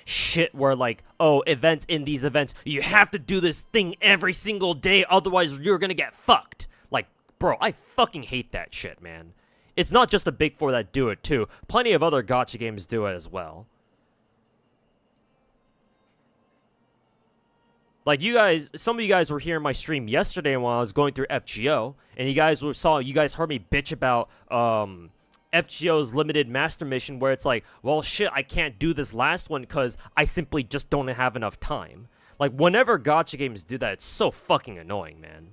shit where, like, oh, events in these events, you have to do this thing every single day, otherwise you're gonna get fucked. Like, bro, I fucking hate that shit, man. It's not just the Big Four that do it, too. Plenty of other gacha games do it as well. Like, you guys, some of you guys were here in my stream yesterday while I was going through FGO, and you guys heard me bitch about, FGO's limited master mission where it's like, well, shit, I can't do this last one because I simply just don't have enough time. Like, whenever gacha games do that, it's so fucking annoying, man.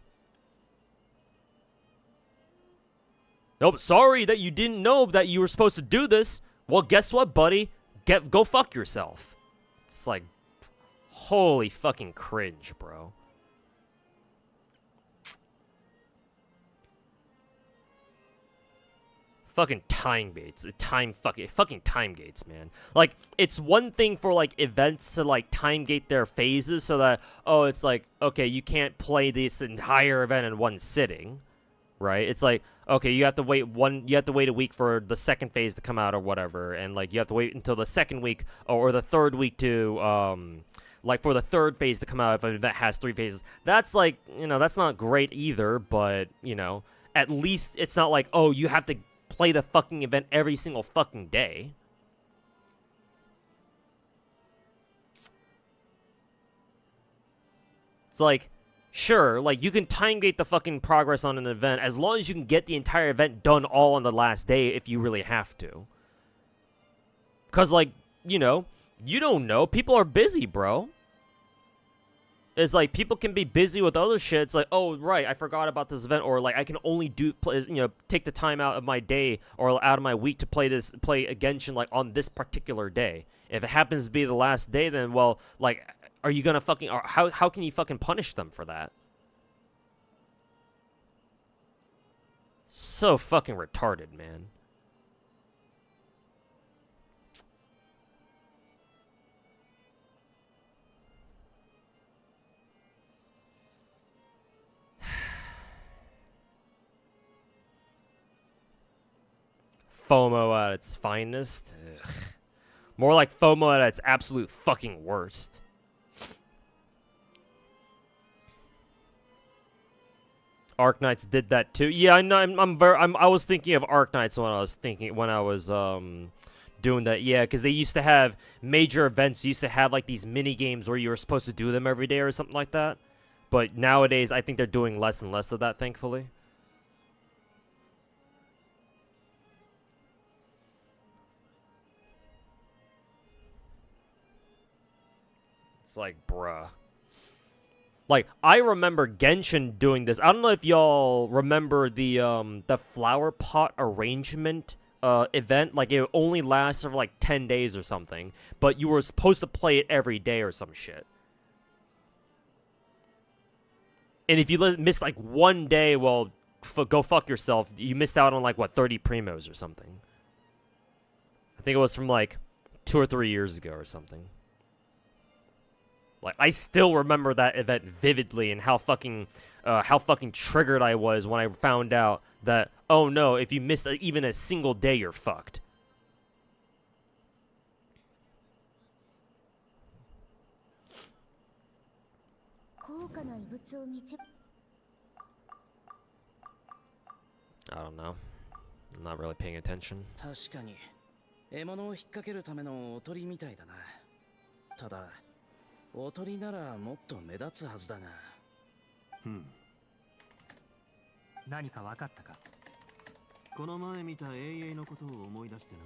Nope, sorry that you didn't know that you were supposed to do this. Well, guess what, buddy? Go fuck yourself. It's like, holy fucking cringe, bro. Fucking time gates. Fucking time gates, man. Like, it's one thing for, like, events to, like, time gate their phases so that, oh, it's like, okay, you can't play this entire event in one sitting, right? It's like, okay, you have to wait a week for the second phase to come out or whatever, and, like, you have to wait until the second week or the third week to, like, for the third phase to come out if an event has 3 phases. That's, like, you know, that's not great either, but, you know, at least it's not like, oh, you have to play the fucking event every single fucking day. It's like, sure, like, you can time gate the fucking progress on an event as long as you can get the entire event done all on the last day if you really have to. Because, like, you know, you don't know. People are busy, bro. It's like, people can be busy with other shit. It's like, oh, right, I forgot about this event. Or, like, I can only take the time out of my day or out of my week to play a Genshin, like, on this particular day. If it happens to be the last day, then, well, like, are you gonna fucking, how can you fucking punish them for that? So fucking retarded, man. FOMO at its finest. Ugh. More like FOMO at its absolute fucking worst. Arknights did that too. Yeah, I know. I was thinking of Arknights when I was doing that. Yeah, because they used to have major events. They used to have like these mini games where you were supposed to do them every day or something like that. But nowadays, I think they're doing less and less of that. Thankfully. It's like, bruh. Like, I remember Genshin doing this. I don't know if y'all remember the flower pot arrangement event. Like, it only lasted for like 10 days or something, but you were supposed to play it every day or some shit. And if you missed like one day, well, go fuck yourself. You missed out on like, what, 30 primos or something. I think it was from like 2 or 3 years ago or something. Like, I still remember that event vividly and how fucking triggered I was when I found out that, oh no, if you missed even a single day, you're fucked. I don't know. I'm not really paying attention. 確かに獲物を引っ掛けるためのおとりみたいだな。ただおとりならもっと目立つはずだが。何か分かったか？この前見た英雄のことを思い出してな。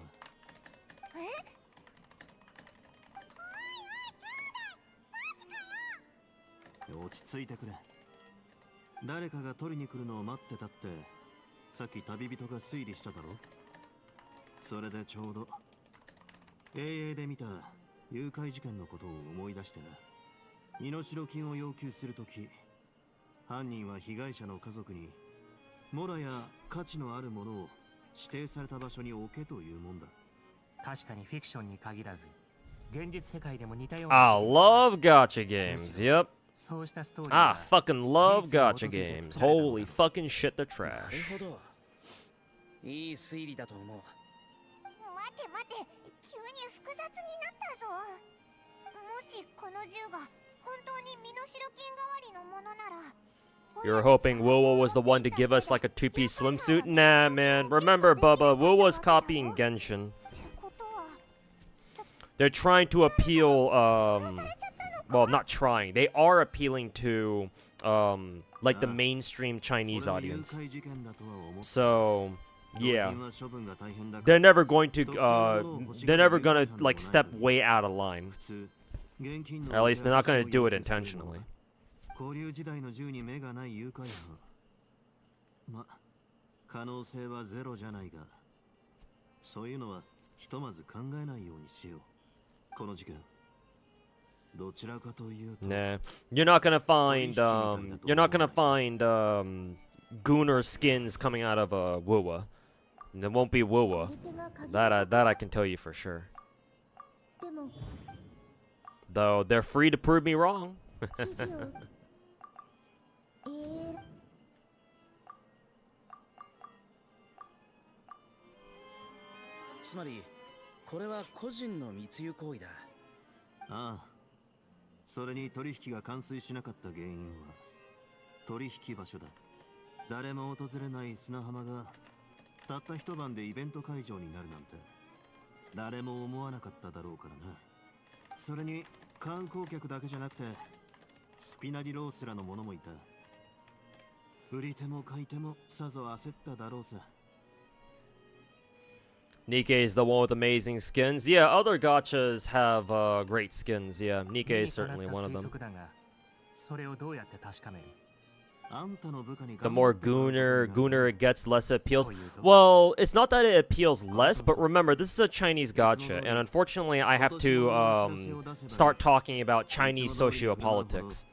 落ち着いてくれ。誰かが取りに来るのを待ってたってさっき旅人が推理しただろ。それでちょうど英雄で見た誘拐事件のことを思い出してな。身代金を要求するとき、犯人は被害者の家族にモラや価値のあるものを指定された場所に置けというもんだ。確かにフィクションに限らず、現実世界でも似たような。I love gacha games. Yep. そうしたストーリー。I fucking love gacha games. Holy fucking shit, they're trash. なるほど。いい推理だと思う。待て待て、急に複雑になったぞ。もしこの銃が本当に身代金代わりのものなら。You're hoping WUWA was the one to give us like a 2-piece swimsuit? Nah, man. Remember, Bubba, WUWA's copying Genshin. They're trying to appeal, well, not trying. They are appealing to, like the mainstream Chinese audience. So, yeah. They're never going to, like, step way out of line. Or at least they're not going to do it intentionally. 交流時代の銃に目がない誘拐犯。ま、可能性はゼロじゃないが、そういうのはひとまず考えないようにしよう。この事件。どちらかというと。 Nah, you're not gonna find Gooner skins coming out of WUWA. And it won't be WUWA. That I can tell you for sure. でも Though they're free to prove me wrong. 指示をつまりこれは個人の密輸行為だ。ああ、それに取引が完遂しなかった原因は取引場所だ。誰も訪れない砂浜がたった一晩でイベント会場になるなんて誰も思わなかっただろうからな。それに観光客だけじゃなくてスピナディロースらの者もいた。売り手も買い手もさぞ焦っただろうさ。Nikkei is the one with amazing skins. Yeah, other gachas have great skins. Yeah, Nikkei is certainly one of them. それをどうやって確かめる？ The more Gooner it gets, less it appeals. Well, it's not that it appeals less, but remember, this is a Chinese gacha, and unfortunately, I have to start talking about Chinese sociopolitics.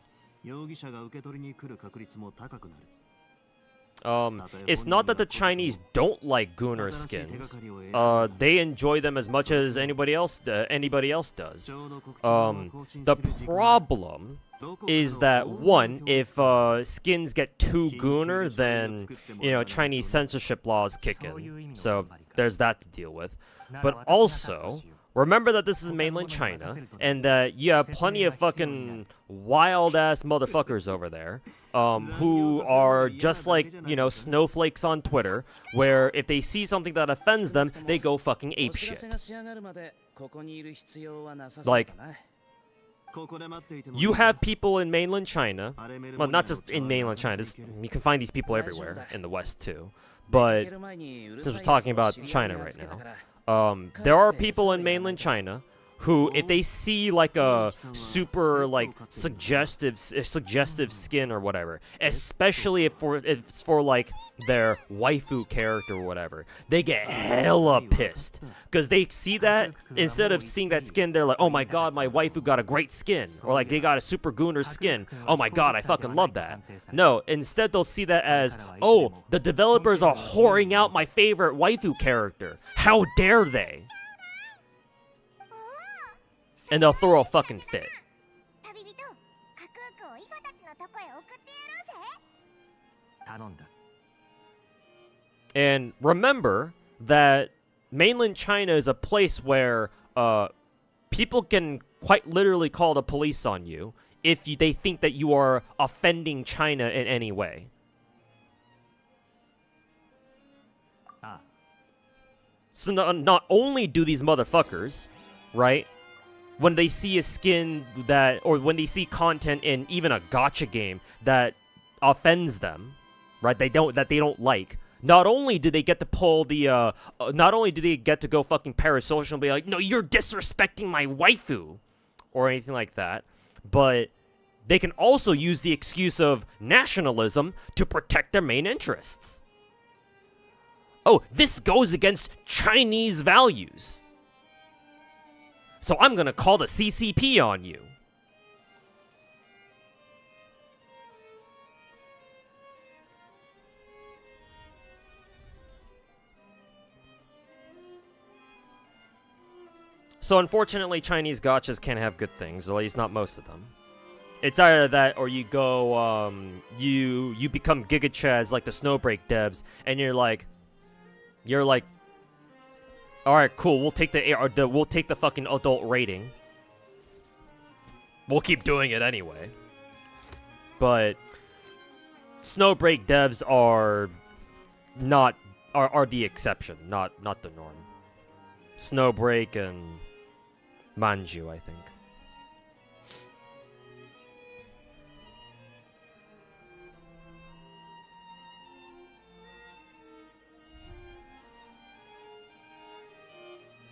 It's not that the Chinese don't like Gooner skins. They enjoy them as much as anybody else does. The problem is that, one, if skins get too Gooner, then, you know, Chinese censorship laws kick in. So there's that to deal with. But also, remember that this is mainland China, and that you have plenty of fucking wild-ass motherfuckers over there, who are just like, you know, snowflakes on Twitter, where if they see something that offends them, they go fucking apeshit. Like, you have people in mainland China, well, not just in mainland China, you can find these people everywhere, in the West too, but since we're talking about China right now, there are people in mainland China who, if they see like a super like suggestive skin or whatever, especially if it's for like their waifu character or whatever, they get hella pissed because they see that, instead of seeing that skin, they're like, oh my god, my waifu got a great skin, or like they got a super Gooner skin, oh my god, I fucking love that. No, instead they'll see that as, oh, the developers are whoring out my favorite waifu character, how dare they? And they'll throw a fucking fit. And remember that mainland China is a place where people can quite literally call the police on you if they think that you are offending China in any way. So not only do these motherfuckers, right, when they see a skin that, or when they see content in even a gacha game that offends them, right, they don't like, not only do they get to pull the, not only do they get to go fucking parasocial and be like, no, you're disrespecting my waifu, or anything like that, but they can also use the excuse of nationalism to protect their main interests. Oh, this goes against Chinese values, so I'm gonna call the CCP on you. So unfortunately, Chinese gachas can't have good things, at least not most of them. It's either that, or you go, you become Giga Chads like the Snowbreak devs, and you're like, all right, cool. We'll take the fucking adult rating. We'll keep doing it anyway. But Snowbreak devs are the exception, not the norm. Snowbreak and Manju, I think.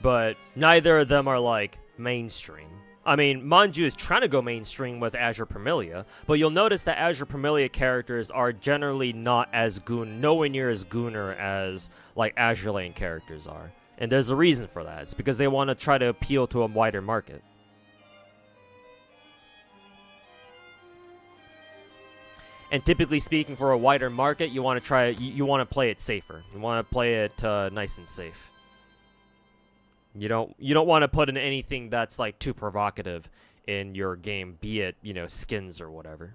But neither of them are, like, mainstream. I mean, Manju is trying to go mainstream with Azure Premilia, but you'll notice that Azure Premilia characters are generally not as nowhere near as Gooner as, like, Azure Lane characters are. And there's a reason for that. It's because they want to try to appeal to a wider market. And typically speaking, for a wider market, you want to you want to play it safer. You want to play it nice and safe. You don't want to put in anything that's like too provocative in your game, be it, you know, skins or whatever.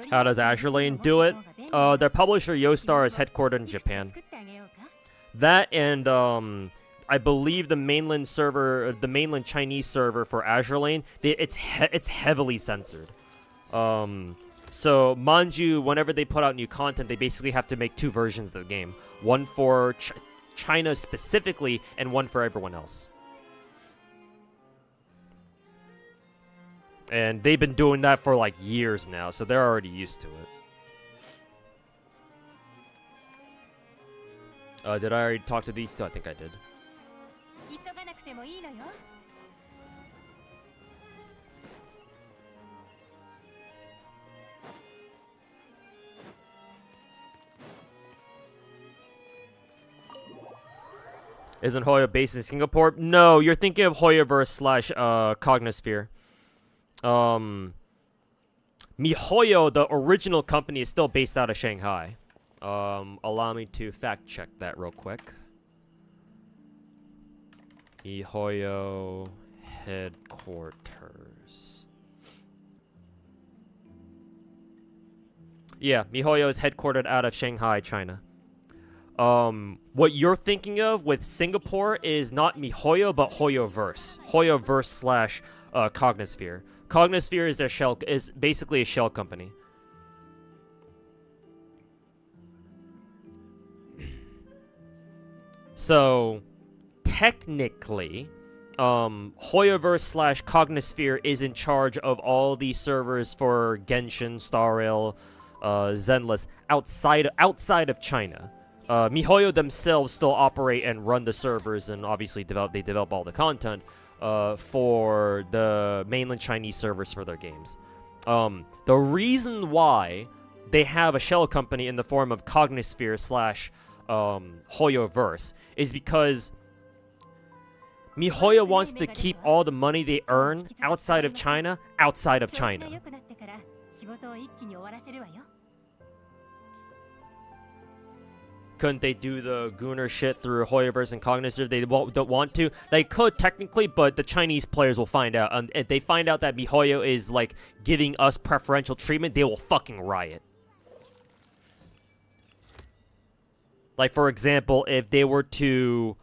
How does Azure Lane do it? Their publisher Yostar is headquartered in Japan. That and I believe the mainland server, the mainland Chinese server for Azure Lane, it's heavily censored. So Manju, whenever they put out new content, they basically have to make two versions of the game, one for China specifically, and one for everyone else. And they've been doing that for like years now, so they're already used to it. Did I already talk to these two? I think I did. Isn't Hoyo based in Singapore? No, you're thinking of Hoyoverse slash Cognosphere. MiHoYo, the original company, is still based out of Shanghai. Allow me to fact check that real quick. MiHoYo headquarters. Yeah, MiHoYo is headquartered out of Shanghai, China. What you're thinking of with Singapore is not MiHoYo, but Hoyoverse. Hoyoverse slash Cognosphere. Cognosphere is basically a shell company. So technically, Hoyoverse slash Cognosphere is in charge of all the servers for Genshin, Star Rail, Zenless outside of China. MiHoYo themselves still operate and run the servers, and obviously develop all the content for the mainland Chinese servers for their games. The reason why they have a shell company in the form of Cognosphere slash Hoyoverse is because MiHoYo wants to keep all the money they earn outside of China. Couldn't they do the Gooner shit through Hoyoverse and Cognitive? They don't want to. They could technically, but the Chinese players will find out. And if they find out that MiHoYo is like giving us preferential treatment, they will fucking riot. Like, for example, if they were to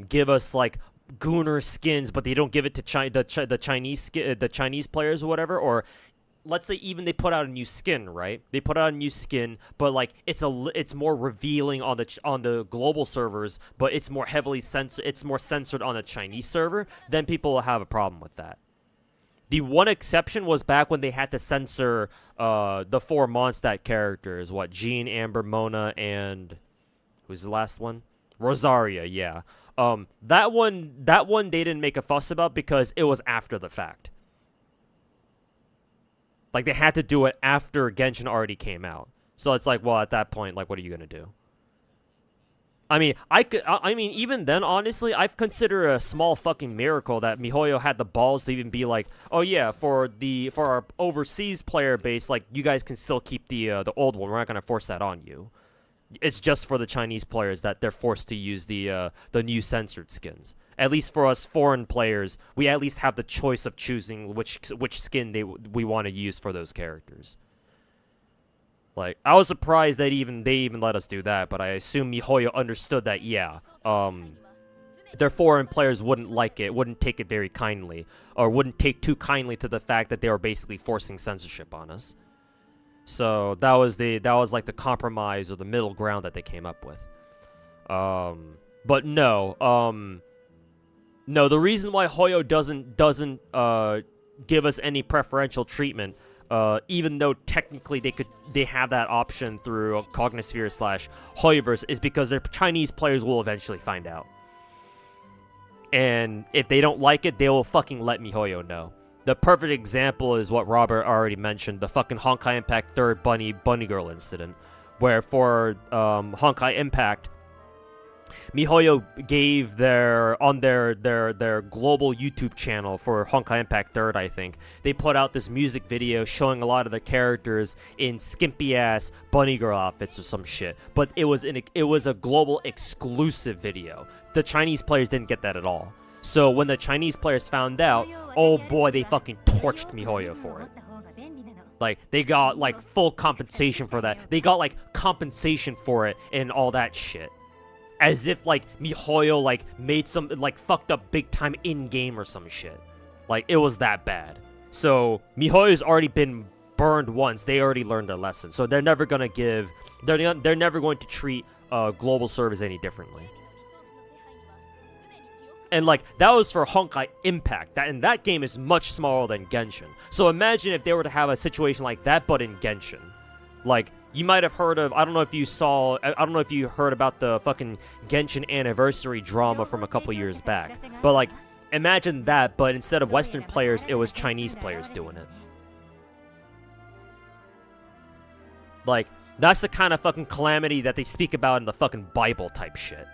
give us like Gooner skins, but they don't give it to the Chinese players or whatever, or let's say even they put out a new skin, right? They put out a new skin, but like it's more revealing on the global servers, but it's more heavily censored. It's more censored on the Chinese server. Then people will have a problem with that. The one exception was back when they had to censor the 4 Mondstadt characters. What, Jean, Amber, Mona, and who's the last one? Rosaria. Yeah. That one they didn't make a fuss about because it was after the fact. Like, they had to do it after Genshin already came out. So it's like, well, at that point, like, what are you gonna do? I mean, I mean, even then, honestly, I've considered a small fucking miracle that MiHoYo had the balls to even be like, oh yeah, for our overseas player base, like, you guys can still keep the old one. We're not gonna force that on you. It's just for the Chinese players that they're forced to use the new censored skins. At least for us foreign players, we at least have the choice of choosing which skin we want to use for those characters. Like, I was surprised that they even let us do that, but I assume MiHoYo understood that, yeah, their foreign players wouldn't like it, wouldn't take it very kindly, or wouldn't take too kindly to the fact that they were basically forcing censorship on us. So that was like the compromise or the middle ground that they came up with. But no, no, the reason why Hoyo doesn't give us any preferential treatment, even though technically they have that option through Cognosphere slash Hoyoverse, is because their Chinese players will eventually find out. And if they don't like it, they will fucking let MiHoYo know. The perfect example is what Robert already mentioned, the fucking Honkai Impact 3rd Bunny Girl incident. Where for Honkai Impact, MiHoYo gave their global YouTube channel for Honkai Impact 3rd, I think. They put out this music video showing a lot of the characters in skimpy ass bunny girl outfits or some shit. But it was a global exclusive video. The Chinese players didn't get that at all. So when the Chinese players found out, oh boy, they fucking torched MiHoYo for it. Like, they got, like, full compensation for that. They got, like, compensation for it and all that shit. As if, like, MiHoYo, like, made some, like, fucked up big time in-game or some shit. Like, it was that bad. So, MiHoYo's already been burned once. They already learned their lesson. So, they're never gonna give... They're never going to treat global servers any differently. And, like, that was for Honkai Impact. And that game is much smaller than Genshin. So imagine if they were to have a situation like that, but in Genshin. Like, you might have heard of... I don't know if you heard about the fucking Genshin anniversary drama from a couple years back. But, like, imagine that, but instead of Western players, it was Chinese players doing it. Like, that's the kind of fucking calamity that they speak about in the fucking Bible type shit.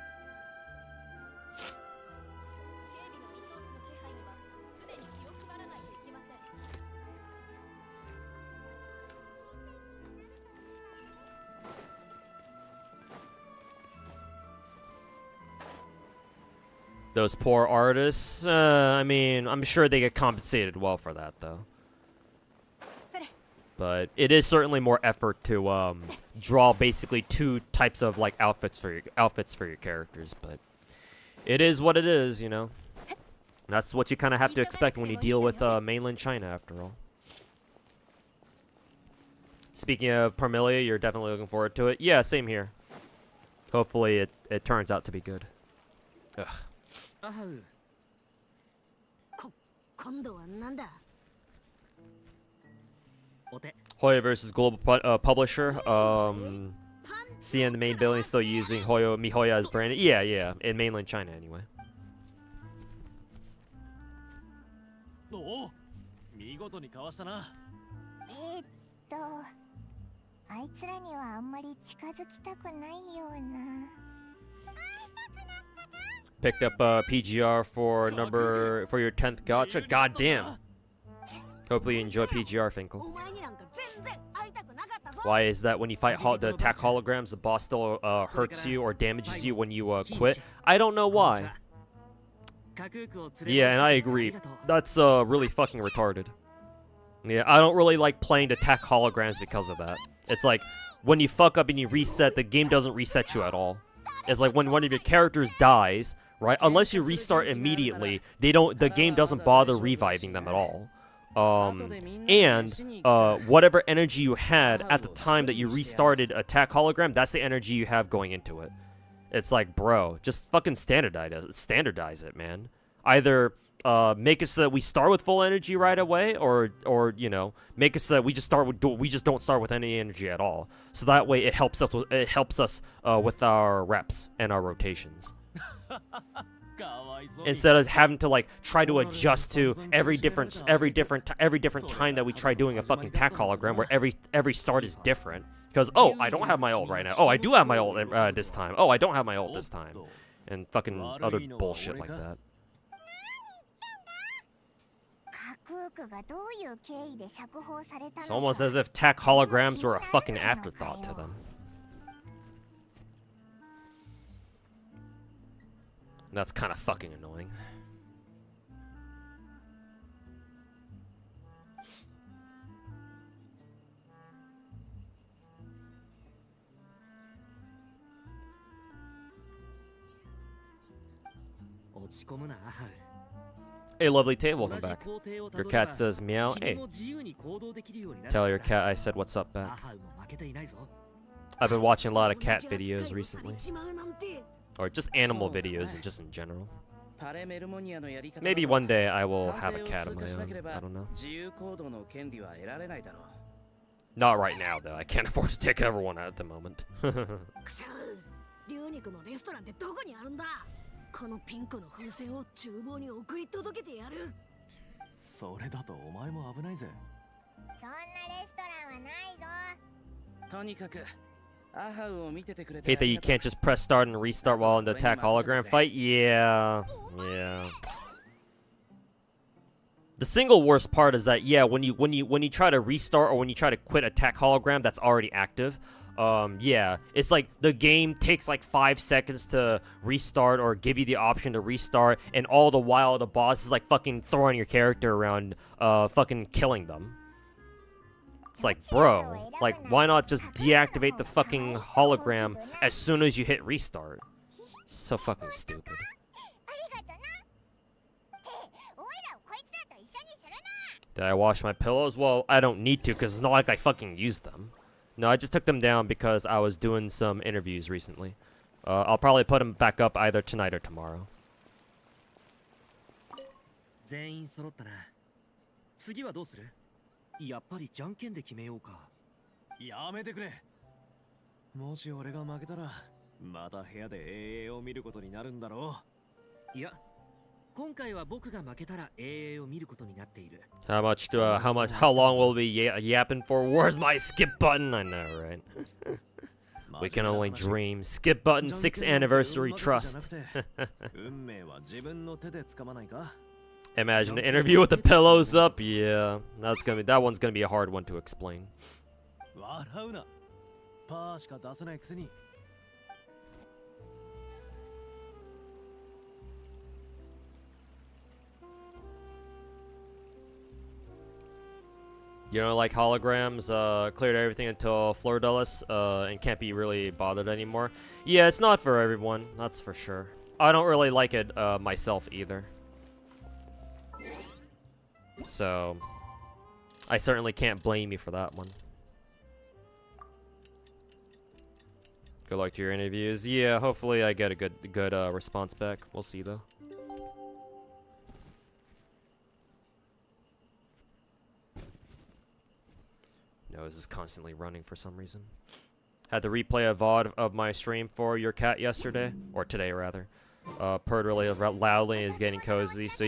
Those poor artists, I mean, I'm sure they get compensated well for that, though. But it is certainly more effort to draw basically 2 types of like outfits for your characters. But it is what it is, you know. That's what you kind of have to expect when you deal with mainland China, after all. Speaking of Parmelia, you're definitely looking forward to it. Yeah, same here. Hopefully it turns out to be good. Ugh. Hoyo versus global publisher. CN, the main building, is still using MiHoYo as branded. Yeah, in mainland China anyway. Picked up PGR for your 10th gacha. Goddamn. Hopefully you enjoy PGR, Finkel. Why is that when you fight the attack holograms, the boss still hurts you or damages you when you quit? I don't know why. Yeah, and I agree. That's really fucking retarded. Yeah, I don't really like playing attack holograms because of that. It's like, when you fuck up and you reset, the game doesn't reset you at all. It's like when one of your characters dies, right? Unless you restart immediately, the game doesn't bother reviving them at all. Whatever energy you had at the time that you restarted attack hologram, that's the energy you have going into it. It's like, bro, just fucking standardize it, man. Either make it so that we start with full energy right away, or you know, make it so that we just don't start with any energy at all. So that way it helps us with our reps and our rotations. Instead of having to like try to adjust to every different time that we try doing a fucking attack hologram, where every start is different. Because oh, I don't have my ult right now. Oh, I do have my ult this time. Oh, I don't have my ult this time. And fucking other bullshit like that. It's almost as if attack holograms were a fucking afterthought to them. That's kind of fucking annoying. Hey, lovely Tay, welcome back. Your cat says meow. Hey. Tell your cat I said what's up back. I've been watching a lot of cat videos recently. Or just animal videos and just in general. Maybe one day I will have a cat of my own. I don't know. Not right now, though. I can't afford to take everyone out at the moment. このピンクの風船を厨房に送り届けてやる。それだとお前も危ないぜ。そんなレストランはないぞ。とにかくアハウを見ててくれて Hate that you can't just press start and restart while in the attack hologram fight. Yeah. The single worst part is that when you try to restart or when you try to quit attack hologram that's already active, it's like the game takes like 5 seconds to restart or give you the option to restart, and all the while the boss is like fucking throwing your character around, fucking killing them. It's like, bro, like, why not just deactivate the fucking hologram as soon as you hit restart? So fucking stupid. Did I wash my pillows? Well, I don't need to because it's not like I fucking used them. No, I just took them down because I was doing some interviews recently. I'll probably put them back up either tonight or tomorrow. 全員揃ったな。次はどうする？やっぱりじゃんけんで決めようか。やめてくれ。もし俺が負けたら、また部屋で AA を見ることになるんだろう。いや、今回は僕が負けたら AA を見ることになっている。How long will we be yapping for? Where's my skip button? I know, right? We can only dream. Skip button, 6th anniversary trust. Imagine the interview with the pillows up. Yeah, that one's gonna be a hard one to explain. You know, like holograms, cleared everything until Fleur Dulles, and can't be really bothered anymore. Yeah, it's not for everyone, that's for sure. I don't really like it, myself either. So, I certainly can't blame you for that one. Good luck to your interviews. Yeah, hopefully I get a good response back. We'll see though. Nose is constantly running for some reason. Had to replay a VOD of my stream for your cat yesterday, or today rather. Purred really loudly and is getting cozy. So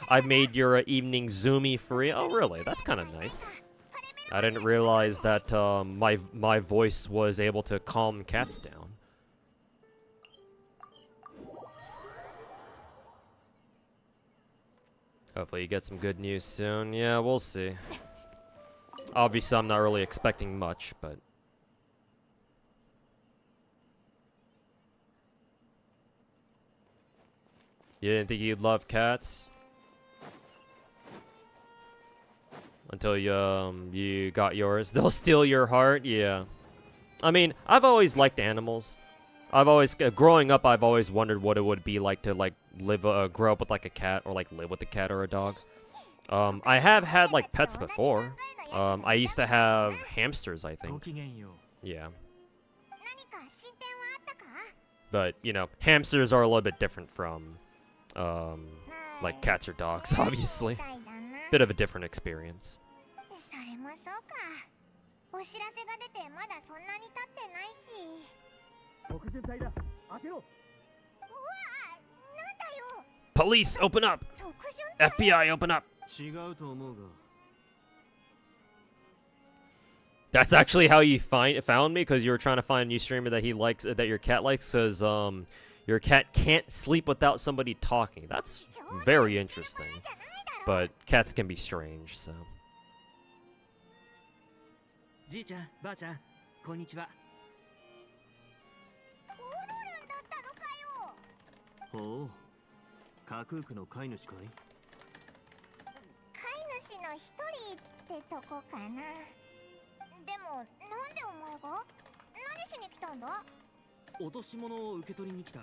I've made your evening zoomy free. Oh really? That's kind of nice. I didn't realize that my voice was able to calm cats down. Hopefully you get some good news soon. Yeah, we'll see. Obviously, I'm not really expecting much, but... You didn't think you'd love cats? Until you got yours. They'll steal your heart? Yeah. I mean, I've always liked animals. Growing up, I've always wondered what it would be like to, like, grow up with, like, a cat, or, like, live with a cat or a dog. I have had, like, pets before. I used to have hamsters, I think. Yeah. But, you know, hamsters are a little bit different from, like, cats or dogs, obviously. Bit of a different experience. Police, open up! FBI, open up! That's actually how you found me, because you were trying to find a new streamer that your cat likes, because your cat can't sleep without somebody talking. That's very interesting. But cats can be strange, so. じいちゃん、ばあちゃん、こんにちは。ほう、架空区の飼い主かい？飼い主の一人ってとこかな。でも、なんでお前が？何しに来たんだ？落とし物を受け取りに来た。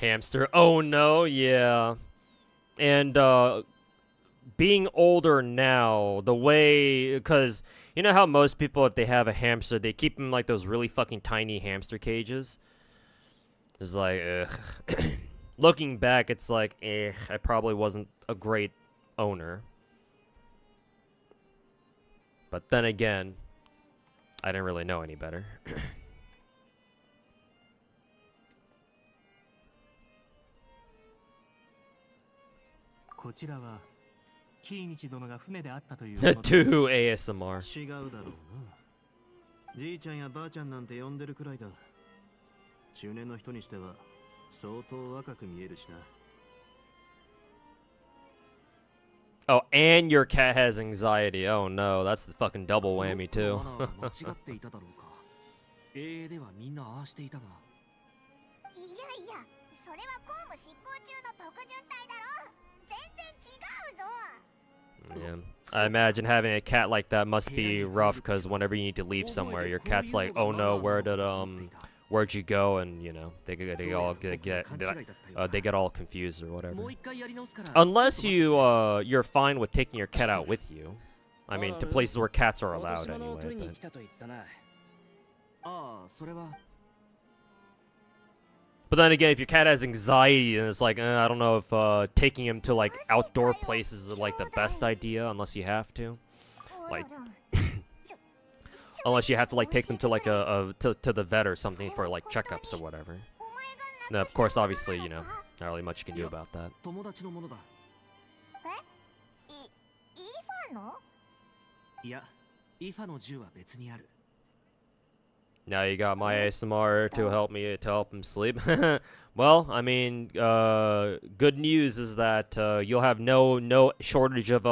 Hamster. Oh no, yeah. And being older now, the way, because you know how most people, if they have a hamster, they keep them like those really fucking tiny hamster cages. It's like, ugh. Looking back, it's like, I probably wasn't a great owner. But then again, I didn't really know any better. こちらはキーニチ殿が船であったという To ASMR. 違うだろうな。じいちゃんやばあちゃんなんて呼んでるくらいだ。中年の人にしては相当若く見えるしな。Oh, and your cat has anxiety. Oh no, that's the fucking double whammy too. 間違っていただろうか。英ではみんなああしていたが。いやいや、それは公務執行中の特順隊だろ。全然違うぞ。 Yeah. I imagine having a cat like that must be rough because whenever you need to leave somewhere, your cat's like, "Oh no, where'd you go?" And you know, they get all confused or whatever. Unless you're fine with taking your cat out with you. I mean, to places where cats are allowed anyway. But then again, if your cat has anxiety and it's like, I don't know if taking him to like outdoor places is like the best idea unless you have to. Like, unless you have to like take them to like to the vet or something for like checkups or whatever. Now, of course, obviously, you know, not really much you can do about that. いや、イファの銃は別にある。 Now you got my ASMR to help him sleep. Well, I mean, good news is that you'll have no shortage of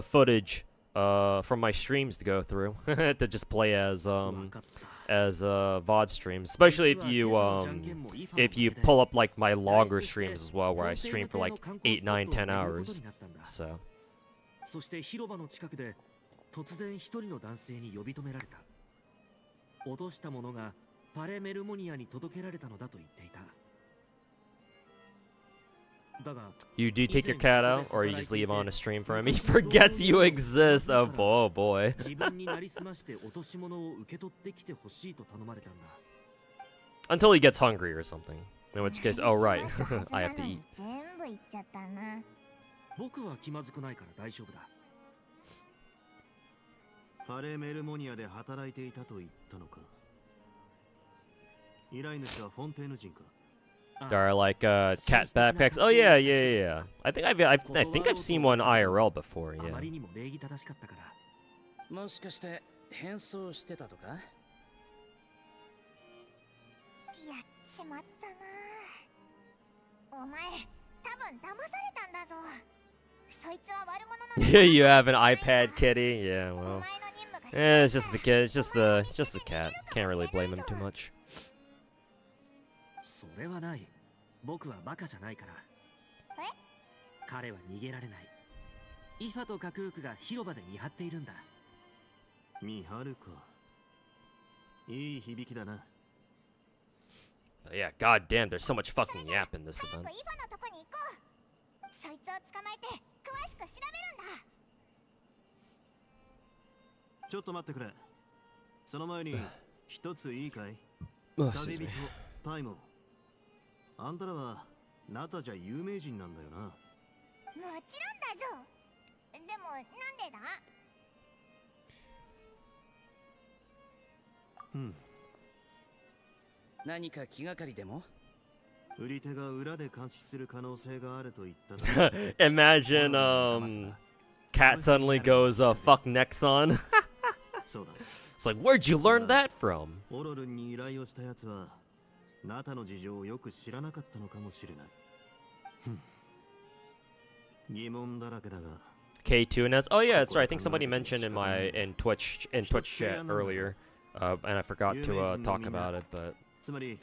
footage from my streams to go through to just play as VOD streams, especially if you pull up like my longer streams as well, where I stream for like 8, 9, 10 hours. So. そして広場の近くで突然一人の男性に呼び止められた。 落としたものがパレメルモニアに届けられたのだと言っていた。だが、 You do take your cat out, or you just leave on a stream for him? He forgets you exist. Oh boy. 自分になりすまして落とし物を受け取ってきてほしいと頼まれたんだ。 Until he gets hungry or something. In which case, oh right, I have to eat. 全部言っちゃったな。僕は気まずくないから大丈夫だ。 パレメルモニアで働いていたと言ったのか。依頼主はフォンテーヌ人か。 There are like cat backpacks. Oh yeah. I think I've seen one IRL before. Yeah. あまりにも礼儀正しかったから。もしかして変装してたとか？やっちまったな。お前、多分騙されたんだぞ。そいつは悪者の。 Yeah, you have an iPad kitty. Yeah, well, it's just the kid. It's just the cat. Can't really blame him too much. それはない。僕はバカじゃないから。え？彼は逃げられない。イファとカクークが広場で見張っているんだ。見張るか。いい響きだな。 But yeah, goddamn, there's so much fucking yap in this event. イファのとこに行こう。そいつを捕まえて詳しく調べるんだ。ちょっと待ってくれ。その前に一ついいかい？ Oh, 旅 excuse 人 me. パイモン。あんたらはナタじゃ有名人なんだよな。もちろんだぞ。でもなんでだ？何か気がかりでも？売り手が裏で監視する可能性があると言っただ。 Imagine cat suddenly goes fuck Nexon. そうだ。 It's like, where'd you learn that from? オロルンに依頼をしたやつはナタの事情をよく知らなかったのかもしれない。疑問だらけだが。 K2 and that's oh yeah, that's right. I think somebody mentioned in Twitch chat earlier, and I forgot to talk about it, but つまり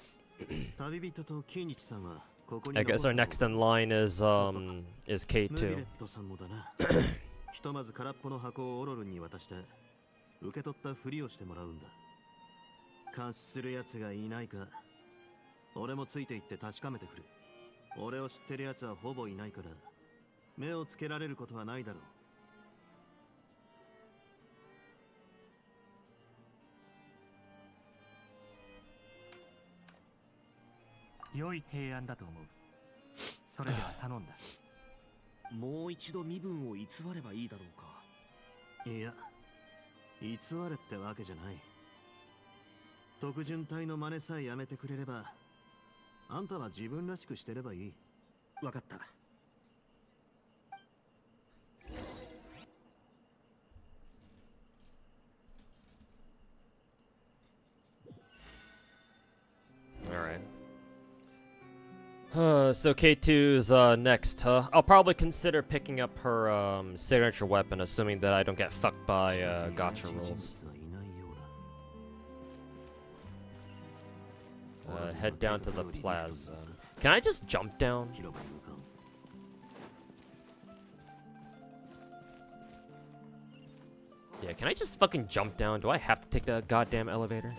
旅人とキーニチさんはここに I guess our next in line is ム K2. ビレットさんもだな。ひとまず空っぽの箱をオロルンに渡して受け取ったふりをしてもらうんだ。監視するやつがいないか俺もついて行って確かめてくる。俺を知ってるやつはほぼいないから目をつけられることはないだろう。良い提案だと思う。それでは頼んだ。もう一度身分を偽ればいいだろうか。いや、偽れってわけじゃない。特順隊の真似さえやめてくれれば、あんたは自分らしくしてればいい。わかった。Alright. So K2's next, huh? I'll probably consider picking up her signature weapon, assuming that I don't get fucked by gacha rolls. Head down to the plaza. Can I just jump down? Yeah, can I just fucking jump down? Do I have to take the goddamn elevator?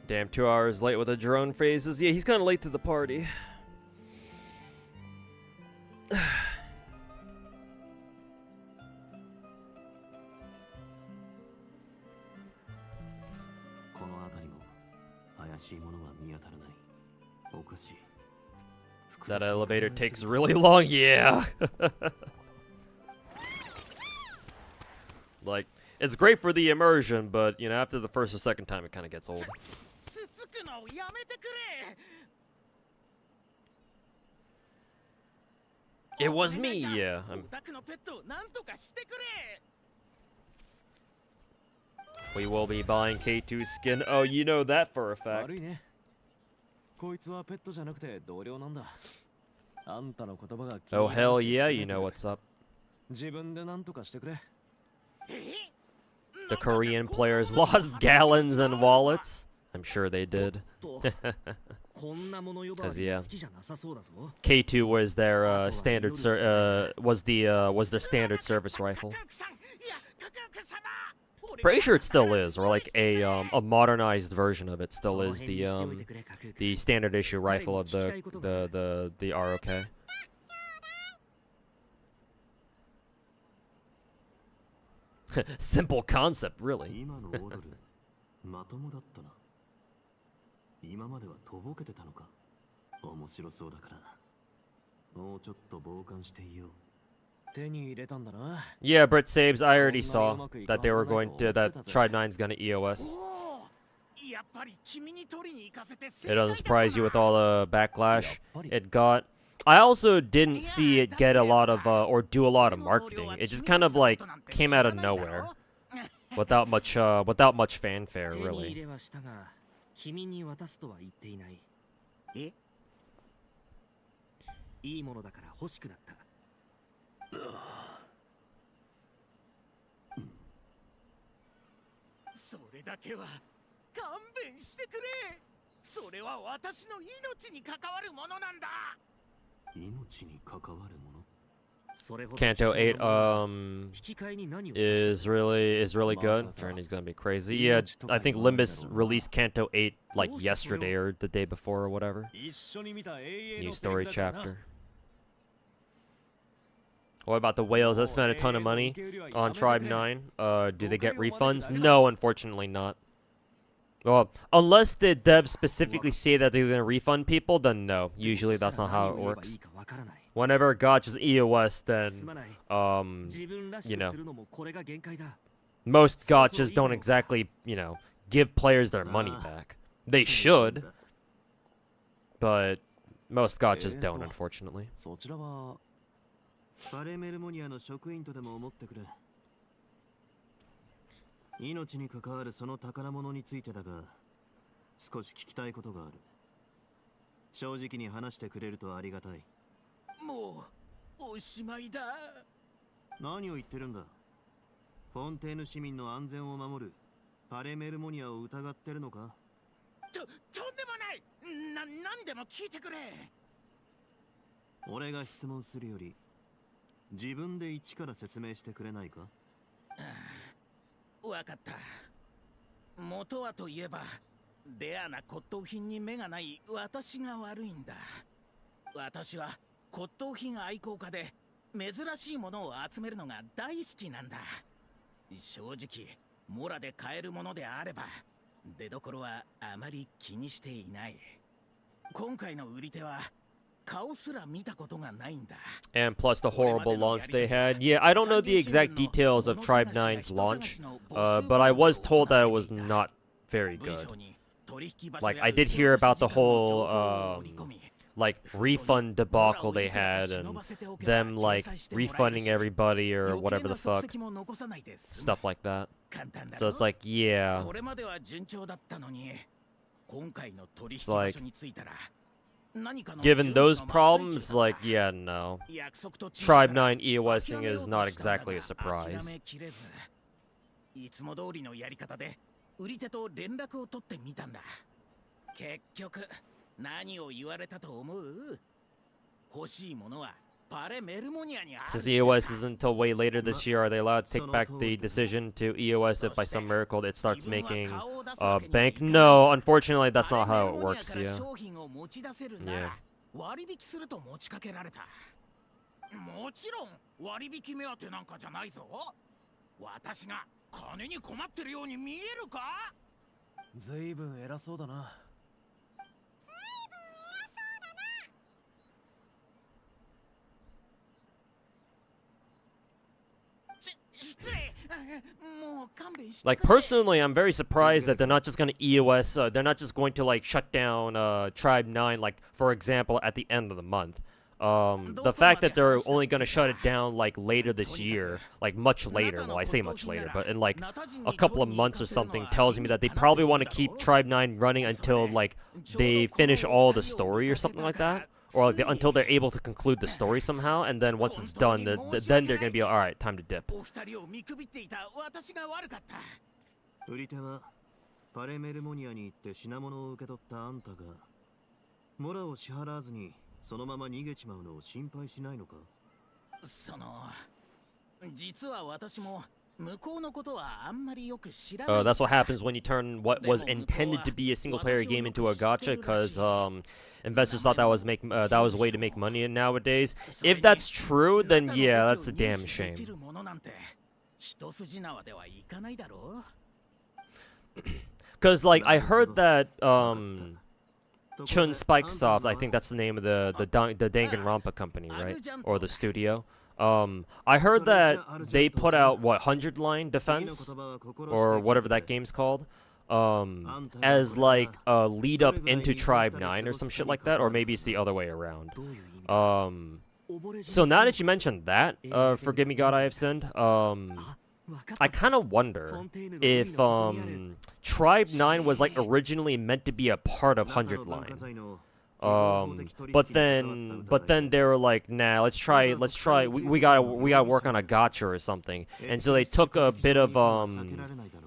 Damn, 2 hours late with the drone phases. Yeah, he's kind of late to the party. That elevator takes really long, yeah. Like, it's great for the immersion, but, you know, after the first or second time, it kind of gets old. It was me, yeah. We will be buying K2's skin. Oh, you know that for a fact. Oh, hell yeah, you know what's up. The Korean players lost gallons and wallets. I'm sure they did. Cause yeah, K2 was their standard was their standard service rifle. Pretty sure it still is, or like a modernized version of it still is the standard issue rifle of the ROK. Simple concept, really. Yeah, Brett Sabes, I already saw that they were going to, that Tribe 9's gonna EOS. It doesn't surprise you with all the backlash it got. I also didn't see it get a lot of, or do a lot of marketing. It just kind of like came out of nowhere, without much fanfare, really. Kanto 8 is really good. Journey's gonna be crazy. Yeah, I think Limbus released Kanto 8 like yesterday or the day before or whatever. New story chapter. What about the whales that spent a ton of money on Tribe 9? Do they get refunds? No, unfortunately not. Well, unless the devs specifically say that they're going to refund people, then no. Usually that's not how it works. Whenever Gacha's EOS, then, you know, most Gachas don't exactly, you know, give players their money back. They should, but most Gachas don't, unfortunately. 命に関わるその宝物についてだが、少し聞きたいことがある。正直に話してくれるとありがたい。もうおしまいだ。何を言ってるんだ。フォンテーヌ市民の安全を守るパレメルモニアを疑ってるのか。とんでもない。なんでも聞いてくれ。俺が質問するより、自分で一から説明してくれないか。わかった。元はといえば、レアな骨董品に目がない私が悪いんだ。私は骨董品愛好家で珍しいものを集めるのが大好きなんだ。正直モラで買えるものであれば出どころはあまり気にしていない。今回の売り手は顔すら見たことがないんだ。 And plus the horrible launch they had. Yeah, I don't know the exact details of Tribe 9's launch, but I was told that it was not very good. Like, I did hear about the whole, like, refund debacle they had, and them, like, refunding everybody or whatever the fuck. Stuff like that. So it's like, yeah. It's like, given those problems, like, yeah, no. Tribe 9 EOSing is not exactly a surprise. いつも通りのやり方で売り手と連絡を取ってみたんだ。結局何を言われたと思う？欲しいものはパレメルモニアにある。 Since EOS isn't until way later this year, are they allowed to take back the decision to EOS if by some miracle it starts making bank? No, unfortunately that's not how it works, yeah. Yeah. 割引すると持ちかけられた。もちろん割引目当てなんかじゃないぞ。私が金に困ってるように見えるか？ずいぶん偉そうだな。Like, personally, I'm very surprised that they're not just going to EOS, they're not just going to, like, shut down Tribe 9, like, for example, at the end of the month. The fact that they're only going to shut it down, like, later this year, like, much later, well, I say much later, but in, like, a couple of months or something, tells me that they probably want to keep Tribe 9 running until, like, they finish all the story or something like that. Or like until they're able to conclude the story somehow, and then once it's done, then they're gonna be all right. Time to dip. 売り手はパレメルモニアに行って品物を受け取ったあんたがモラを支払わずにそのまま逃げちまうのを心配しないのか？実は私も向こうのことはあんまりよく知らない。 That's what happens when you turn what was intended to be a single-player game into a gacha, because investors thought that was a way to make money nowadays. If that's true, then yeah, that's a damn shame. Because like I heard that Chun Spikesoft, I think that's the name of the Danganronpa company, right? Or the studio. I heard that they put out, what, 100 Line Defense? Or whatever that game's called. As like a lead up into Tribe 9 or some shit like that. Or maybe it's the other way around. So now that you mentioned that, Forgive Me God I Have Sinned, I kind of wonder if Tribe 9 was like originally meant to be a part of 100 Line. But then they were like, nah, let's try, we gotta work on a gacha or something. And so they took a bit of,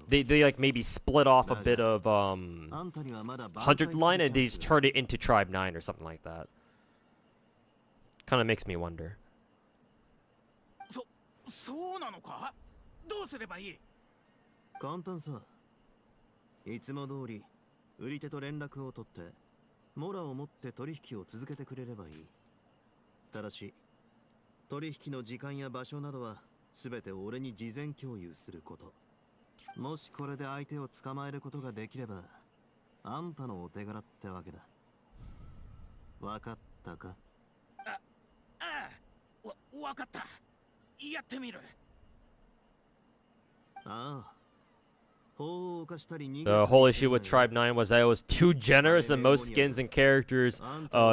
they like maybe split off a bit of, 100 Line and they just turned it into Tribe 9 or something like that. Kind of makes me wonder. そうなのか？どうすればいい？簡単さ。いつも通り売り手と連絡を取って。モラを持って取引を続けてくれればいい。ただし、取引の時間や場所などは全て俺に事前共有すること。もしこれで相手を捕まえることができれば、あんたのお手柄ってわけだ。わかったか？わかった。やってみる。ああ。The whole issue with Tribe 9 was that it was too generous and most skins and characters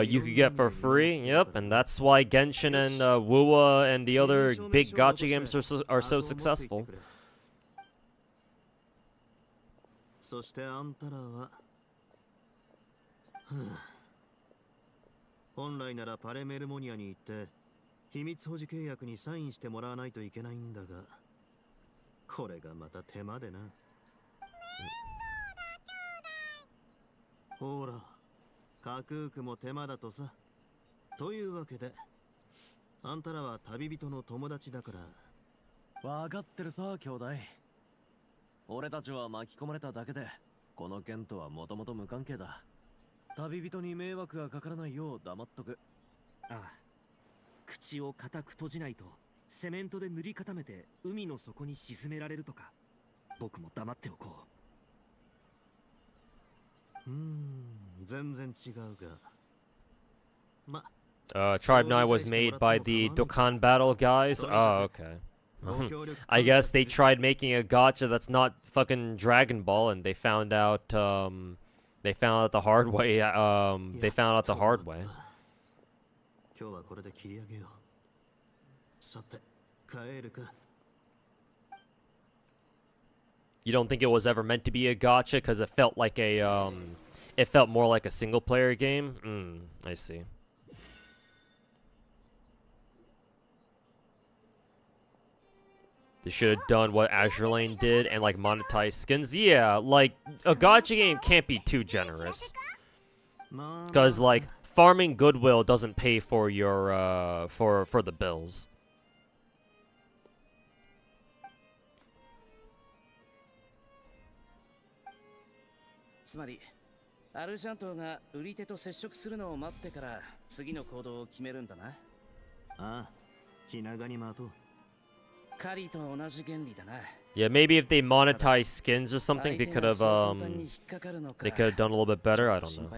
you could get for free. Yep, and that's why Genshin and WUWA and the other big gacha games are so successful. そしてあんたらは本来ならパレメルモニアに行って秘密保持契約にサインしてもらわないといけないんだが、これがまた手間でな。ほら、架空区も手間だとさ。というわけで、あんたらは旅人の友達だから。わかってるさ、兄弟。俺たちは巻き込まれただけで、この件とはもともと無関係だ。旅人に迷惑がかからないよう黙っとく。ああ、口を固く閉じないとセメントで塗り固めて海の底に沈められるとか。僕も黙っておこう。全然違うが。ま、Tribe 9 was made by the Dokkan Battle guys? Oh, okay. I guess they tried making a gacha that's not fucking Dragon Ball, and they found out the hard way. They found out the hard way. 今日はこれで切り上げよう。さて、帰るか。You don't think it was ever meant to be a gacha because it felt like it felt more like a single player game? I see. They should have done what Azure Lane did and like monetize skins. Yeah, like a gacha game can't be too generous. Cause like farming goodwill doesn't pay for your for the bills. つまりアルジャントが売り手と接触するのを待ってから次の行動を決めるんだな。ああ、気長に待とう。カリと同じ原理だな。Yeah, maybe if they monetize skins or something, they could have done a little bit better. I don't know.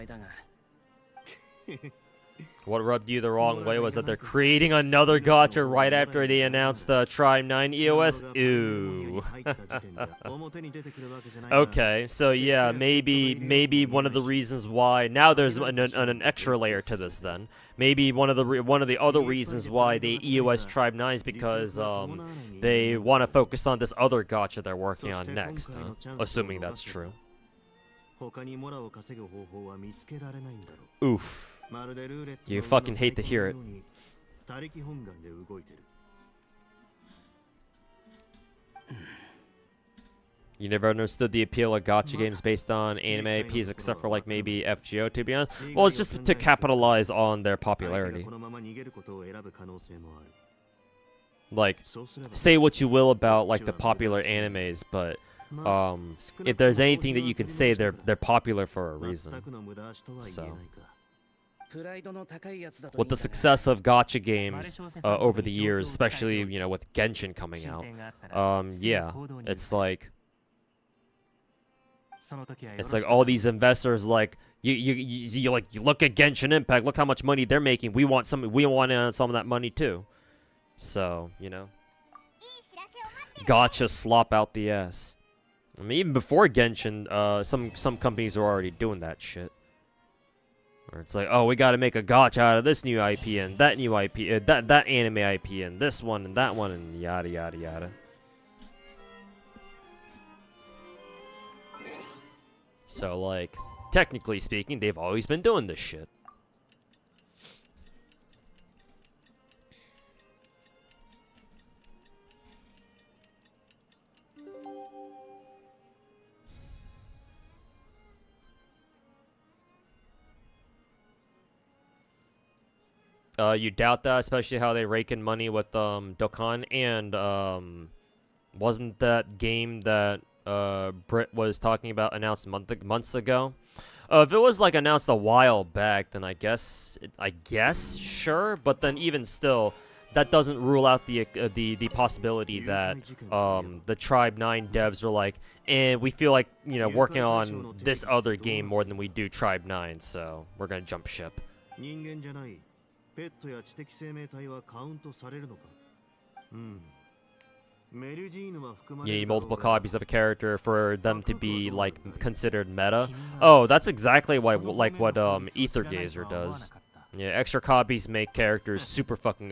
What rubbed you the wrong way was that they're creating another gacha right after they announced the Tribe 9 EOS. Ooh. Okay, so yeah, maybe one of the reasons why now there's an extra layer to this. Then maybe one of the other reasons why they EOS Tribe 9 is because they want to focus on this other gacha they're working on next. Assuming that's true. Oof. You fucking hate to hear it. You never understood the appeal of gacha games based on anime IPs except for like maybe FGO, to be honest. Well, it's just to capitalize on their popularity. Like, say what you will about like the popular animes, but if there's anything that you can say, they're popular for a reason. So with the success of gacha games over the years, especially with Genshin coming out, yeah, it's like all these investors like you look at Genshin Impact, look how much money they're making. We want some of that money too. So gacha slop out the ass. I mean, even before Genshin, some companies are already doing that shit. Where it's like, oh, we got to make a gacha out of this new IP and that new IP, that anime IP and this one and that one and yada yada yada. So like, technically speaking, they've always been doing this shit. You doubt that, especially how they rake in money with Dokkan, and wasn't that game that Britt was talking about announced months ago? If it was like announced a while back, then I guess sure, but then even still, that doesn't rule out the possibility that the Tribe 9 devs are like, and we feel like working on this other game more than we do Tribe 9, so we're gonna jump ship. You need multiple copies of a character for them to be like considered meta. Oh, that's exactly what Ether Gazer does. Yeah, extra copies make characters super fucking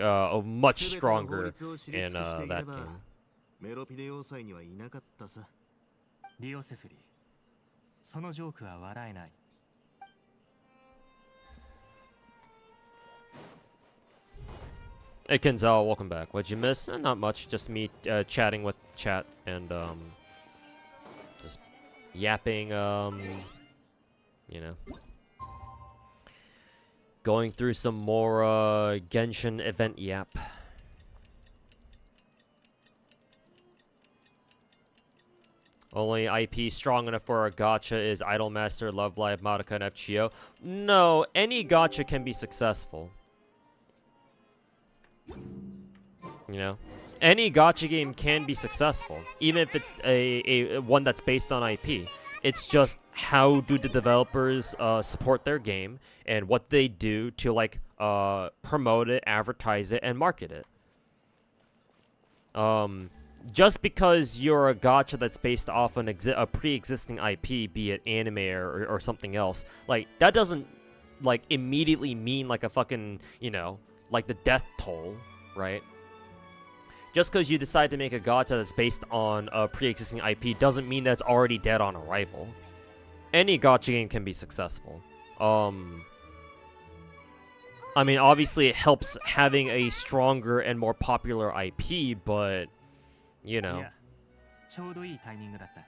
much stronger in that game. Hey Kenzel, welcome back. What'd you miss? Not much, just me chatting with chat and just yapping, going through some more Genshin event yap. Only IP strong enough for a gacha is Idolmaster, Love Live, Madoka, and FGO. No, any gacha can be successful. You know, any gacha game can be successful, even if it's a one that's based on IP. It's just how do the developers support their game and what they do to like promote it, advertise it, and market it. Just because you're a gacha that's based off a pre-existing IP, be it anime or something else, like that doesn't like immediately mean like a fucking, you know, like the death toll, right? Just because you decide to make a gacha that's based on a pre-existing IP doesn't mean that it's already dead on arrival. Any gacha game can be successful. I mean, obviously it helps having a stronger and more popular IP, but, you know. ちょうどいいタイミングだった。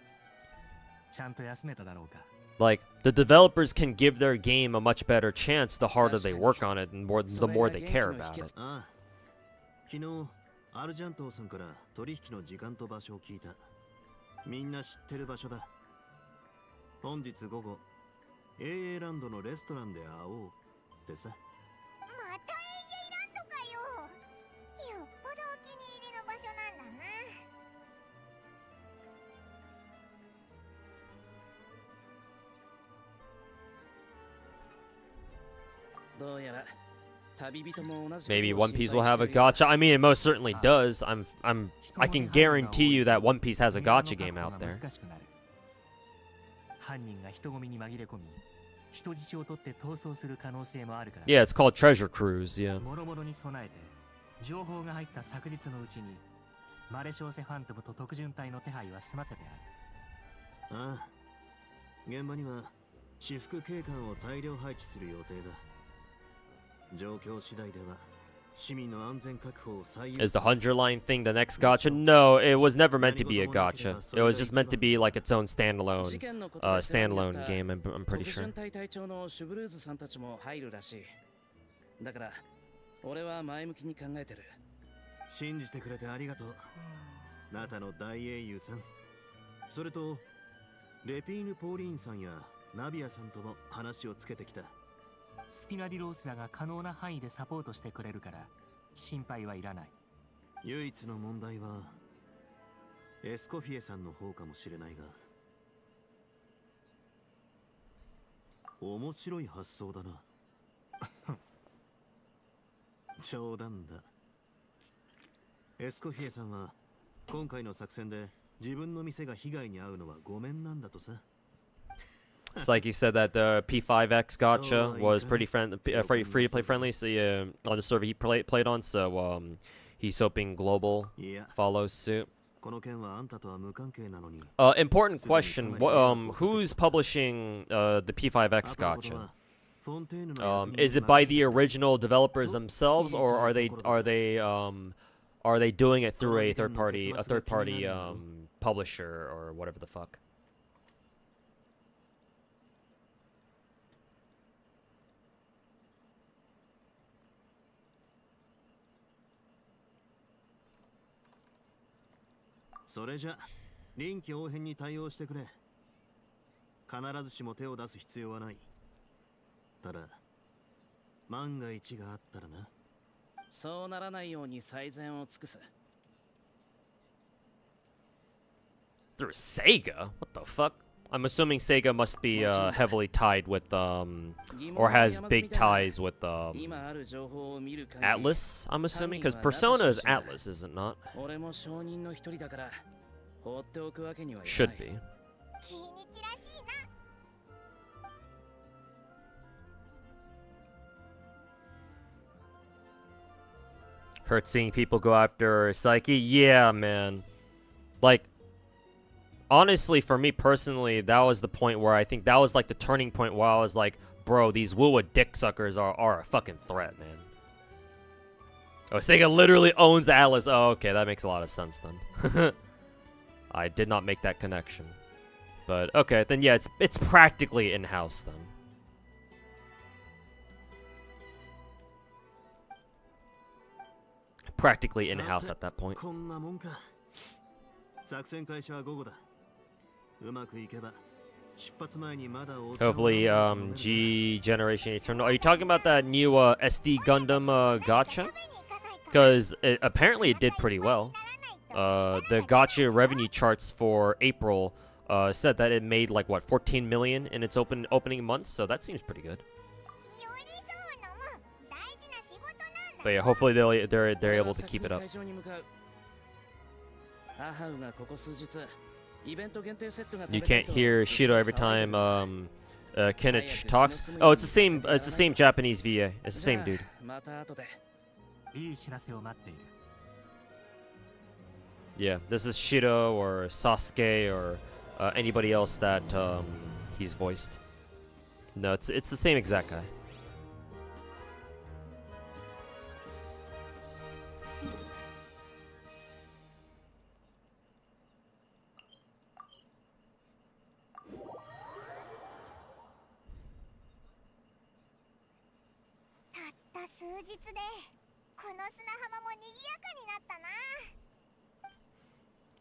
ちゃんと休めただろうか。 Like, the developers can give their game a much better chance the harder they work on it and the more they care about it. 昨日アルジャントーさんから取引の時間と場所を聞いた。みんな知ってる場所だ。本日午後 AA ランドのレストランで会おうってさ。また AA ランドかよ。よっぽどお気に入りの場所なんだな。どうやら Maybe One Piece will have a gacha. I mean, it most certainly does. I can guarantee you that One Piece has a gacha game out there. Yeah, it's called Treasure Cruise, yeah. 情報が入った昨日のうちにマレショーセファントムと特巡隊の手配は済ませてある。ああ、現場には私服警官を大量配置する予定だ。状況次第では市民の安全確保を最優先。 Is the Hunger Line thing the next gacha? No, it was never meant to be a gacha. It was just meant to be like its own standalone game, I'm pretty sure. だから俺は前向きに考えてる。信じてくれてありがとう。ナタの大英雄さん。それとレピーヌ・ポーリーンさんやナビアさんとも話をつけてきた。スピナディロースらが可能な範囲でサポートしてくれるから心配はいらない。唯一の問題はエスコフィエさんの方かもしれないが。面白い発想だな。冗談だ。エスコフィエさんは今回の作戦で自分の店が被害に遭うのはごめんなんだとさ。It's like he said that the P5X gacha was pretty free to play friendly, so on the server he played on, so he's hoping global follows suit. Important question: who's publishing the P5X gacha? Is it by the original developers themselves, or are they doing it through a third party publisher or whatever the fuck? So それじゃ臨機応変に対応してくれ。必ずしも手を出す必要はない。ただ万が一があったらな。そうならないように最善を尽くす。Through Sega? What the fuck? I'm assuming Sega must be heavily tied with or has big ties with Atlas, I'm assuming, because Persona is Atlas, is it not? Should be. Hurt seeing people go after Psyche? Yeah, man. Like, honestly, for me personally, that was the point where I think that was like the turning point where I was like, bro, these WUWA dick suckers are a fucking threat, man. Oh, Sega literally owns Atlas. Oh, okay, that makes a lot of sense then. I did not make that connection. But, okay, then yeah, it's practically in-house then. Practically in-house at that point. Hopefully, G Generation Eternal. Are you talking about that new SD Gundam gacha? Because apparently it did pretty well. The gacha revenue charts for April said that it made like what 14 million in its opening month, so that seems pretty good. But yeah, hopefully they're able to keep it up. You can't hear Shido every time Kenichi talks. Oh, it's the same Japanese VA. It's the same dude. Yeah, this is Shido or Sasuke or anybody else that he's voiced. No, it's the same exact guy.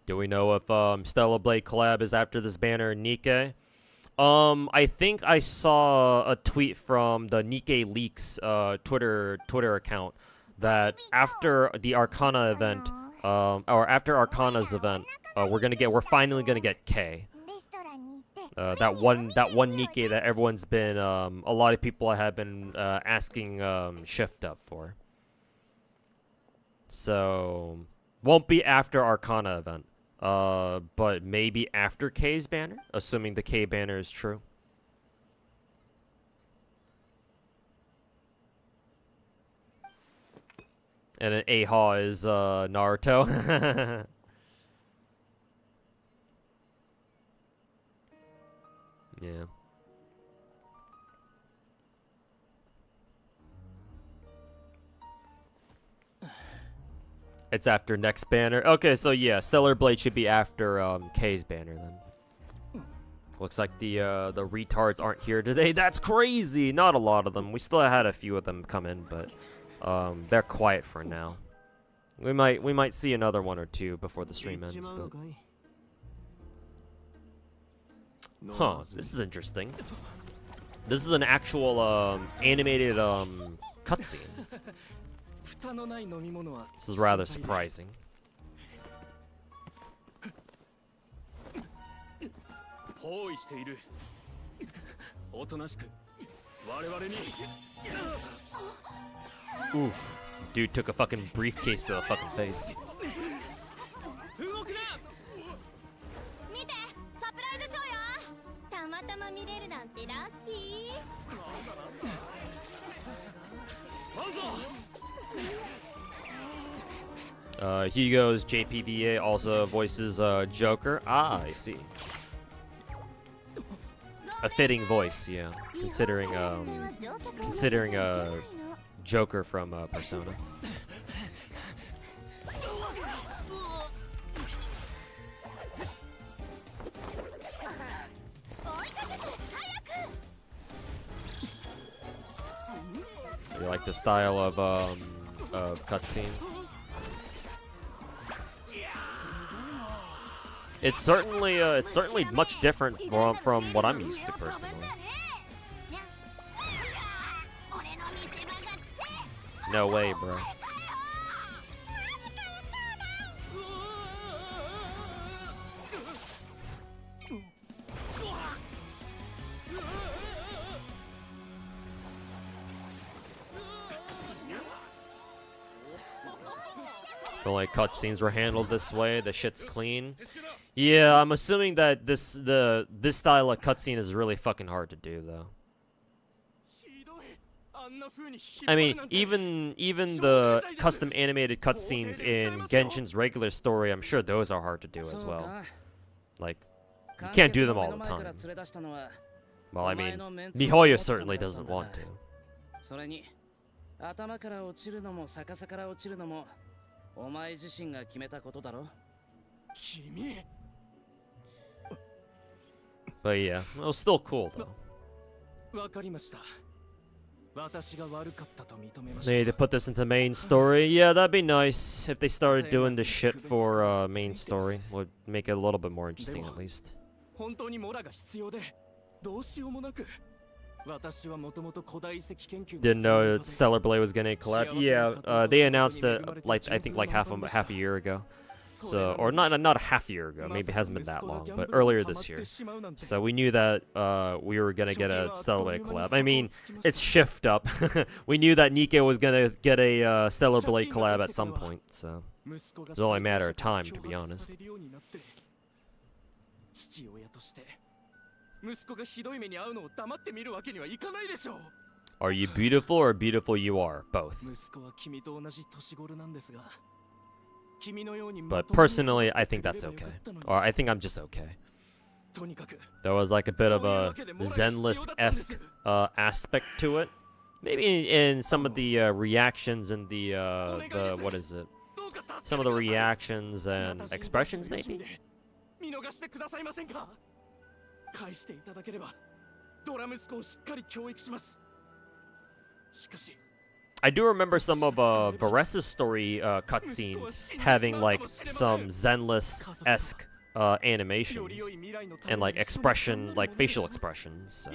Do we know if Stellar Blade collab is after this banner Nikkei? I think I saw a tweet from the Nikkei Leaks Twitter account that after the Arcana event, or after Arcana's event, we're finally gonna get K. That one Nikkei that everyone's been a lot of people have been asking Shift up for. So won't be after Arcana event. But maybe after K's banner, assuming the K banner is true. And then Aha is Naruto. Yeah. It's after next banner. Okay, so yeah, Stellar Blade should be after K's banner then. Looks like the retards aren't here today. That's crazy. Not a lot of them. We still had a few of them come in, but they're quiet for now. We might see another one or two before the stream ends. But... Huh, this is interesting. This is an actual animated cutscene. This is rather surprising. Oof. Dude took a fucking briefcase to the fucking face. Hugo's JPVA also voices Joker. Ah, I see. A fitting voice, yeah. Considering Joker from Persona. You like the style of cutscene? It's certainly much different from what I'm used to personally. No way, bro. Feel like cutscenes were handled this way. The shit's clean. Yeah, I'm assuming that this style of cutscene is really fucking hard to do, though. I mean, even the custom animated cutscenes in Genshin's regular story, I'm sure those are hard to do as well. Like, you can't do them all the time. Well, I mean, Mihoyo certainly doesn't want to. But yeah, it was still cool though. They need to put this into main story. Yeah, that'd be nice if they started doing this shit for main story. Would make it a little bit more interesting at least. Didn't know Stellar Blade was gonna collab. Yeah, they announced it I think half a year ago. So, or not a half year ago. Maybe it hasn't been that long, but earlier this year. So we knew that we were gonna get a Stellar Blade collab. I mean, it's shift up. We knew that Nikke was gonna get a Stellar Blade collab at some point. So it's only a matter of time, to be honest. Are you beautiful or beautiful you are? Both. But personally, I think that's okay. Or I think I'm just okay. There was like a bit of a Zenless-esque aspect to it. Maybe in some of the reactions and the what is it? Some of the reactions and expressions, maybe? I do remember some of Varessa's story cutscenes having like some Zenless-esque animations and like expression, like facial expressions. So.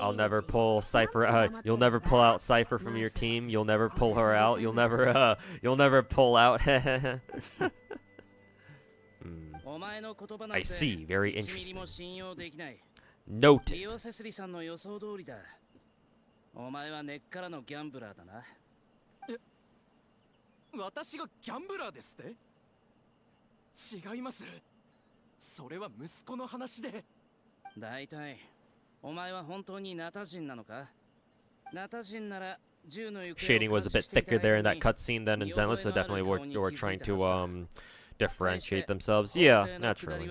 I'll never pull Cypher. You'll never pull out Cypher from your team. You'll never pull her out. You'll never pull out. I see. Very interesting. Noted. お前は根っからのギャンブラーだな。私がギャンブラーですって？違います。それは息子の話で。だいたいお前は本当にナタ人なのか？ナタ人なら銃の行方を Shading was a bit thicker there in that cutscene than in Zenless, so definitely were trying to differentiate themselves. Yeah, naturally.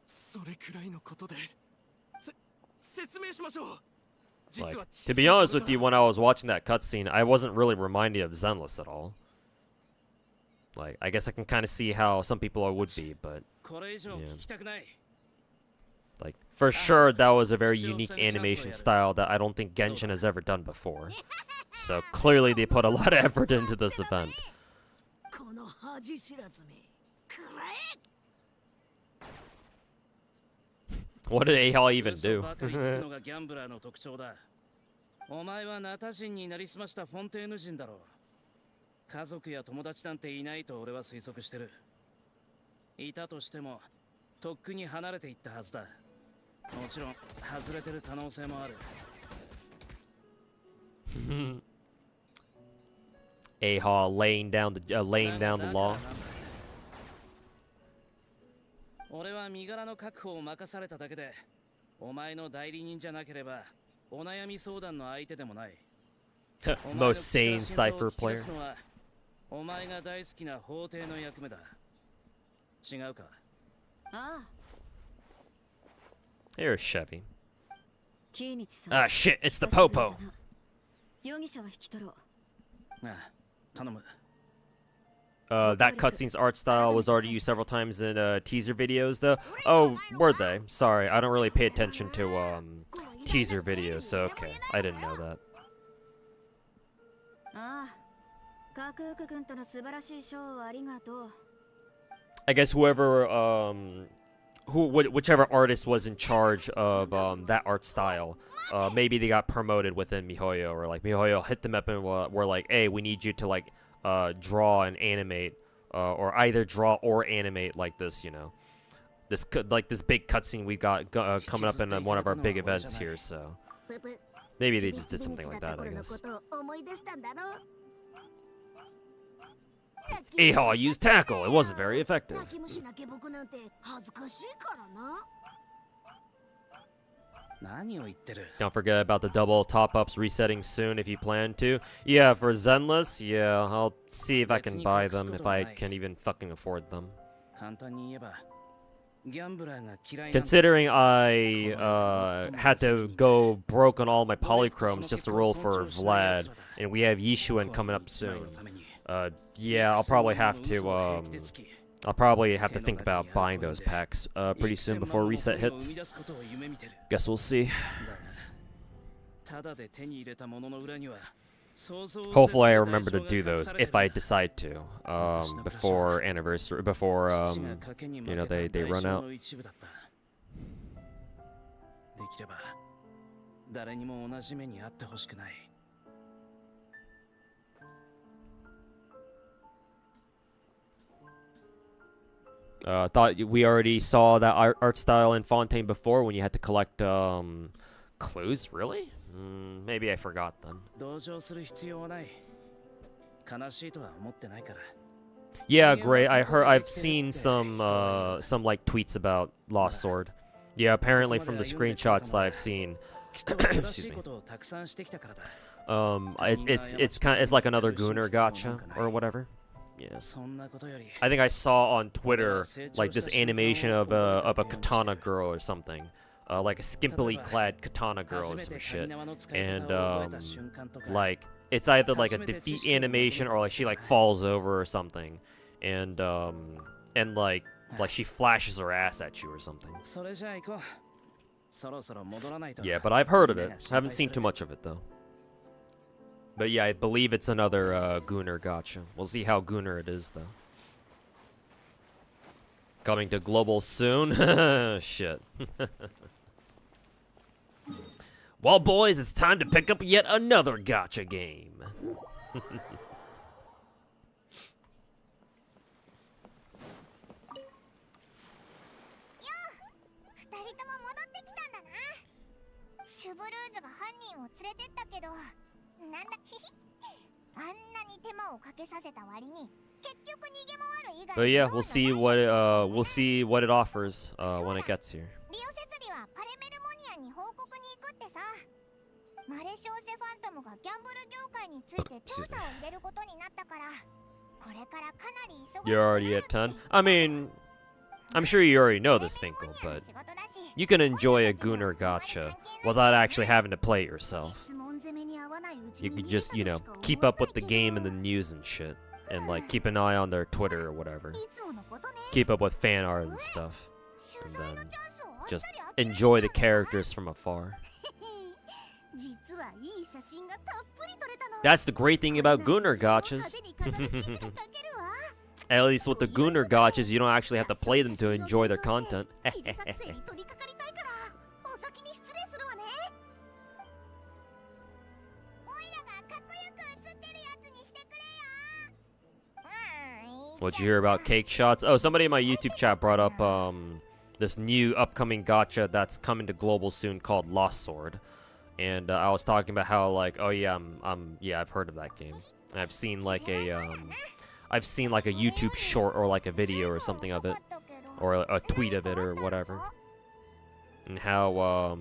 それくらいのことで。Like, to be honest with you, when I was watching that cutscene, I wasn't really reminded of Zenless at all. Like, I guess I can kind of see how some people would be, but yeah. Like, for sure, that was a very unique animation style that I don't think Genshin has ever done before. So clearly, they put a lot of effort into this event. What did Ahal even do? お前はナタ人になりすましたフォンテーヌ人だろう。家族や友達なんていないと俺は推測してる。いたとしても、とっくに離れていったはずだ。もちろん、外れてる可能性もある。Ahal laying down the law. 俺は身柄の確保を任されただけで、お前の代理人じゃなければ、お悩み相談の相手でもない。Most sane Cypher player. お前が大好きな法廷の役目だ。違うか？ああ。Here's Chevy. Ah, shit, it's the Popo. 容疑者は引き取ろう。ああ、頼む。That cutscene's art style was already used several times in teaser videos, though. Oh, were they? Sorry, I don't really pay attention to teaser videos, so okay, I didn't know that. I guess whichever artist was in charge of that art style, maybe they got promoted within MiHoYo, or like MiHoYo hit them up and were like, hey, we need you to like draw and animate, or either draw or animate like this, you know, this big cutscene we got coming up in one of our big events here. So maybe they just did something like that, I guess. Ahal used tackle. It wasn't very effective. Don't forget about the double top-ups resetting soon if you plan to. Yeah, for Zenless, yeah, I'll see if I can buy them, if I can even fucking afford them. Considering I had to go broke on all my polychromes just to roll for Vlad, and we have Yishuan coming up soon. Yeah, I'll probably have to think about buying those packs pretty soon before reset hits. Guess we'll see. Hopefully I remember to do those if I decide to, before anniversary, before, you know, they run out. できれば誰にも同じ目にあってほしくない。Thought we already saw that art style in Fontaine before when you had to collect clues. Really? Maybe I forgot then. 同情する必要はない。悲しいとは思ってないから。 Yeah, great. I've seen some like tweets about Lost Sword. Yeah, apparently from the screenshots that I've seen. Excuse me. It's like another Gunner gacha or whatever. Yeah. I think I saw on Twitter like this animation of a katana girl or something. Like a skimpily clad katana girl or some shit. And like it's either like a defeat animation or like she like falls over or something. And like she flashes her ass at you or something. Yeah, but I've heard of it. Haven't seen too much of it though. But yeah, I believe it's another Gunner gacha. We'll see how Gunner it is though. Coming to global soon? Shit. Well, boys, it's time to pick up yet another gacha game. But yeah, we'll see what it offers when it gets here. You're already at 10? I mean, I'm sure you already know this, Finkel, but you can enjoy a Gunner gacha without actually having to play it yourself. You can just, you know, keep up with the game and the news and shit. And, like, keep an eye on their Twitter or whatever. Keep up with fan art and stuff. And then just enjoy the characters from afar. That's the great thing about Gunner gachas. At least with the Gunner gachas, you don't actually have to play them to enjoy their content. What'd you hear about cake shots? Oh, somebody in my YouTube chat brought up this new upcoming gacha that's coming to global soon called Lost Sword. And I was talking about how, like, oh yeah, yeah, I've heard of that game. And I've seen like a YouTube short or like a video or something of it, or a tweet of it or whatever. And how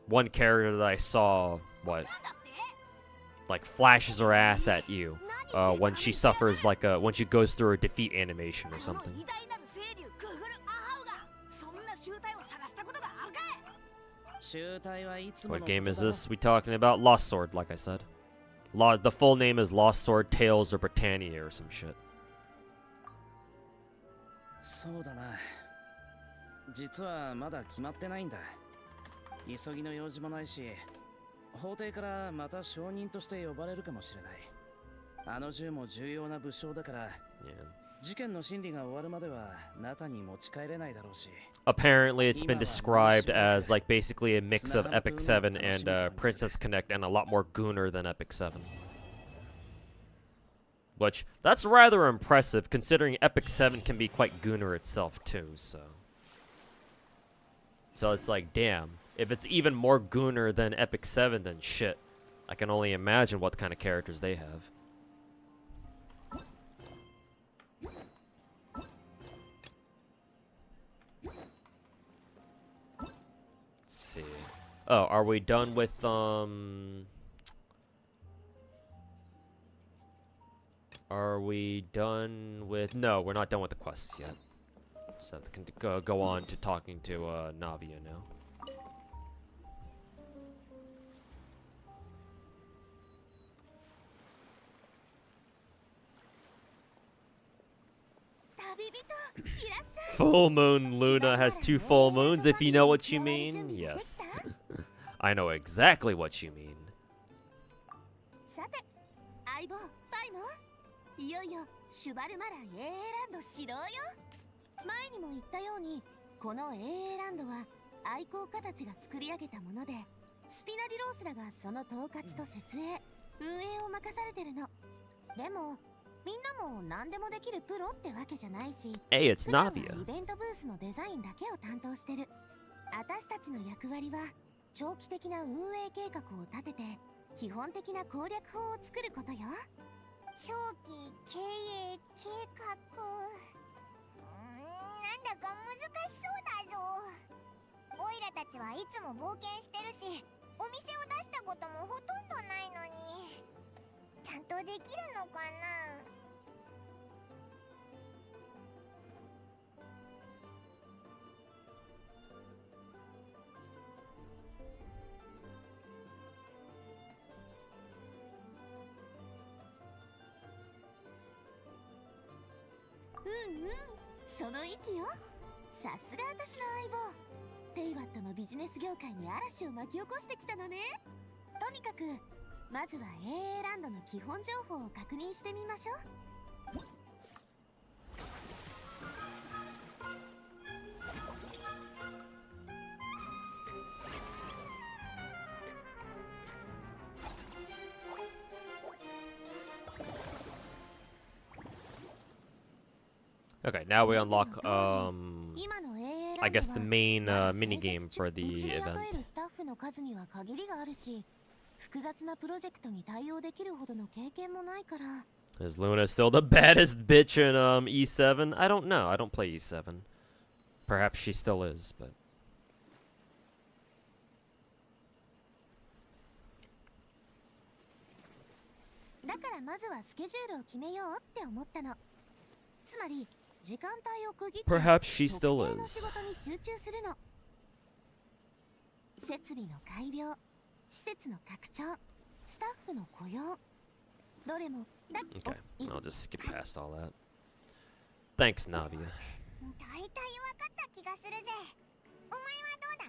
one character that I saw, like flashes her ass at you when she suffers like when she goes through a defeat animation or something. What game is this we talking about? Lost Sword, like I said. The full name is Lost Sword Tales of Britannia or some shit. そうだな。実はまだ決まってないんだ。急ぎの用事もないし、法廷からまた証人として呼ばれるかもしれない。あの銃も重要な物証だから。事件の審理が終わるまではナタに持ち帰れないだろうし。Apparently, it's been described as like basically a mix of Epic 7 and Princess Connect, and a lot more Gunner than Epic 7. Which, that's rather impressive, considering Epic 7 can be quite Gunner itself too, so it's like, damn, if it's even more Gunner than Epic 7, then shit. I can only imagine what kind of characters they have. Let's see. Oh, are we done with, Are we done with... No, we're not done with the quests yet. So have to go on to talking to Navia now. Full Moon Luna has 2 full moons, if you know what you mean. Yes. I know exactly what you mean. 相棒パイモン、いよいよシュバルマラ AA ランド始動よ。前にも言ったように、この AA ランドは愛好家たちが作り上げたもので、スピナディロースらがその統括と設営、運営を任されてるの。でもみんなも何でもできるプロってわけじゃないし、 Hey, it's 普段は Navia. イベントブースのデザインだけを担当してる。私たちの役割は長期的な運営計画を立てて基本的な攻略法を作ることよ。長期経営計画、なんだか難しそうだぞ。オイラたちはいつも冒険してるし、お店を出したこともほとんどないのに、ちゃんとできるのかな。その息よ。さすが私の相棒。テイワットのビジネス業界に嵐を巻き起こしてきたのね。とにかくまずは AA ランドの基本情報を確認してみましょう。Okay, now we unlock, I guess the main mini game for the event. スタッフの数には限りがあるし、複雑なプロジェクトに対応できるほどの経験もないから。Is Luna still the baddest bitch in E7? I don't know. I don't play E7. Perhaps she still is, but. だからまずはスケジュールを決めようって思ったの。つまり時間帯を区切って Perhaps she 特 still 定の is. 仕事に集中するの。設備の改良、施設の拡張、スタッフの雇用、どれも Okay, I'll just skip past all that. Thanks, Navia. 大体分かった気がするぜ。お前はどうだ？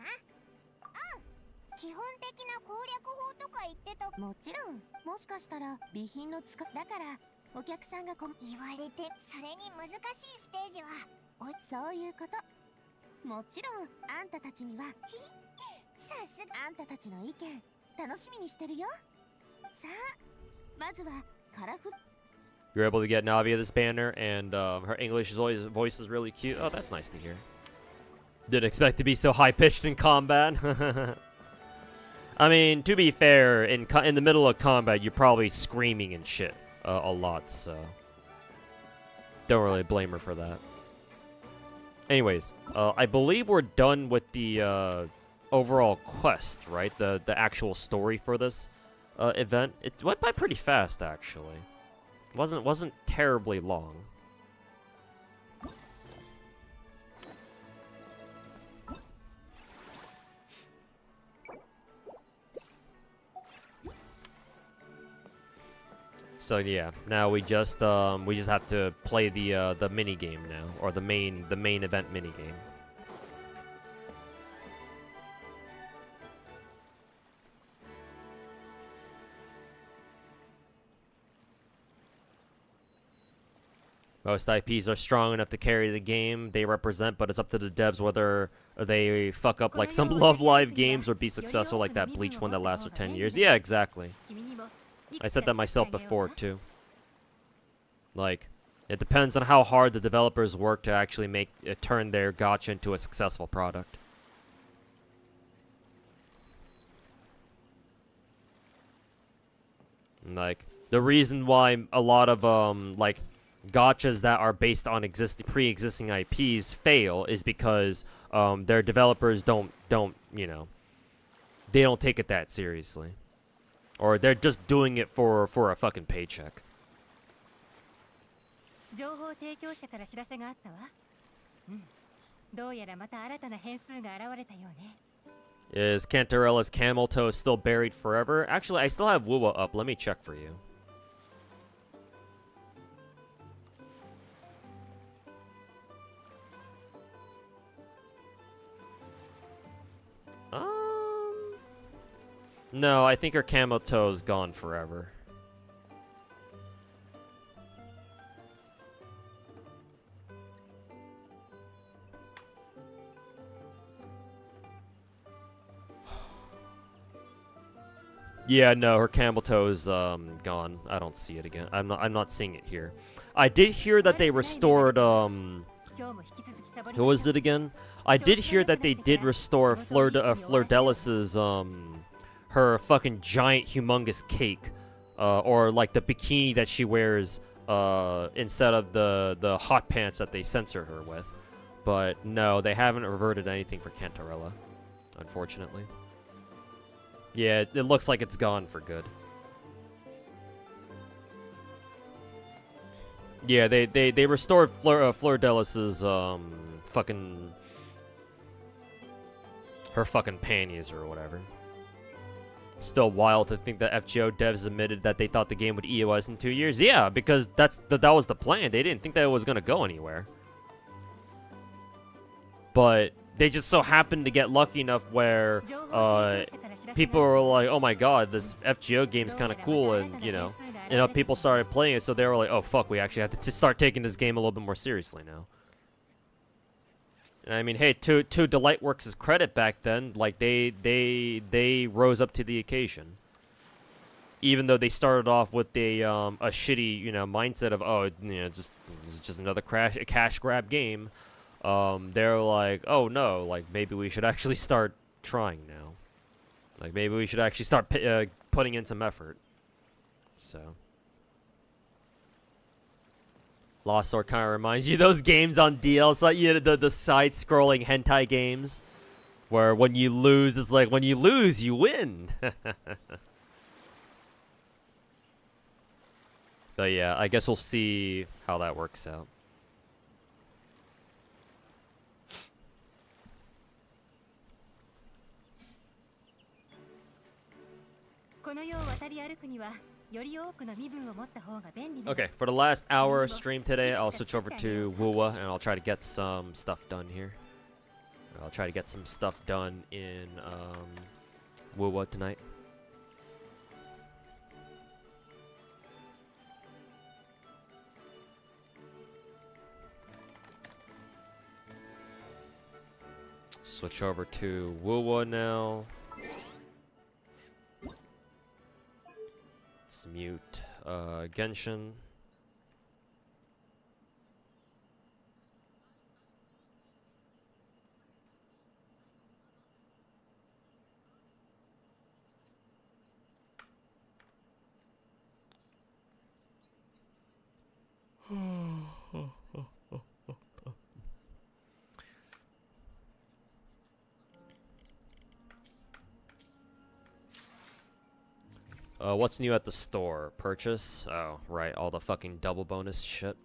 基本的な攻略法とか言ってた。もちろん、もしかしたら備品の使だからお客さんが言われて、それに難しいステージはそういうこと。もちろんあんたたちにはさすがあんたたちの意見楽しみにしてるよ。さあまずはカラフ。 You're able to get Navia this banner, and her English voice is really cute. Oh, that's nice to hear. Didn't expect to be so high-pitched in combat. I mean, to be fair, in the middle of combat, you're probably screaming and shit a lot, so don't really blame her for that. Anyways, I believe we're done with the overall quest, right? The actual story for this event. It went by pretty fast, actually. Wasn't terribly long. So yeah, now we just have to play the mini game now, or the main event mini game. Most IPs are strong enough to carry the game they represent, but it's up to the devs whether they fuck up like some Love Live games or be successful like that Bleach one that lasted for 10 years. Yeah, exactly. I said that myself before, too. Like, it depends on how hard the developers work to actually turn their gacha into a successful product. Like, the reason why a lot of, like, gachas that are based on pre-existing IPs fail is because their developers don't you know, they don't take it that seriously, or they're just doing it for a fucking paycheck. Is Cantarella's camel toe still buried forever? Actually, I still have WUWA up. Let me check for you. No, I think her camel toe is gone forever. Yeah, no, her camel toe is gone. I don't see it again. I'm not seeing it here. I did hear that they restored who was it again? I did hear that they did restore Fleur-Delis's her fucking giant humongous cake, or like the bikini that she wears instead of the hot pants that they censored her with. But no, they haven't reverted anything for Cantarella, unfortunately. Yeah, it looks like it's gone for good. Yeah, they restored Fleur-Delis's fucking her fucking panties or whatever. Still wild to think that FGO devs admitted that they thought the game would EOS in 2 years. Yeah, because that was the plan. They didn't think that it was gonna go anywhere. But they just so happened to get lucky enough where people were like, "Oh my god, this FGO game's kind of cool," and you know, people started playing it, so they were like, "Oh fuck, we actually have to start taking this game a little bit more seriously now." And I mean, hey, to Delightworks' credit back then, like they rose up to the occasion. Even though they started off with a shitty, you know, mindset of, oh, you know, this is just another cash grab game. They're like, oh no, like maybe we should actually start trying now. Like maybe we should actually start putting in some effort. So, Lost Sword kind of reminds you of those games on DL, like the side-scrolling hentai games, where when you lose, it's like when you lose, you win. But yeah, I guess we'll see how that works out. Okay, for the last hour stream today, I'll switch over to WUWA and I'll try to get some stuff done here. I'll try to get some stuff done in WUWA tonight. Switch over to WUWA now. Let's mute Genshin. What's new at the store? Purchase? Oh, right, all the fucking double bonus shit.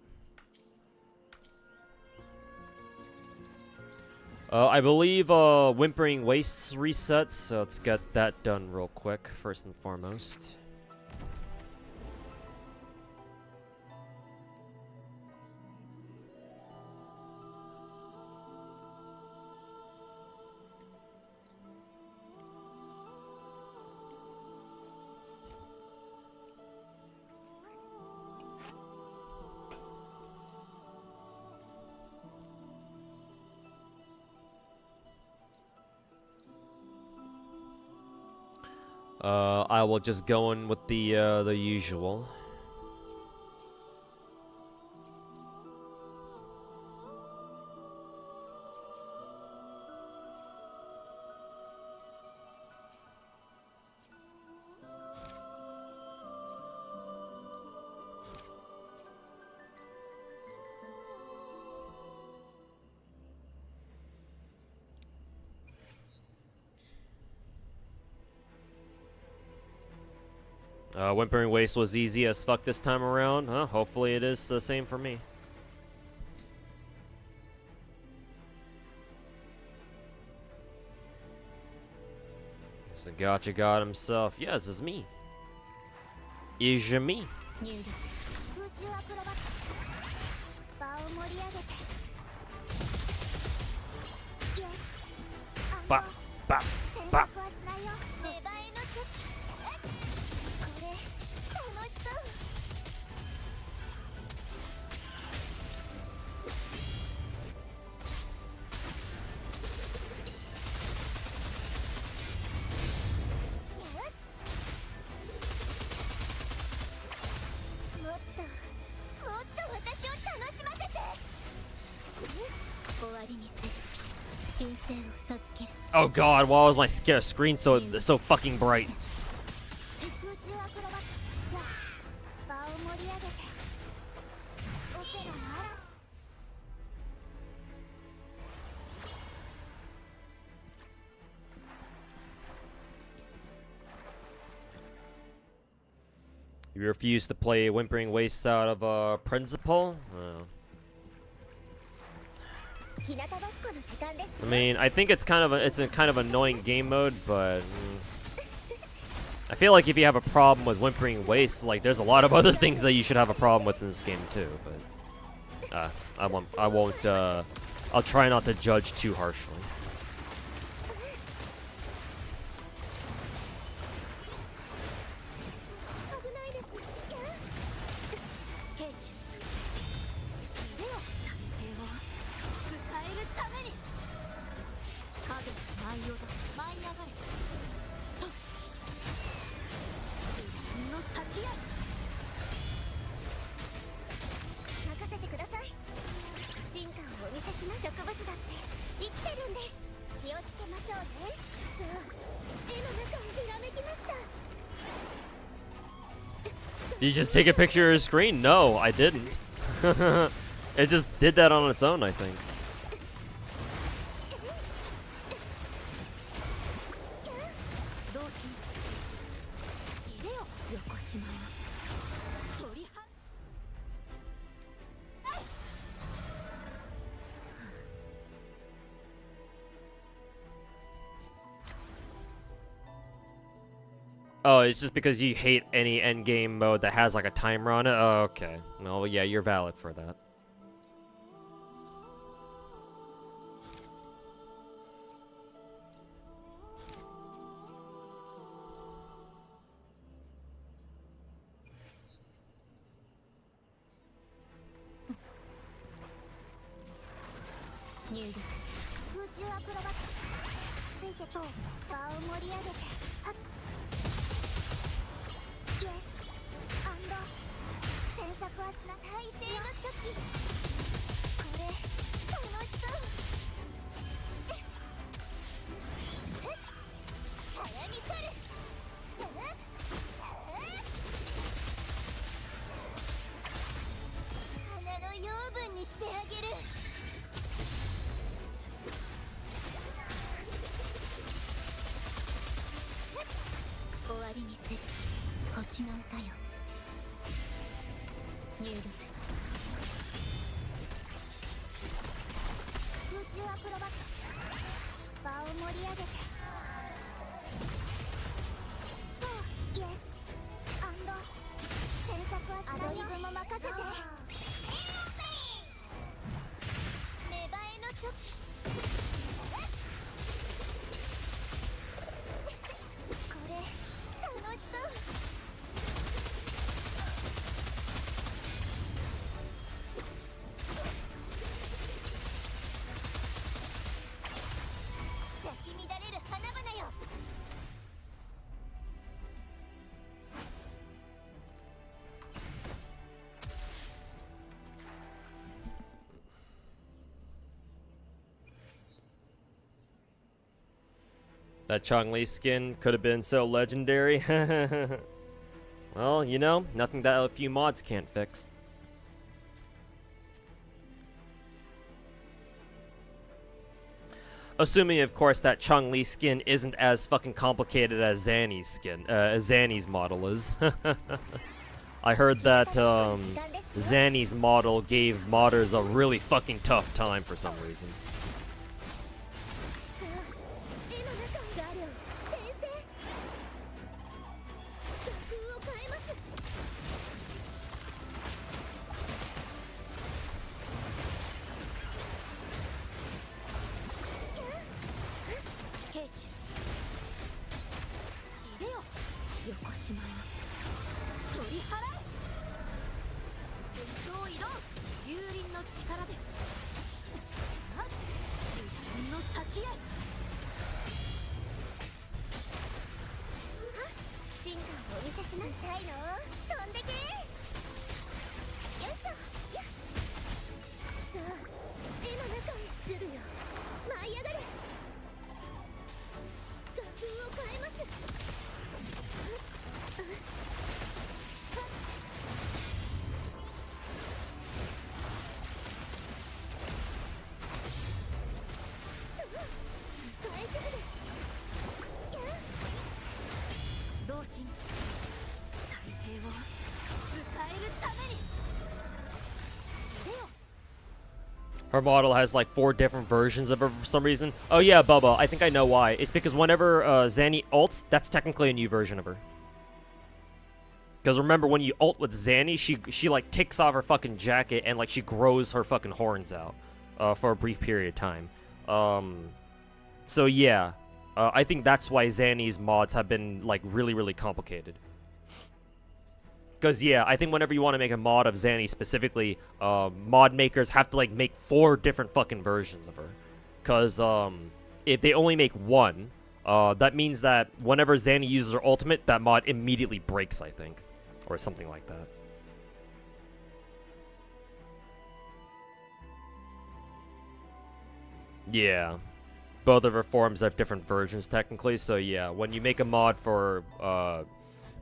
I believe Whimpering Wastes resets, so let's get that done real quick, first and foremost. I will just go in with the usual. Whimpering Waste was easy as fuck this time around. Huh? Hopefully it is the same for me. It's the Gacha God himself. Yes, it's me. Is me. Bop, bop, bop. Oh god, why was my screen so fucking bright? You refuse to play Whimpering Wastes out of principle? Oh. I mean, I think it's a kind of annoying game mode, but I feel like if you have a problem with Whimpering Wastes, like there's a lot of other things that you should have a problem with in this game too. But I won't. I'll try not to judge too harshly. Did you just take a picture of your screen? No, I didn't. It just did that on its own, I think. Oh, it's just because you hate any endgame mode that has like a timer on it? Oh, okay. Well, yeah, you're valid for that. That Chong-Li skin could have been so legendary. Well, you know, nothing that a few mods can't fix. Assuming, of course, that Chong-Li skin isn't as fucking complicated as Zanny's skin, as Zanny's model is. I heard that Zanny's model gave modders a really fucking tough time for some reason. Her model has like 4 different versions of her for some reason. Oh yeah, Bubba, I think I know why. It's because whenever Zanny ults, that's technically a new version of her. Because remember, when you ult with Zanny, she like takes off her fucking jacket and like she grows her fucking horns out for a brief period of time. So yeah, I think that's why Zanny's mods have been like really complicated. Because, yeah, I think whenever you want to make a mod of Zanny specifically, mod makers have to, like, make 4 different fucking versions of her. Because, if they only make one, that means that whenever Zanny uses her ultimate, that mod immediately breaks, I think. Or something like that. Yeah. Both of her forms have different versions, technically. So, yeah, when you make a mod for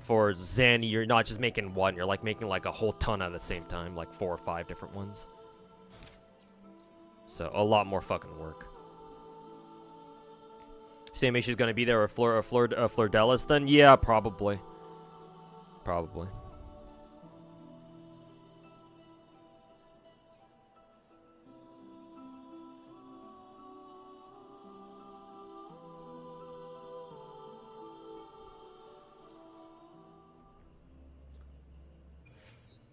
Zanny, you're not just making one, you're like making like a whole ton at the same time, like 4 or 5 different ones. So a lot more fucking work. Same issue is gonna be there with Flordelis then? Yeah, probably. Probably.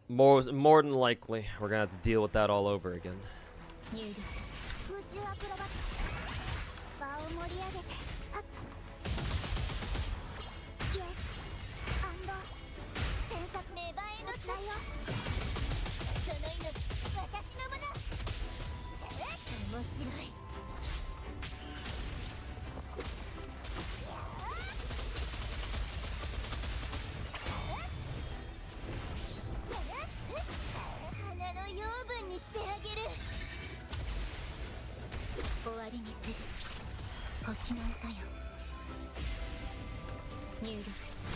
More than likely, we're gonna have to deal with that all over again.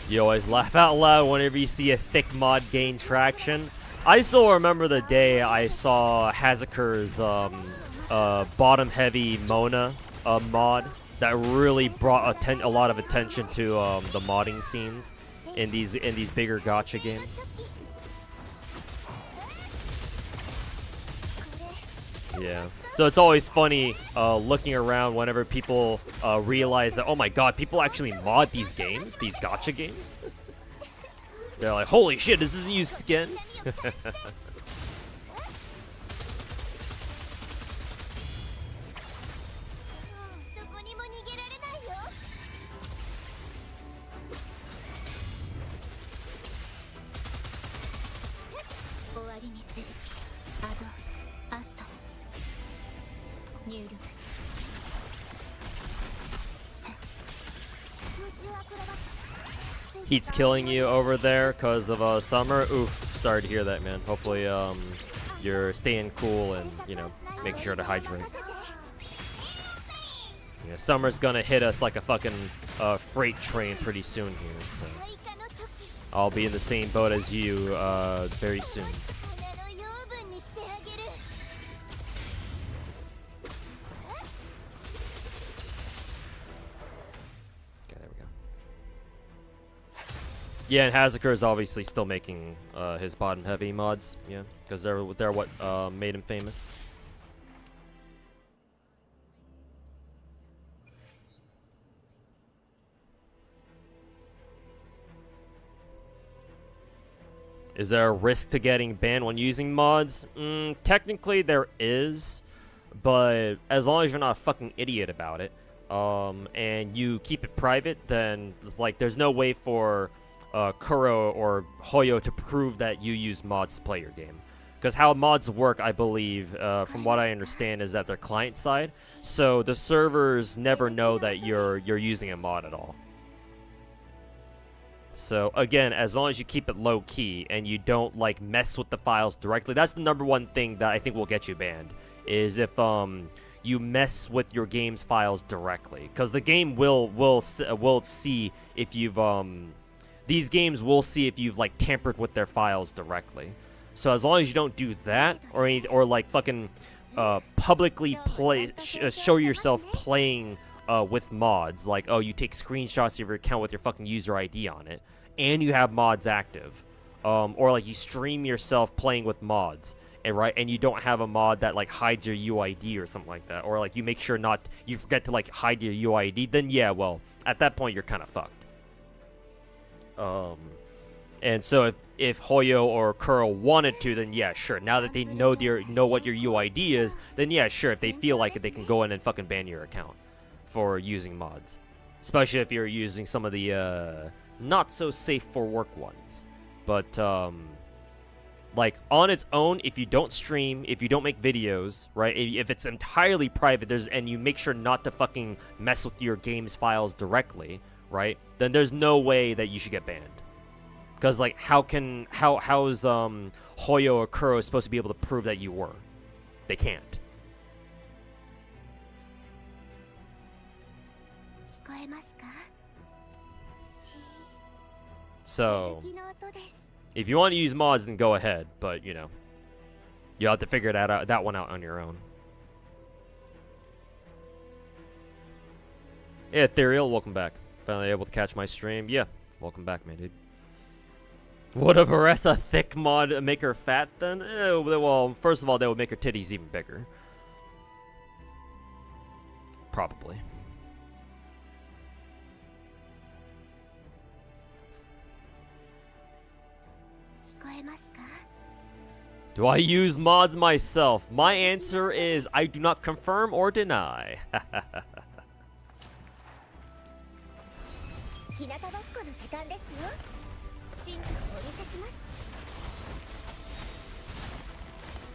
You always laugh out loud whenever you see a thick mod gain traction. I still remember the day I saw Hazaker's bottom-heavy Mona mod that really brought a lot of attention to the modding scenes in these bigger gacha games. Yeah. So it's always funny looking around whenever people realize that, oh my god, people actually mod these games, these gacha games. They're like, holy shit, this is a new skin? Heat's killing you over there because of summer. Oof, sorry to hear that, man. Hopefully you're staying cool and, you know, make sure to hydrate. Yeah, summer's gonna hit us like a fucking freight train pretty soon here, so I'll be in the same boat as you very soon. Yeah, and Hazaker is obviously still making his bottom heavy mods, yeah, because they're what made him famous. Is there a risk to getting banned when using mods? Technically there is, but as long as you're not a fucking idiot about it, and you keep it private, then like there's no way for Kuro or Hoyo to prove that you use mods to play your game. Because how mods work, I believe, from what I understand, is that they're client side, so the servers never know that you're using a mod at all. So again, as long as you keep it low key and you don't like mess with the files directly, that's the -- thing that I think will get you banned. Is if you mess with your game's files directly, because the game will see if you've these games will see if you've like tampered with their files directly. So as long as you don't do that, or like fucking publicly show yourself playing with mods, like, oh, you take screenshots of your account with your fucking user ID on it, and you have mods active, or like you stream yourself playing with mods, and right, and you don't have a mod that like hides your UID or something like that, or like you make sure not, you forget to like hide your UID, then yeah, well, at that point you're kind of fucked. And so if Hoyo or Kuro wanted to, then yeah, sure. Now that they know what your UID is, then yeah, sure. If they feel like it, they can go in and fucking ban your account for using mods, especially if you're using some of the not so safe for work ones. But like on its own, if you don't stream, if you don't make videos, right? If it's entirely private, and you make sure not to fucking mess with your game's files directly, right? Then there's no way that you should get banned. Because, like, how is Hoyo or Kuro supposed to be able to prove that you were? They can't. So, if you want to use mods, then go ahead. But, you know, you'll have to figure that one out on your own. Yeah, Ethereal, welcome back. Finally able to catch my stream. Yeah, welcome back, man, dude. Would a Varessa thick mod make her fat then? Well, first of all, that would make her titties even bigger. Probably. Do I use mods myself? My answer is I do not confirm or deny.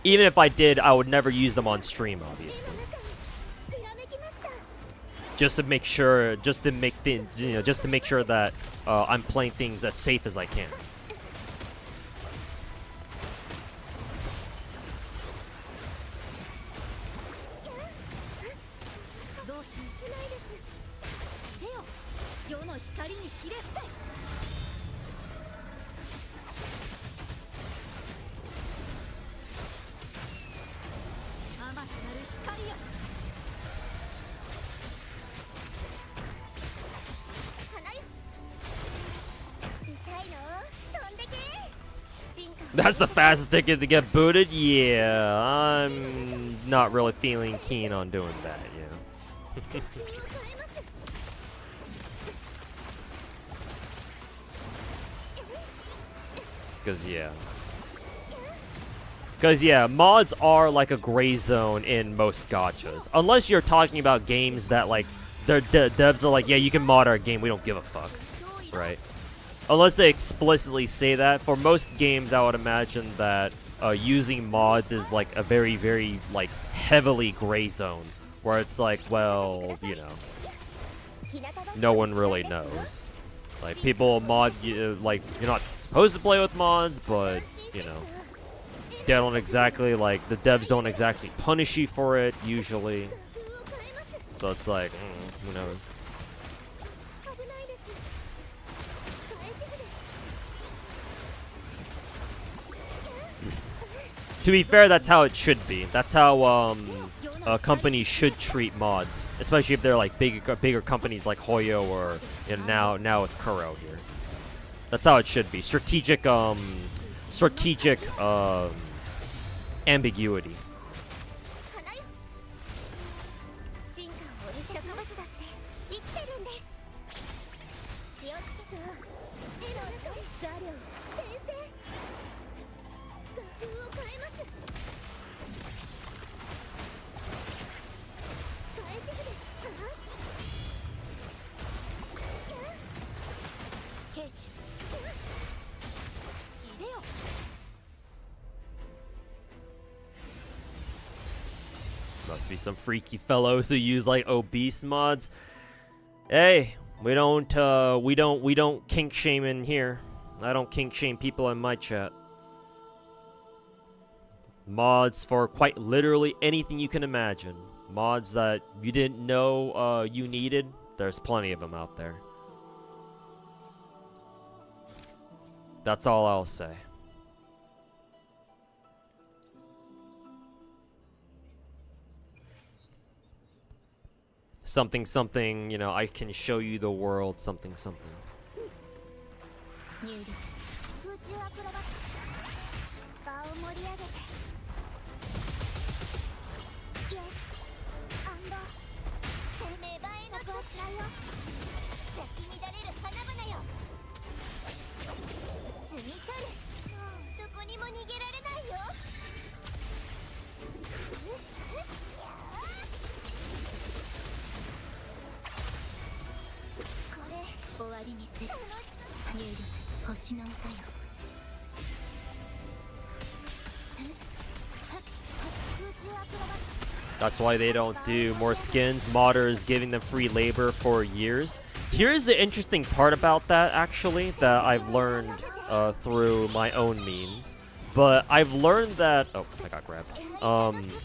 Even if I did, I would never use them on stream, obviously. Just to make sure, just to make sure that I'm playing things as safe as I can. That's the fastest ticket to get booted? Yeah, I'm not really feeling keen on doing that, yeah. Because yeah, mods are like a gray zone in most gachas. Unless you're talking about games that like, their devs are like, yeah, you can mod our game, we don't give a fuck, right? Unless they explicitly say that. For most games, I would imagine that using mods is like a very, very like heavily gray zone, where it's like, well, you know, no one really knows. Like people mod like you're not supposed to play with mods, but you know, they don't exactly like the devs don't exactly punish you for it usually. So it's like, who knows. To be fair, that's how it should be. That's how companies should treat mods, especially if they're like bigger companies like Hoyo or you know, now with Kuro here. That's how it should be. Strategic ambiguity. Must be some freaky fellows who use like obese mods. Hey, we don't kink shame in here. I don't kink shame people in my chat. Mods for quite literally anything you can imagine. Mods that you didn't know you needed. There's plenty of them out there. That's all I'll say. Something, something, you know, I can show you the world, something, something. も逃げられないよ。これ終わりにする。入力星の歌よ。That's why they don't do more skins. Modders giving them free labor for years. Here's the interesting part about that, actually, that I've learned through my own means. But I've learned that... Oh, I got grabbed.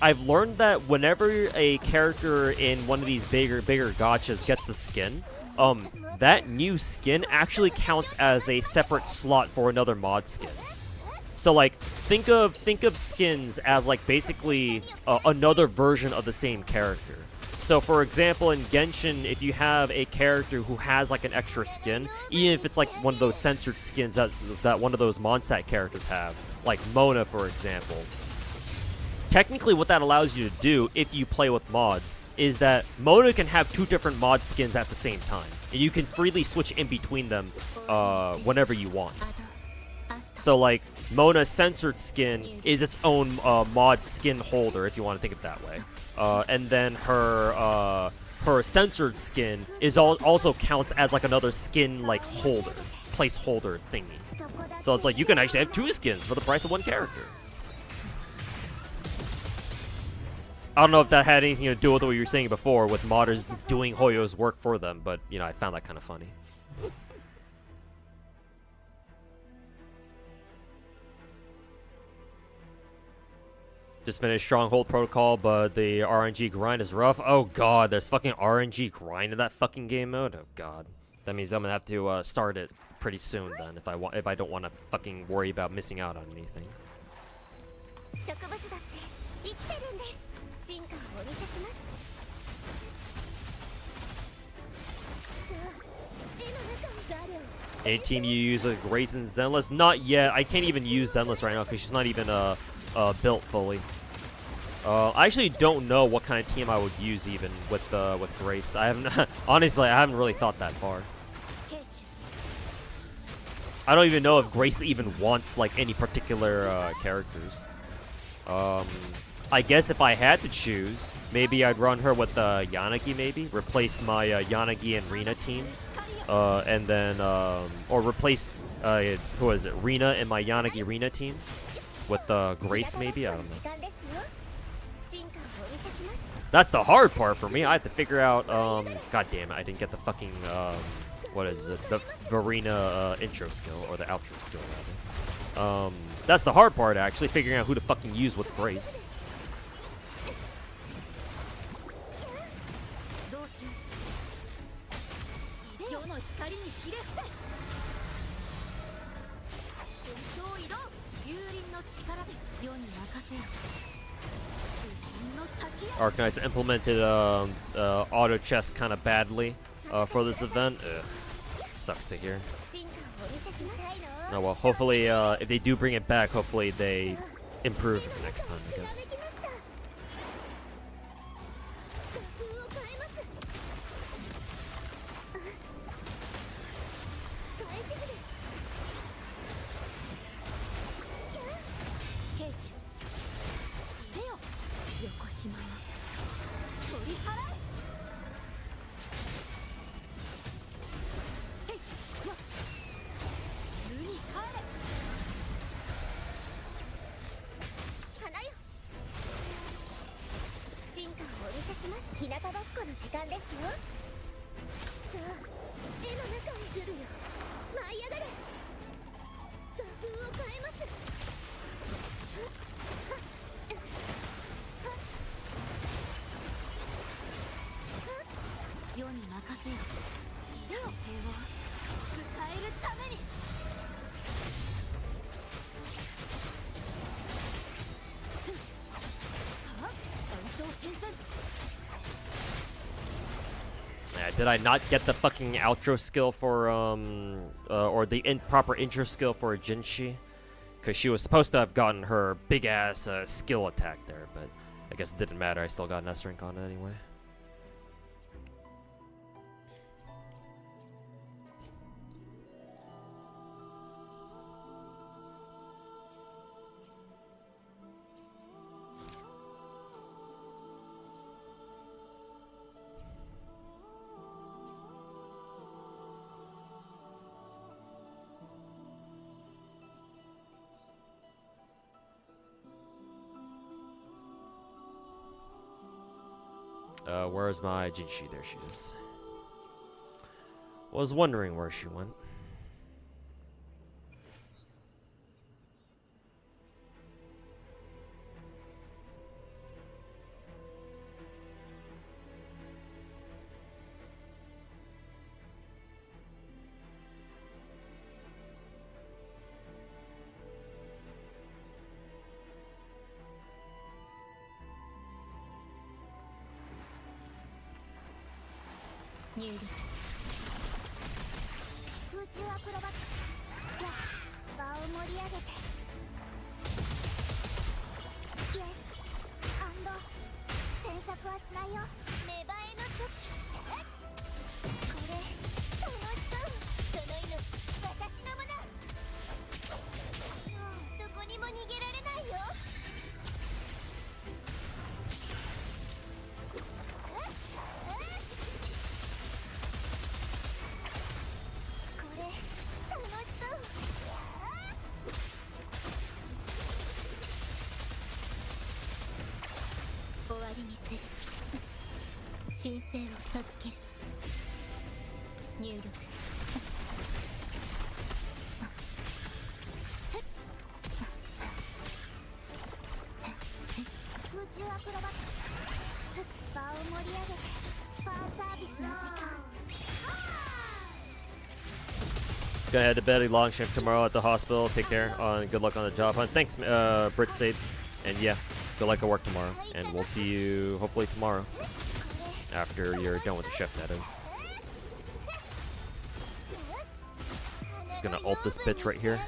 I've learned that whenever a character in one of these bigger gachas gets a skin, that new skin actually counts as a separate slot for another mod skin. So like, think of skins as like basically another version of the same character. So for example, in Genshin, if you have a character who has like an extra skin, even if it's like one of those censored skins that one of those Mondstadt characters have, like Mona for example, technically what that allows you to do if you play with mods is that Mona can have two different mod skins at the same time, and you can freely switch in between them whenever you want. So like, Mona's censored skin is its own mod skin holder, if you want to think of it that way. And then her censored skin is also counts as like another skin like holder, placeholder thingy. So it's like you can actually have two skins for the price of one character. I don't know if that had anything to do with what you were saying before, with modders doing Hoyo's work for them, but you know, I found that kind of funny. Just finished Stronghold Protocol, but the RNG grind is rough. Oh god, there's fucking RNG grind in that fucking game mode. Oh god, that means I'm gonna have to start it pretty soon then, if I don't want to fucking worry about missing out on anything. Any team you use a Grace and Zenless? Not yet. I can't even use Zenless right now because she's not even built fully. I actually don't know what kind of team I would use even with Grace. I haven't honestly, I haven't really thought that far. I don't even know if Grace even wants like any particular characters. I guess if I had to choose, maybe I'd run her with Yanagi. Maybe replace my Yanagi and Rina team, and then or replace who is it? Rina and my Yanagi Rina team with Grace. Maybe, I don't know. That's the hard part for me. I have to figure out. God damn it! I didn't get the fucking what is it? The Verena intro skill, or the outro skill rather. That's the hard part actually, figuring out who to fucking use with Grace. Arknights implemented auto chess kind of badly for this event. Ugh, sucks to hear. Oh well, hopefully if they do bring it back, hopefully they improve it next time, I guess. Did I not get the fucking outro skill for, or the proper intro skill for Jinshi? Because she was supposed to have gotten her big-ass skill attack there, but I guess it didn't matter. I still got an S rank on it anyway. Where's my Jinshi? There she is. Was wondering where she went.入力空中アクロバットや場を盛り上げてイエスアンド詮索はしないよ芽生えの時これ楽しそうその命私のものもうどこにも逃げられないよ終わりにする神聖を授ける入力空中アクロバット場を盛り上げてファンサービスの時間Gonna head to bed. A long shift tomorrow at the hospital. Take care. Good luck on the job hunt. Thanks, Brit States. And yeah, good luck at work tomorrow. And we'll see you hopefully tomorrow. After you're done with the shift, that is. Just gonna ult this bitch right here.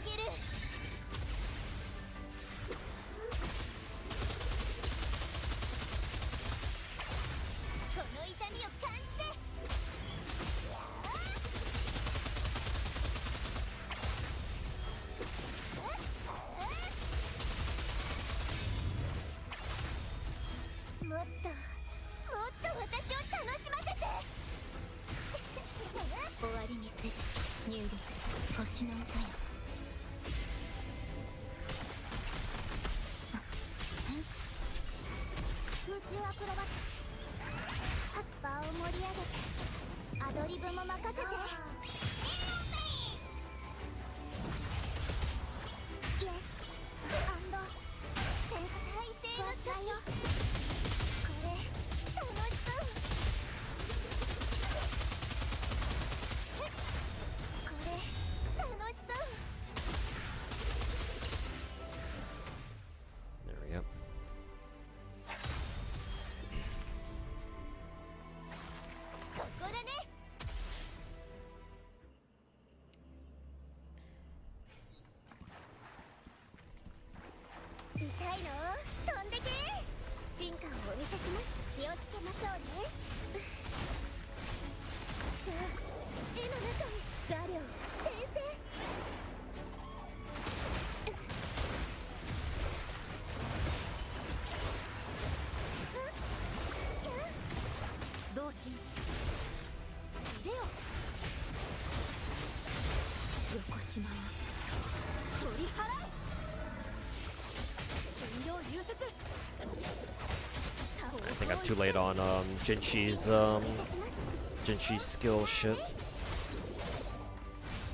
I think I'm too late on Jinshi's skill shit.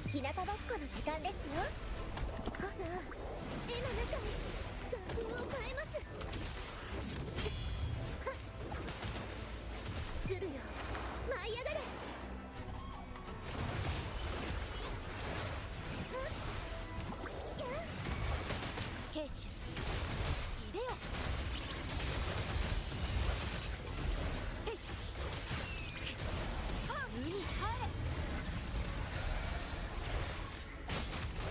日向ぼっこの時間ですよ。さあ、絵の中に画風を変えます。ずるよ、舞い上がれ。兵士、いでよ。海に帰れ。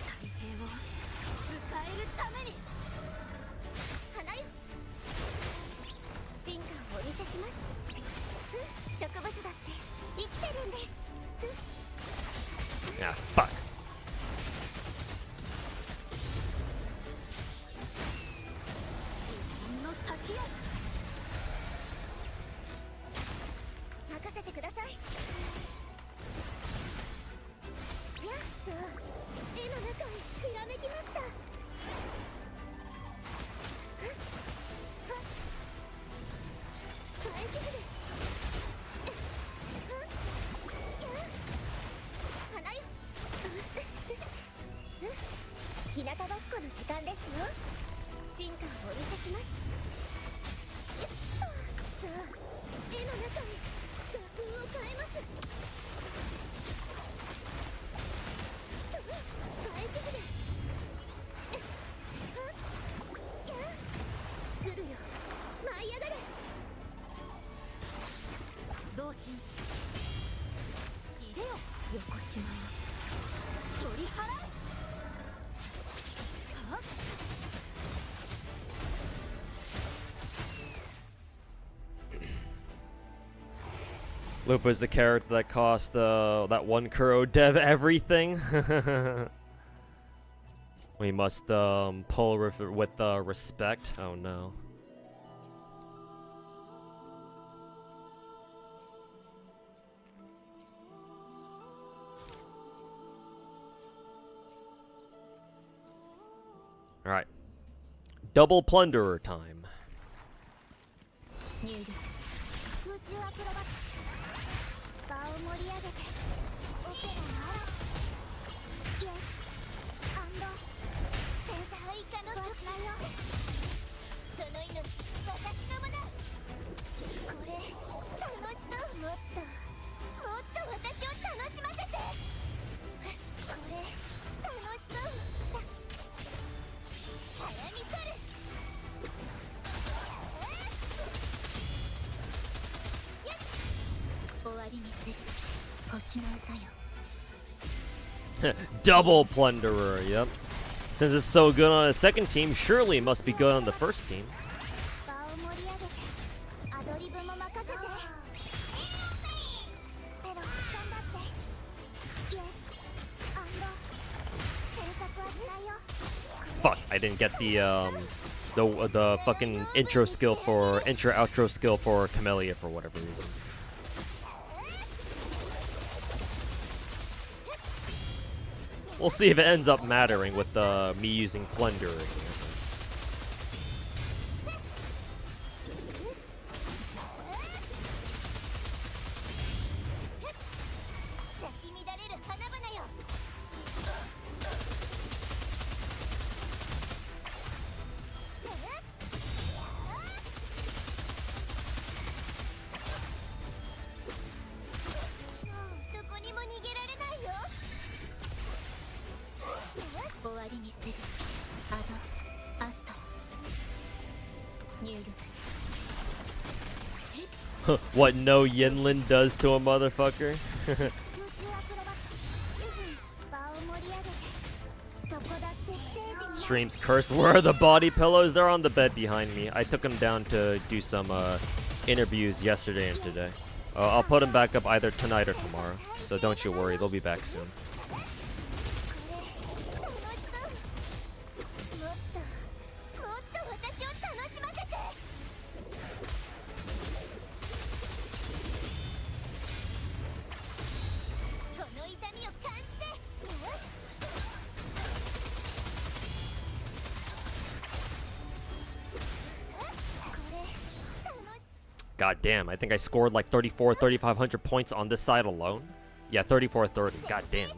太平を迎えるために。心入れよ横島よ取り払うはっ Lupa is the character that cost that one Kuro dev everything. We must pull with respect. Oh no. All right, double plunderer time. 空中アクロバット場を盛り上げてオペラの嵐イエスアンドセンサー以下の特殊よその命私のものこれ楽しそうもっと私を楽しませてこれ楽しそう早見来る Double plunderer, yep. Since it's so good on the second team, surely it must be good on the first team. Fuck, I didn't get the fucking intro outro skill for Camellia for whatever reason. We'll see if it ends up mattering with me using Plunderer here. What no Yinlin does to a motherfucker? Stream's cursed. Where are the body pillows? They're on the bed behind me. I took them down to do some interviews yesterday and today. I'll put them back up either tonight or tomorrow. So don't you worry, they'll be back soon. God damn, I think I scored like 3,500 points on this side alone. Yeah, 3430. God damn.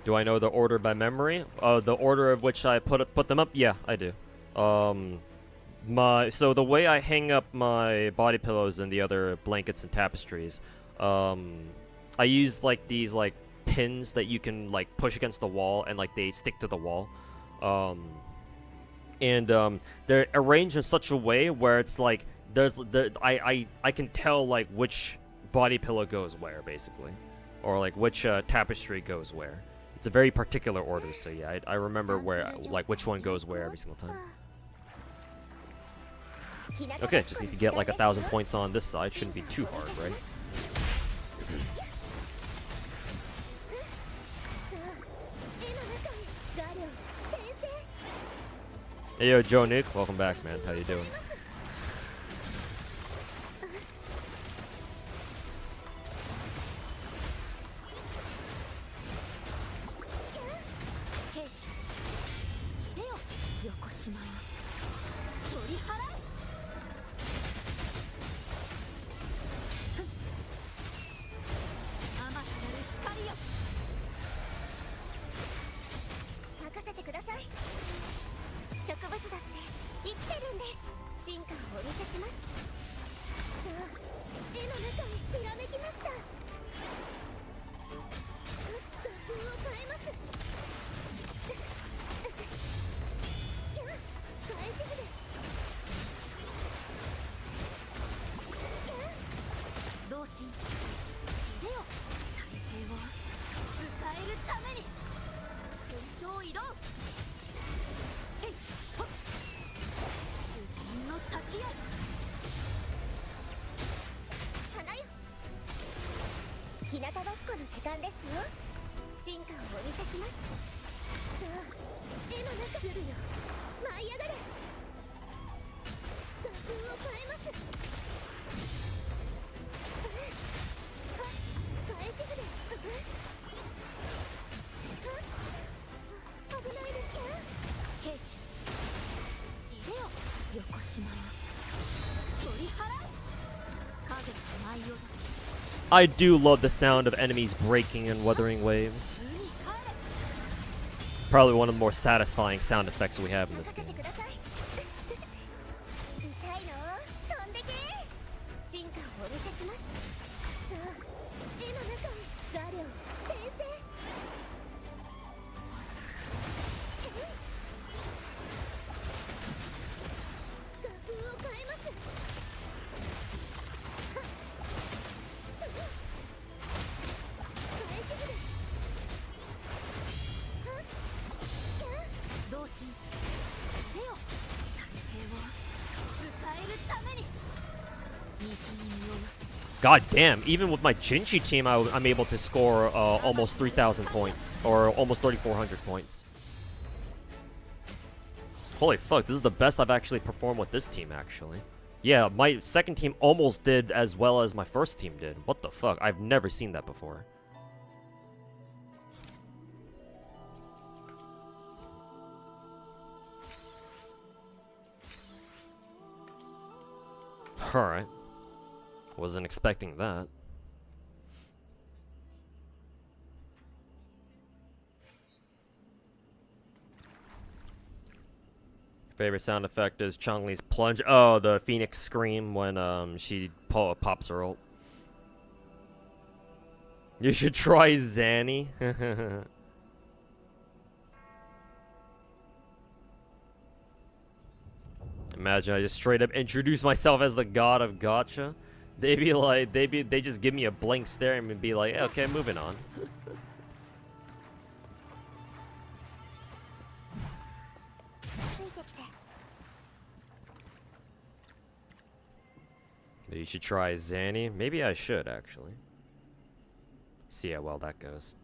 Do I know the order by memory? The order of which I put them up? Yeah, I do. So the way I hang up my body pillows and the other blankets and tapestries, I use like these like pins that you can like push against the wall and like they stick to the wall. They're arranged in such a way where it's like I can tell like which body pillow goes where basically, or like which tapestry goes where. It's a very particular order, so yeah, I remember where like which one goes where every single time. Okay, just need to get like 1,000 points on this side. Shouldn't be too hard, right? Hey yo, Joe Nick, welcome back, man. How you doing? 心入れよ再生を迎えるために勲章を挑むへいほっ受験の先へ花よ日向ぼっこの時間ですよ進化をお見せしますさあ絵の中するよ舞い上がれ画風を変えます返し筆危ないですか兵士入れよ横島を取り払え影の舞いをだ I do love the sound of enemies breaking in Wuthering Waves. Probably one of the more satisfying sound effects we have in this game. 痛いの飛んでけ進化をお見せしますさあ絵の中へガレオ転生画風を変えます返し筆同心入れよ再生を迎えるために虹に身を寄せ God damn, even with my Jinchi team, I'm able to score almost 3,000 points. Or almost 3,400 points. Holy fuck, this is the best I've actually performed with this team, actually. Yeah, my second team almost did as well as my first team did. What the fuck? I've never seen that before. Alright. Wasn't expecting that. Favorite sound effect is Chong-Li's plunge. Oh, the Phoenix scream when she pops her ult. You should try Zanny. Imagine I just straight up introduce myself as the god of gacha. They be like, they just give me a blank stare and be like, okay, moving on. You should try Zanny. Maybe I should actually. See how well that goes.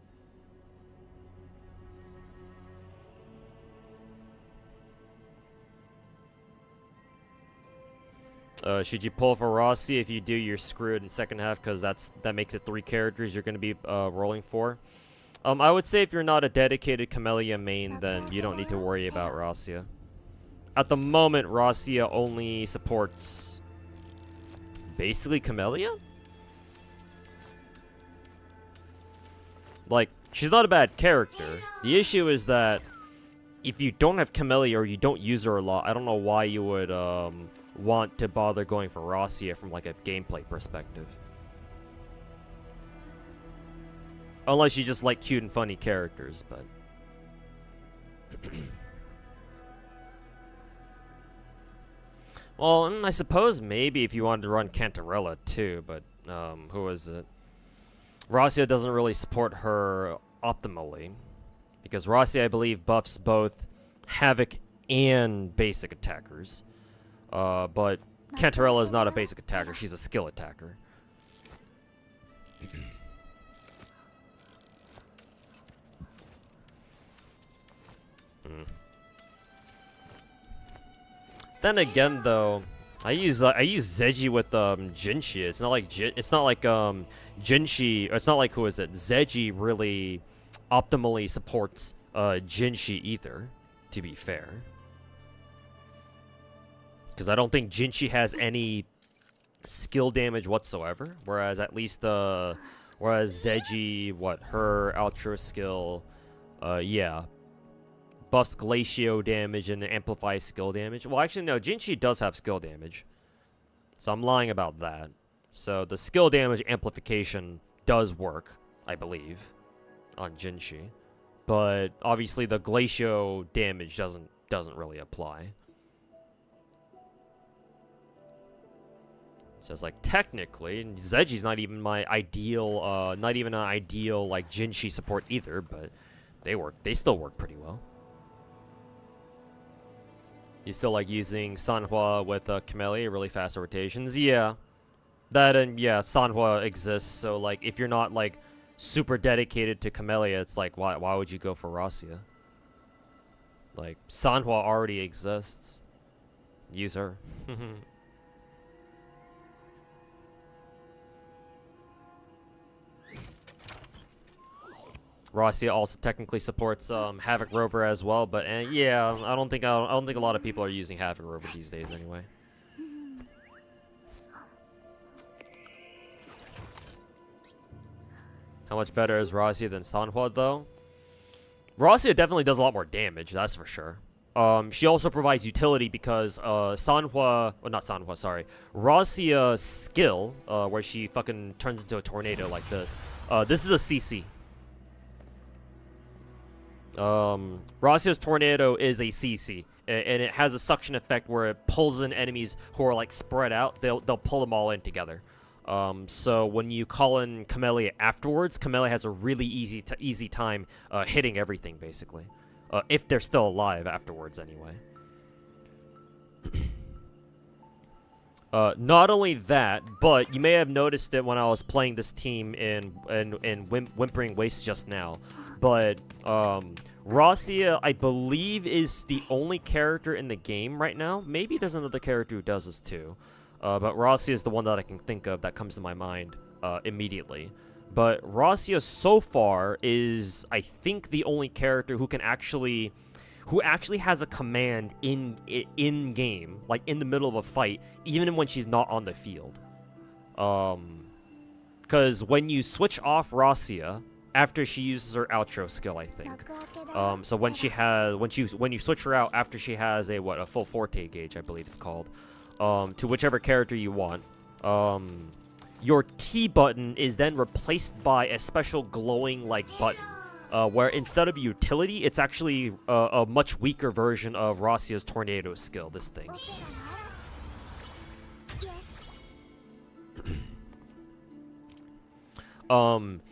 Should you pull for Rossi? If you do, you're screwed in second half because that makes it 3 characters you're going to be rolling for. I would say if you're not a dedicated Camellia main, then you don't need to worry about Rossia. At the moment, Rossia only supports basically Camellia? Like, she's not a bad character. The issue is that if you don't have Camellia or you don't use her a lot, I don't know why you would want to bother going for Rossia from like a gameplay perspective. Unless you just like cute and funny characters, but well, I suppose maybe if you wanted to run Cantarella too, but who is it? Rossia doesn't really support her optimally because Rossia, I believe, buffs both Havoc and basic attackers. But Cantarella is not a basic attacker, she's a skill attacker. Then again, though, I use Zeji with Jinshi. It's not like Jinshi. Or it's not like who is it? Zeji really optimally supports Jinshi either. To be fair. Because I don't think Jinshi has any skill damage whatsoever. Whereas at least whereas Zeji, her Ultra skill, yeah, buffs Glacio damage and amplifies skill damage. Well, actually no, Jinshi does have skill damage. So I'm lying about that. So the skill damage amplification does work, I believe, on Jinshi. But obviously the Glacio damage doesn't really apply. So it's like, technically, Zeji's not even my ideal, not even an ideal, like, Jinshi support either, but they still work pretty well. You still like using Sanhua with Camellia, really fast rotations? Yeah. That and, yeah, Sanhua exists, so, like, if you're not, like, super dedicated to Camellia, it's like, why would you go for Rosia? Like, Sanhua already exists. Use her. Rosia also technically supports Havoc Rover as well, but yeah, I don't think a lot of people are using Havoc Rover these days anyway. How much better is Rosia than Sanhua though? Rosia definitely does a lot more damage, that's for sure. She also provides utility because Sanhua, well, not Sanhua, sorry, Rosia's skill, where she fucking turns into a tornado like this. This is a CC. Rosia's tornado is a CC, and it has a suction effect where it pulls in enemies who are like spread out. They'll pull them all in together. So when you call in Camellia afterwards, Camellia has a really easy time hitting everything basically, if they're still alive afterwards anyway. Not only that, but you may have noticed it when I was playing this team in Wuthering Waves just now. But Rosia, I believe, is the only character in the game right now. Maybe there's another character who does this too. But Rosia is the one that I can think of that comes to my mind immediately. But Rosia so far is, I think, the only character who actually has a command in game, like in the middle of a fight, even when she's not on the field. Because when you switch off Rosia after she uses her outro skill, I think. So when you switch her out after she has a full forte gauge, I believe it's called, to whichever character you want, your T button is then replaced by a special glowing like button, where instead of utility, it's actually a much weaker version of Rosia's tornado skill. This thing.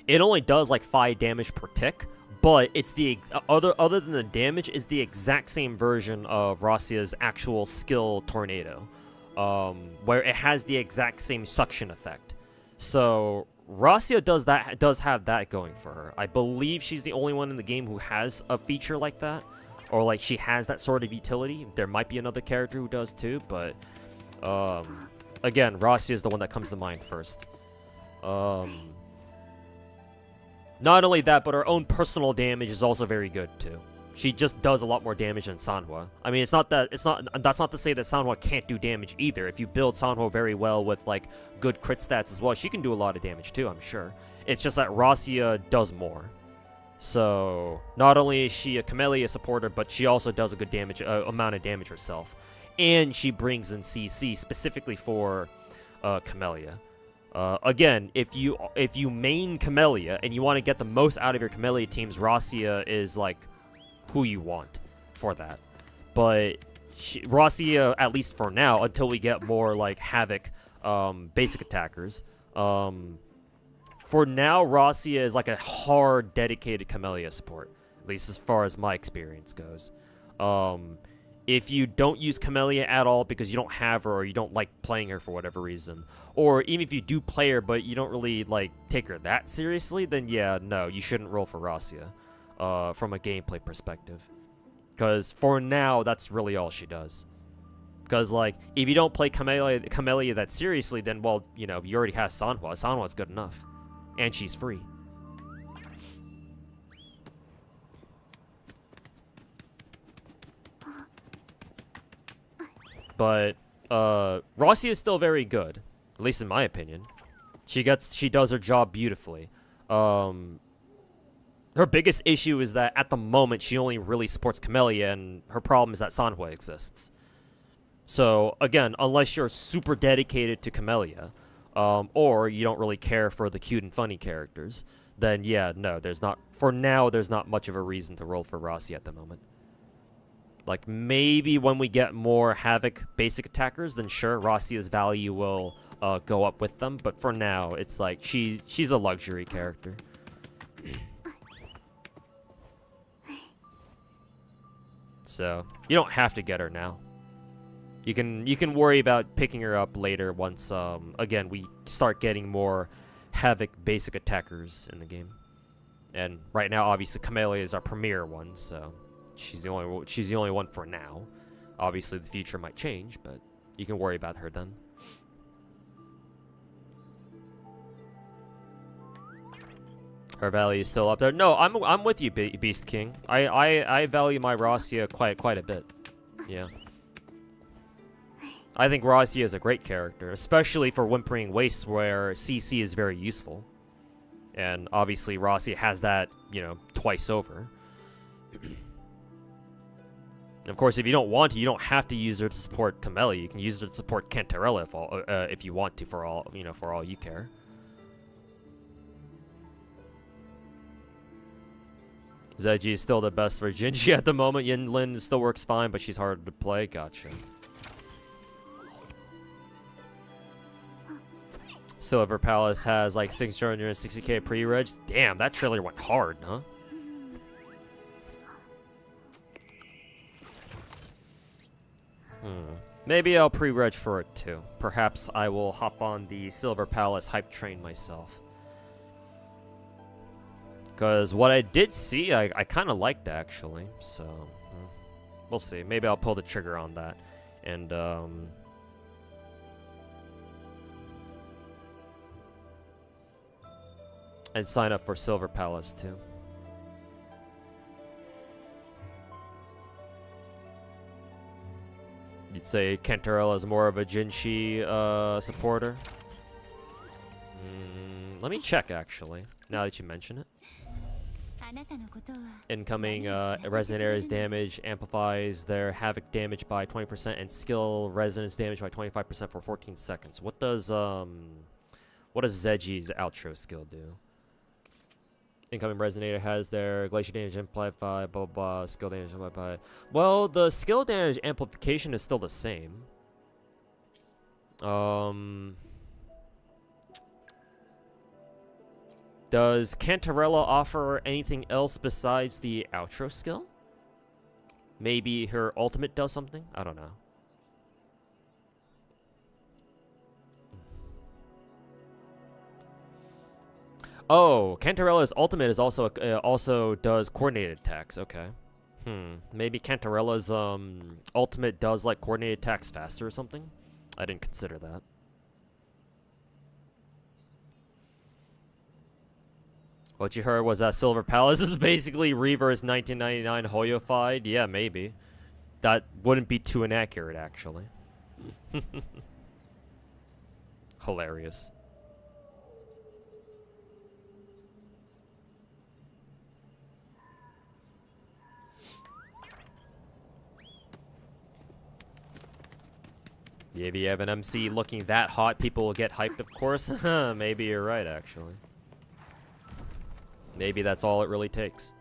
It only does like 5 damage per tick, but it's the other than the damage is the exact same version of Rosia's actual skill tornado, where it has the exact same suction effect. So Rosia does have that going for her. I believe she's the only one in the game who has a feature like that, or like she has that sort of utility. There might be another character who does too, but again, Rosia is the one that comes to mind first. Not only that, but her own personal damage is also very good too. She just does a lot more damage than Sanhua. I mean, that's not to say that Sanhua can't do damage either. If you build Sanhua very well with like good crit stats as well, she can do a lot of damage too, I'm sure. It's just that Rosia does more. So not only is she a Camellia supporter, but she also does a good amount of damage herself. And she brings in CC specifically for Camellia. Again, if you main Camellia and you want to get the most out of your Camellia teams, Rosia is like who you want for that. But Rosia, at least for now, until we get more like Havoc basic attackers, for now Rosia is like a hard dedicated Camellia support, at least as far as my experience goes. If you don't use Camellia at all because you don't have her or you don't like playing her for whatever reason, or even if you do play her but you don't really like take her that seriously, then yeah, no, you shouldn't roll for Rosia from a gameplay perspective. Because for now, that's really all she does. Because like, if you don't play Camellia that seriously, then well, you know, you already have Sanhua. Sanhua's good enough. And she's free. But Rosia is still very good, at least in my opinion. She does her job beautifully. Her biggest issue is that at the moment she only really supports Camellia, and her problem is that Sanhua exists. So again, unless you're super dedicated to Camellia, or you don't really care for the cute and funny characters, then yeah, no, for now there's not much of a reason to roll for Rosia at the moment. Like, maybe when we get more Havoc basic attackers, then sure, Rosia's value will go up with them, but for now, it's like she's a luxury character. So you don't have to get her now. You can worry about picking her up later once again we start getting more Havoc basic attackers in the game. And right now, obviously, Camellia is our premier one, so she's the only one for now. Obviously, the future might change, but you can worry about her then. Her value is still up there. No, I'm with you, Beast King. I value my Rosia quite a bit. Yeah. I think Rosia is a great character, especially for Wuthering Waves, where CC is very useful. And obviously, Rosia has that, you know, twice over. Of course, if you don't want to, you don't have to use her to support Camellia. You can use her to support Cantarella if you want to, for all you care. Zeji is still the best for Jinji at the moment. Yinlin still works fine, but she's hard to play. Gotcha. Silver Palace has like 660k pre-reg. Damn, that trailer went hard, huh? Maybe I'll pre-reg for it too. Perhaps I will hop on the Silver Palace hype train myself. Because what I did see, I kind of liked actually. So, we'll see. Maybe I'll pull the trigger on that. And sign up for Silver Palace too. You'd say Cantarella is more of a Jinshi supporter? Let me check actually, now that you mention it. Incoming resonant areas damage amplifies their Havoc damage by 20% and skill resonance damage by 25% for 14 seconds. What does Zeji's outro skill do? Incoming Resonator has their glacier damage amplified by blah blah, skill damage amplified by. Well, the skill damage amplification is still the same. Does Cantarella offer anything else besides the outro skill? Maybe her ultimate does something? I don't know. Oh, Cantarella's ultimate is also does coordinated attacks. Okay. Maybe Cantarella's ultimate does like coordinated attacks faster or something. I didn't consider that. What you heard was that Silver Palace is basically Reaver's 1999 Hoyofied. Yeah, maybe. That wouldn't be too inaccurate, actually. Hilarious. Yeah, if you have an MC looking that hot, people will get hyped, of course. Maybe you're right, actually. Maybe that's all it really takes.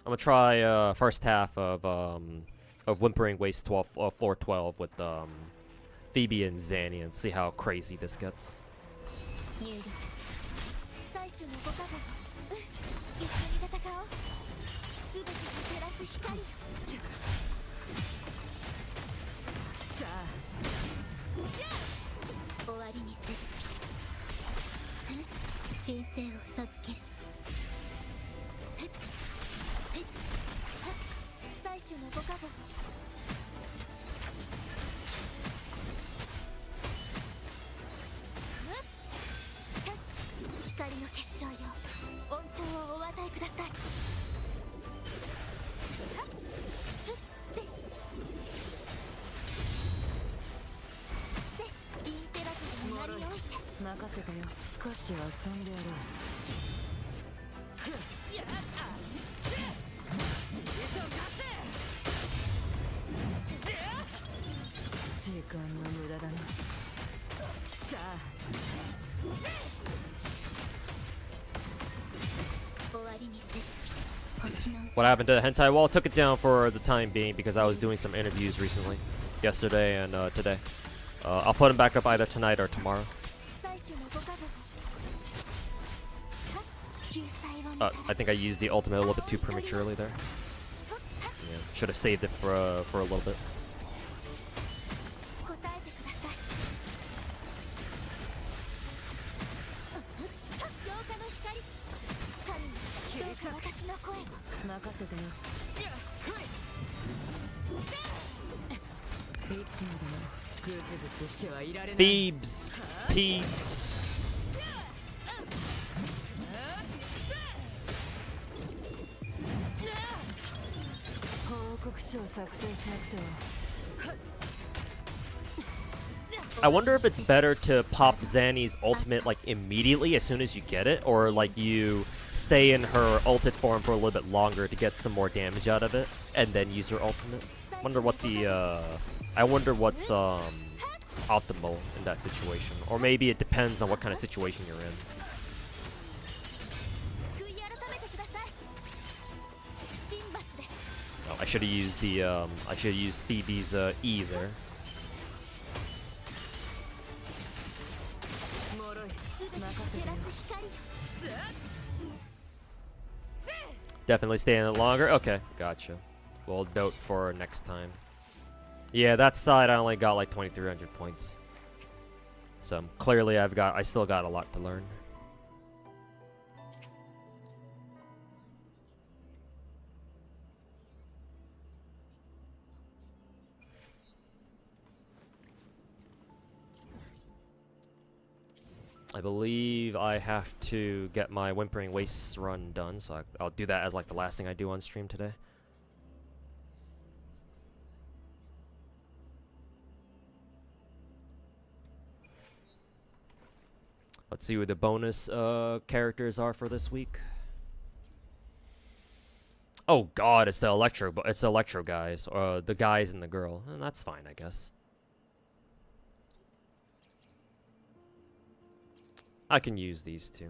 I'm gonna try first half of Wuthering Waves 12, floor 12 with Phoebe and Zanny and see how crazy this gets. What happened to the hentai wall? Took it down for the time being because I was doing some interviews recently, yesterday and today. I'll put them back up either tonight or tomorrow. I think I used the ultimate a little bit too prematurely there. Yeah, should have saved it for a little bit. Thebes! Peebs! I wonder if it's better to pop Zanny's ultimate like immediately as soon as you get it, or like you stay in her ulted form for a little bit longer to get some more damage out of it, and then use her ultimate. Wonder what the I wonder what's optimal in that situation, or maybe it depends on what kind of situation you're in. Oh, I should have used the I should have used Phoebe's E there. Definitely stay in it longer. Okay, gotcha. We'll note for next time. Yeah, that side I only got like 2,300 points. So clearly I still got a lot to learn. I believe I have to get my Wuthering Waves run done, so I'll do that as like the last thing I do on stream today. Let's see what the bonus characters are for this week. Oh God, it's the Electro guys, the guys and the girl, and that's fine, I guess. I can use these two.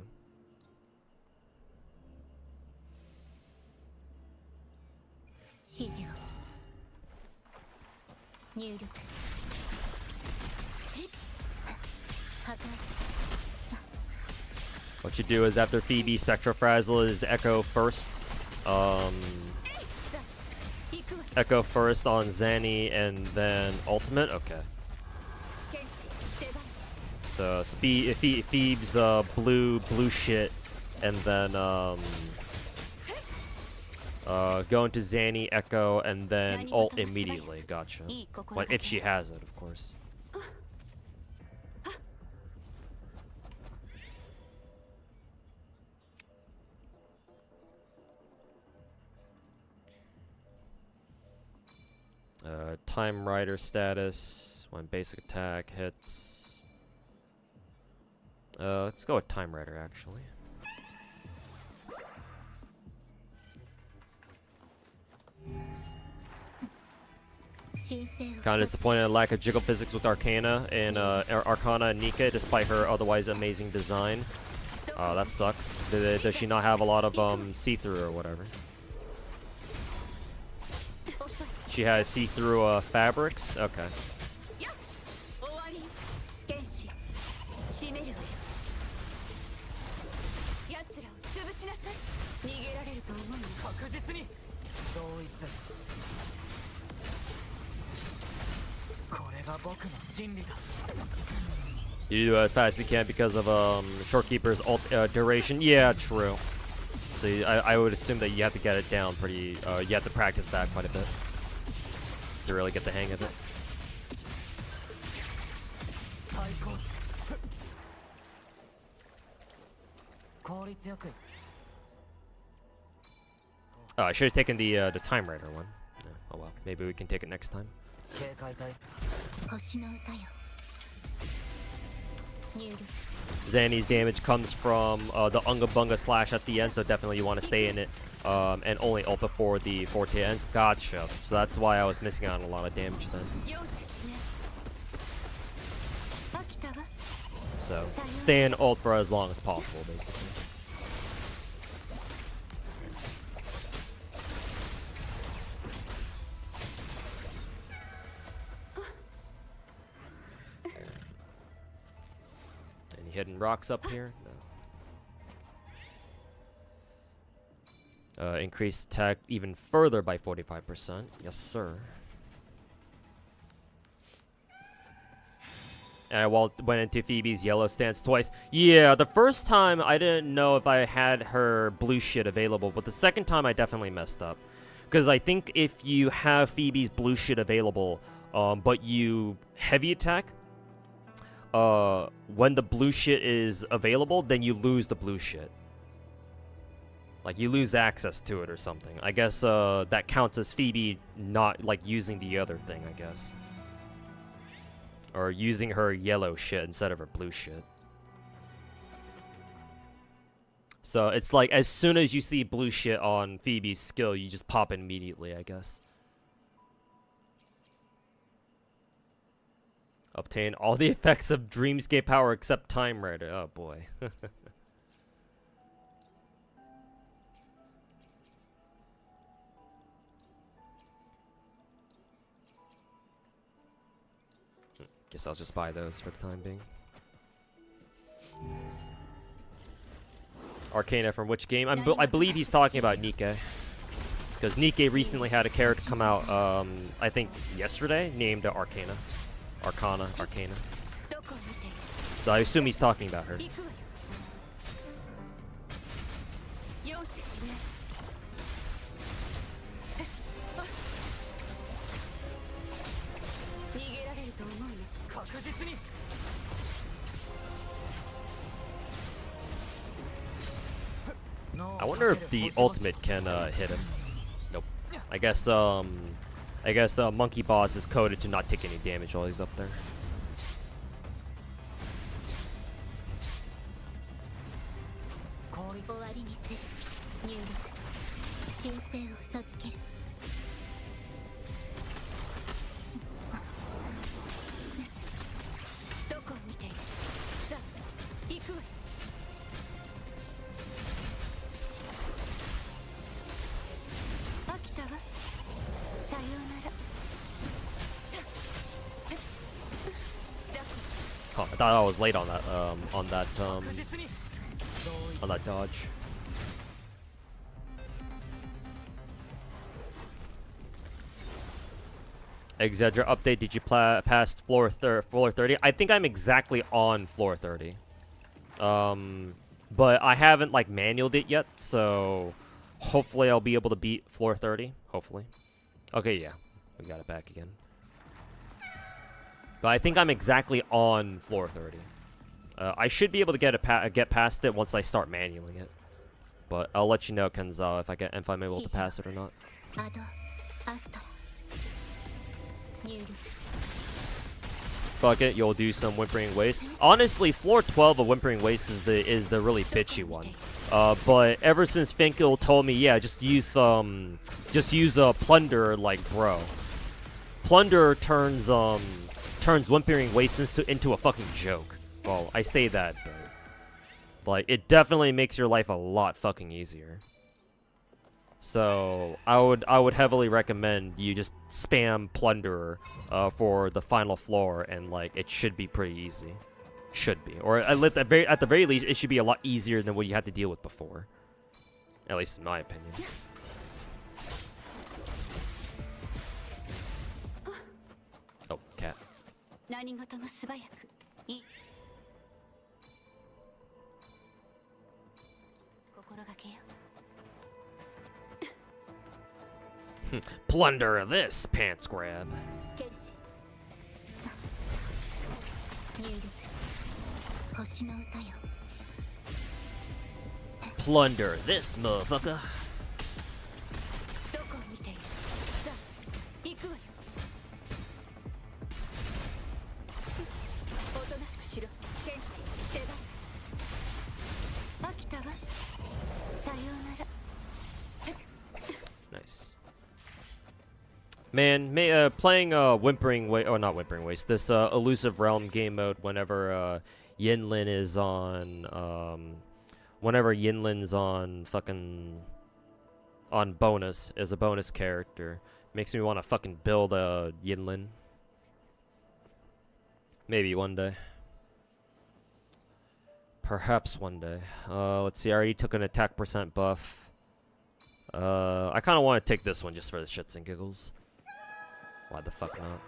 What you do is after Phoebe Spectrofrazzle is the Echo first. Echo first on Zanny and then ultimate. Okay. So Phoebe's blue shit, and then go into Zanny, Echo, and then ult immediately. Gotcha. Well, if she has it, of course. Time Rider status when basic attack hits. Let's go with Time Rider, actually. Kinda disappointed in lack of jiggle physics with Arcana and Arcana and Nika, despite her otherwise amazing design. That sucks. Does she not have a lot of see-through or whatever? She has see-through fabrics? Okay. You do it as fast as you can because of Shorekeeper's ult duration. Yeah, true. So I would assume that you have to get it down pretty. You have to practice that quite a bit to really get the hang of it. Oh, I should have taken the Time Rider one. Yeah, oh well, maybe we can take it next time. Zanny's damage comes from the Unga Bunga slash at the end, so definitely you want to stay in it and only ult before the Forte ends. Gotcha. So that's why I was missing out on a lot of damage then. So stay in ult for as long as possible, basically. hidden rocks up here? No. Increase attack even further by 45%. Yes, sir. And I went into Phoebe's yellow stance twice. Yeah, the first time I didn't know if I had her blue shit available, but the second time I definitely messed up. Because I think if you have Phoebe's blue shit available, but you heavy attack, when the blue shit is available, then you lose the blue shit. Like, you lose access to it or something. I guess that counts as Phoebe not, like, using the other thing, I guess. Or using her yellow shit instead of her blue shit. So it's like, as soon as you see blue shit on Phoebe's skill, you just pop it immediately, I guess. Obtain all the effects of Dreamscape power except Time Rider. Oh boy. Guess I'll just buy those for the time being. Arcana from which game? I believe he's talking about Nikke. Because Nikke recently had a character come out, I think yesterday, named Arcana. Arcana. So I assume he's talking about her. I wonder if the ultimate can hit him. Nope. I guess Monkey Boss is coded to not take any damage while he's up there. Oh, I thought I was late on that dodge. Exedra update, did you pass floor 30? I think I'm exactly on floor 30. But I haven't like manualed it yet, so hopefully I'll be able to beat floor 30. Hopefully. Okay, yeah. We got it back again. But I think I'm exactly on floor 30. I should be able to get past it once I start manualing it. But I'll let you know, Kenzawa, if I'm able to pass it or not. Fuck it, you'll do some Whimpering Waste. Honestly, floor 12 of Whimpering Waste is the really bitchy one. But ever since Finkel told me, yeah, just use Plunder, like, bro. Plunder turns Whimpering Waste into a fucking joke. Well, I say that, but like, it definitely makes your life a lot fucking easier. So I would heavily recommend you just spam Plunderer for the final floor, and like, it should be pretty easy. Should be, or at the very least, it should be a lot easier than what you had to deal with before. At least in my opinion. Oh, cat. Plunder this, pants grab. Plunder this, motherfucker. Nice. Man, playing Whimpering Waste, or not Whimpering Waste, this Elusive Realm game mode whenever Yinlin is on, whenever Yinlin's on fucking, on bonus, as a bonus character, makes me want to fucking build a Yinlin. Maybe one day. Perhaps one day. Let's see. I already took an attack percent buff. I kind of want to take this one just for the shits and giggles. Why the fuck not?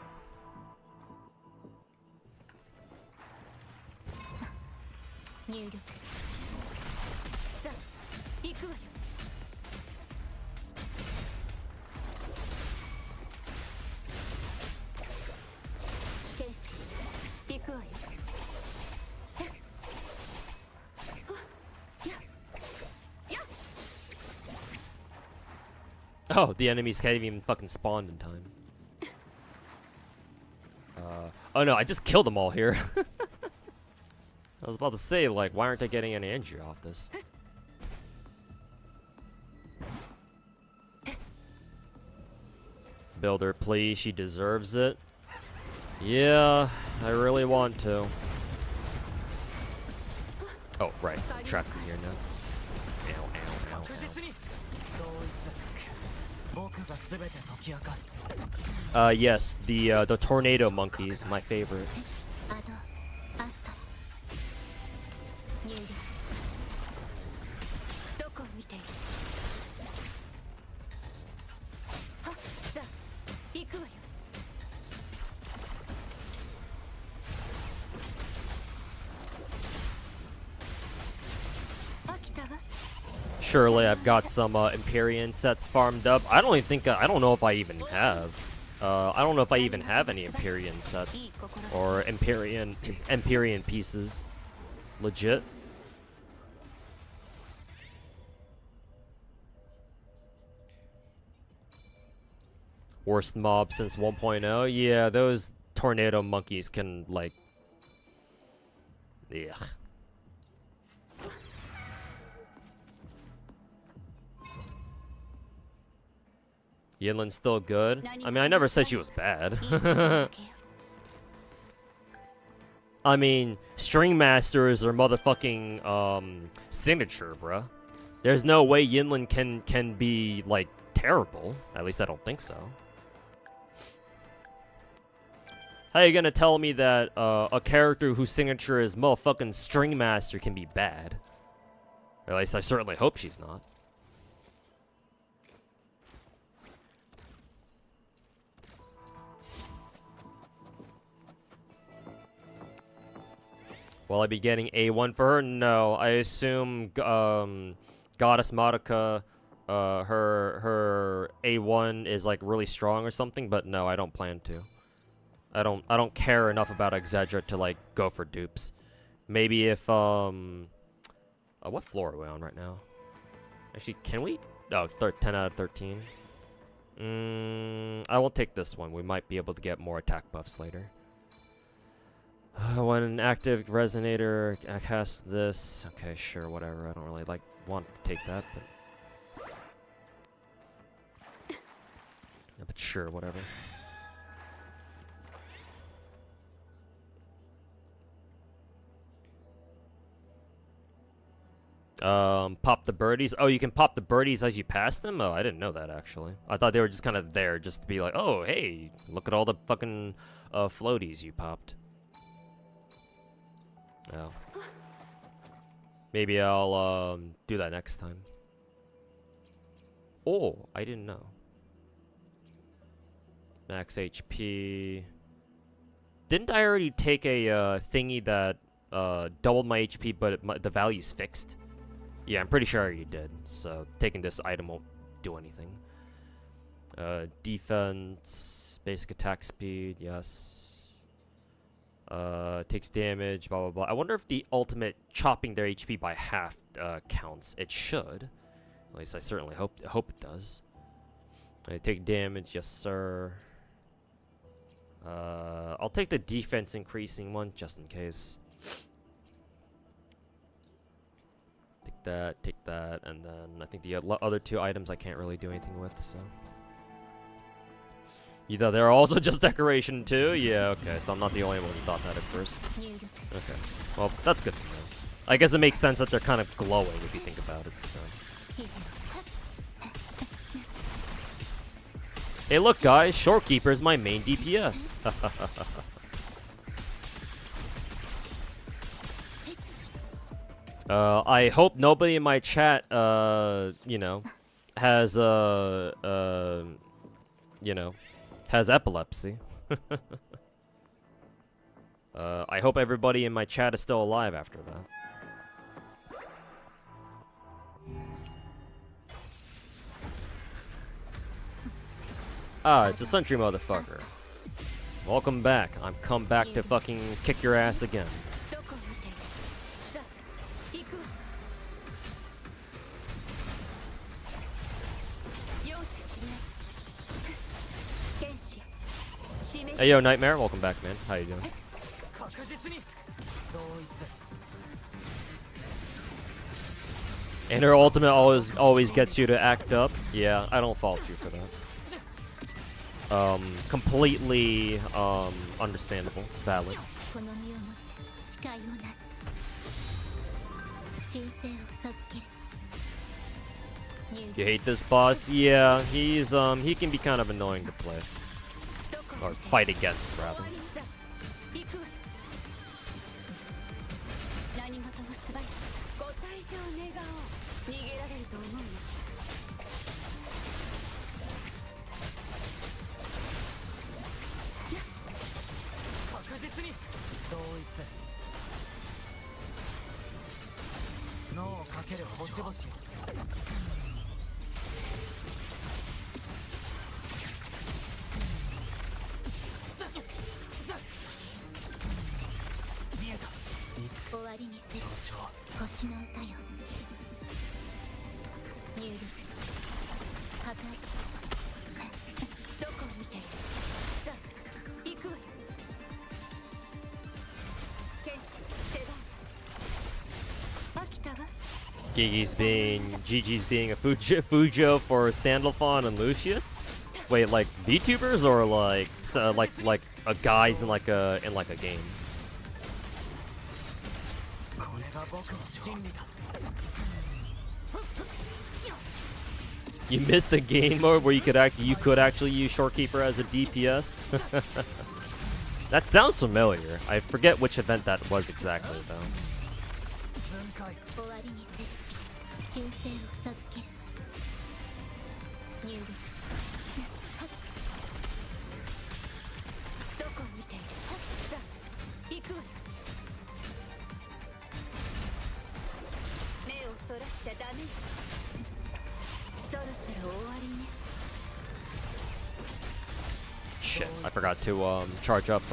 Oh, the enemies can't even fucking spawn in time. Oh no, I just killed them all here. I was about to say, like, why aren't I getting any injury off this? Builder, please, she deserves it. Yeah, I really want to. Oh, right, trapped in here now. Ow, ow, ow, ow. Yes, the tornado monkeys, my favorite. Surely I've got some Empyrean sets farmed up. I don't even think I don't know if I even have. I don't know if I even have any Empyrean sets or Empyrean pieces. Legit. Worst mob since 1.0. Yeah, those tornado monkeys can like. Yeah. Yinlin's still good. I mean, I never said she was bad. I mean, String Master is her motherfucking signature, bruh. There's no way Yinlin can be like terrible. At least I don't think so. How you gonna tell me that a character whose signature is motherfucking String Master can be bad? Or at least I certainly hope she's not. Will I be getting A1 for her? No, I assume Goddess Madoka, her A1 is like really strong or something, but no, I don't plan to. I don't care enough about Exedra to like go for dupes. Maybe if what floor are we on right now? Actually, can we? Oh, 10 out of 13. I will take this one. We might be able to get more attack buffs later. When an active resonator, I cast this. Okay, sure, whatever. I don't really want to take that, but yeah, but sure, whatever. Pop the birdies. Oh, you can pop the birdies as you pass them? Oh, I didn't know that, actually. I thought they were just kind of there just to be like, oh, hey, look at all the fucking floaties you popped. Oh. Maybe I'll do that next time. Oh, I didn't know. Max HP. Didn't I already take a thingy that doubled my HP, but the value's fixed? Yeah, I'm pretty sure I already did. So taking this item won't do anything. Defense, basic attack speed, yes. Takes damage, blah blah blah. I wonder if the ultimate chopping their HP by half counts. It should. At least I certainly hope it does. I take damage, yes sir. I'll take the defense increasing one just in case. Take that, and then I think the other two items I can't really do anything with, so. Either they're also just decoration too? Yeah, okay, so I'm not the only one who thought that at first. Okay, well, that's good to know. I guess it makes sense that they're kind of glowing if you think about it, so. Hey look guys, Shorekeeper is my main DPS. I hope nobody in my chat, you know, has, you know, has epilepsy. I hope everybody in my chat is still alive after that. Ah, it's a sentry motherfucker. Welcome back. I'm come back to fucking kick your ass again. Hey yo, Nightmare, welcome back, man. How you doing? And her ultimate always gets you to act up. Yeah, I don't fault you for that. Completely understandable, valid. You hate this boss? Yeah, he's he can be kind of annoying to play. Or fight against, rather. Gigi's being a Fujo for Sandalphon and Lucius. Wait, like VTubers or like guys in like a game? You missed the game mode where you could actually use Shorekeeper as a DPS. That sounds familiar. I forget which event that was exactly though. Shit, I forgot to charge up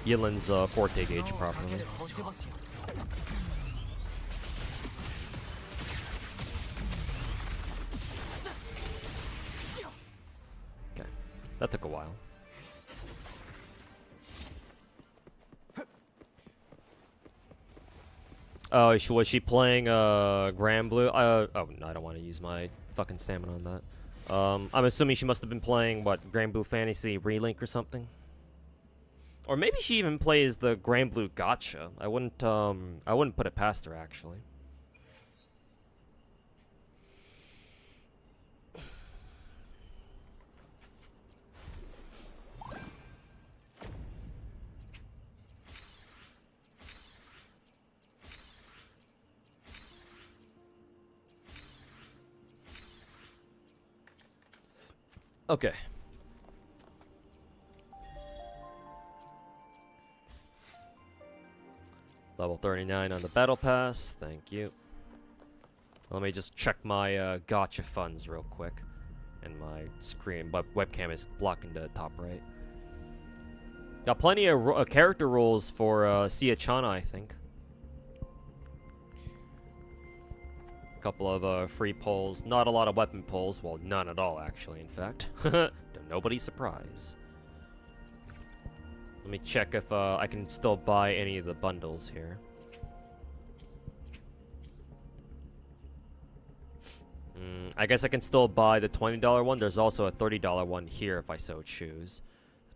Yelin's Forte gauge properly. Okay, that took a while. Oh, was she playing Grand Blue? Oh no, I don't want to use my fucking stamina on that. I'm assuming she must have been playing what, Grand Blue Fantasy Relink or something, or maybe she even plays the Grand Blue Gacha. I wouldn't put it past her actually. Okay. Level 39 on the battle pass. Thank you. Let me just check my gacha funds real quick. And my screen, but webcam is blocking the top right. Got plenty of character roles for Sia Chana, I think. Couple of free pulls, not a lot of weapon pulls, well, none at all actually, in fact. To nobody's surprise. Let me check if I can still buy any of the bundles here. I guess I can still buy the $20 one. There's also a $30 one here if I so choose.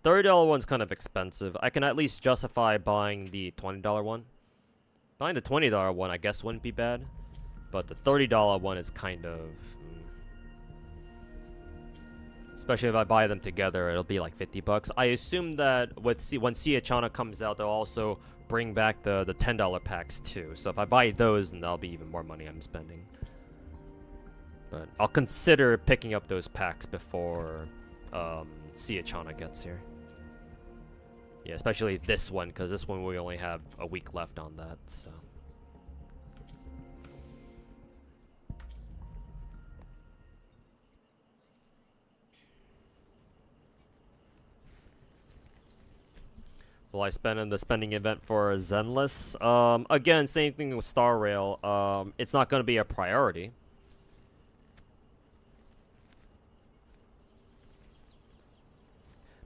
The $30 one's kind of expensive. I can at least justify buying the $20 one. Buying the $20 one I guess wouldn't be bad. But the $30 one is kind of... Especially if I buy them together, it'll be like $50. I assume that when Sia Chana comes out, they'll also bring back the $10 packs too. So if I buy those, then that'll be even more money I'm spending. But I'll consider picking up those packs before Siachana gets here. Yeah, especially this one, because this one we only have a week left on that, so. Will I spend in the spending event for Zenless? Again, same thing with Star Rail. It's not going to be a priority.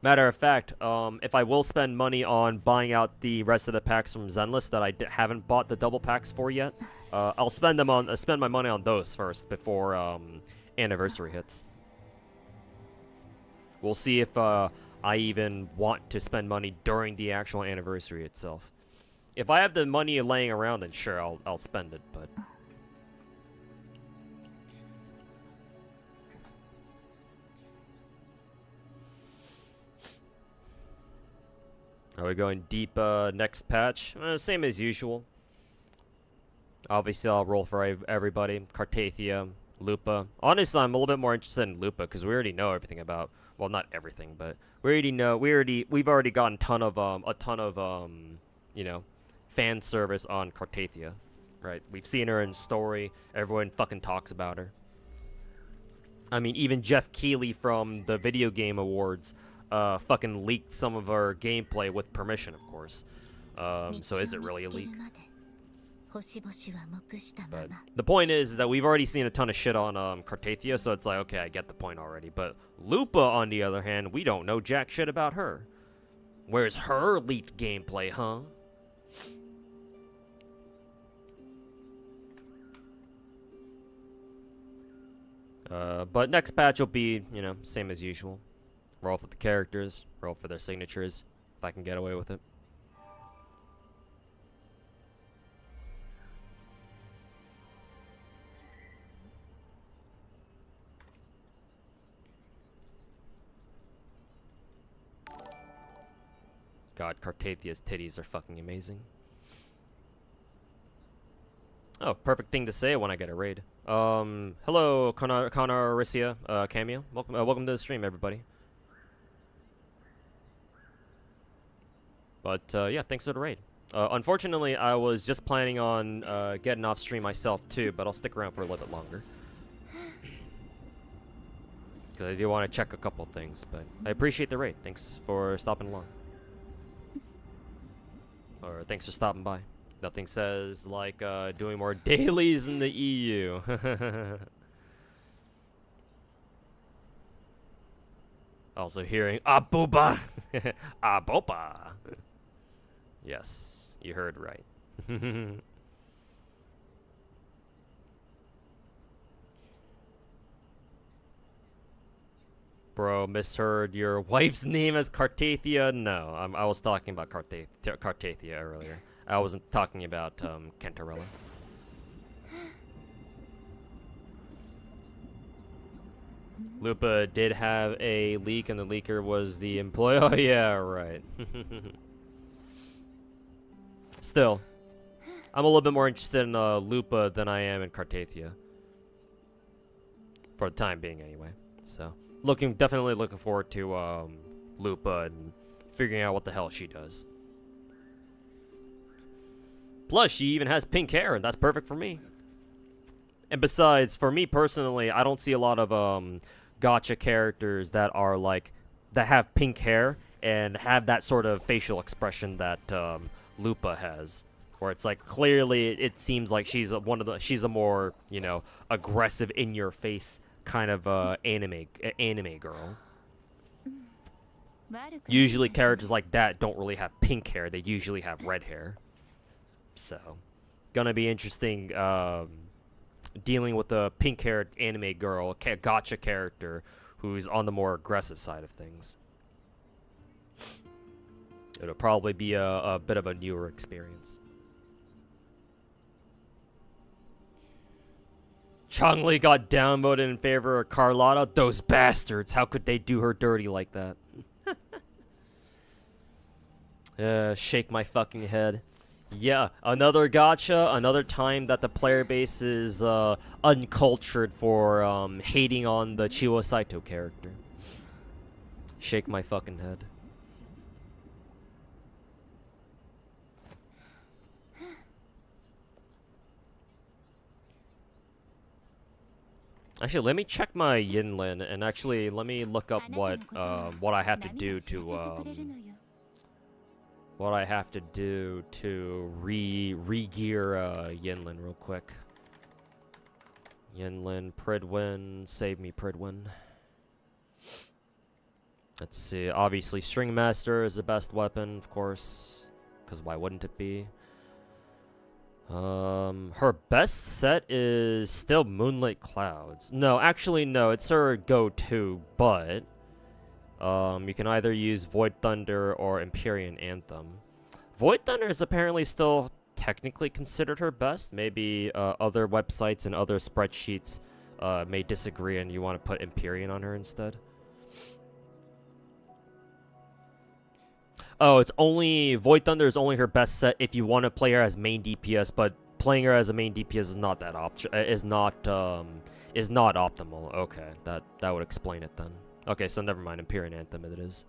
Matter of fact, if I will spend money on buying out the rest of the packs from Zenless that I haven't bought the double packs for yet, I'll spend my money on those first before anniversary hits. We'll see if I even want to spend money during the actual anniversary itself. If I have the money laying around, then sure, I'll spend it, but... Are we going deep next patch? Same as usual. Obviously, I'll roll for everybody. Cartathia, Lupa. Honestly, I'm a little bit more interested in Lupa because we already know everything about... Well, not everything, but we already know... We've already gotten a ton of you know, fan service on Cartathia. Right? We've seen her in story. Everyone fucking talks about her. I mean, even Jeff Keighley from the Video Game Awards fucking leaked some of our gameplay with permission, of course. So is it really a leak? But the point is that we've already seen a ton of shit on Cartathia, so it's like, okay, I get the point already. But Lupa, on the other hand, we don't know jack shit about her. Where's her leaked gameplay, huh? But next patch will be, you know, same as usual. Roll for the characters, roll for their signatures, if I can get away with it. God, Cartathia's titties are fucking amazing. Oh, perfect thing to say when I get a raid. Hello, Conoricia, Cameo. Welcome to the stream, everybody. But, yeah, thanks for the raid. Unfortunately, I was just planning on getting off stream myself, too, but I'll stick around for a little bit longer. Because I do want to check a couple things, but I appreciate the raid. Thanks for stopping along. Or thanks for stopping by. Nothing says like doing more dailies in the EU. Also hearing Abuba. Aboba. Yes, you heard right. Bro, misheard your wife's name as Cartathia? No, I was talking about Cartathia earlier. I wasn't talking about Cantarella. Lupa did have a leak, and the leaker was the employee. Oh, yeah, right. Still, I'm a little bit more interested in Lupa than I am in Cartathia. For the time being, anyway. So, definitely looking forward to Lupa and figuring out what the hell she does. Plus, she even has pink hair, and that's perfect for me. And besides, for me personally, I don't see a lot of gacha characters that are like that have pink hair and have that sort of facial expression that Lupa has, where it's like clearly it seems like she's a more, you know, aggressive, in-your-face kind of anime girl. Usually, characters like that don't really have pink hair; they usually have red hair. So, gonna be interesting dealing with a pink-haired anime girl, gacha character, who's on the more aggressive side of things. It'll probably be a bit of a newer experience. Changli got downvoted in favor of Carlotta? Those bastards! How could they do her dirty like that? Shake my fucking head. Yeah, another gacha, another time that the player base is uncultured for hating on the Chiwa Saito character. Shake my fucking head. Actually, let me check my Yinlin, and actually, let me look up what I have to do to re-gear Yinlin real quick. Yinlin, Pridwin, save me Pridwin. Let's see, obviously String Master is the best weapon, of course, because why wouldn't it be? Her best set is still Moonlit Clouds. No, actually no, it's her go-to, but you can either use Void Thunder or Empyrean Anthem. Void Thunder is apparently still technically considered her best. Maybe other websites and other spreadsheets may disagree and you want to put Empyrean on her instead. Oh, it's only Void Thunder is only her best set if you want to play her as main DPS, but playing her as a main DPS is not that is not optimal. Okay, that would explain it then. Okay, so never mind. Empyrean Anthem it is.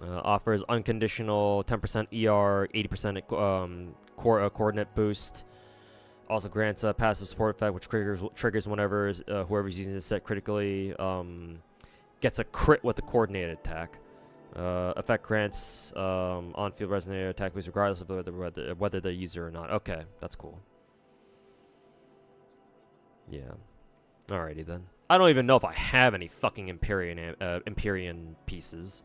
Offers unconditional 10% ER, 80% coordinate boost. Also grants a passive support effect, which triggers whenever whoever's using the set critically gets a crit with a coordinated attack. Effect grants on-field resonator attack boost regardless of whether the user or not. Okay, that's cool. Yeah. Alrighty then. I don't even know if I have any fucking Empyrean pieces.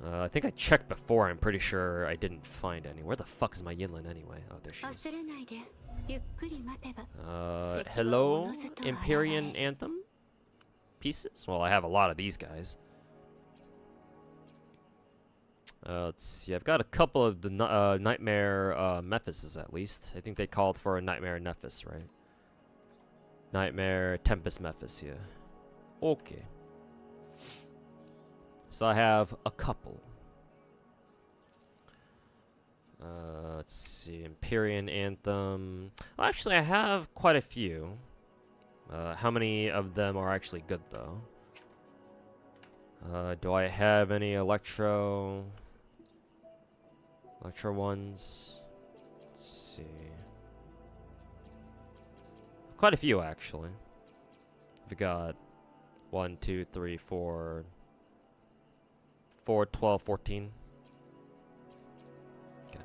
I think I checked before. I'm pretty sure I didn't find any. Where the fuck is my Yinlin anyway? Oh, there she is. Hello? Empyrean Anthem? Pieces? Well, I have a lot of these guys. Let's see. I've got a couple of the Nightmare Mephises at least. I think they called for a Nightmare Nephis, right? Nightmare Tempest Mephis here. Okay. So I have a couple. Let's see. Empyrean Anthem. Well, actually, I have quite a few. How many of them are actually good, though? Do I have any Electro ones? Let's see. Quite a few, actually. We've got 1, 2, 3, 4, 12, 14. Okay.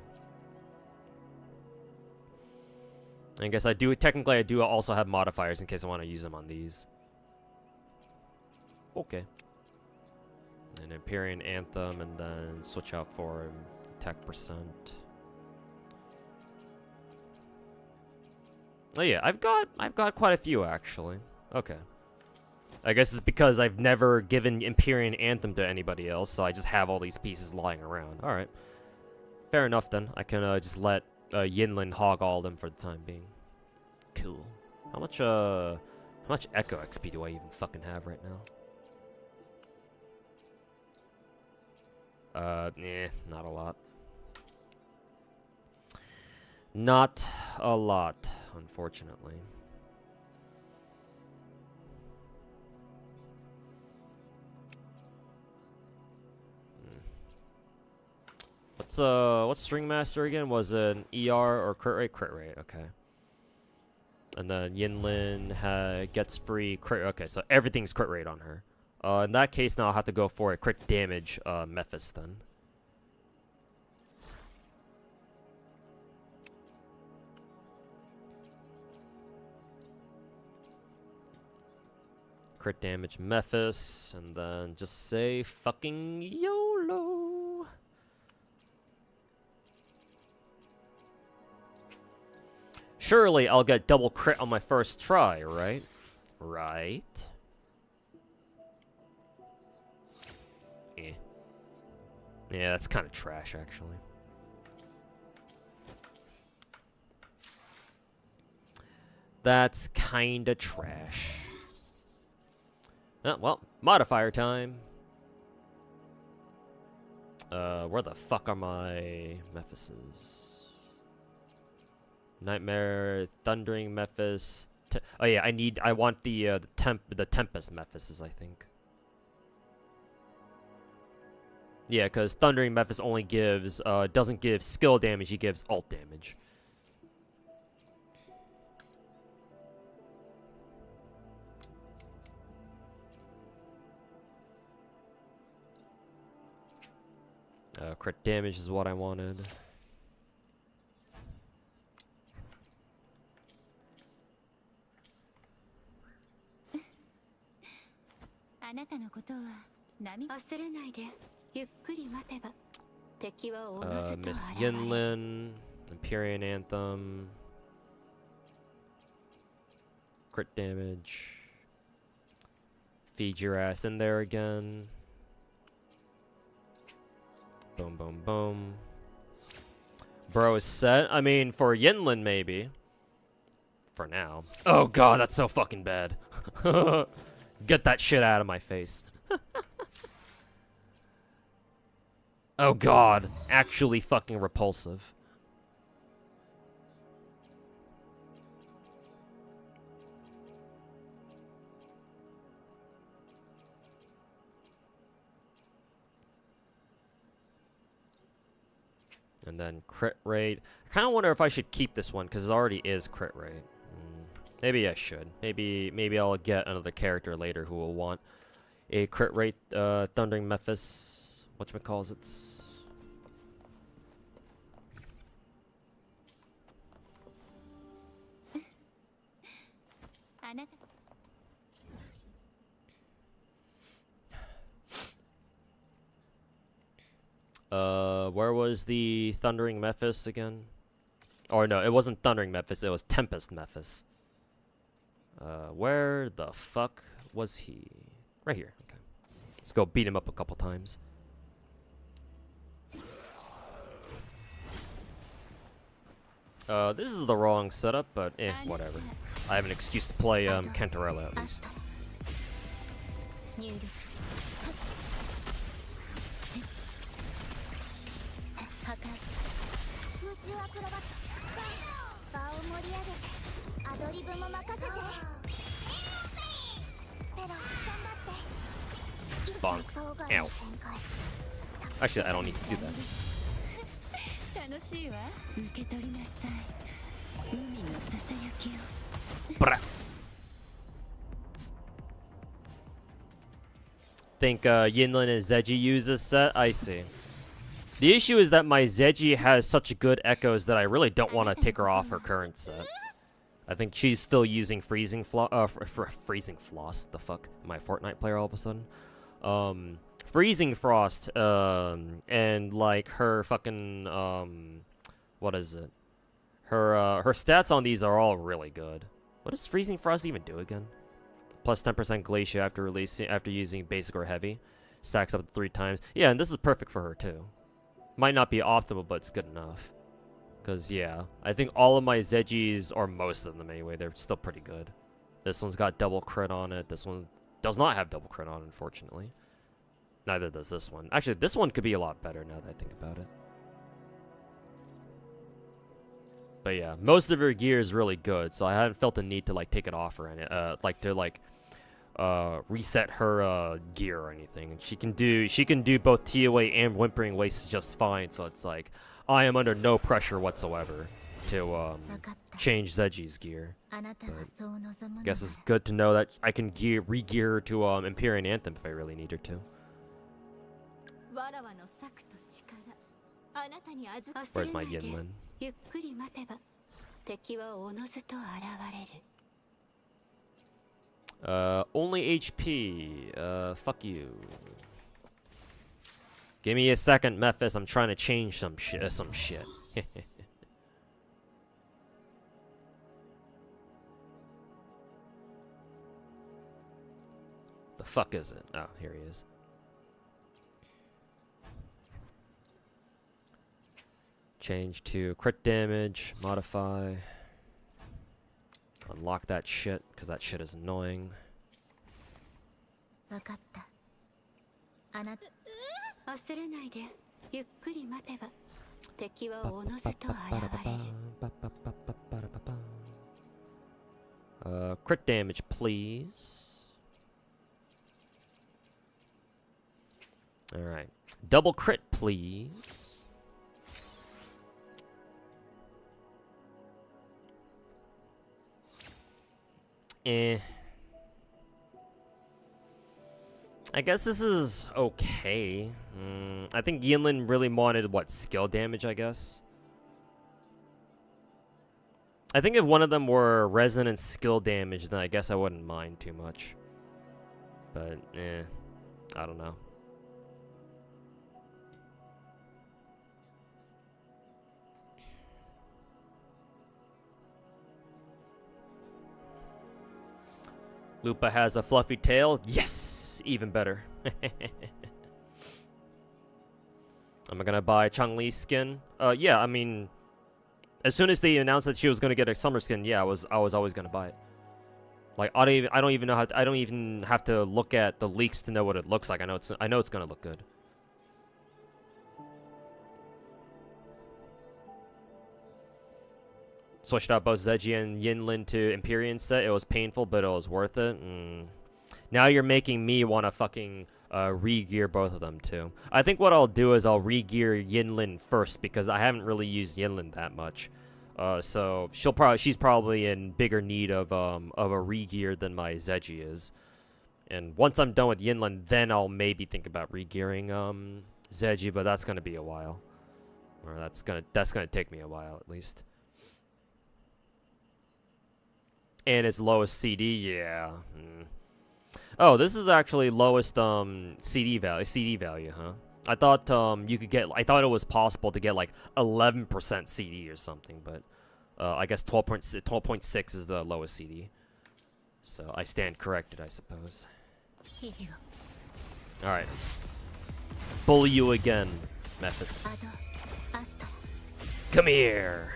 I guess I do also have modifiers in case I want to use them on these. Okay. An Empyrean Anthem, and then switch out for attack percent. Oh yeah, I've got quite a few actually. Okay. I guess it's because I've never given Empyrean Anthem to anybody else, so I just have all these pieces lying around. All right. Fair enough then. I can just let Yinlin hog all of them for the time being. Cool. How much Echo XP do I even fucking have right now? Not a lot. Not a lot, unfortunately. What's String Master again? Was it an ER or crit rate? Crit rate, okay. And then Yinlin gets free crit. Okay, so everything's crit rate on her. In that case, now I'll have to go for a crit damage Mephis then. Crit damage Mephis, and then just say fucking YOLO. Surely I'll get double crit on my first try, right? Right? Yeah, that's kind of trash, actually. That's kind of trash. Oh, well, modifier time. Where the fuck are my Mephises? Nightmare, Thundering Mephis. Oh yeah, I want the Tempest Mephises, I think. Yeah, because Thundering Mephis only gives, doesn't give skill damage, he gives ult damage. Crit damage is what I wanted. Miss Yinlin, Empyrean Anthem, crit damage. Feed your ass in there again. Boom, boom, boom. Bro is set. I mean, for Yinlin, maybe. For now. Oh god, that's so fucking bad. Get that shit out of my face. Oh god, actually fucking repulsive. And then crit rate. I kind of wonder if I should keep this one because it already is crit rate. Maybe I should. Maybe I'll get another character later who will want a crit rate. Thundering Mephis. Whatchamacallits. Where was the Thundering Mephis again? Or no, it wasn't Thundering Mephis, it was Tempest Mephis. Where the fuck was he? Right here, okay. Let's go beat him up a couple times. This is the wrong setup, but whatever. I have an excuse to play, Cantarella at least. Bonk. Ow. Actually, I don't need to do that. Think Yinlin and Zeji use this set? I see. The issue is that my Zeji has such good echoes that I really don't want to take her off her current set. I think she's still using Freezing Freezing Floss. The fuck? Am I a Fortnite player all of a sudden? Freezing Frost, and like her fucking, what is it? Her stats on these are all really good. What does Freezing Frost even do again? Plus 10% Glacier after using basic or heavy. Stacks up to 3 times. Yeah, and this is perfect for her too. Might not be optimal, but it's good enough. Because, yeah, I think all of my Zegis, or most of them anyway, they're still pretty good. This one's got double crit on it. This one does not have double crit on it, unfortunately. Neither does this one. Actually, this one could be a lot better now that I think about it. But yeah, most of her gear is really good, so I haven't felt the need to, like, take it off or any, reset her gear or anything. She can do both TOA and Whimpering Waves just fine, so it's like I am under no pressure whatsoever to change Zeji's gear. But I guess it's good to know that I can re-gear her to Empyrean Anthem if I really need her to. Where's my Yinlin? Only HP. Fuck you. Give me a second, Mephis. I'm trying to change some shit. The fuck is it? Oh, here he is. Change to crit damage. Modify. Unlock that shit, because that shit is annoying. ゆっくり待てば敵はおのずと現れる。Crit damage, please. Alright. Double crit, please. I guess this is okay. I think Yinlin really wanted, what, skill damage, I guess? I think if one of them were resonant skill damage, then I guess I wouldn't mind too much. But, I don't know. Lupa has a fluffy tail. Yes! Even better. Am I gonna buy Chang-Li's skin? Yeah, I mean, as soon as they announced that she was gonna get a summer skin, yeah, I was always gonna buy it. Like, I don't even have to look at the leaks to know what it looks like. I know it's gonna look good. Switched out both Zeji and Yinlin to Empyrean set. It was painful, but it was worth it. Now you're making me want to fucking re-gear both of them too. I think what I'll do is I'll re-gear Yinlin first because I haven't really used Yinlin that much. So she's probably in bigger need of a re-gear than my Zeji is. And once I'm done with Yinlin, then I'll maybe think about re-gearing Zeji, but that's gonna be a while. Or that's gonna take me a while at least. And its lowest CD, yeah. Oh, this is actually lowest CD value, huh? I thought you could get. I thought it was possible to get like 11% CD or something, but I guess 12.6 is the lowest CD. So I stand corrected, I suppose. All right, bully you again, Memphis. Come here.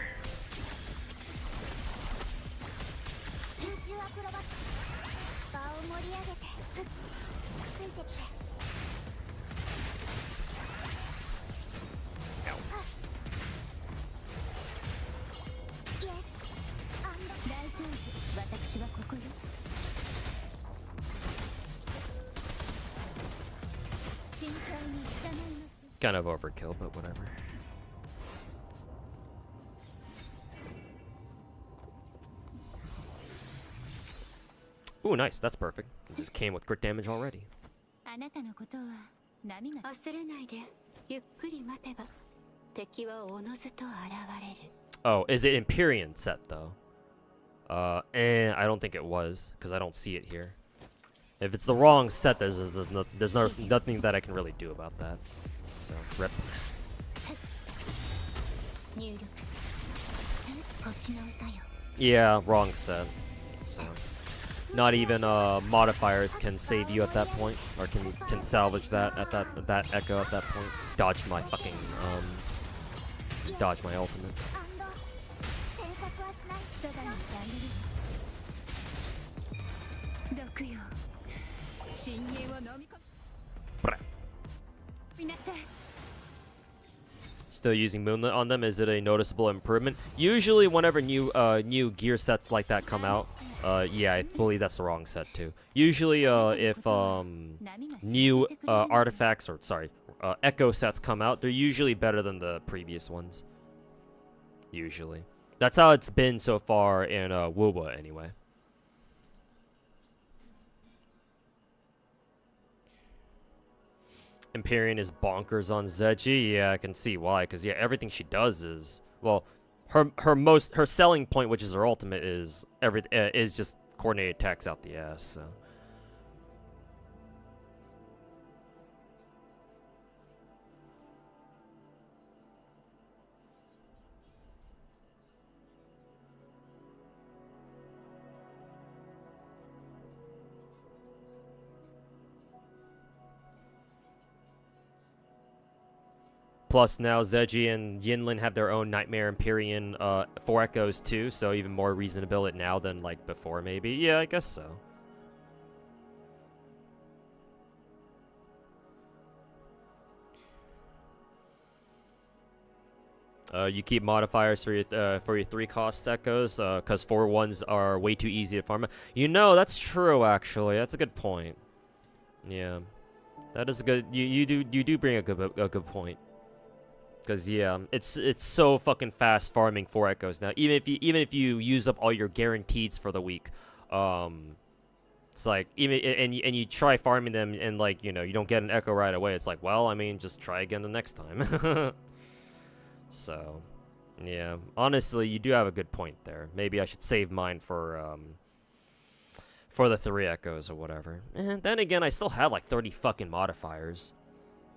Kind of overkill, but whatever. Ooh, nice. That's perfect. It just came with crit damage already. Oh, is it Empyrean set though? I don't think it was because I don't see it here. If it's the wrong set, there's nothing that I can really do about that. So, rip. Yeah, wrong set. So, not even modifiers can save you at that point, or can salvage that at that echo at that point. Dodge my fucking dodge my ultimate. Still using Moonlit on them. Is it a noticeable improvement? Usually whenever new gear sets like that come out, yeah, I believe that's the wrong set too. Usually if new artifacts, or sorry, echo sets come out, they're usually better than the previous ones. Usually. That's how it's been so far in WUWA anyway. Empyrean is bonkers on Zeji. Yeah, I can see why. Because yeah, everything she does is, well, her selling point, which is her ultimate, is is just coordinated attacks out the ass. So. Plus now Zeji and Yinlin have their own Nightmare Empyrean 4 echoes too, so even more reason to build it now than like before maybe. Yeah, I guess so. You keep modifiers for your 3 cost echoes, cause 4 ones are way too easy to farm. You know, that's true actually. That's a good point. Yeah, that is a good. You do bring a good point. Cause yeah, it's so fucking fast farming 4 echoes now. Even if you use up all your guaranteeds for the week, it's like and you try farming them and like you don't get an echo right away. It's like, well, I mean, just try again the next time. So, yeah, honestly, you do have a good point there. Maybe I should save mine for the 3 echoes or whatever. And then again, I still have like 30 fucking modifiers.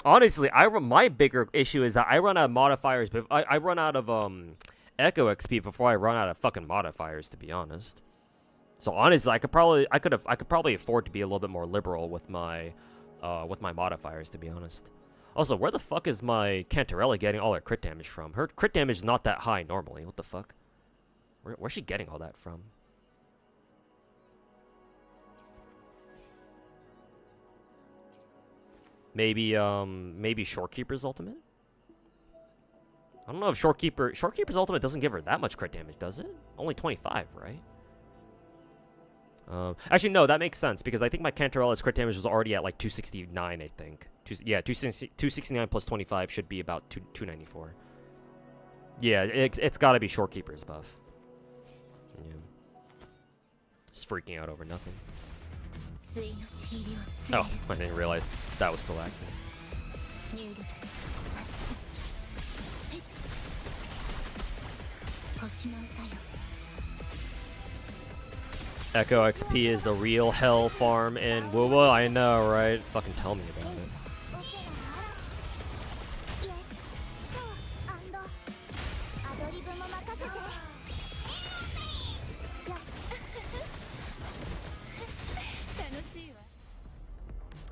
Honestly, my bigger issue is that I run out of modifiers, but I run out of echo XP before I run out of fucking modifiers, to be honest. So honestly, I could probably afford to be a little bit more liberal with my modifiers, to be honest. Also, where the fuck is my Cantarella getting all her crit damage from? Her crit damage is not that high normally. What the fuck? Where's she getting all that from? Maybe Shorekeeper's ultimate? I don't know if Shorekeeper's ultimate doesn't give her that much crit damage, does it? Only 25, right? Actually, no, that makes sense, because I think my Cantarella's crit damage was already at, like, 269, I think. 269 plus 25 should be about 294. Yeah, it's gotta be Shorekeeper's buff. Yeah. Just freaking out over nothing. Oh, I didn't realize that was still active. Echo XP is the real hell farm in WUWA. I know, right? Fucking tell me about it.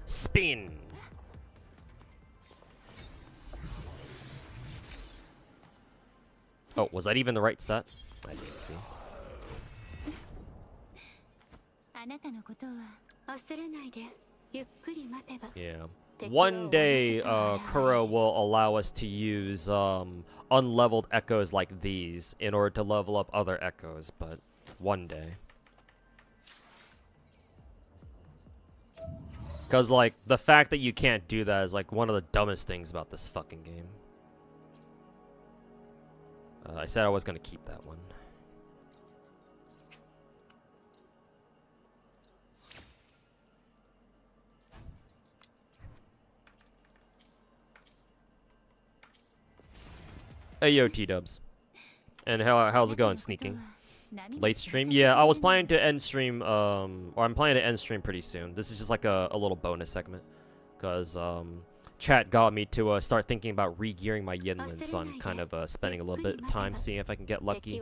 Spin. Oh, was that even the right set? I didn't see. Yeah. One day, Kuro will allow us to use unleveled echoes like these in order to level up other echoes, but one day. Because, like, the fact that you can't do that is, like, one of the dumbest things about this fucking game. I said I was going to keep that one. Hey, yo, T-dubs. And how's it going, sneaking? Late stream? Yeah, I was planning to end stream, or I'm planning to end stream pretty soon. This is just like a little bonus segment. Because, chat got me to start thinking about re-gearing my Yinlin, so I'm kind of spending a little bit of time seeing if I can get lucky.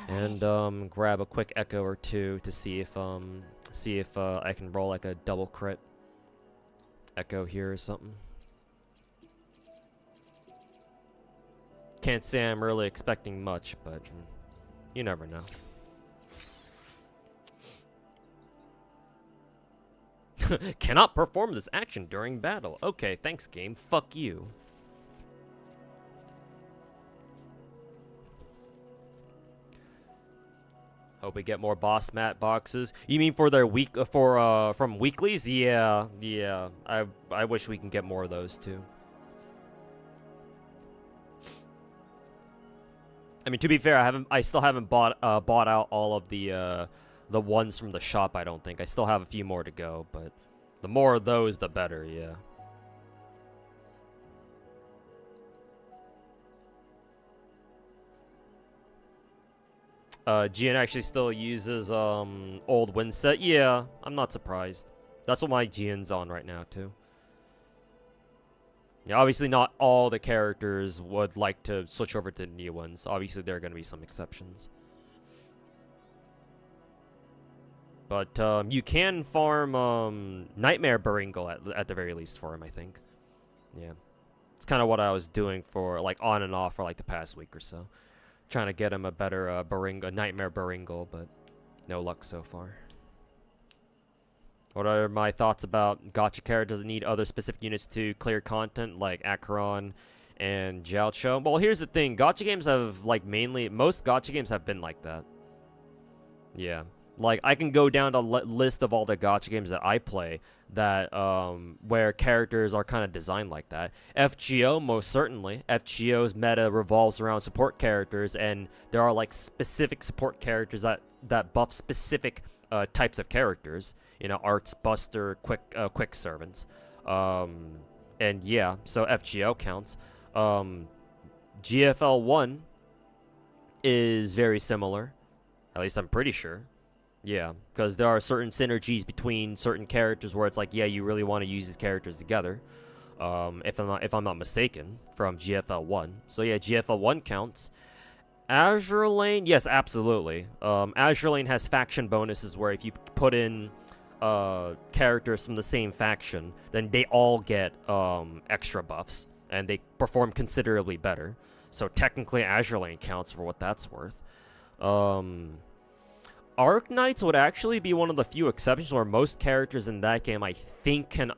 And, grab a quick echo or two to see if I can roll like a double crit echo here or something. Can't say I'm really expecting much, but you never know. Cannot perform this action during battle. Okay, thanks, game. Fuck you. Hope we get more boss mat boxes. You mean for their from weeklies? Yeah. I wish we can get more of those too. I mean, to be fair, I still haven't bought out all of the ones from the shop. I don't think I still have a few more to go, but the more of those, the better. Yeah. GN actually still uses old win set. Yeah, I'm not surprised. That's what my GN's on right now too. Yeah, obviously not all the characters would like to switch over to new ones. Obviously, there are going to be some exceptions. But you can farm Nightmare Baringle at the very least for him, I think. Yeah. It's kind of what I was doing for, like, on and off for, like, the past week or so. Trying to get him a better Nightmare Baringle, but no luck so far. What are my thoughts about gacha characters that need other specific units to clear content, like Acheron and Gacha. Well, here's the thing. Gacha games have, like, most Gacha games have been like that. Yeah. Like, I can go down the list of all the Gacha games that I play that, where characters are kind of designed like that. FGO, most certainly. FGO's meta revolves around support characters, and there are, like, specific support characters that buff specific types of characters. You know, Arts, Buster, Quick Servants. And yeah, so FGO counts. GFL 1 is very similar. At least I'm pretty sure. Yeah, because there are certain synergies between certain characters where it's like, yeah, you really want to use these characters together. If I'm not mistaken, from GFL 1. So yeah, GFL 1 counts. Azure Lane, yes, absolutely. Azure Lane has faction bonuses where if you put in characters from the same faction, then they all get extra buffs and they perform considerably better. So technically, Azure Lane counts for what that's worth. Arc Knights would actually be one of the few exceptions where most characters in that game, I think, can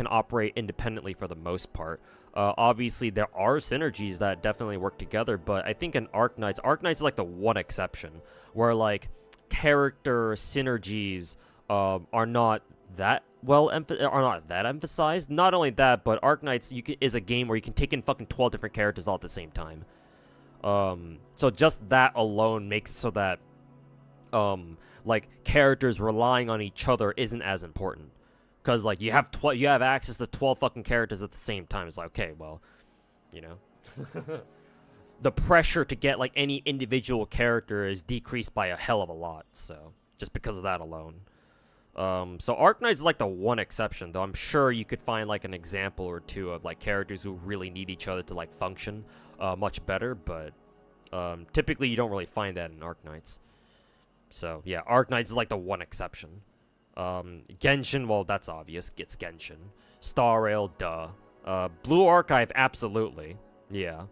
operate independently for the most part. Obviously, there are synergies that definitely work together, but I think in Arc Knights is like the one exception where, like, character synergies are not that emphasized. Not only that, but Arc Knights is a game where you can take in fucking 12 different characters all at the same time. So just that alone makes so that like, characters relying on each other isn't as important. Because, like, you have access to 12 fucking characters at the same time. It's like, okay, well, you know. The pressure to get, like, any individual character is decreased by a hell of a lot. So, just because of that alone. So Arc Knights is, like, the one exception, though I'm sure you could find, like, an example or two of, like, characters who really need each other to, like, function much better. But typically you don't really find that in Arc Knights. So, yeah, Arc Knights is, like, the one exception. Genshin, well, that's obvious. It's Genshin. Star Rail, duh. Blue Archive, absolutely. Yeah.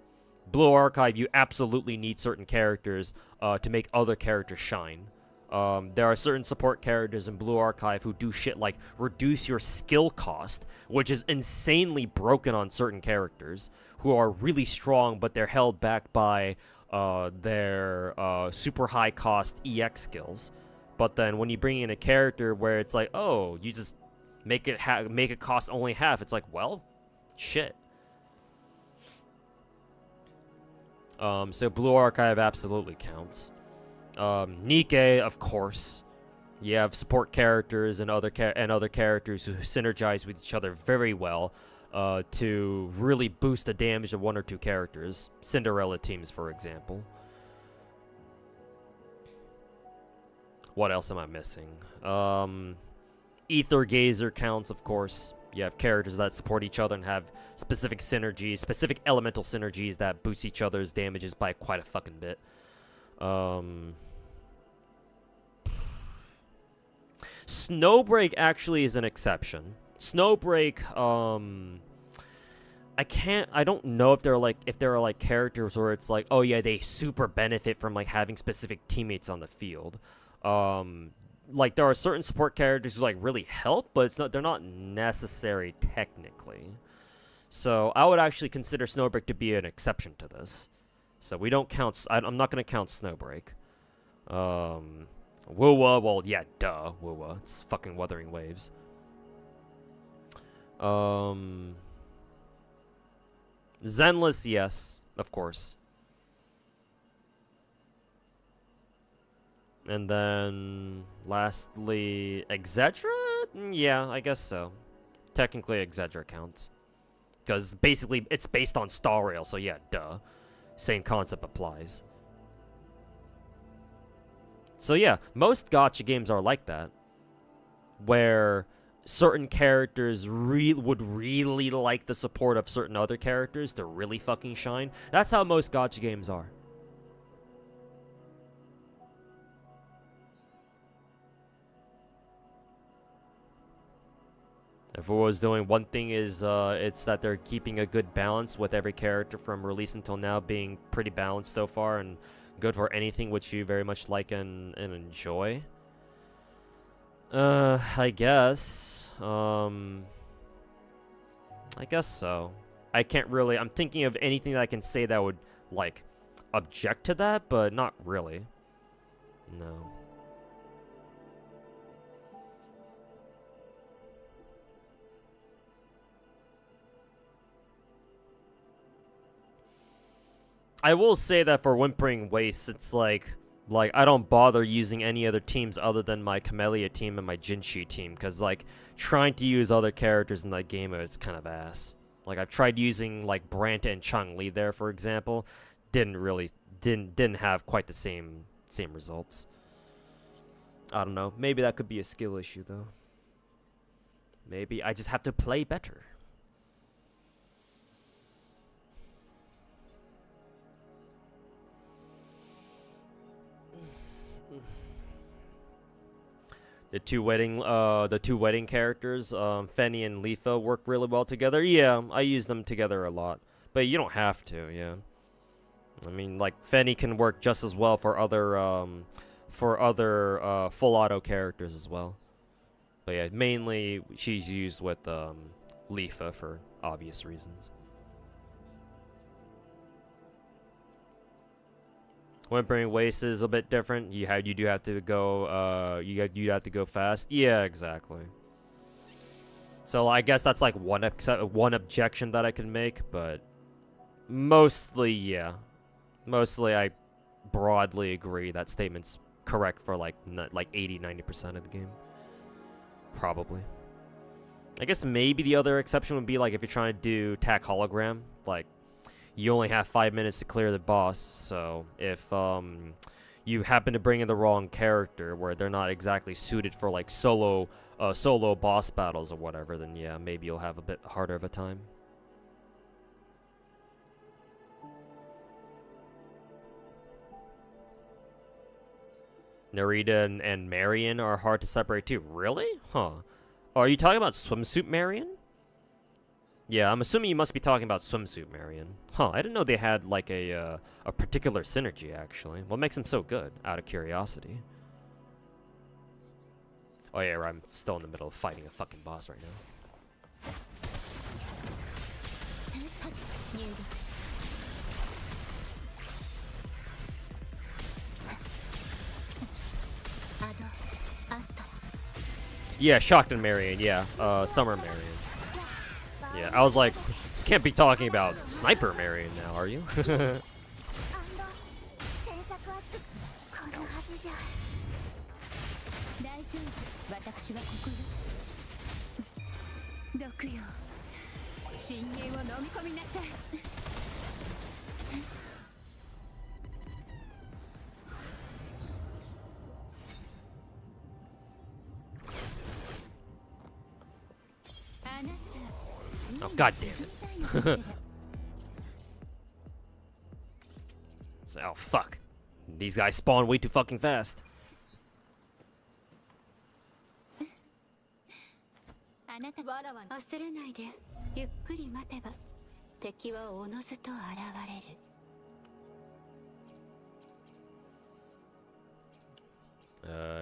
Blue Archive, you absolutely need certain characters to make other characters shine. There are certain support characters in Blue Archive who do shit like reduce your skill cost, which is insanely broken on certain characters who are really strong, but they're held back by their super high cost EX skills. But then when you bring in a character where it's like, oh, you just make it cost only half, it's like, well, shit. So Blue Archive absolutely counts. Nikke, of course. You have support characters and other characters who synergize with each other very well to really boost the damage of one or two characters. Cinderella teams, for example. What else am I missing? Ether Gazer counts, of course. You have characters that support each other and have specific synergies, specific elemental synergies that boost each other's damages by quite a fucking bit. Snowbreak actually is an exception. Snowbreak, I don't know if there are like characters where it's like, oh yeah, they super benefit from like having specific teammates on the field. Like there are certain support characters who like really help, but they're not necessary technically. So I would actually consider Snowbreak to be an exception to this. So we don't count. I'm not gonna count Snowbreak. WUWA, well, yeah, duh, WUWA. It's fucking Wuthering Waves. Zenless, yes, of course. And then, lastly, Exedra? Yeah, I guess so. Technically, Exedra counts. Because basically, it's based on Star Rail, so yeah, duh. Same concept applies. So yeah, most gacha games are like that. Where certain characters would really like the support of certain other characters to really fucking shine. That's how most gacha games are. If WUWA was doing one thing is, it's that they're keeping a good balance with every character from release until now being pretty balanced so far and good for anything which you very much like and enjoy. I guess. I guess so. I can't really. I'm thinking of anything that I can say that would like object to that, but not really. No. I will say that for Wuthering Waves, it's like I don't bother using any other teams other than my Camellia team and my Jinshi team, because like trying to use other characters in that game, it's kind of ass. Like I've tried using like Branta and Chun-Li there, for example, didn't have quite the same results. I don't know. Maybe that could be a skill issue though. Maybe I just have to play better. The two wedding characters, Fenny and Letha, work really well together. Yeah, I use them together a lot, but you don't have to. Yeah, I mean, like Fenny can work just as well for other full auto characters as well. But yeah, mainly she's used with Letha for obvious reasons. Wuthering Waves is a bit different. You do have to go you have to go fast. Yeah, exactly. So I guess that's like one objection that I can make, but mostly yeah. Mostly I broadly agree that statement's correct for like 80-90% of the game. Probably. I guess maybe the other exception would be like if you're trying to do TAC hologram, like you only have 5 minutes to clear the boss, so if you happen to bring in the wrong character where they're not exactly suited for like solo boss battles or whatever, then yeah, maybe you'll have a bit harder of a time. Narita and Marion are hard to separate too. Really? Huh. Are you talking about Swimsuit Marion? Yeah, I'm assuming you must be talking about Swimsuit Marion. Huh, I didn't know they had, like, a particular synergy, actually. What makes them so good, out of curiosity? Oh, yeah, I'm still in the middle of fighting a fucking boss right now. Yeah, Shocked Marion, yeah. Summer Marion. Yeah, I was like, can't be talking about Sniper Marion now, are you? Oh, god damn it. So, oh, fuck. These guys spawn way too fucking fast.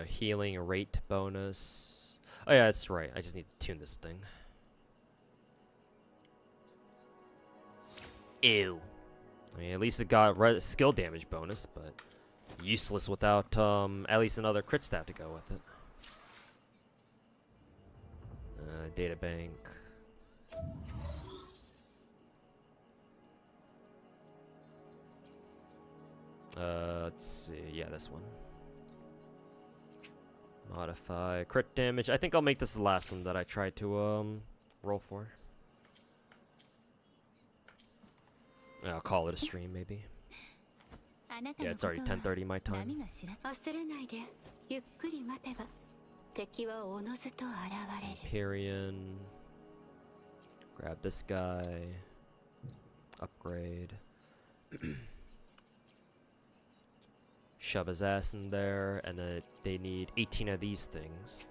Healing rate bonus. Oh yeah, that's right. I just need to tune this thing. Ew. I mean, at least it got skill damage bonus, but useless without at least another crit stat to go with it. Data bank. Let's see. Yeah, this one. Modify crit damage. I think I'll make this the last one that I tried to roll for. I'll call it a stream, maybe. Yeah, it's already 10:30 my time. Empyrean. Grab this guy. Upgrade. Shove his ass in there, and then they need 18 of these things.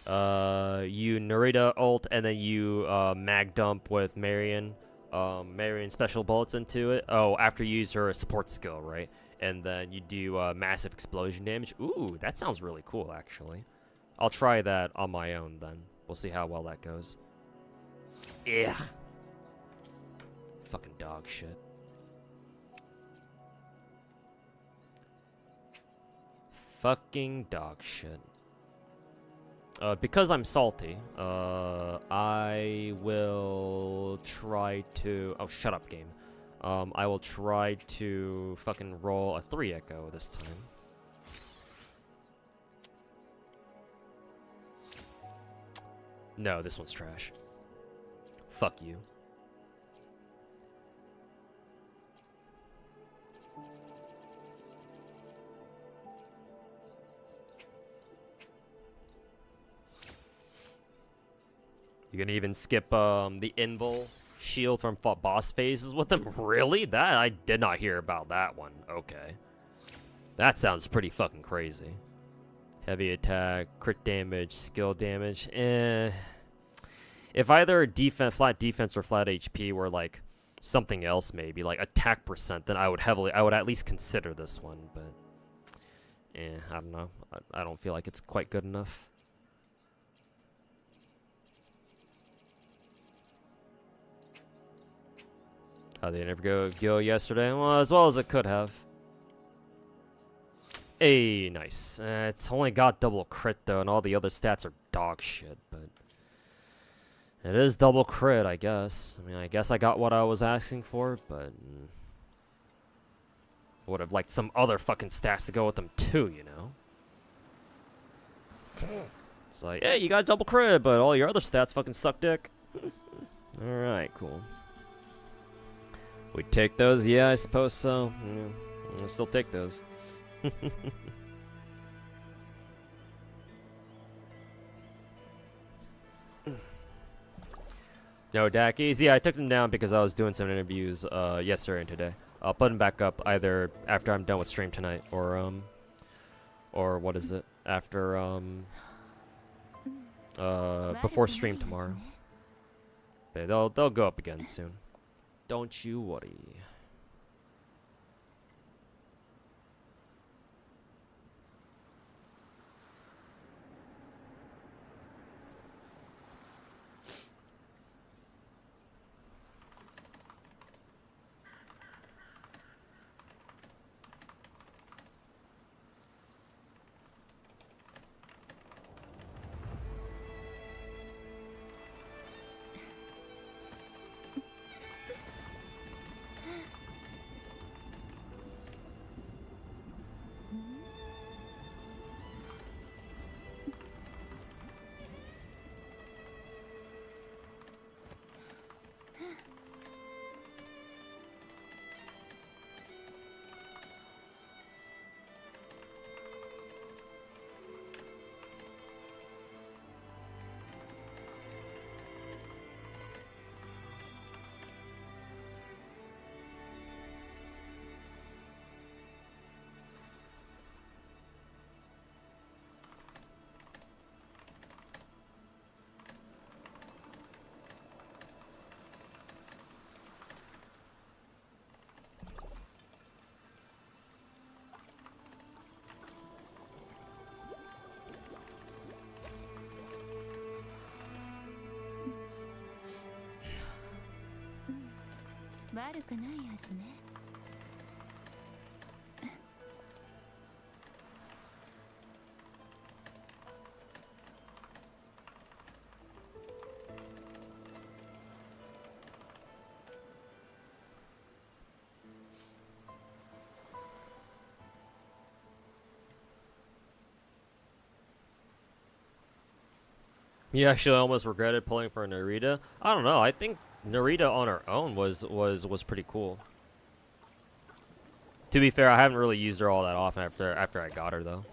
You Narita ult, and then you mag dump with Marion. Marion special bullets into it. Oh, after you use her support skill, right? And then you do massive explosion damage. Ooh, that sounds really cool, actually. I'll try that on my own then. We'll see how well that goes. Yeah. Fucking dog shit. Fucking dog shit. Because I'm salty, I will try to... Oh, shut up, game. I will try to fucking roll a 3 echo this time. No, this one's trash. Fuck you. You can even skip the invul shield from boss phases with them? Really? That I did not hear about that one. Okay. That sounds pretty fucking crazy. Heavy attack, crit damage, skill damage. If either flat defense or flat HP were like something else, maybe like attack percent, then I would at least consider this one, but I don't know. I don't feel like it's quite good enough. How they never go yesterday? Well, as well as it could have. Hey, nice. It's only got double crit though, and all the other stats are dog shit, but it is double crit, I guess. I mean, I guess I got what I was asking for, but I would have liked some other fucking stats to go with them too, you know? It's like, hey, you got double crit, but all your other stats fucking suck dick. Alright, cool. We take those? Yeah, I suppose so. Yeah, I'll still take those. No, Dackies. Yeah, I took them down because I was doing some interviews yesterday and today. I'll put them back up either after I'm done with stream tonight or what is it? After before stream tomorrow. But they'll go up again soon. Don't you worry. You actually almost regretted pulling for Narita? I don't know. I think Narita on her own was pretty cool. To be fair, I haven't really used her all that often after I got her though.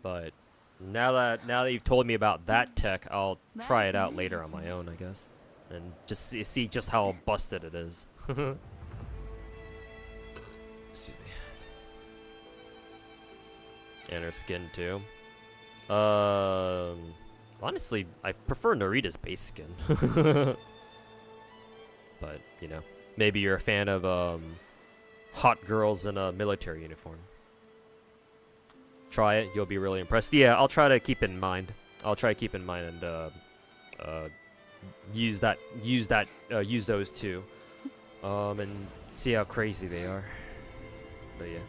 But now that you've told me about that tech, I'll try it out later on my own, I guess, and just see just how busted it is. Excuse me. And her skin too. Honestly, I prefer Narita's base skin. But, you know, maybe you're a fan of, hot girls in a military uniform. Try it, you'll be really impressed. Yeah, I'll try to keep it in mind. I'll try to keep it in mind and, use those two, and see how crazy they are. But yeah.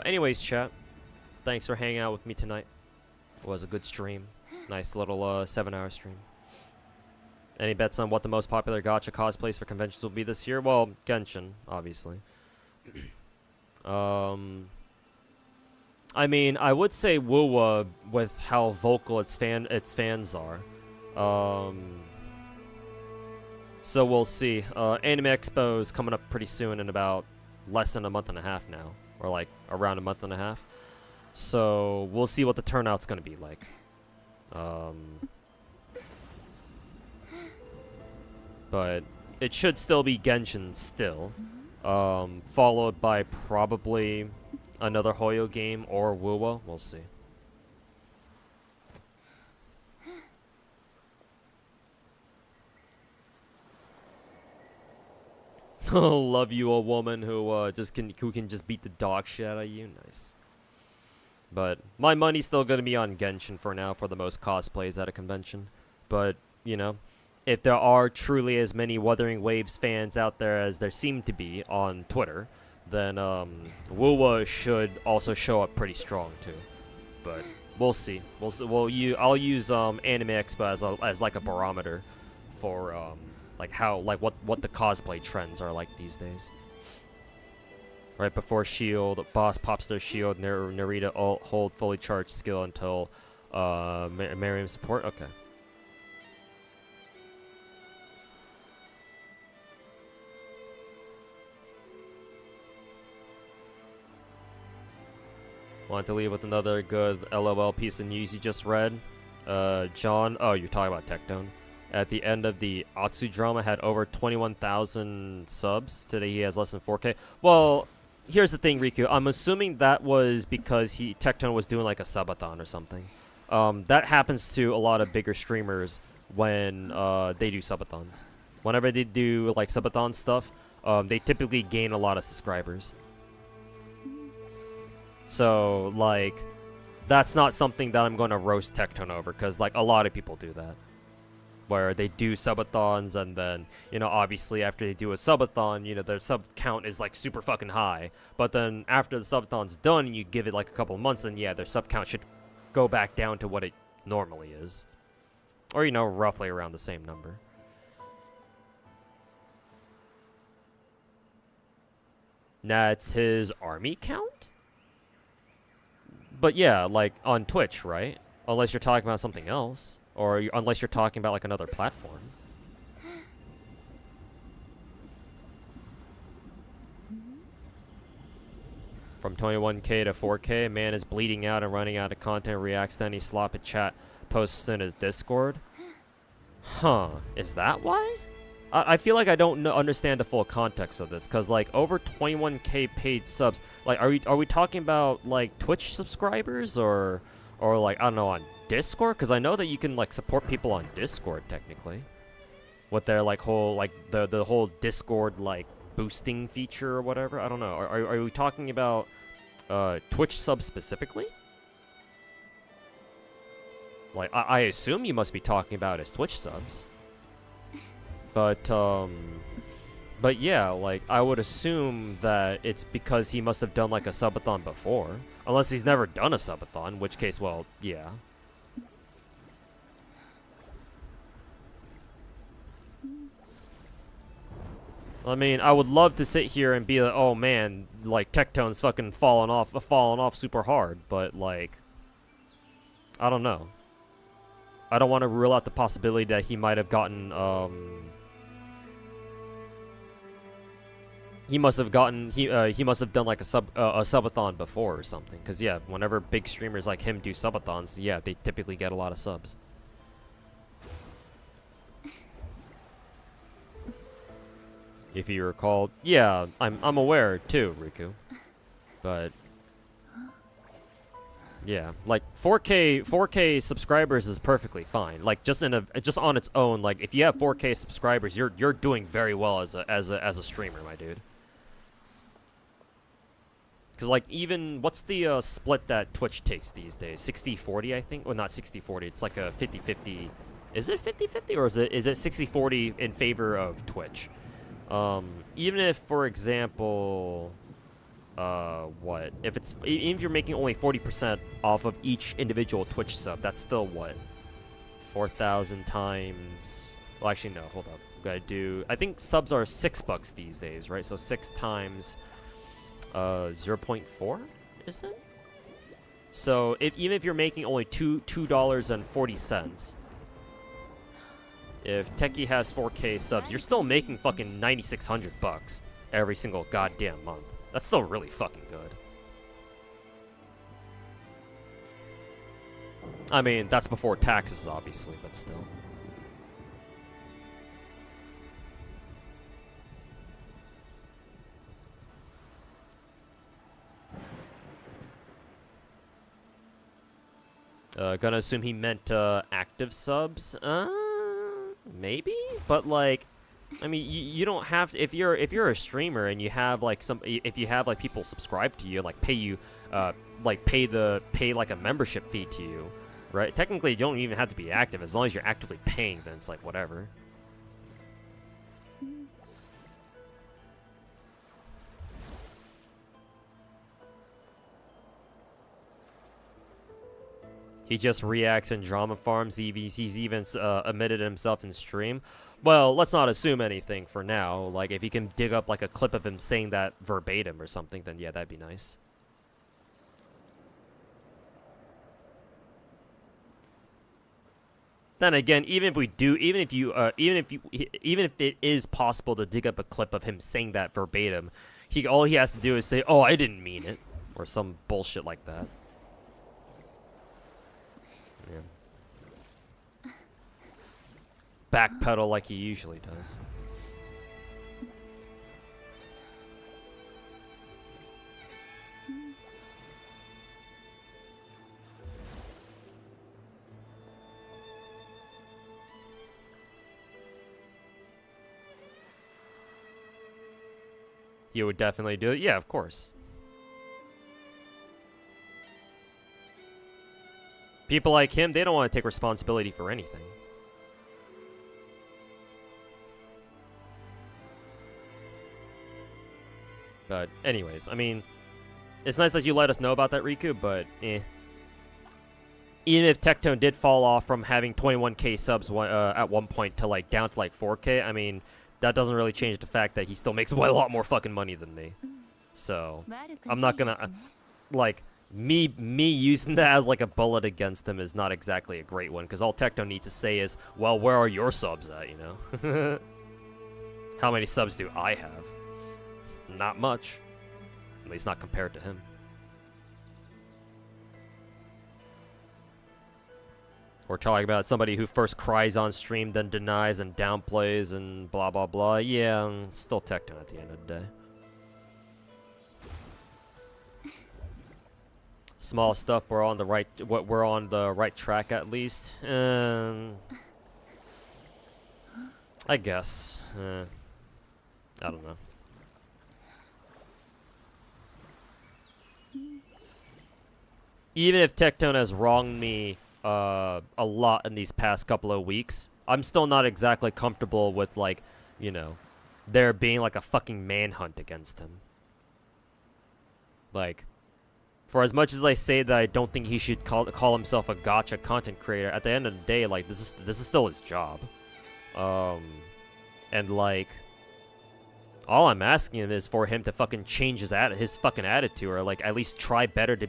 Anyways, chat. Thanks for hanging out with me tonight. It was a good stream. Nice little 7-hour stream. Any bets on what the most popular gacha cosplays for conventions will be this year? Well, Genshin, obviously. I mean, I would say WUWA with how vocal its fans are. So we'll see. Anime Expo is coming up pretty soon in about less than a month and a half now. Or like around a month and a half. So we'll see what the turnout's gonna be like. But it should still be Genshin still. Followed by probably another Hoyo game or WUWA. We'll see. Love you, a woman who can just beat the dog shit out of you. Nice. But my money's still gonna be on Genshin for now for the most cosplays at a convention. But you know, if there are truly as many Wuthering Waves fans out there as there seem to be on Twitter, then WUWA should also show up pretty strong too. But we'll see. I'll use Anime Expo as like a barometer for what the cosplay trends are like these days. Right before shield, boss pops their shield, Narita hold fully charged skill until Miriam support. Okay. Want to leave with another good LOL piece of news you just read? John, oh, you're talking about Tectone. At the end of the Atsu drama had over 21,000 subs. Today he has less than 4K. Well, here's the thing, Riku. I'm assuming that was because Tectone was doing like a subathon or something. That happens to a lot of bigger streamers when they do subathons. Whenever they do like subathon stuff, they typically gain a lot of subscribers. So, like, that's not something that I'm going to roast Tectone over, because, like, a lot of people do that. Where they do subathons, and then, you know, obviously after they do a subathon, you know, their sub count is, like, super fucking high. But then after the subathon's done, and you give it, like, a couple of months, then, yeah, their sub count should go back down to what it normally is. Or, you know, roughly around the same number. That's his army count? But yeah, like, on Twitch, right? Unless you're talking about something else. Or unless you're talking about, like, another platform. From 21K to 4K, man is bleeding out and running out of content, reacts to any sloppy chat posts in his Discord. Huh. Is that why? I feel like I don't understand the full context of this, because, like, over 21K paid subs, like, are we talking about, like, Twitch subscribers, or like, I don't know, on Discord? Because I know that you can, like, support people on Discord, technically. With their, like, whole, like, the whole Discord, like, boosting feature or whatever. I don't know. Are we talking about Twitch subs specifically? Like, I assume you must be talking about his Twitch subs. But yeah, like, I would assume that it's because he must have done, like, a subathon before. Unless he's never done a subathon, in which case, well, yeah. I mean, I would love to sit here and be like, oh man, like, Tectone's fucking falling off super hard, but, like, I don't know. I don't want to rule out the possibility that he might have gotten, he must have done like a subathon before or something. Cause yeah, whenever big streamers like him do subathons, yeah, they typically get a lot of subs. If you recall, yeah, I'm aware too, Riku. But yeah, like 4K subscribers is perfectly fine. Like just on its own, like if you have 4K subscribers, you're doing very well as a streamer, my dude. because like even what's the split that Twitch takes these days? 60-40, I think. Well, not 60-40. It's like a 50-50. Is it 50-50 or is it 60-40 in favor of Twitch? Even if, for example, what if it's even if you're making only 40% off of each individual Twitch sub, that's still what 4,000 times. Well, actually no. Hold up. Gotta do. I think subs are $6 these days, right? So 6 times 0.4, is it? So even if you're making only $2.40, if Techie has 4K subs, you're still making fucking $9,600 every single goddamn month. That's still really fucking good. I mean, that's before taxes, obviously, but still. Gonna assume he meant active subs. Maybe, but like, I mean, you don't have to, if you're a streamer and you have like if you have like people subscribe to you, like pay you, like pay like a membership fee to you, right? Technically, you don't even have to be active as long as you're actively paying. Then it's like whatever. He just reacts in drama farms. He's even admitted himself in stream. Well, let's not assume anything for now. Like, if you can dig up like a clip of him saying that verbatim or something, then yeah, that'd be nice. Then again, even if it is possible to dig up a clip of him saying that verbatim, all he has to do is say, "Oh, I didn't mean it," or some bullshit like that. Yeah. Backpedal like he usually does. You would definitely do it? Yeah, of course. People like him, they don't want to take responsibility for anything. But anyways, I mean, it's nice that you let us know about that, Riku, but eh. Even if Tectone did fall off from having 21k subs at one point to like down to like 4k, I mean, that doesn't really change the fact that he still makes a lot more fucking money than me. So, I'm not gonna, like, me using that as like a bullet against him is not exactly a great one, because all Tectone needs to say is, well, where are your subs at, you know? How many subs do I have? Not much. At least not compared to him. We're talking about somebody who first cries on stream, then denies and downplays and blah blah blah. Yeah, still Tectone at the end of the day. Small stuff, we're on the right track at least. I guess. I don't know. Even if Tectone has wronged me a lot in these past couple of weeks, I'm still not exactly comfortable with, like, you know, there being like a fucking manhunt against him. Like, for as much as I say that I don't think he should call himself a gacha content creator, at the end of the day, like, this is still his job. And like, all I'm asking him is for him to fucking change his fucking attitude, or like at least try better to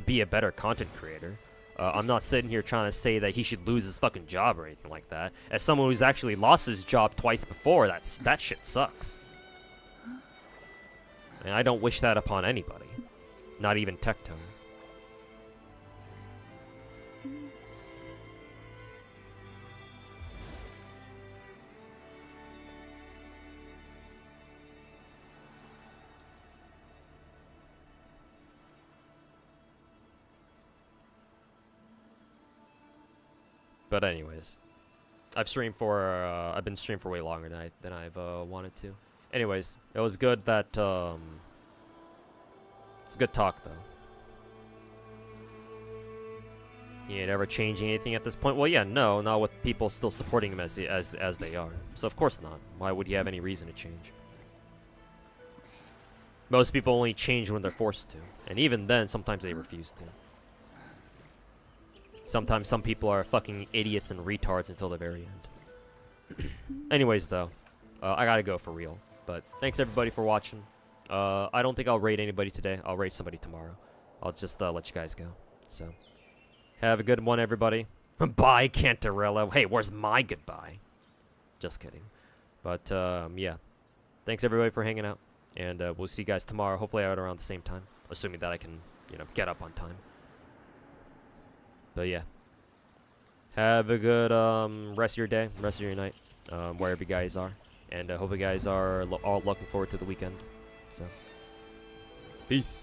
be a better content creator. I'm not sitting here trying to say that he should lose his fucking job or anything like that. As someone who's actually lost his job twice before, that shit sucks. And I don't wish that upon anybody. Not even Tectone. But anyways, I've been streamed for way longer than I've wanted to. Anyways, it was good that It's good talk, though. You ain't ever changing anything at this point? Well, yeah, no, not with people still supporting him as they are. So of course not. Why would he have any reason to change? Most people only change when they're forced to, and even then, sometimes they refuse to. Sometimes some people are fucking idiots and retards until the very end. Anyways, though, I gotta go for real. But thanks everybody for watching. I don't think I'll raid anybody today. I'll raid somebody tomorrow. I'll just let you guys go. So, have a good one, everybody. Bye, Cantarello. Hey, where's my goodbye? Just kidding. But, yeah. Thanks everybody for hanging out. And we'll see you guys tomorrow, hopefully out around the same time. Assuming that I can, you know, get up on time. But yeah. Have a good rest of your day, rest of your night, wherever you guys are. And hope you guys are all looking forward to the weekend. So, peace.